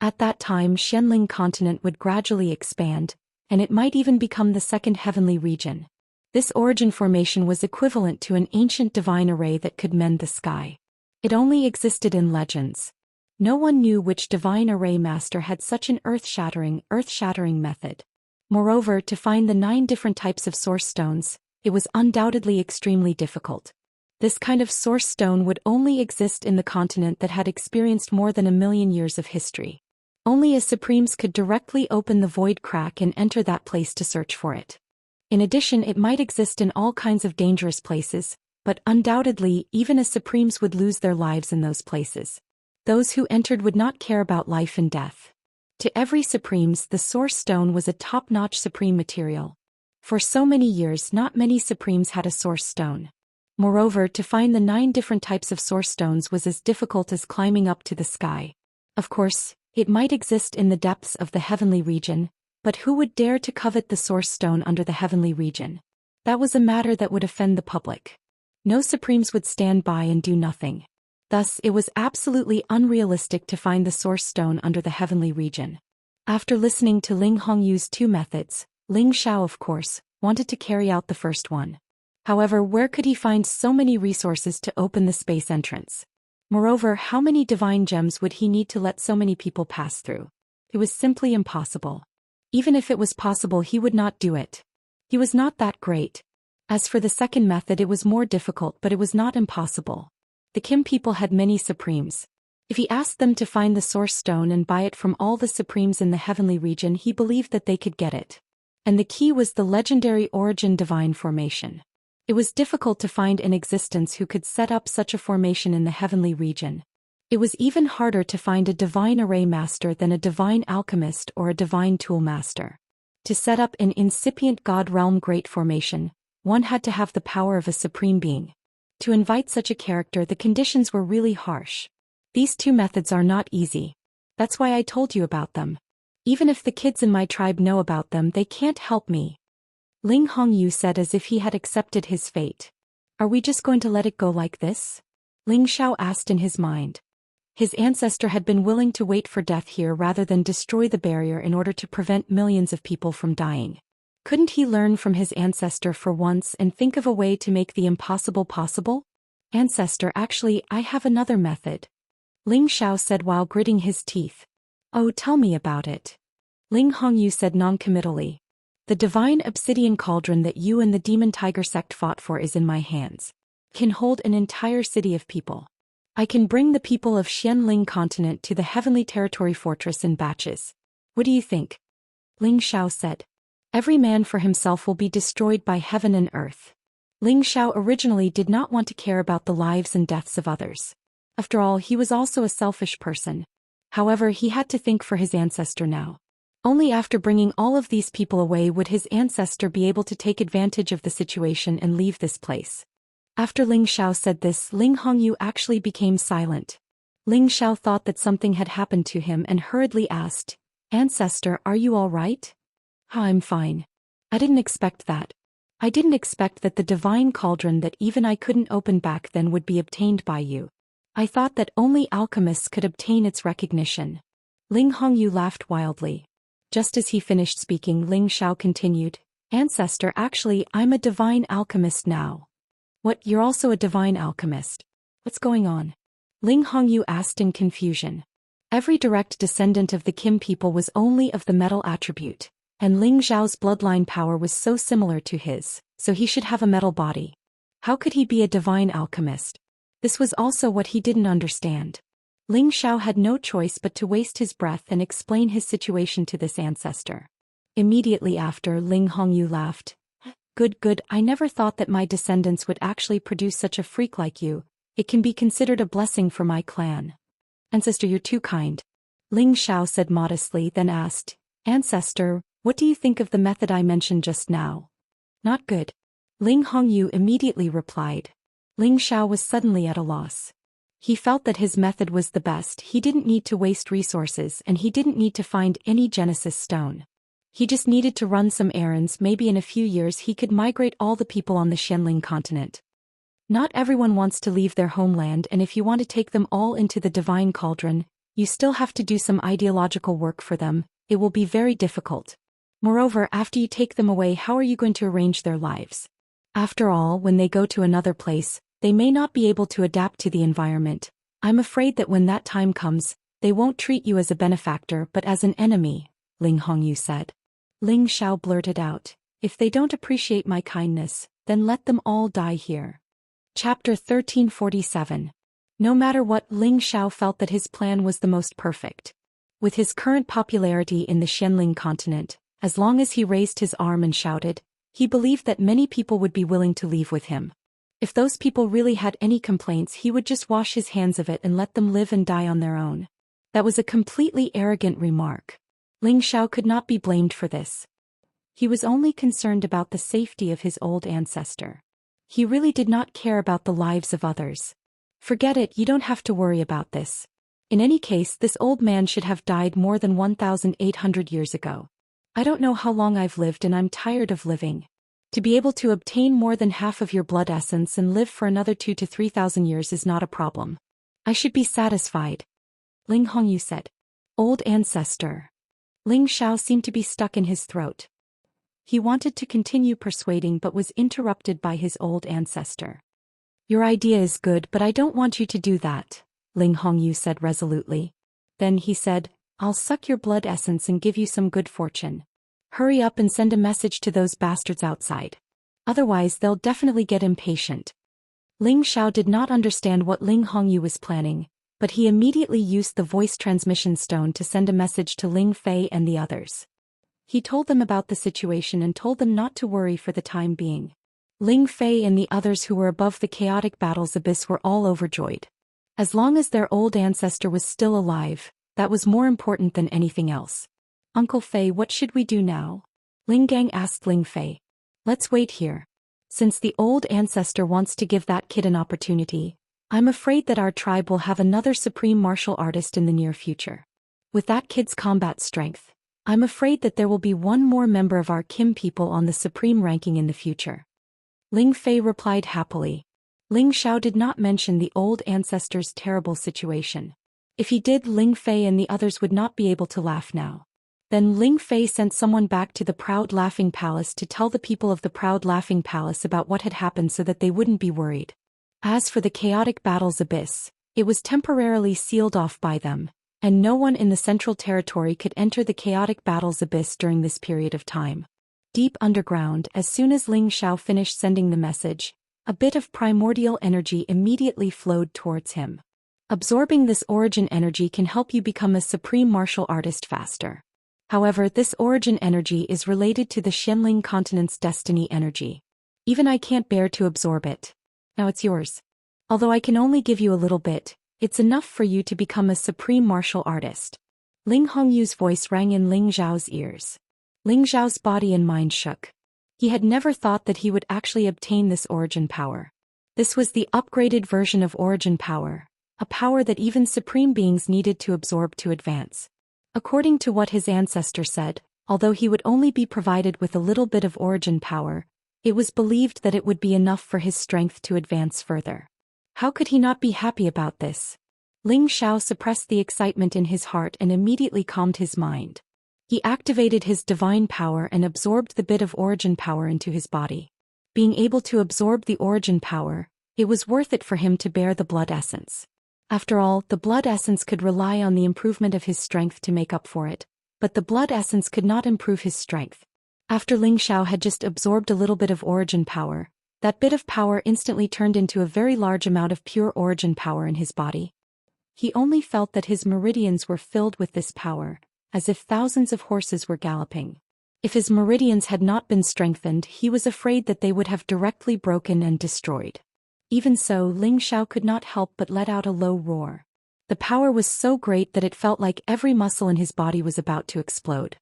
At that time, Xianling continent would gradually expand, and it might even become the second heavenly region. This origin formation was equivalent to an ancient divine array that could mend the sky. It only existed in legends. No one knew which divine array master had such an earth-shattering method. Moreover, to find the 9 different types of source stones, it was undoubtedly extremely difficult. This kind of source stone would only exist in the continent that had experienced more than 1,000,000 years of history. Only a supremes could directly open the void crack and enter that place to search for it. In addition, it might exist in all kinds of dangerous places, but undoubtedly, even as supremes would lose their lives in those places. Those who entered would not care about life and death. To every Supremes, the Source Stone was a top-notch Supreme material. For so many years, not many Supremes had a Source Stone. Moreover, to find the 9 different types of Source Stones was as difficult as climbing up to the sky. Of course, it might exist in the depths of the heavenly region, but who would dare to covet the Source Stone under the heavenly region? That was a matter that would offend the public. No Supremes would stand by and do nothing. Thus, it was absolutely unrealistic to find the Source Stone under the heavenly region. After listening to Ling Hongyu's 2 methods, Ling Xiao, of course, wanted to carry out the first one. However, where could he find so many resources to open the space entrance? Moreover, how many divine gems would he need to let so many people pass through? It was simply impossible. Even if it was possible, he would not do it. He was not that great. As for the second method, it was more difficult, but it was not impossible. The Kim people had many Supremes. If he asked them to find the Source Stone and buy it from all the Supremes in the heavenly region, he believed that they could get it. And the key was the legendary origin divine formation. It was difficult to find in existence who could set up such a formation in the heavenly region. It was even harder to find a divine array master than a divine alchemist or a divine tool master. To set up an incipient god realm great formation, one had to have the power of a supreme being. To invite such a character, the conditions were really harsh. These 2 methods are not easy. That's why I told you about them. Even if the kids in my tribe know about them, they can't help me. Ling Hongyu said as if he had accepted his fate. Are we just going to let it go like this? Ling Xiao asked in his mind. His ancestor had been willing to wait for death here rather than destroy the barrier in order to prevent millions of people from dying. Couldn't he learn from his ancestor for once and think of a way to make the impossible possible? Ancestor, actually, I have another method. Ling Xiao said while gritting his teeth. Oh, tell me about it. Ling Hongyu said non-committally. The divine obsidian cauldron that you and the demon tiger sect fought for is in my hands. Can hold an entire city of people. I can bring the people of Xianling continent to the heavenly territory fortress in batches. What do you think? Ling Xiao said. Every man for himself will be destroyed by heaven and earth. Ling Xiao originally did not want to care about the lives and deaths of others. After all, he was also a selfish person. However, he had to think for his ancestor now. Only after bringing all of these people away would his ancestor be able to take advantage of the situation and leave this place. After Ling Xiao said this, Ling Hongyu actually became silent. Ling Xiao thought that something had happened to him and hurriedly asked, Ancestor, are you all right? I'm fine. I didn't expect that. I didn't expect that the divine cauldron that even I couldn't open back then would be obtained by you. I thought that only alchemists could obtain its recognition. Ling Hongyu laughed wildly. Just as he finished speaking, Ling Xiao continued, Ancestor, actually, I'm a divine alchemist now. What, you're also a divine alchemist? What's going on? Ling Hongyu asked in confusion. Every direct descendant of the Kim people was only of the metal attribute, and Ling Xiao's bloodline power was so similar to his, so he should have a metal body. How could he be a divine alchemist? This was also what he didn't understand. Ling Xiao had no choice but to waste his breath and explain his situation to this ancestor. Immediately after, Ling Hongyu laughed. Good, I never thought that my descendants would actually produce such a freak like you. It can be considered a blessing for my clan. Ancestor, you're too kind. Ling Xiao said modestly, then asked, Ancestor, what do you think of the method I mentioned just now? Not good. Ling Hongyu immediately replied. Ling Xiao was suddenly at a loss. He felt that his method was the best. He didn't need to waste resources and he didn't need to find any Genesis stone. He just needed to run some errands. Maybe in a few years he could migrate all the people on the Xianling continent. Not everyone wants to leave their homeland, and if you want to take them all into the divine cauldron, you still have to do some ideological work for them. It will be very difficult. Moreover, after you take them away, how are you going to arrange their lives? After all, when they go to another place, they may not be able to adapt to the environment. I'm afraid that when that time comes, they won't treat you as a benefactor but as an enemy, Ling Hongyu said. Ling Xiao blurted out, If they don't appreciate my kindness, then let them all die here. Chapter 1347. No matter what, Ling Xiao felt that his plan was the most perfect. With his current popularity in the Xianling continent, as long as he raised his arm and shouted, he believed that many people would be willing to leave with him. If those people really had any complaints, he would just wash his hands of it and let them live and die on their own. That was a completely arrogant remark. Ling Xiao could not be blamed for this. He was only concerned about the safety of his old ancestor. He really did not care about the lives of others. Forget it, you don't have to worry about this. In any case, this old man should have died more than 1,800 years ago. I don't know how long I've lived and I'm tired of living. To be able to obtain more than half of your blood essence and live for another 2,000 to 3,000 years is not a problem. I should be satisfied. Ling Hongyu said. Old ancestor. Ling Xiao seemed to be stuck in his throat. He wanted to continue persuading but was interrupted by his old ancestor. Your idea is good, but I don't want you to do that, Ling Hongyu said resolutely. Then he said, I'll suck your blood essence and give you some good fortune. Hurry up and send a message to those bastards outside. Otherwise they'll definitely get impatient. Ling Xiao did not understand what Ling Hongyu was planning, but he immediately used the voice transmission stone to send a message to Ling Fei and the others. He told them about the situation and told them not to worry for the time being. Ling Fei and the others who were above the chaotic battle's abyss were all overjoyed. As long as their old ancestor was still alive, that was more important than anything else. Uncle Fei, what should we do now? Ling Gang asked Ling Fei. Let's wait here. Since the old ancestor wants to give that kid an opportunity, I'm afraid that our tribe will have another supreme martial artist in the near future. With that kid's combat strength, I'm afraid that there will be one more member of our Kim people on the supreme ranking in the future. Ling Fei replied happily. Ling Xiao did not mention the old ancestor's terrible situation. If he did, Ling Fei and the others would not be able to laugh now. Then Ling Fei sent someone back to the Proud Laughing Palace to tell the people of the Proud Laughing Palace about what had happened so that they wouldn't be worried. As for the chaotic battle's abyss, it was temporarily sealed off by them, and no one in the Central Territory could enter the chaotic battle's abyss during this period of time. Deep underground, as soon as Ling Xiao finished sending the message, a bit of primordial energy immediately flowed towards him. Absorbing this origin energy can help you become a supreme martial artist faster. However, this origin energy is related to the Xianling continent's destiny energy. Even I can't bear to absorb it. Now it's yours. Although I can only give you a little bit, it's enough for you to become a supreme martial artist. Ling Hongyu's voice rang in Ling Zhao's ears. Ling Zhao's body and mind shook. He had never thought that he would actually obtain this origin power. This was the upgraded version of origin power, a power that even supreme beings needed to absorb to advance. According to what his ancestor said, although he would only be provided with a little bit of origin power, it was believed that it would be enough for his strength to advance further. How could he not be happy about this? Ling Xiao suppressed the excitement in his heart and immediately calmed his mind. He activated his divine power and absorbed the bit of origin power into his body. Being able to absorb the origin power, it was worth it for him to bear the blood essence. After all, the blood essence could rely on the improvement of his strength to make up for it, but the blood essence could not improve his strength. After Ling Xiao had just absorbed a little bit of origin power, that bit of power instantly turned into a very large amount of pure origin power in his body. He only felt that his meridians were filled with this power, as if thousands of horses were galloping. If his meridians had not been strengthened, he was afraid that they would have directly broken and destroyed. Even so, Ling Xiao could not help but let out a low roar. The power was so great that it felt like every muscle in his body was about to explode.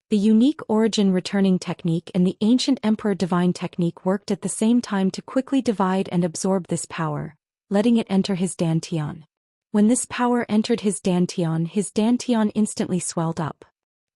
The unique origin returning technique and the ancient emperor divine technique worked at the same time to quickly divide and absorb this power, letting it enter his dantian. When this power entered his dantian instantly swelled up.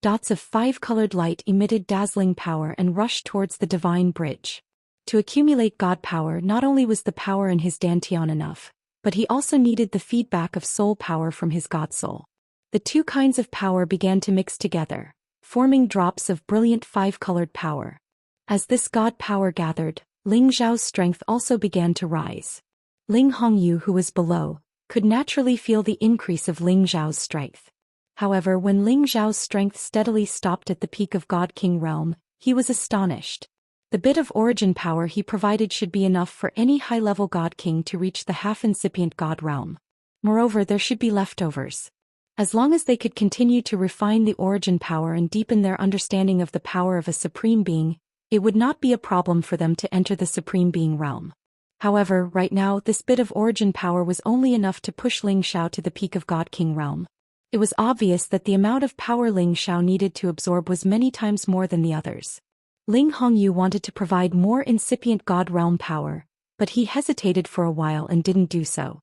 Dots of five-colored light emitted dazzling power and rushed towards the divine bridge. To accumulate god power, not only was the power in his dantian enough, but he also needed the feedback of soul power from his god soul. The two kinds of power began to mix together, forming drops of brilliant five-colored power. As this god power gathered, Ling Zhao's strength also began to rise. Ling Hongyu, who was below, could naturally feel the increase of Ling Zhao's strength. However, when Ling Zhao's strength steadily stopped at the peak of God King realm, he was astonished. The bit of origin power he provided should be enough for any high-level God King to reach the half-incipient God realm. Moreover, there should be leftovers. As long as they could continue to refine the origin power and deepen their understanding of the power of a supreme being, it would not be a problem for them to enter the supreme being realm. However, right now, this bit of origin power was only enough to push Ling Xiao to the peak of God King realm. It was obvious that the amount of power Ling Xiao needed to absorb was many times more than the others. Ling Hongyu wanted to provide more incipient God realm power, but he hesitated for a while and didn't do so.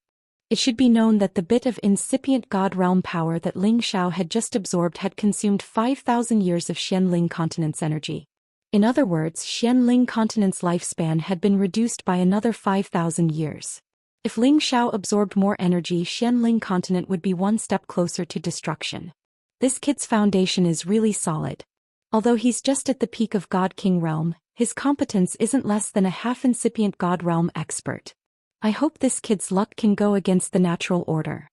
It should be known that the bit of incipient God realm power that Ling Xiao had just absorbed had consumed 5,000 years of Xianling continent's energy. In other words, Xianling continent's lifespan had been reduced by another 5,000 years. If Ling Xiao absorbed more energy, Xianling continent would be one step closer to destruction. This kid's foundation is really solid. Although he's just at the peak of God King realm, his competence isn't less than a half-incipient God realm expert. I hope this kid's luck can go against the natural order.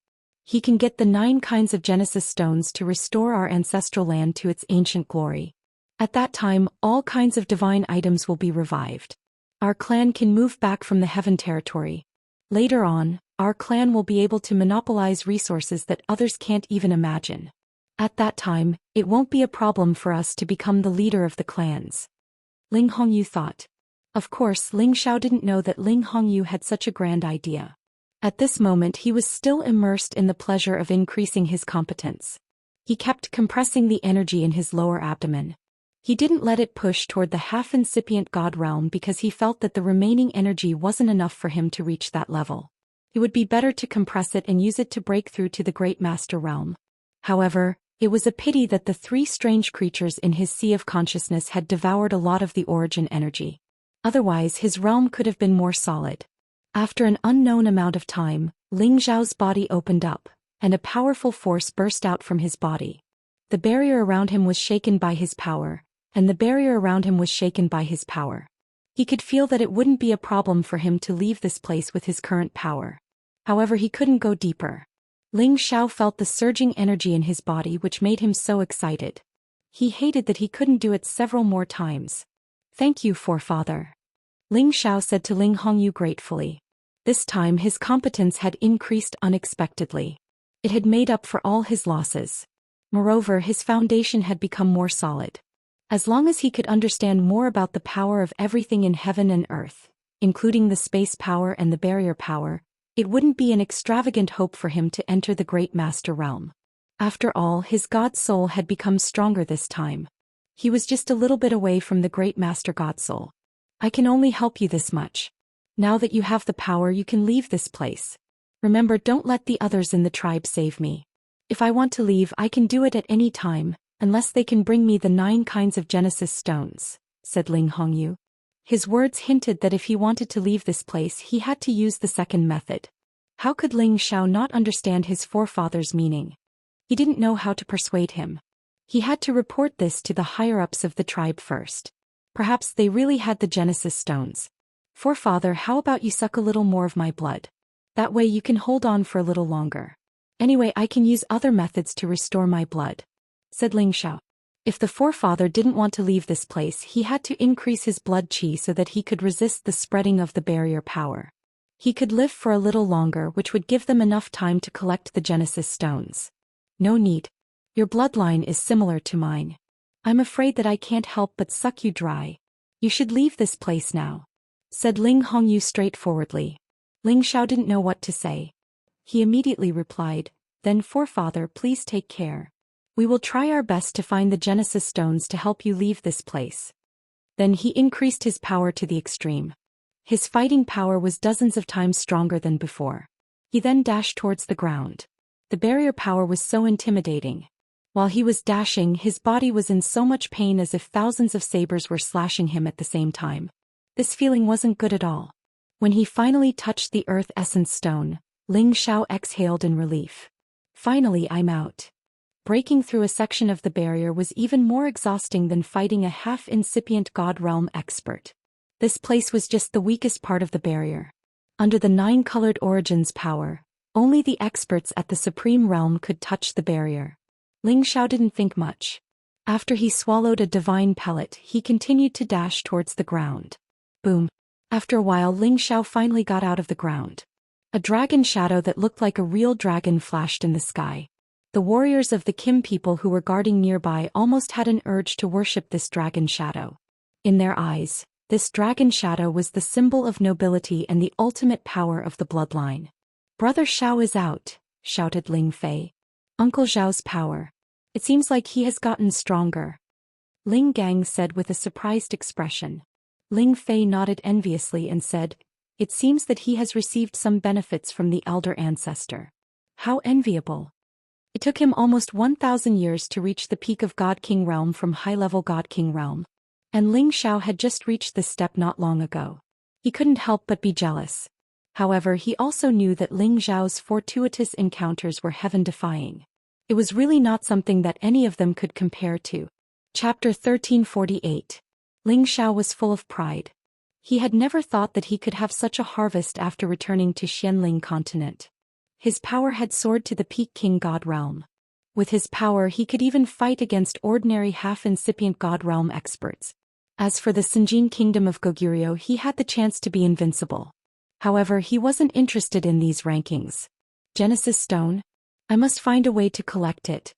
He can get the 9 kinds of Genesis stones to restore our ancestral land to its ancient glory. At that time, all kinds of divine items will be revived. Our clan can move back from the heaven territory. Later on, our clan will be able to monopolize resources that others can't even imagine. At that time, it won't be a problem for us to become the leader of the clans. Ling Hongyu thought. Of course, Ling Xiao didn't know that Ling Hongyu had such a grand idea. At this moment he was still immersed in the pleasure of increasing his competence. He kept compressing the energy in his lower abdomen. He didn't let it push toward the half-incipient God realm because he felt that the remaining energy wasn't enough for him to reach that level. It would be better to compress it and use it to break through to the Great Master realm. However, it was a pity that the 3 strange creatures in his sea of consciousness had devoured a lot of the origin energy. Otherwise his realm could have been more solid. After an unknown amount of time, Ling Xiao's body opened up, and a powerful force burst out from his body. The barrier around him was shaken by his power, and the barrier around him was shaken by his power. He could feel that it wouldn't be a problem for him to leave this place with his current power. However, he couldn't go deeper. Ling Xiao felt the surging energy in his body which made him so excited. He hated that he couldn't do it several more times. Thank you, forefather. Ling Xiao said to Ling Hongyu gratefully. This time his competence had increased unexpectedly. It had made up for all his losses. Moreover, his foundation had become more solid. As long as he could understand more about the power of everything in heaven and earth, including the space power and the barrier power, it wouldn't be an extravagant hope for him to enter the Great Master realm. After all, his God soul had become stronger this time. He was just a little bit away from the Great Master God soul. I can only help you this much. Now that you have the power, you can leave this place. Remember, don't let the others in the tribe save me. If I want to leave, I can do it at any time, unless they can bring me the 9 kinds of Genesis stones, said Ling Hongyu. His words hinted that if he wanted to leave this place he had to use the second method. How could Ling Xiao not understand his forefather's meaning? He didn't know how to persuade him. He had to report this to the higher-ups of the tribe first. Perhaps they really had the Genesis stones. Forefather, how about you suck a little more of my blood? That way you can hold on for a little longer. Anyway, I can use other methods to restore my blood, said Ling Xiao. If the forefather didn't want to leave this place, he had to increase his blood qi so that he could resist the spreading of the barrier power. He could live for a little longer, which would give them enough time to collect the Genesis stones. No need. Your bloodline is similar to mine. I'm afraid that I can't help but suck you dry. You should leave this place now, said Ling Hongyu straightforwardly. Ling Xiao didn't know what to say. He immediately replied, then forefather, please take care. We will try our best to find the Genesis stones to help you leave this place. Then he increased his power to the extreme. His fighting power was dozens of times stronger than before. He then dashed towards the ground. The barrier power was so intimidating. While he was dashing, his body was in so much pain as if thousands of sabers were slashing him at the same time. This feeling wasn't good at all. When he finally touched the Earth Essence Stone, Ling Xiao exhaled in relief. Finally, I'm out. Breaking through a section of the barrier was even more exhausting than fighting a half-incipient God realm expert. This place was just the weakest part of the barrier. Under the 9-colored origins power, only the experts at the Supreme Realm could touch the barrier. Ling Xiao didn't think much. After he swallowed a divine pellet, he continued to dash towards the ground. Boom. After a while, Ling Xiao finally got out of the ground. A dragon shadow that looked like a real dragon flashed in the sky. The warriors of the Kim people who were guarding nearby almost had an urge to worship this dragon shadow. In their eyes, this dragon shadow was the symbol of nobility and the ultimate power of the bloodline. Brother Xiao is out, shouted Ling Fei. Uncle Zhao's power. It seems like he has gotten stronger. Ling Gang said with a surprised expression. Ling Fei nodded enviously and said, "It seems that he has received some benefits from the elder ancestor. How enviable." It took him almost 1,000 years to reach the peak of God King realm from high-level God King realm. And Ling Xiao had just reached this step not long ago. He couldn't help but be jealous. However, he also knew that Ling Xiao's fortuitous encounters were heaven-defying. It was really not something that any of them could compare to. Chapter 1348. Ling Xiao was full of pride. He had never thought that he could have such a harvest after returning to Xianling continent. His power had soared to the peak King God realm. With his power he could even fight against ordinary half-incipient God realm experts. As for the Sinjin kingdom of Goguryeo, he had the chance to be invincible. However, he wasn't interested in these rankings. Genesis Stone? I must find a way to collect it.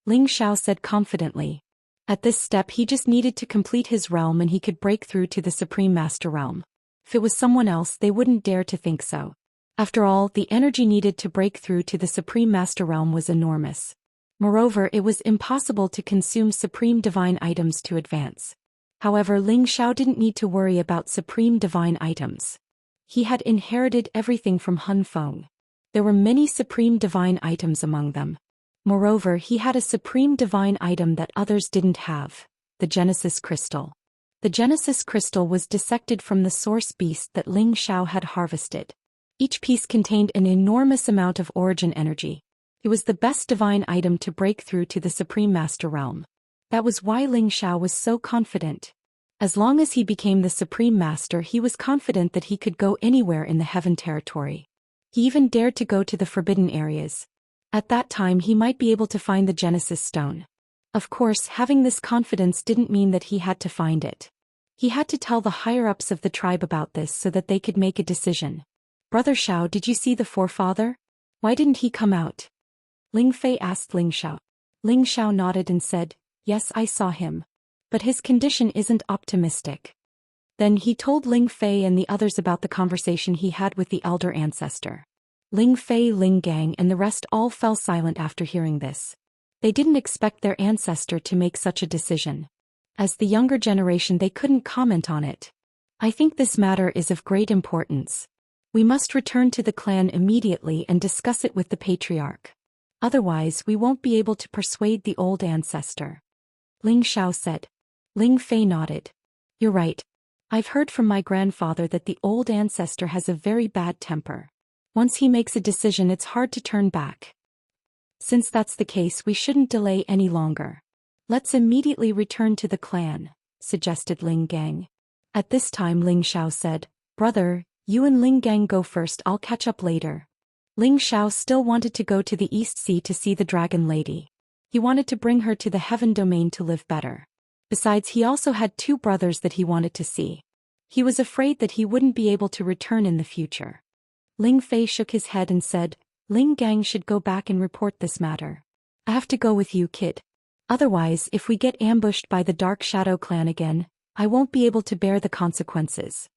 Ling Xiao said confidently. At this step he just needed to complete his realm and he could break through to the Supreme Master realm. If it was someone else, they wouldn't dare to think so. After all, the energy needed to break through to the Supreme Master realm was enormous. Moreover, it was impossible to consume supreme divine items to advance. However, Ling Xiao didn't need to worry about supreme divine items. He had inherited everything from Hun Feng. There were many supreme divine items among them. Moreover, he had a supreme divine item that others didn't have, the Genesis Crystal. The Genesis Crystal was dissected from the source beast that Ling Xiao had harvested. Each piece contained an enormous amount of origin energy. It was the best divine item to break through to the Supreme Master realm. That was why Ling Xiao was so confident. As long as he became the Supreme Master, he was confident that he could go anywhere in the Heaven territory. He even dared to go to the forbidden areas. At that time he might be able to find the Genesis Stone. Of course, having this confidence didn't mean that he had to find it. He had to tell the higher-ups of the tribe about this so that they could make a decision. "Brother Xiao, did you see the forefather? Why didn't he come out?" Ling Fei asked Ling Xiao. Ling Xiao nodded and said, "Yes, I saw him. But his condition isn't optimistic." Then he told Ling Fei and the others about the conversation he had with the elder ancestor. Ling Fei, Ling Gang and the rest all fell silent after hearing this. They didn't expect their ancestor to make such a decision. As the younger generation, they couldn't comment on it. "I think this matter is of great importance. We must return to the clan immediately and discuss it with the patriarch. Otherwise, we won't be able to persuade the old ancestor," Ling Xiao said. Ling Fei nodded. "You're right. I've heard from my grandfather that the old ancestor has a very bad temper. Once he makes a decision, it's hard to turn back. Since that's the case, we shouldn't delay any longer. Let's immediately return to the clan," suggested Ling Gang. At this time Ling Xiao said, "Brother, you and Ling Gang go first, I'll catch up later." Ling Xiao still wanted to go to the East Sea to see the Dragon Lady. He wanted to bring her to the Heaven domain to live better. Besides, he also had 2 brothers that he wanted to see. He was afraid that he wouldn't be able to return in the future. Ling Fei shook his head and said, "Ling Gang should go back and report this matter. I have to go with you, kid. Otherwise, if we get ambushed by the Dark Shadow clan again, I won't be able to bear the consequences."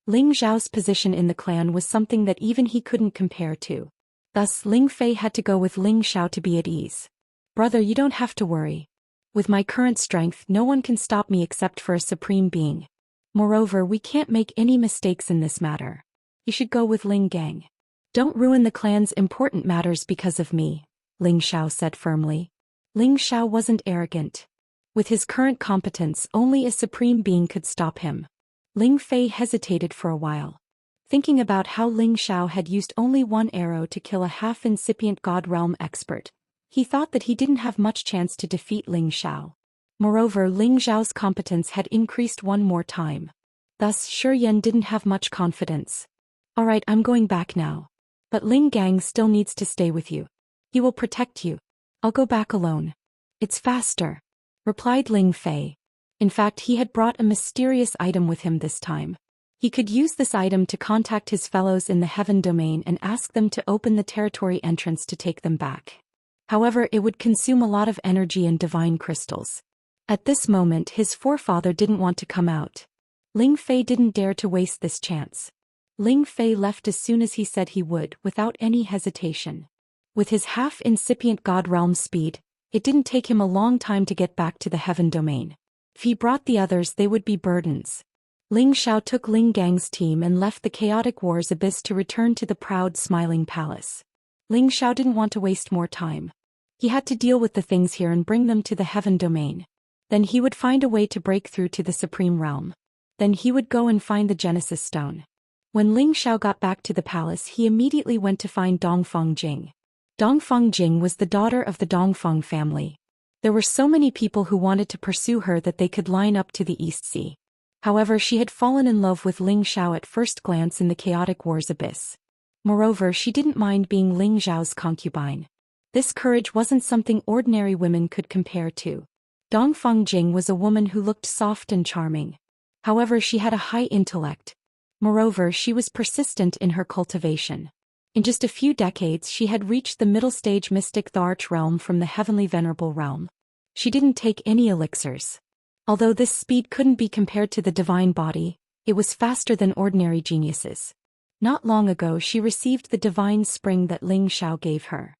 Ling Zhao's position in the clan was something that even he couldn't compare to. Thus, Ling Fei had to go with Ling Xiao to be at ease. "Brother, you don't have to worry. With my current strength, no one can stop me except for a supreme being. Moreover, we can't make any mistakes in this matter. You should go with Ling Gang. Don't ruin the clan's important matters because of me," Ling Xiao said firmly. Ling Xiao wasn't arrogant. With his current competence, only a supreme being could stop him. Ling Fei hesitated for a while. Thinking about how Ling Xiao had used only 1 arrow to kill a half-incipient God realm expert, he thought that he didn't have much chance to defeat Ling Xiao. Moreover, Ling Xiao's competence had increased 1 more time. Thus, Yan didn't have much confidence. "Alright, I'm going back now. But Ling Gang still needs to stay with you. He will protect you. I'll go back alone." "It's faster," replied Ling Fei. In fact, he had brought a mysterious item with him this time. He could use this item to contact his fellows in the Heaven domain and ask them to open the territory entrance to take them back. However, it would consume a lot of energy and divine crystals. At this moment, his forefather didn't want to come out. Ling Fei didn't dare to waste this chance. Ling Fei left as soon as he said he would, without any hesitation. With his half-incipient god realm speed, it didn't take him a long time to get back to the heaven domain. If he brought the others, they would be burdens. Ling Xiao took Ling Gang's team and left the chaotic war's abyss to return to the proud, smiling palace. Ling Xiao didn't want to waste more time. He had to deal with the things here and bring them to the heaven domain. Then he would find a way to break through to the supreme realm. Then he would go and find the Genesis Stone. When Ling Xiao got back to the palace, he immediately went to find Dongfeng Jing. Dongfeng Jing was the daughter of the Dongfeng family. There were so many people who wanted to pursue her that they could line up to the East Sea. However, she had fallen in love with Ling Xiao at first glance in the chaotic war's abyss. Moreover, she didn't mind being Ling Xiao's concubine. This courage wasn't something ordinary women could compare to. Dongfeng Jing was a woman who looked soft and charming. However, she had a high intellect. Moreover, she was persistent in her cultivation. In just a few decades, she had reached the middle stage mystic Tharch realm from the heavenly venerable realm. She didn't take any elixirs. Although this speed couldn't be compared to the divine body, it was faster than ordinary geniuses. Not long ago, she received the divine spring that Ling Xiao gave her.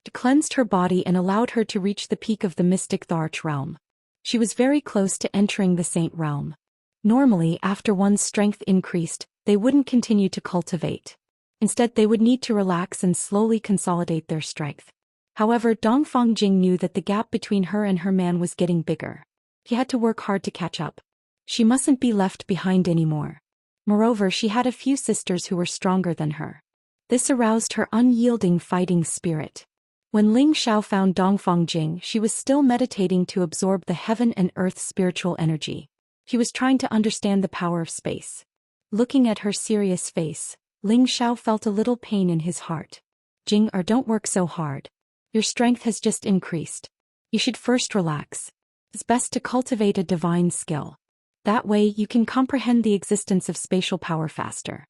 It cleansed her body and allowed her to reach the peak of the mystic Tharch realm. She was very close to entering the saint realm. Normally, after one's strength increased, they wouldn't continue to cultivate. Instead, they would need to relax and slowly consolidate their strength. However, Dongfeng Jing knew that the gap between her and her man was getting bigger. He had to work hard to catch up. She mustn't be left behind anymore. Moreover, she had a few sisters who were stronger than her. This aroused her unyielding fighting spirit. When Ling Xiao found Dongfeng Jing, she was still meditating to absorb the heaven and earth spiritual energy. She was trying to understand the power of space. Looking at her serious face, Ling Xiao felt a little pain in his heart. Jing, don't work so hard. Your strength has just increased. You should first relax. It's best to cultivate a divine skill. That way you can comprehend the existence of spatial power faster.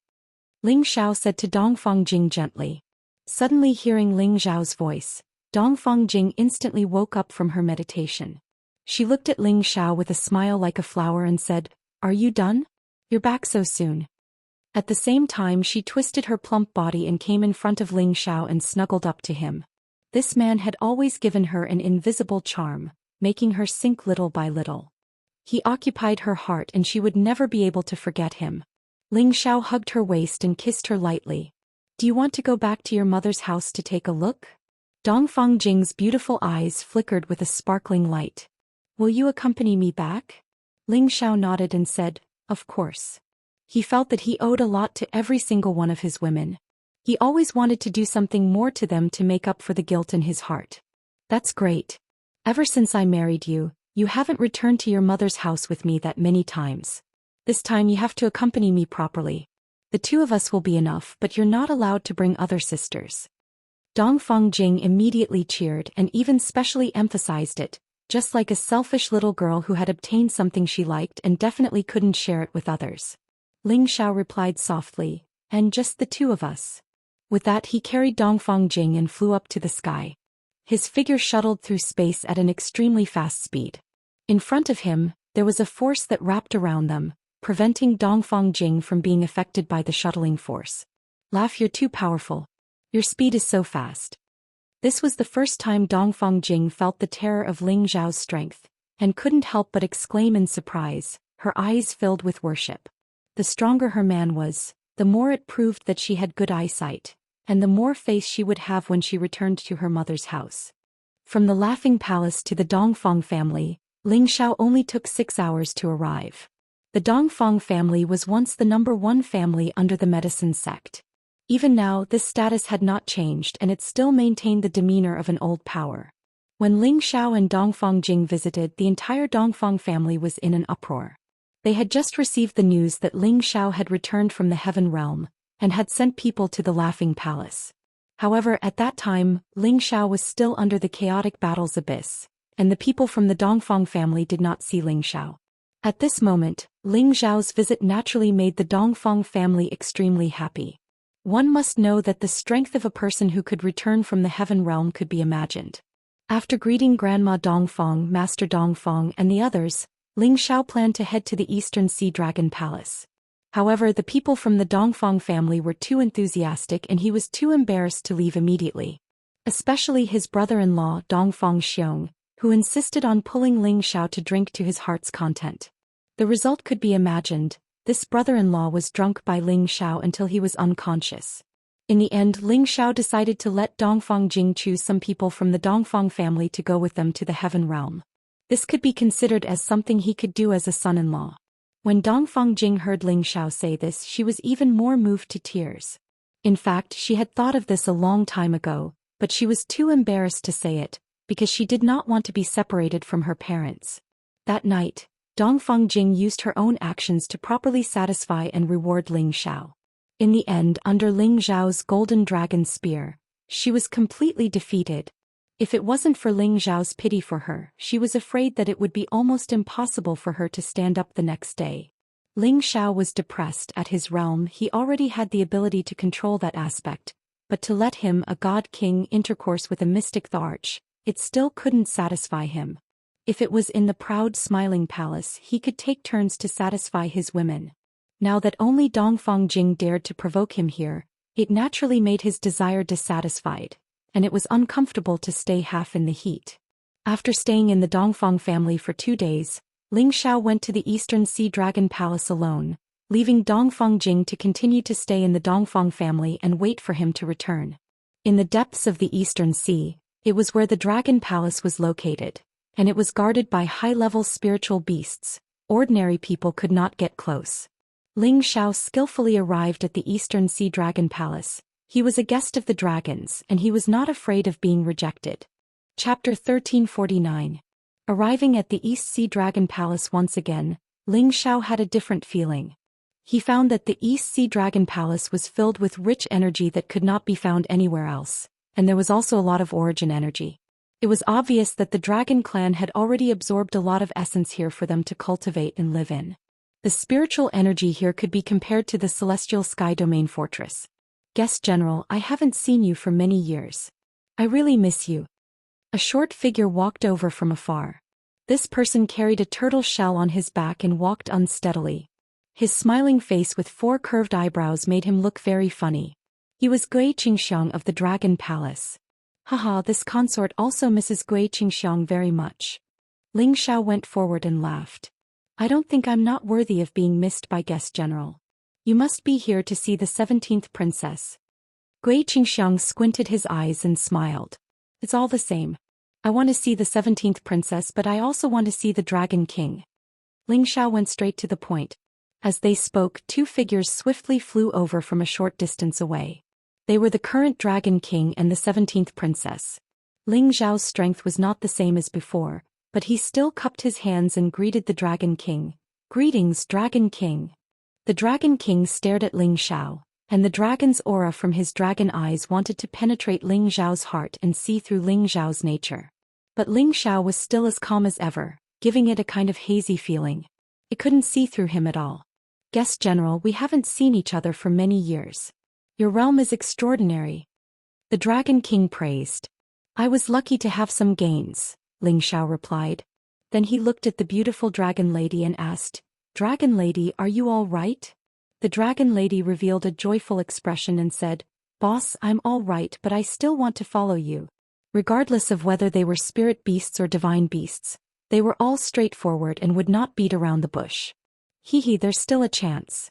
Ling Xiao said to Dongfeng Jing gently. Suddenly hearing Ling Xiao's voice, Dongfeng Jing instantly woke up from her meditation. She looked at Ling Xiao with a smile like a flower and said, "Are you done? You're back so soon." At the same time, she twisted her plump body and came in front of Ling Xiao and snuggled up to him. This man had always given her an invisible charm, making her sink little by little. He occupied her heart and she would never be able to forget him. Ling Xiao hugged her waist and kissed her lightly. "Do you want to go back to your mother's house to take a look?" Dongfeng Jing's beautiful eyes flickered with a sparkling light. "Will you accompany me back?" Ling Xiao nodded and said, "Of course." He felt that he owed a lot to every single one of his women. He always wanted to do something more to them to make up for the guilt in his heart. "That's great. Ever since I married you, you haven't returned to your mother's house with me that many times. This time you have to accompany me properly. The two of us will be enough, but you're not allowed to bring other sisters." Dongfeng Jing immediately cheered and even specially emphasized it, just like a selfish little girl who had obtained something she liked and definitely couldn't share it with others. Ling Xiao replied softly, "And just the two of us." With that, he carried Dongfeng Jing and flew up to the sky. His figure shuttled through space at an extremely fast speed. In front of him, there was a force that wrapped around them, preventing Dongfeng Jing from being affected by the shuttling force. "Laugh, you're too powerful. Your speed is so fast." This was the first time Dongfeng Jing felt the terror of Ling Xiao's strength, and couldn't help but exclaim in surprise, her eyes filled with worship. The stronger her man was, the more it proved that she had good eyesight, and the more faith she would have when she returned to her mother's house. From the Laughing Palace to the Dongfeng family, Ling Xiao only took 6 hours to arrive. The Dongfeng family was once the #1 family under the medicine sect. Even now, this status had not changed and it still maintained the demeanor of an old power. When Ling Xiao and Dongfeng Jing visited, the entire Dongfeng family was in an uproar. They had just received the news that Ling Xiao had returned from the heaven realm, and had sent people to the Laughing Palace. However, at that time, Ling Xiao was still under the chaotic battle's abyss, and the people from the Dongfeng family did not see Ling Xiao. At this moment, Ling Xiao's visit naturally made the Dongfeng family extremely happy. One must know that the strength of a person who could return from the heaven realm could be imagined. After greeting Grandma Dongfeng, Master Dongfeng, and the others, Ling Xiao planned to head to the Eastern Sea Dragon Palace. However, the people from the Dongfeng family were too enthusiastic and he was too embarrassed to leave immediately. especially his brother-in-law Dongfang Xiong, who insisted on pulling Ling Xiao to drink to his heart's content. The result could be imagined. This brother-in-law was drunk by Ling Xiao until he was unconscious. In the end, Ling Xiao decided to let Dongfang Jing choose some people from the Dongfang family to go with them to the heaven realm. This could be considered as something he could do as a son-in-law. When Dongfang Jing heard Ling Xiao say this, she was even more moved to tears. In fact, she had thought of this a long time ago, but she was too embarrassed to say it, because she did not want to be separated from her parents. That night, Dongfang Jing used her own actions to properly satisfy and reward Ling Xiao. In the end, under Ling Xiao's golden dragon spear, she was completely defeated. If it wasn't for Ling Xiao's pity for her, she was afraid that it would be almost impossible for her to stand up the next day. Ling Xiao was depressed at his realm. He already had the ability to control that aspect, but to let him, a god king, intercourse with a mystic Tharch, it still couldn't satisfy him. If it was in the proud smiling palace, he could take turns to satisfy his women. Now that only Dongfang Jing dared to provoke him here, it naturally made his desire dissatisfied, and it was uncomfortable to stay half in the heat. After staying in the Dongfang family for 2 days, Ling Xiao went to the Eastern Sea Dragon Palace alone, leaving Dongfang Jing to continue to stay in the Dongfang family and wait for him to return. In the depths of the Eastern Sea, it was where the Dragon Palace was located, and it was guarded by high-level spiritual beasts. Ordinary people could not get close. Ling Xiao skillfully arrived at the Eastern Sea Dragon Palace. He was a guest of the dragons, and he was not afraid of being rejected. Chapter 1349. Arriving at the East Sea Dragon Palace once again, Ling Xiao had a different feeling. He found that the East Sea Dragon Palace was filled with rich energy that could not be found anywhere else, and there was also a lot of origin energy. It was obvious that the Dragon Clan had already absorbed a lot of essence here for them to cultivate and live in. The spiritual energy here could be compared to the Celestial Sky Domain Fortress. Guest General, I haven't seen you for many years. I really miss you. A short figure walked over from afar. This person carried a turtle shell on his back and walked unsteadily. His smiling face with 4 curved eyebrows made him look very funny. He was Gui Qingxiang of the Dragon Palace. Haha, this consort also misses Gui Qingxiang very much. Ling Xiao went forward and laughed. I don't think I'm not worthy of being missed by Guest General. You must be here to see the 17th princess. Gui Qingxiang squinted his eyes and smiled. It's all the same. I want to see the 17th princess, but I also want to see the Dragon King. Ling Xiao went straight to the point. As they spoke, 2 figures swiftly flew over from a short distance away. They were the current Dragon King and the 17th princess. Ling Xiao's strength was not the same as before, but he still cupped his hands and greeted the Dragon King. Greetings, Dragon King. The Dragon King stared at Ling Xiao, and the dragon's aura from his dragon eyes wanted to penetrate Ling Xiao's heart and see through Ling Xiao's nature. But Ling Xiao was still as calm as ever, giving it a kind of hazy feeling. It couldn't see through him at all. Guest General, we haven't seen each other for many years. Your realm is extraordinary. The Dragon King praised. I was lucky to have some gains, Ling Xiao replied. Then he looked at the beautiful Dragon Lady and asked, Dragon Lady, are you all right? The Dragon Lady revealed a joyful expression and said, Boss, I'm all right, but I still want to follow you. Regardless of whether they were spirit beasts or divine beasts, they were all straightforward and would not beat around the bush. Hee, there's still a chance.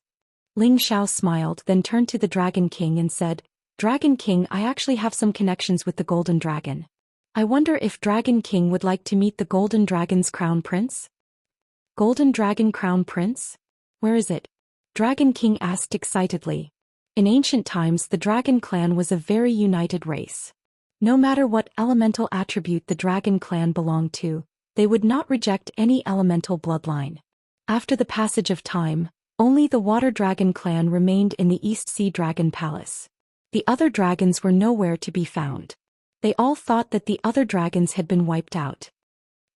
Ling Xiao smiled, then turned to the Dragon King and said, Dragon King, I actually have some connections with the Golden Dragon. I wonder if Dragon King would like to meet the Golden Dragon's Crown Prince? Golden Dragon Crown Prince? Where is it? Dragon King asked excitedly. In ancient times, the Dragon Clan was a very united race. No matter what elemental attribute the Dragon Clan belonged to, they would not reject any elemental bloodline. After the passage of time, only the Water Dragon Clan remained in the East Sea Dragon Palace. The other dragons were nowhere to be found. They all thought that the other dragons had been wiped out.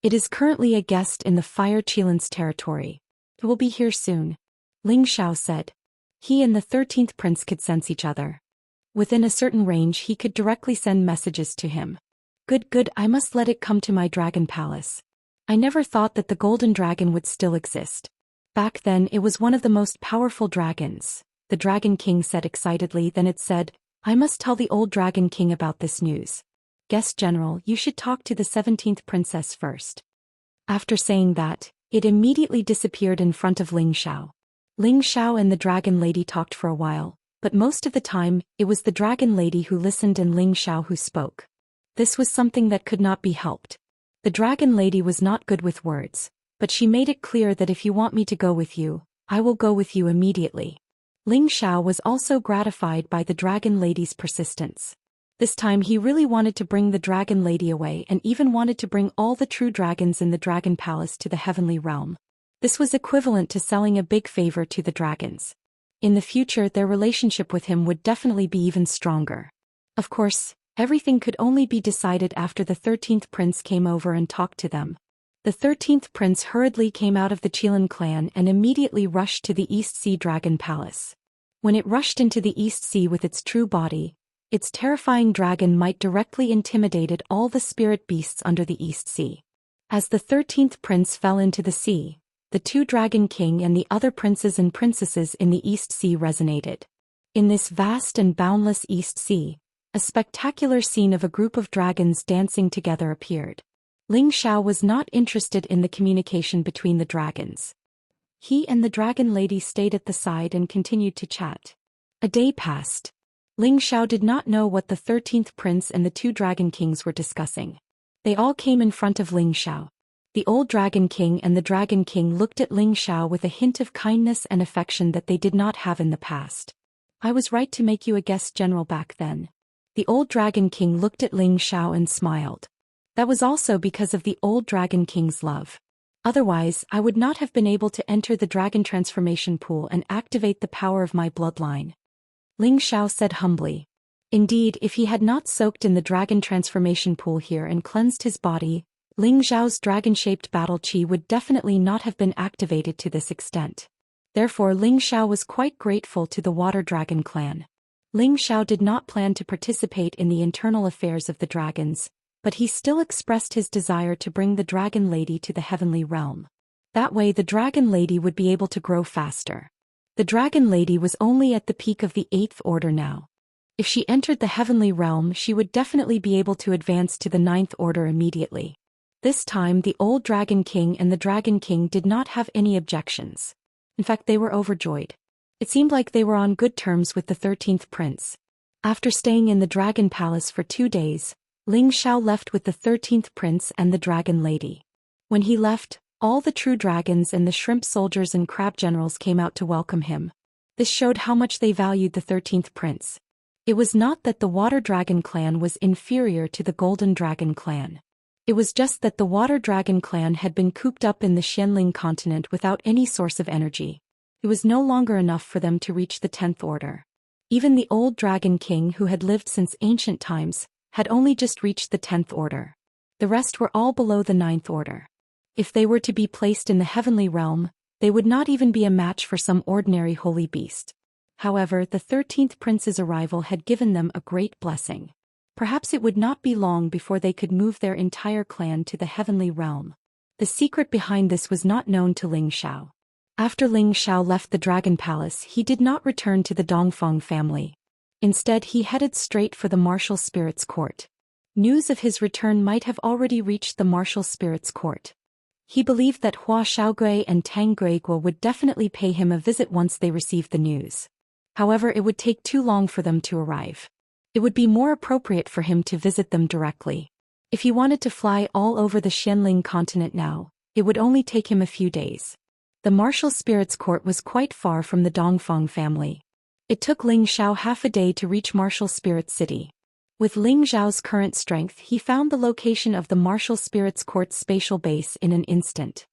It is currently a guest in the Fire Chilan's territory. It will be here soon, Ling Xiao said. He and the 13th prince could sense each other. Within a certain range he could directly send messages to him. Good, I must let it come to my dragon palace. I never thought that the Golden Dragon would still exist. Back then it was one of the most powerful dragons, the Dragon King said excitedly. Then it said, I must tell the old Dragon King about this news. "Guest General, you should talk to the 17th princess first." After saying that, it immediately disappeared in front of Ling Xiao. Ling Xiao and the Dragon Lady talked for a while, but most of the time, it was the Dragon Lady who listened and Ling Xiao who spoke. This was something that could not be helped. The Dragon Lady was not good with words, but she made it clear that if you want me to go with you, I will go with you immediately. Ling Xiao was also gratified by the Dragon Lady's persistence. This time he really wanted to bring the Dragon Lady away and even wanted to bring all the true dragons in the Dragon Palace to the Heavenly Realm. This was equivalent to selling a big favor to the dragons. In the future their relationship with him would definitely be even stronger. Of course, everything could only be decided after the 13th prince came over and talked to them. The 13th prince hurriedly came out of the Qilan clan and immediately rushed to the East Sea Dragon Palace. When it rushed into the East Sea with its true body, its terrifying dragon might directly intimidated all the spirit beasts under the East Sea. As the 13th prince fell into the sea, the two Dragon King and the other princes and princesses in the East Sea resonated. In this vast and boundless East Sea, a spectacular scene of a group of dragons dancing together appeared. Ling Xiao was not interested in the communication between the dragons. He and the Dragon Lady stayed at the side and continued to chat. A day passed. Ling Xiao did not know what the 13th prince and the two Dragon Kings were discussing. They all came in front of Ling Xiao. The old Dragon King and the Dragon King looked at Ling Xiao with a hint of kindness and affection that they did not have in the past. "I was right to make you a guest general back then." The old Dragon King looked at Ling Xiao and smiled. "That was also because of the old Dragon King's love. Otherwise, I would not have been able to enter the Dragon Transformation Pool and activate the power of my bloodline." Ling Xiao said humbly. Indeed, if he had not soaked in the Dragon Transformation Pool here and cleansed his body, Ling Xiao's dragon-shaped battle chi would definitely not have been activated to this extent. Therefore Ling Xiao was quite grateful to the Water Dragon clan. Ling Xiao did not plan to participate in the internal affairs of the dragons, but he still expressed his desire to bring the Dragon Lady to the Heavenly Realm. That way the Dragon Lady would be able to grow faster. The Dragon Lady was only at the peak of the 8th order now. If she entered the Heavenly Realm she would definitely be able to advance to the 9th order immediately. This time the old Dragon King and the Dragon King did not have any objections. In fact they were overjoyed. It seemed like they were on good terms with the 13th prince. After staying in the Dragon Palace for 2 days, Ling Xiao left with the 13th prince and the Dragon Lady. When he left, all the true dragons and the shrimp soldiers and crab generals came out to welcome him. This showed how much they valued the 13th prince. It was not that the Water Dragon clan was inferior to the Golden Dragon clan. It was just that the Water Dragon clan had been cooped up in the Xianling continent without any source of energy. It was no longer enough for them to reach the 10th order. Even the old Dragon King who had lived since ancient times, had only just reached the 10th order. The rest were all below the 9th order. If they were to be placed in the Heavenly Realm, they would not even be a match for some ordinary holy beast. However, the 13th prince's arrival had given them a great blessing. Perhaps it would not be long before they could move their entire clan to the Heavenly Realm. The secret behind this was not known to Ling Xiao. After Ling Xiao left the Dragon Palace he did not return to the Dongfeng family. Instead he headed straight for the Martial Spirits Court. News of his return might have already reached the Martial Spirits Court. He believed that Hua Xiaogui and Tang Guiguo would definitely pay him a visit once they received the news. However, it would take too long for them to arrive. It would be more appropriate for him to visit them directly. If he wanted to fly all over the Xianling continent now, it would only take him a few days. The Martial Spirits Court was quite far from the Dongfeng family. It took Ling Xiao half a day to reach Martial Spirit City. With Ling Xiao's current strength he found the location of the Martial Spirits Court's spatial base in an instant.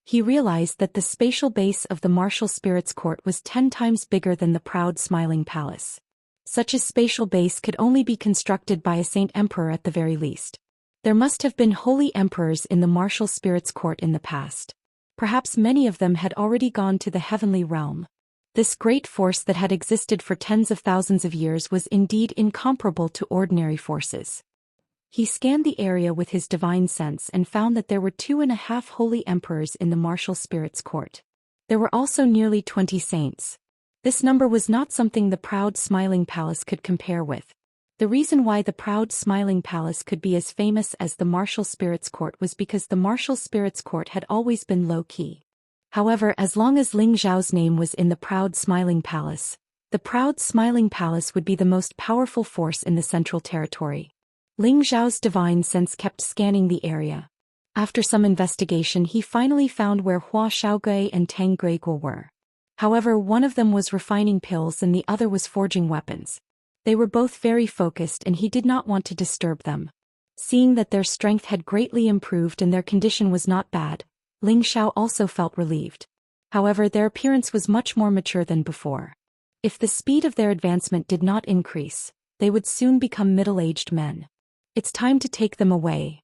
He realized that the spatial base of the Martial Spirits Court was 10 times bigger than the proud Smiling Palace. Such a spatial base could only be constructed by a Saint Emperor at the very least. There must have been holy emperors in the Martial Spirits Court in the past. Perhaps many of them had already gone to the Heavenly Realm. This great force that had existed for tens of thousands of years was indeed incomparable to ordinary forces. He scanned the area with his divine sense and found that there were 2.5 holy emperors in the Martial Spirits Court. There were also nearly 20 saints. This number was not something the proud Smiling Palace could compare with. The reason why the proud smiling palace could be as famous as the martial spirits court was because the martial spirits court had always been low-key. However, as long as Ling Zhao's name was in the proud smiling palace, the proud smiling palace would be the most powerful force in the central territory. Ling Zhao's divine sense kept scanning the area. After some investigation, he finally found where Hua Xiaogui and Tang Guiguo were. However, one of them was refining pills and the other was forging weapons. They were both very focused and he did not want to disturb them. Seeing that their strength had greatly improved and their condition was not bad, Ling Xiao also felt relieved. However, their appearance was much more mature than before. If the speed of their advancement did not increase, they would soon become middle-aged men. It's time to take them away,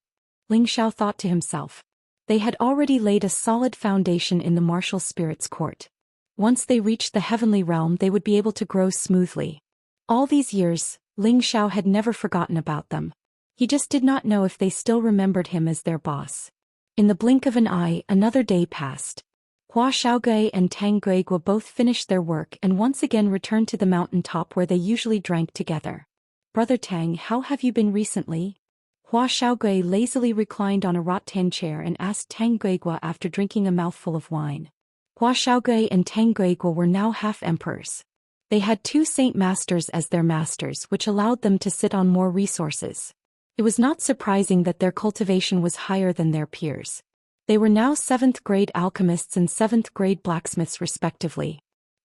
Ling Xiao thought to himself. They had already laid a solid foundation in the martial spirits court. Once they reached the heavenly realm, they would be able to grow smoothly. All these years, Ling Xiao had never forgotten about them. He just did not know if they still remembered him as their boss. In the blink of an eye, another day passed. Hua Xiaogui and Tang Guiguo both finished their work and once again returned to the mountain top where they usually drank together. Brother Tang, how have you been recently? Hua Xiaogui lazily reclined on a rattan chair and asked Tang Guiguo after drinking a mouthful of wine. Hua Xiaogui and Tang Guiguo were now half-emperors. They had 2 saint masters as their masters, which allowed them to sit on more resources. It was not surprising that their cultivation was higher than their peers. They were now 7th-grade alchemists and 7th-grade blacksmiths respectively.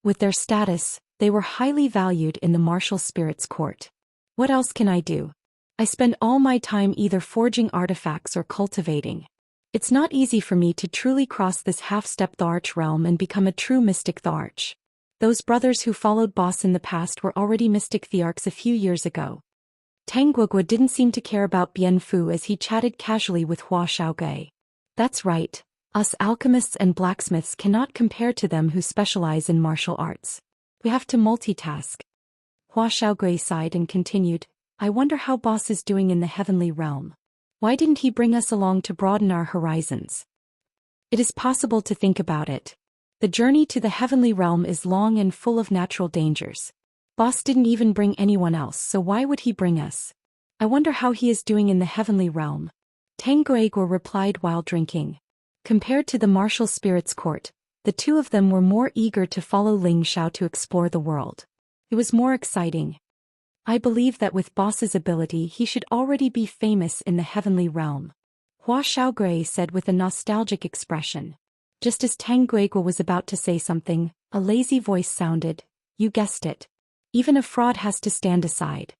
With their status, they were highly valued in the martial spirits court. What else can I do? I spend all my time either forging artifacts or cultivating. It's not easy for me to truly cross this half-step Tharch realm and become a true mystic Tharch. Those brothers who followed boss in the past were already mystic Tharks a few years ago. Tang Guiguo didn't seem to care about Bian Fu as he chatted casually with Hua Xiaogui. That's right, us alchemists and blacksmiths cannot compare to them who specialize in martial arts. We have to multitask. Hua Xiaogui sighed and continued, I wonder how boss is doing in the heavenly realm. Why didn't he bring us along to broaden our horizons? It is possible to think about it. The journey to the heavenly realm is long and full of natural dangers. Boss didn't even bring anyone else, so why would he bring us? I wonder how he is doing in the heavenly realm. Tang Guiguo replied while drinking. Compared to the martial spirits court, the two of them were more eager to follow Ling Xiao to explore the world. It was more exciting. I believe that with boss's ability he should already be famous in the heavenly realm. Hua Xiaogui said with a nostalgic expression. Just as Tang Guiguo was about to say something, a lazy voice sounded, you guessed it. Even a fraud has to stand aside.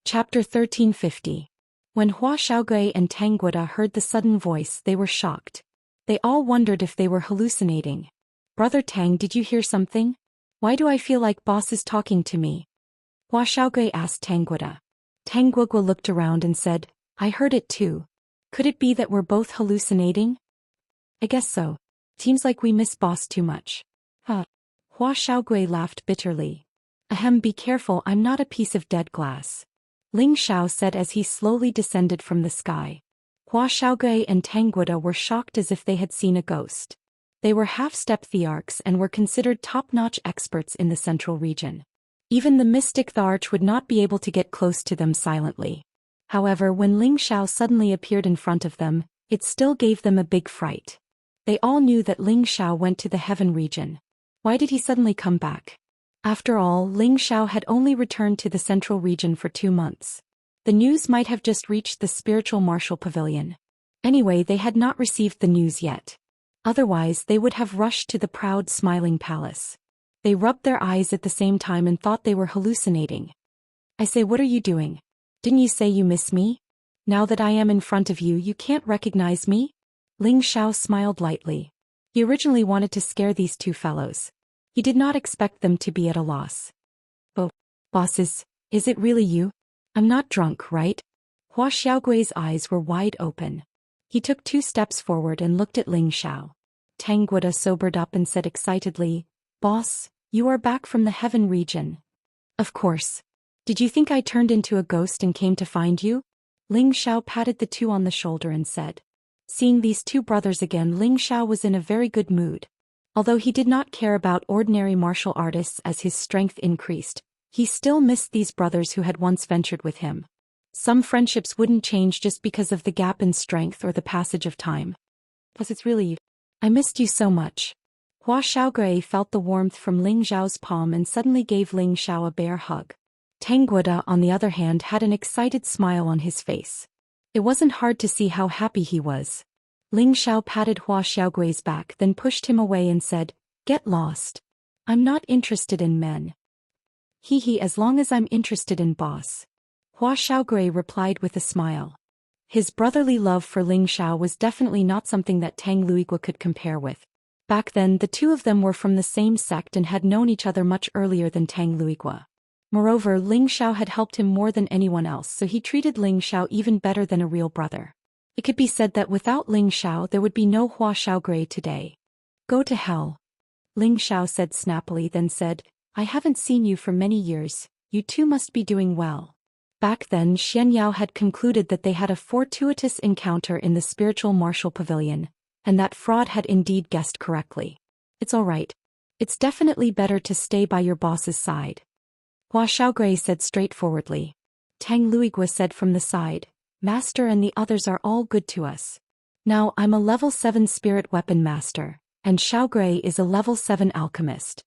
Chapter 1350. When Hua Xiaogui and Tang Guiguo heard the sudden voice, they were shocked. They all wondered if they were hallucinating. Brother Tang, did you hear something? Why do I feel like boss is talking to me? Hua Xiaogui asked Tang Guiguo. Tang Guiguo looked around and said, I heard it too. Could it be that we're both hallucinating? I guess so. Seems like we miss boss too much. Huh. Hua Xiaogui laughed bitterly. Ahem, be careful, I'm not a piece of dead glass. Ling Xiao said as he slowly descended from the sky. Hua Xiaogui and Tang Guiguo were shocked as if they had seen a ghost. They were half-step Tharks and were considered top-notch experts in the central region. Even the mystic Tharch would not be able to get close to them silently. However, when Ling Xiao suddenly appeared in front of them, it still gave them a big fright. They all knew that Ling Xiao went to the heaven region. Why did he suddenly come back? After all, Ling Xiao had only returned to the central region for 2 months. The news might have just reached the spiritual martial pavilion. Anyway, they had not received the news yet. Otherwise, they would have rushed to the proud smiling palace. They rubbed their eyes at the same time and thought they were hallucinating. I say, what are you doing? Didn't you say you miss me? Now that I am in front of you, you can't recognize me? Ling Xiao smiled lightly. He originally wanted to scare these two fellows. He did not expect them to be at a loss. Oh, bosses, is it really you? I'm not drunk, right? Hua Xiaogui's eyes were wide open. He took 2 steps forward and looked at Ling Xiao. Tang Guiguo sobered up and said excitedly, Boss, you are back from the heaven region. Of course. Did you think I turned into a ghost and came to find you? Ling Xiao patted the two on the shoulder and said. Seeing these 2 brothers again, Ling Xiao was in a very good mood. Although he did not care about ordinary martial artists as his strength increased, He still missed these brothers who had once ventured with him. Some friendships wouldn't change just because of the gap in strength or the passage of time. Plus it's really, I missed you so much. Hua Xiaogui felt the warmth from Ling Xiao's palm and suddenly gave Ling Xiao a bear hug. Tang Guoda, on the other hand, had an excited smile on his face. It wasn't hard to see how happy he was. Ling Xiao patted Hua Xiaogui's back, then pushed him away and said, "Get lost. I'm not interested in men." "Hee, as long as I'm interested in boss." Hua Xiaogui replied with a smile. His brotherly love for Ling Xiao was definitely not something that Tang Luigua could compare with. Back then, the two of them were from the same sect and had known each other much earlier than Tang Luigua. Moreover, Ling Xiao had helped him more than anyone else, so he treated Ling Xiao even better than a real brother. It could be said that without Ling Xiao there would be no Hua Xiaogui today. "Go to hell," Ling Xiao said snappily, then said, "I haven't seen you for many years, you two must be doing well." Back then, Xianyao had concluded that they had a fortuitous encounter in the spiritual martial pavilion, and that Fraud had indeed guessed correctly. "It's all right. It's definitely better to stay by your boss's side," Hua Xiaogui said straightforwardly. Tang Luigua said from the side, "Master and the others are all good to us. Now I'm a level 7 spirit weapon master, and Xiaogui is a level 7 alchemist."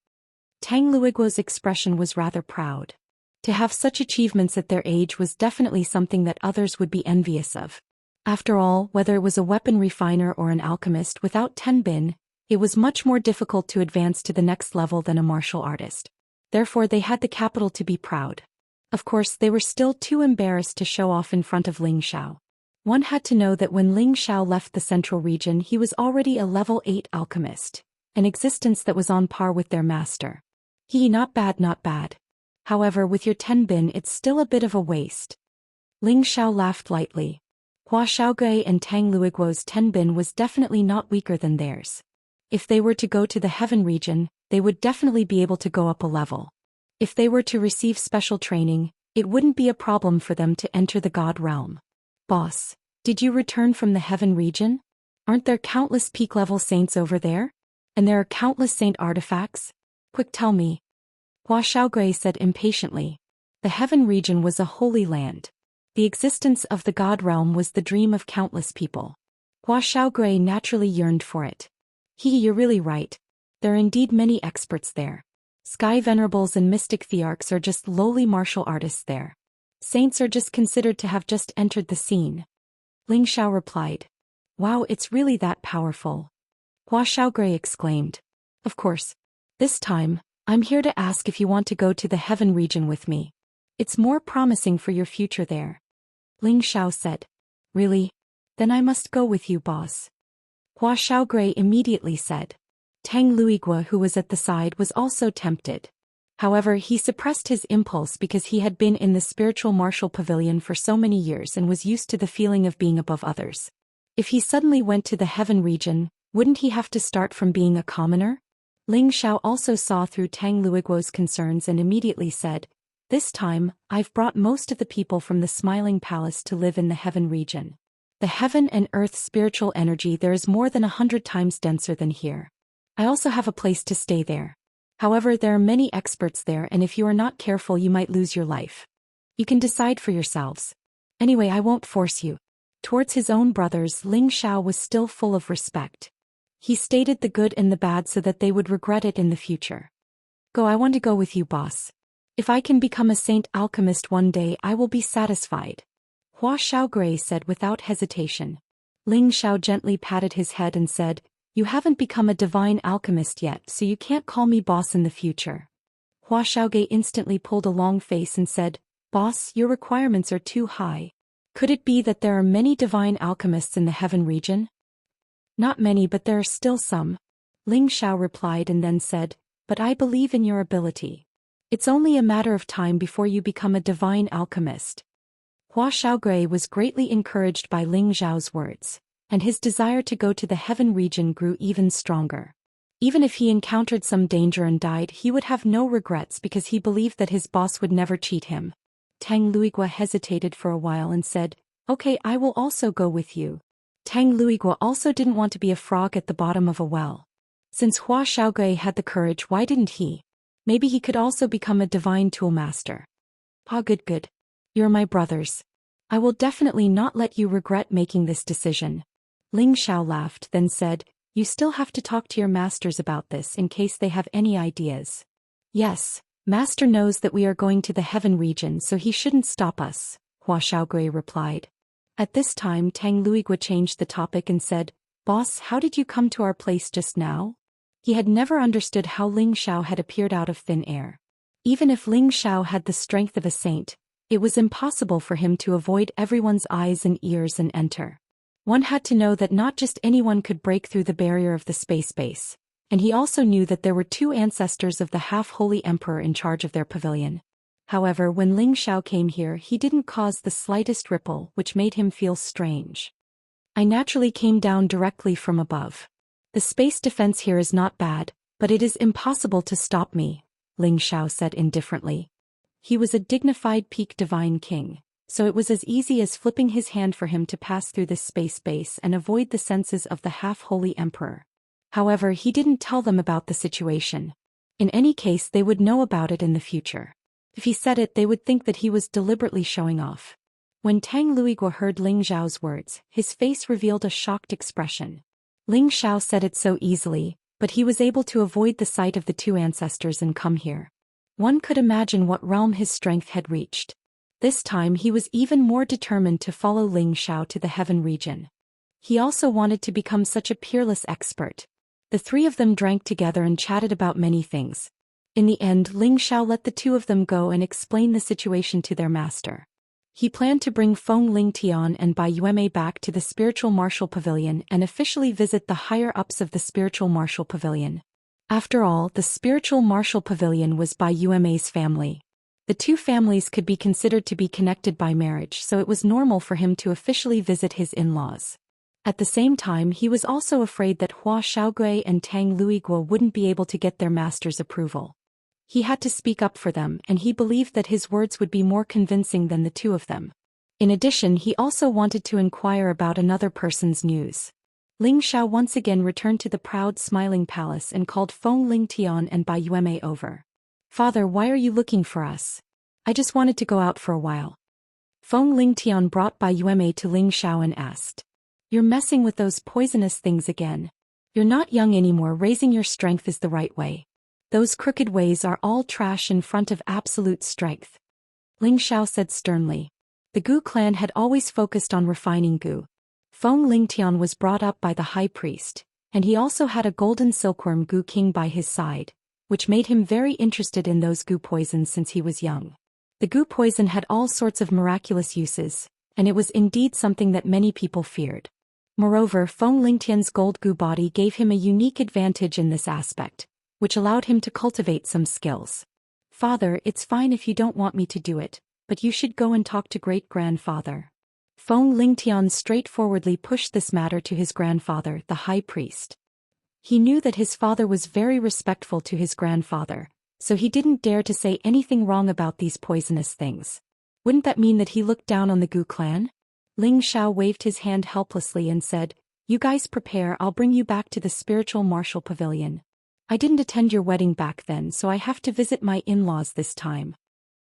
Tang Luigua's expression was rather proud. To have such achievements at their age was definitely something that others would be envious of. After all, whether it was a weapon refiner or an alchemist, without Tenbin, it was much more difficult to advance to the next level than a martial artist. Therefore they had the capital to be proud. Of course, they were still too embarrassed to show off in front of Ling Xiao. One had to know that when Ling Xiao left the central region he was already a level 8 alchemist, an existence that was on par with their master. Not bad, not bad. However, with your Tenbin it's still a bit of a waste. Ling Xiao laughed lightly. Hua Xiaogui and Tang Luiguo's Tenbin was definitely not weaker than theirs. If they were to go to the heaven region, they would definitely be able to go up a level. If they were to receive special training, it wouldn't be a problem for them to enter the God realm. "Boss, did you return from the heaven region? Aren't there countless peak-level saints over there? And there are countless saint artifacts? Quick, tell me." Hua Xiaogui said impatiently. The heaven region was a holy land. The existence of the God realm was the dream of countless people. Hua Xiaogui naturally yearned for it. You're really right. There are indeed many experts there. Sky venerables and mystic thearchs are just lowly martial artists there. Saints are just considered to have just entered the scene. Ling Xiao replied. "Wow, it's really that powerful," Hua Xiaogui exclaimed. "Of course. This time, I'm here to ask if you want to go to the heaven region with me. It's more promising for your future there." Ling Xiao said. "Really? Then I must go with you, boss," Hua Xiaogui immediately said. Tang Luigua, who was at the side, was also tempted. However, he suppressed his impulse because he had been in the spiritual martial pavilion for so many years and was used to the feeling of being above others. If he suddenly went to the heaven region, wouldn't he have to start from being a commoner? Ling Xiao also saw through Tang Luiguo's concerns and immediately said, "This time, I've brought most of the people from the Smiling Palace to live in the heaven region. The heaven and earth spiritual energy there is more than 100 times denser than here. I also have a place to stay there. However, there are many experts there, and if you are not careful you might lose your life. You can decide for yourselves. Anyway, I won't force you." Towards his own brothers, Ling Xiao was still full of respect. He stated the good and the bad so that they would regret it in the future. "Go, I want to go with you, boss. If I can become a saint alchemist one day I will be satisfied," Hua Xiaogui said without hesitation. Ling Xiao gently patted his head and said, "You haven't become a divine alchemist yet, so you can't call me boss in the future." Hua Xiaogui instantly pulled a long face and said, "Boss, your requirements are too high. Could it be that there are many divine alchemists in the heaven region?" "Not many, but there are still some," Ling Xiao replied and then said, "But I believe in your ability. It's only a matter of time before you become a divine alchemist." Hua Xiaogui was greatly encouraged by Ling Xiao's words, and his desire to go to the heaven region grew even stronger. Even if he encountered some danger and died, he would have no regrets because he believed that his boss would never cheat him. Tang Luigua hesitated for a while and said, "Okay, I will also go with you." Tang Luigua also didn't want to be a frog at the bottom of a well. Since Hua Xiaogui had the courage, why didn't he? Maybe he could also become a divine tool master. Ah, good. You're my brothers. I will definitely not let you regret making this decision. Ling Xiao laughed, then said, you still have to talk to your masters about this in case they have any ideas. Yes, Master knows that we are going to the heaven region, so he shouldn't stop us, Hua Xiaogui replied. At this time Tang Luigua changed the topic and said, Boss, how did you come to our place just now? He had never understood how Ling Xiao had appeared out of thin air. Even if Ling Xiao had the strength of a saint, it was impossible for him to avoid everyone's eyes and ears and enter. One had to know that not just anyone could break through the barrier of the space base, and he also knew that there were two ancestors of the half-holy emperor in charge of their pavilion. However, when Ling Xiao came here, he didn't cause the slightest ripple, which made him feel strange. I naturally came down directly from above. The space defense here is not bad, but it is impossible to stop me, Ling Xiao said indifferently. He was a dignified peak divine king, so it was as easy as flipping his hand for him to pass through this space base and avoid the senses of the half-holy emperor. However, he didn't tell them about the situation. In any case, they would know about it in the future. If he said it, they would think that he was deliberately showing off. When Tang Luigua heard Ling Xiao's words, his face revealed a shocked expression. Ling Xiao said it so easily, but he was able to avoid the sight of the two ancestors and come here. One could imagine what realm his strength had reached. This time he was even more determined to follow Ling Xiao to the heaven region. He also wanted to become such a peerless expert. The three of them drank together and chatted about many things. In the end, Ling Xiao let the two of them go and explain the situation to their master. He planned to bring Feng Lingtian and Bai Yuemei back to the Spiritual Martial Pavilion and officially visit the higher-ups of the Spiritual Martial Pavilion. After all, the Spiritual Martial Pavilion was Bai Yuemei's family. The two families could be considered to be connected by marriage, so it was normal for him to officially visit his in-laws. At the same time, he was also afraid that Hua Xiaogui and Tang Luigua wouldn't be able to get their master's approval. He had to speak up for them, and he believed that his words would be more convincing than the two of them. In addition, he also wanted to inquire about another person's news. Ling Xiao once again returned to the proud smiling palace and called Feng Lingtian and Bai Yuemei over. Father, why are you looking for us? I just wanted to go out for a while. Feng Lingtian brought Bai Yuemei to Ling Xiao and asked. You're messing with those poisonous things again. You're not young anymore, raising your strength is the right way. Those crooked ways are all trash in front of absolute strength. Ling Xiao said sternly. The Gu clan had always focused on refining Gu. Feng Lingtian was brought up by the high priest, and he also had a golden silkworm Gu king by his side, which made him very interested in those Gu poisons since he was young. The Gu poison had all sorts of miraculous uses, and it was indeed something that many people feared. Moreover, Feng Lingtian's gold Gu body gave him a unique advantage in this aspect, which allowed him to cultivate some skills. Father, it's fine if you don't want me to do it, but you should go and talk to great-grandfather. Feng Lingtian straightforwardly pushed this matter to his grandfather, the high priest. He knew that his father was very respectful to his grandfather, so he didn't dare to say anything wrong about these poisonous things. Wouldn't that mean that he looked down on the Gu clan? Ling Xiao waved his hand helplessly and said, You guys prepare, I'll bring you back to the Spiritual Martial Pavilion. I didn't attend your wedding back then, so I have to visit my in-laws this time.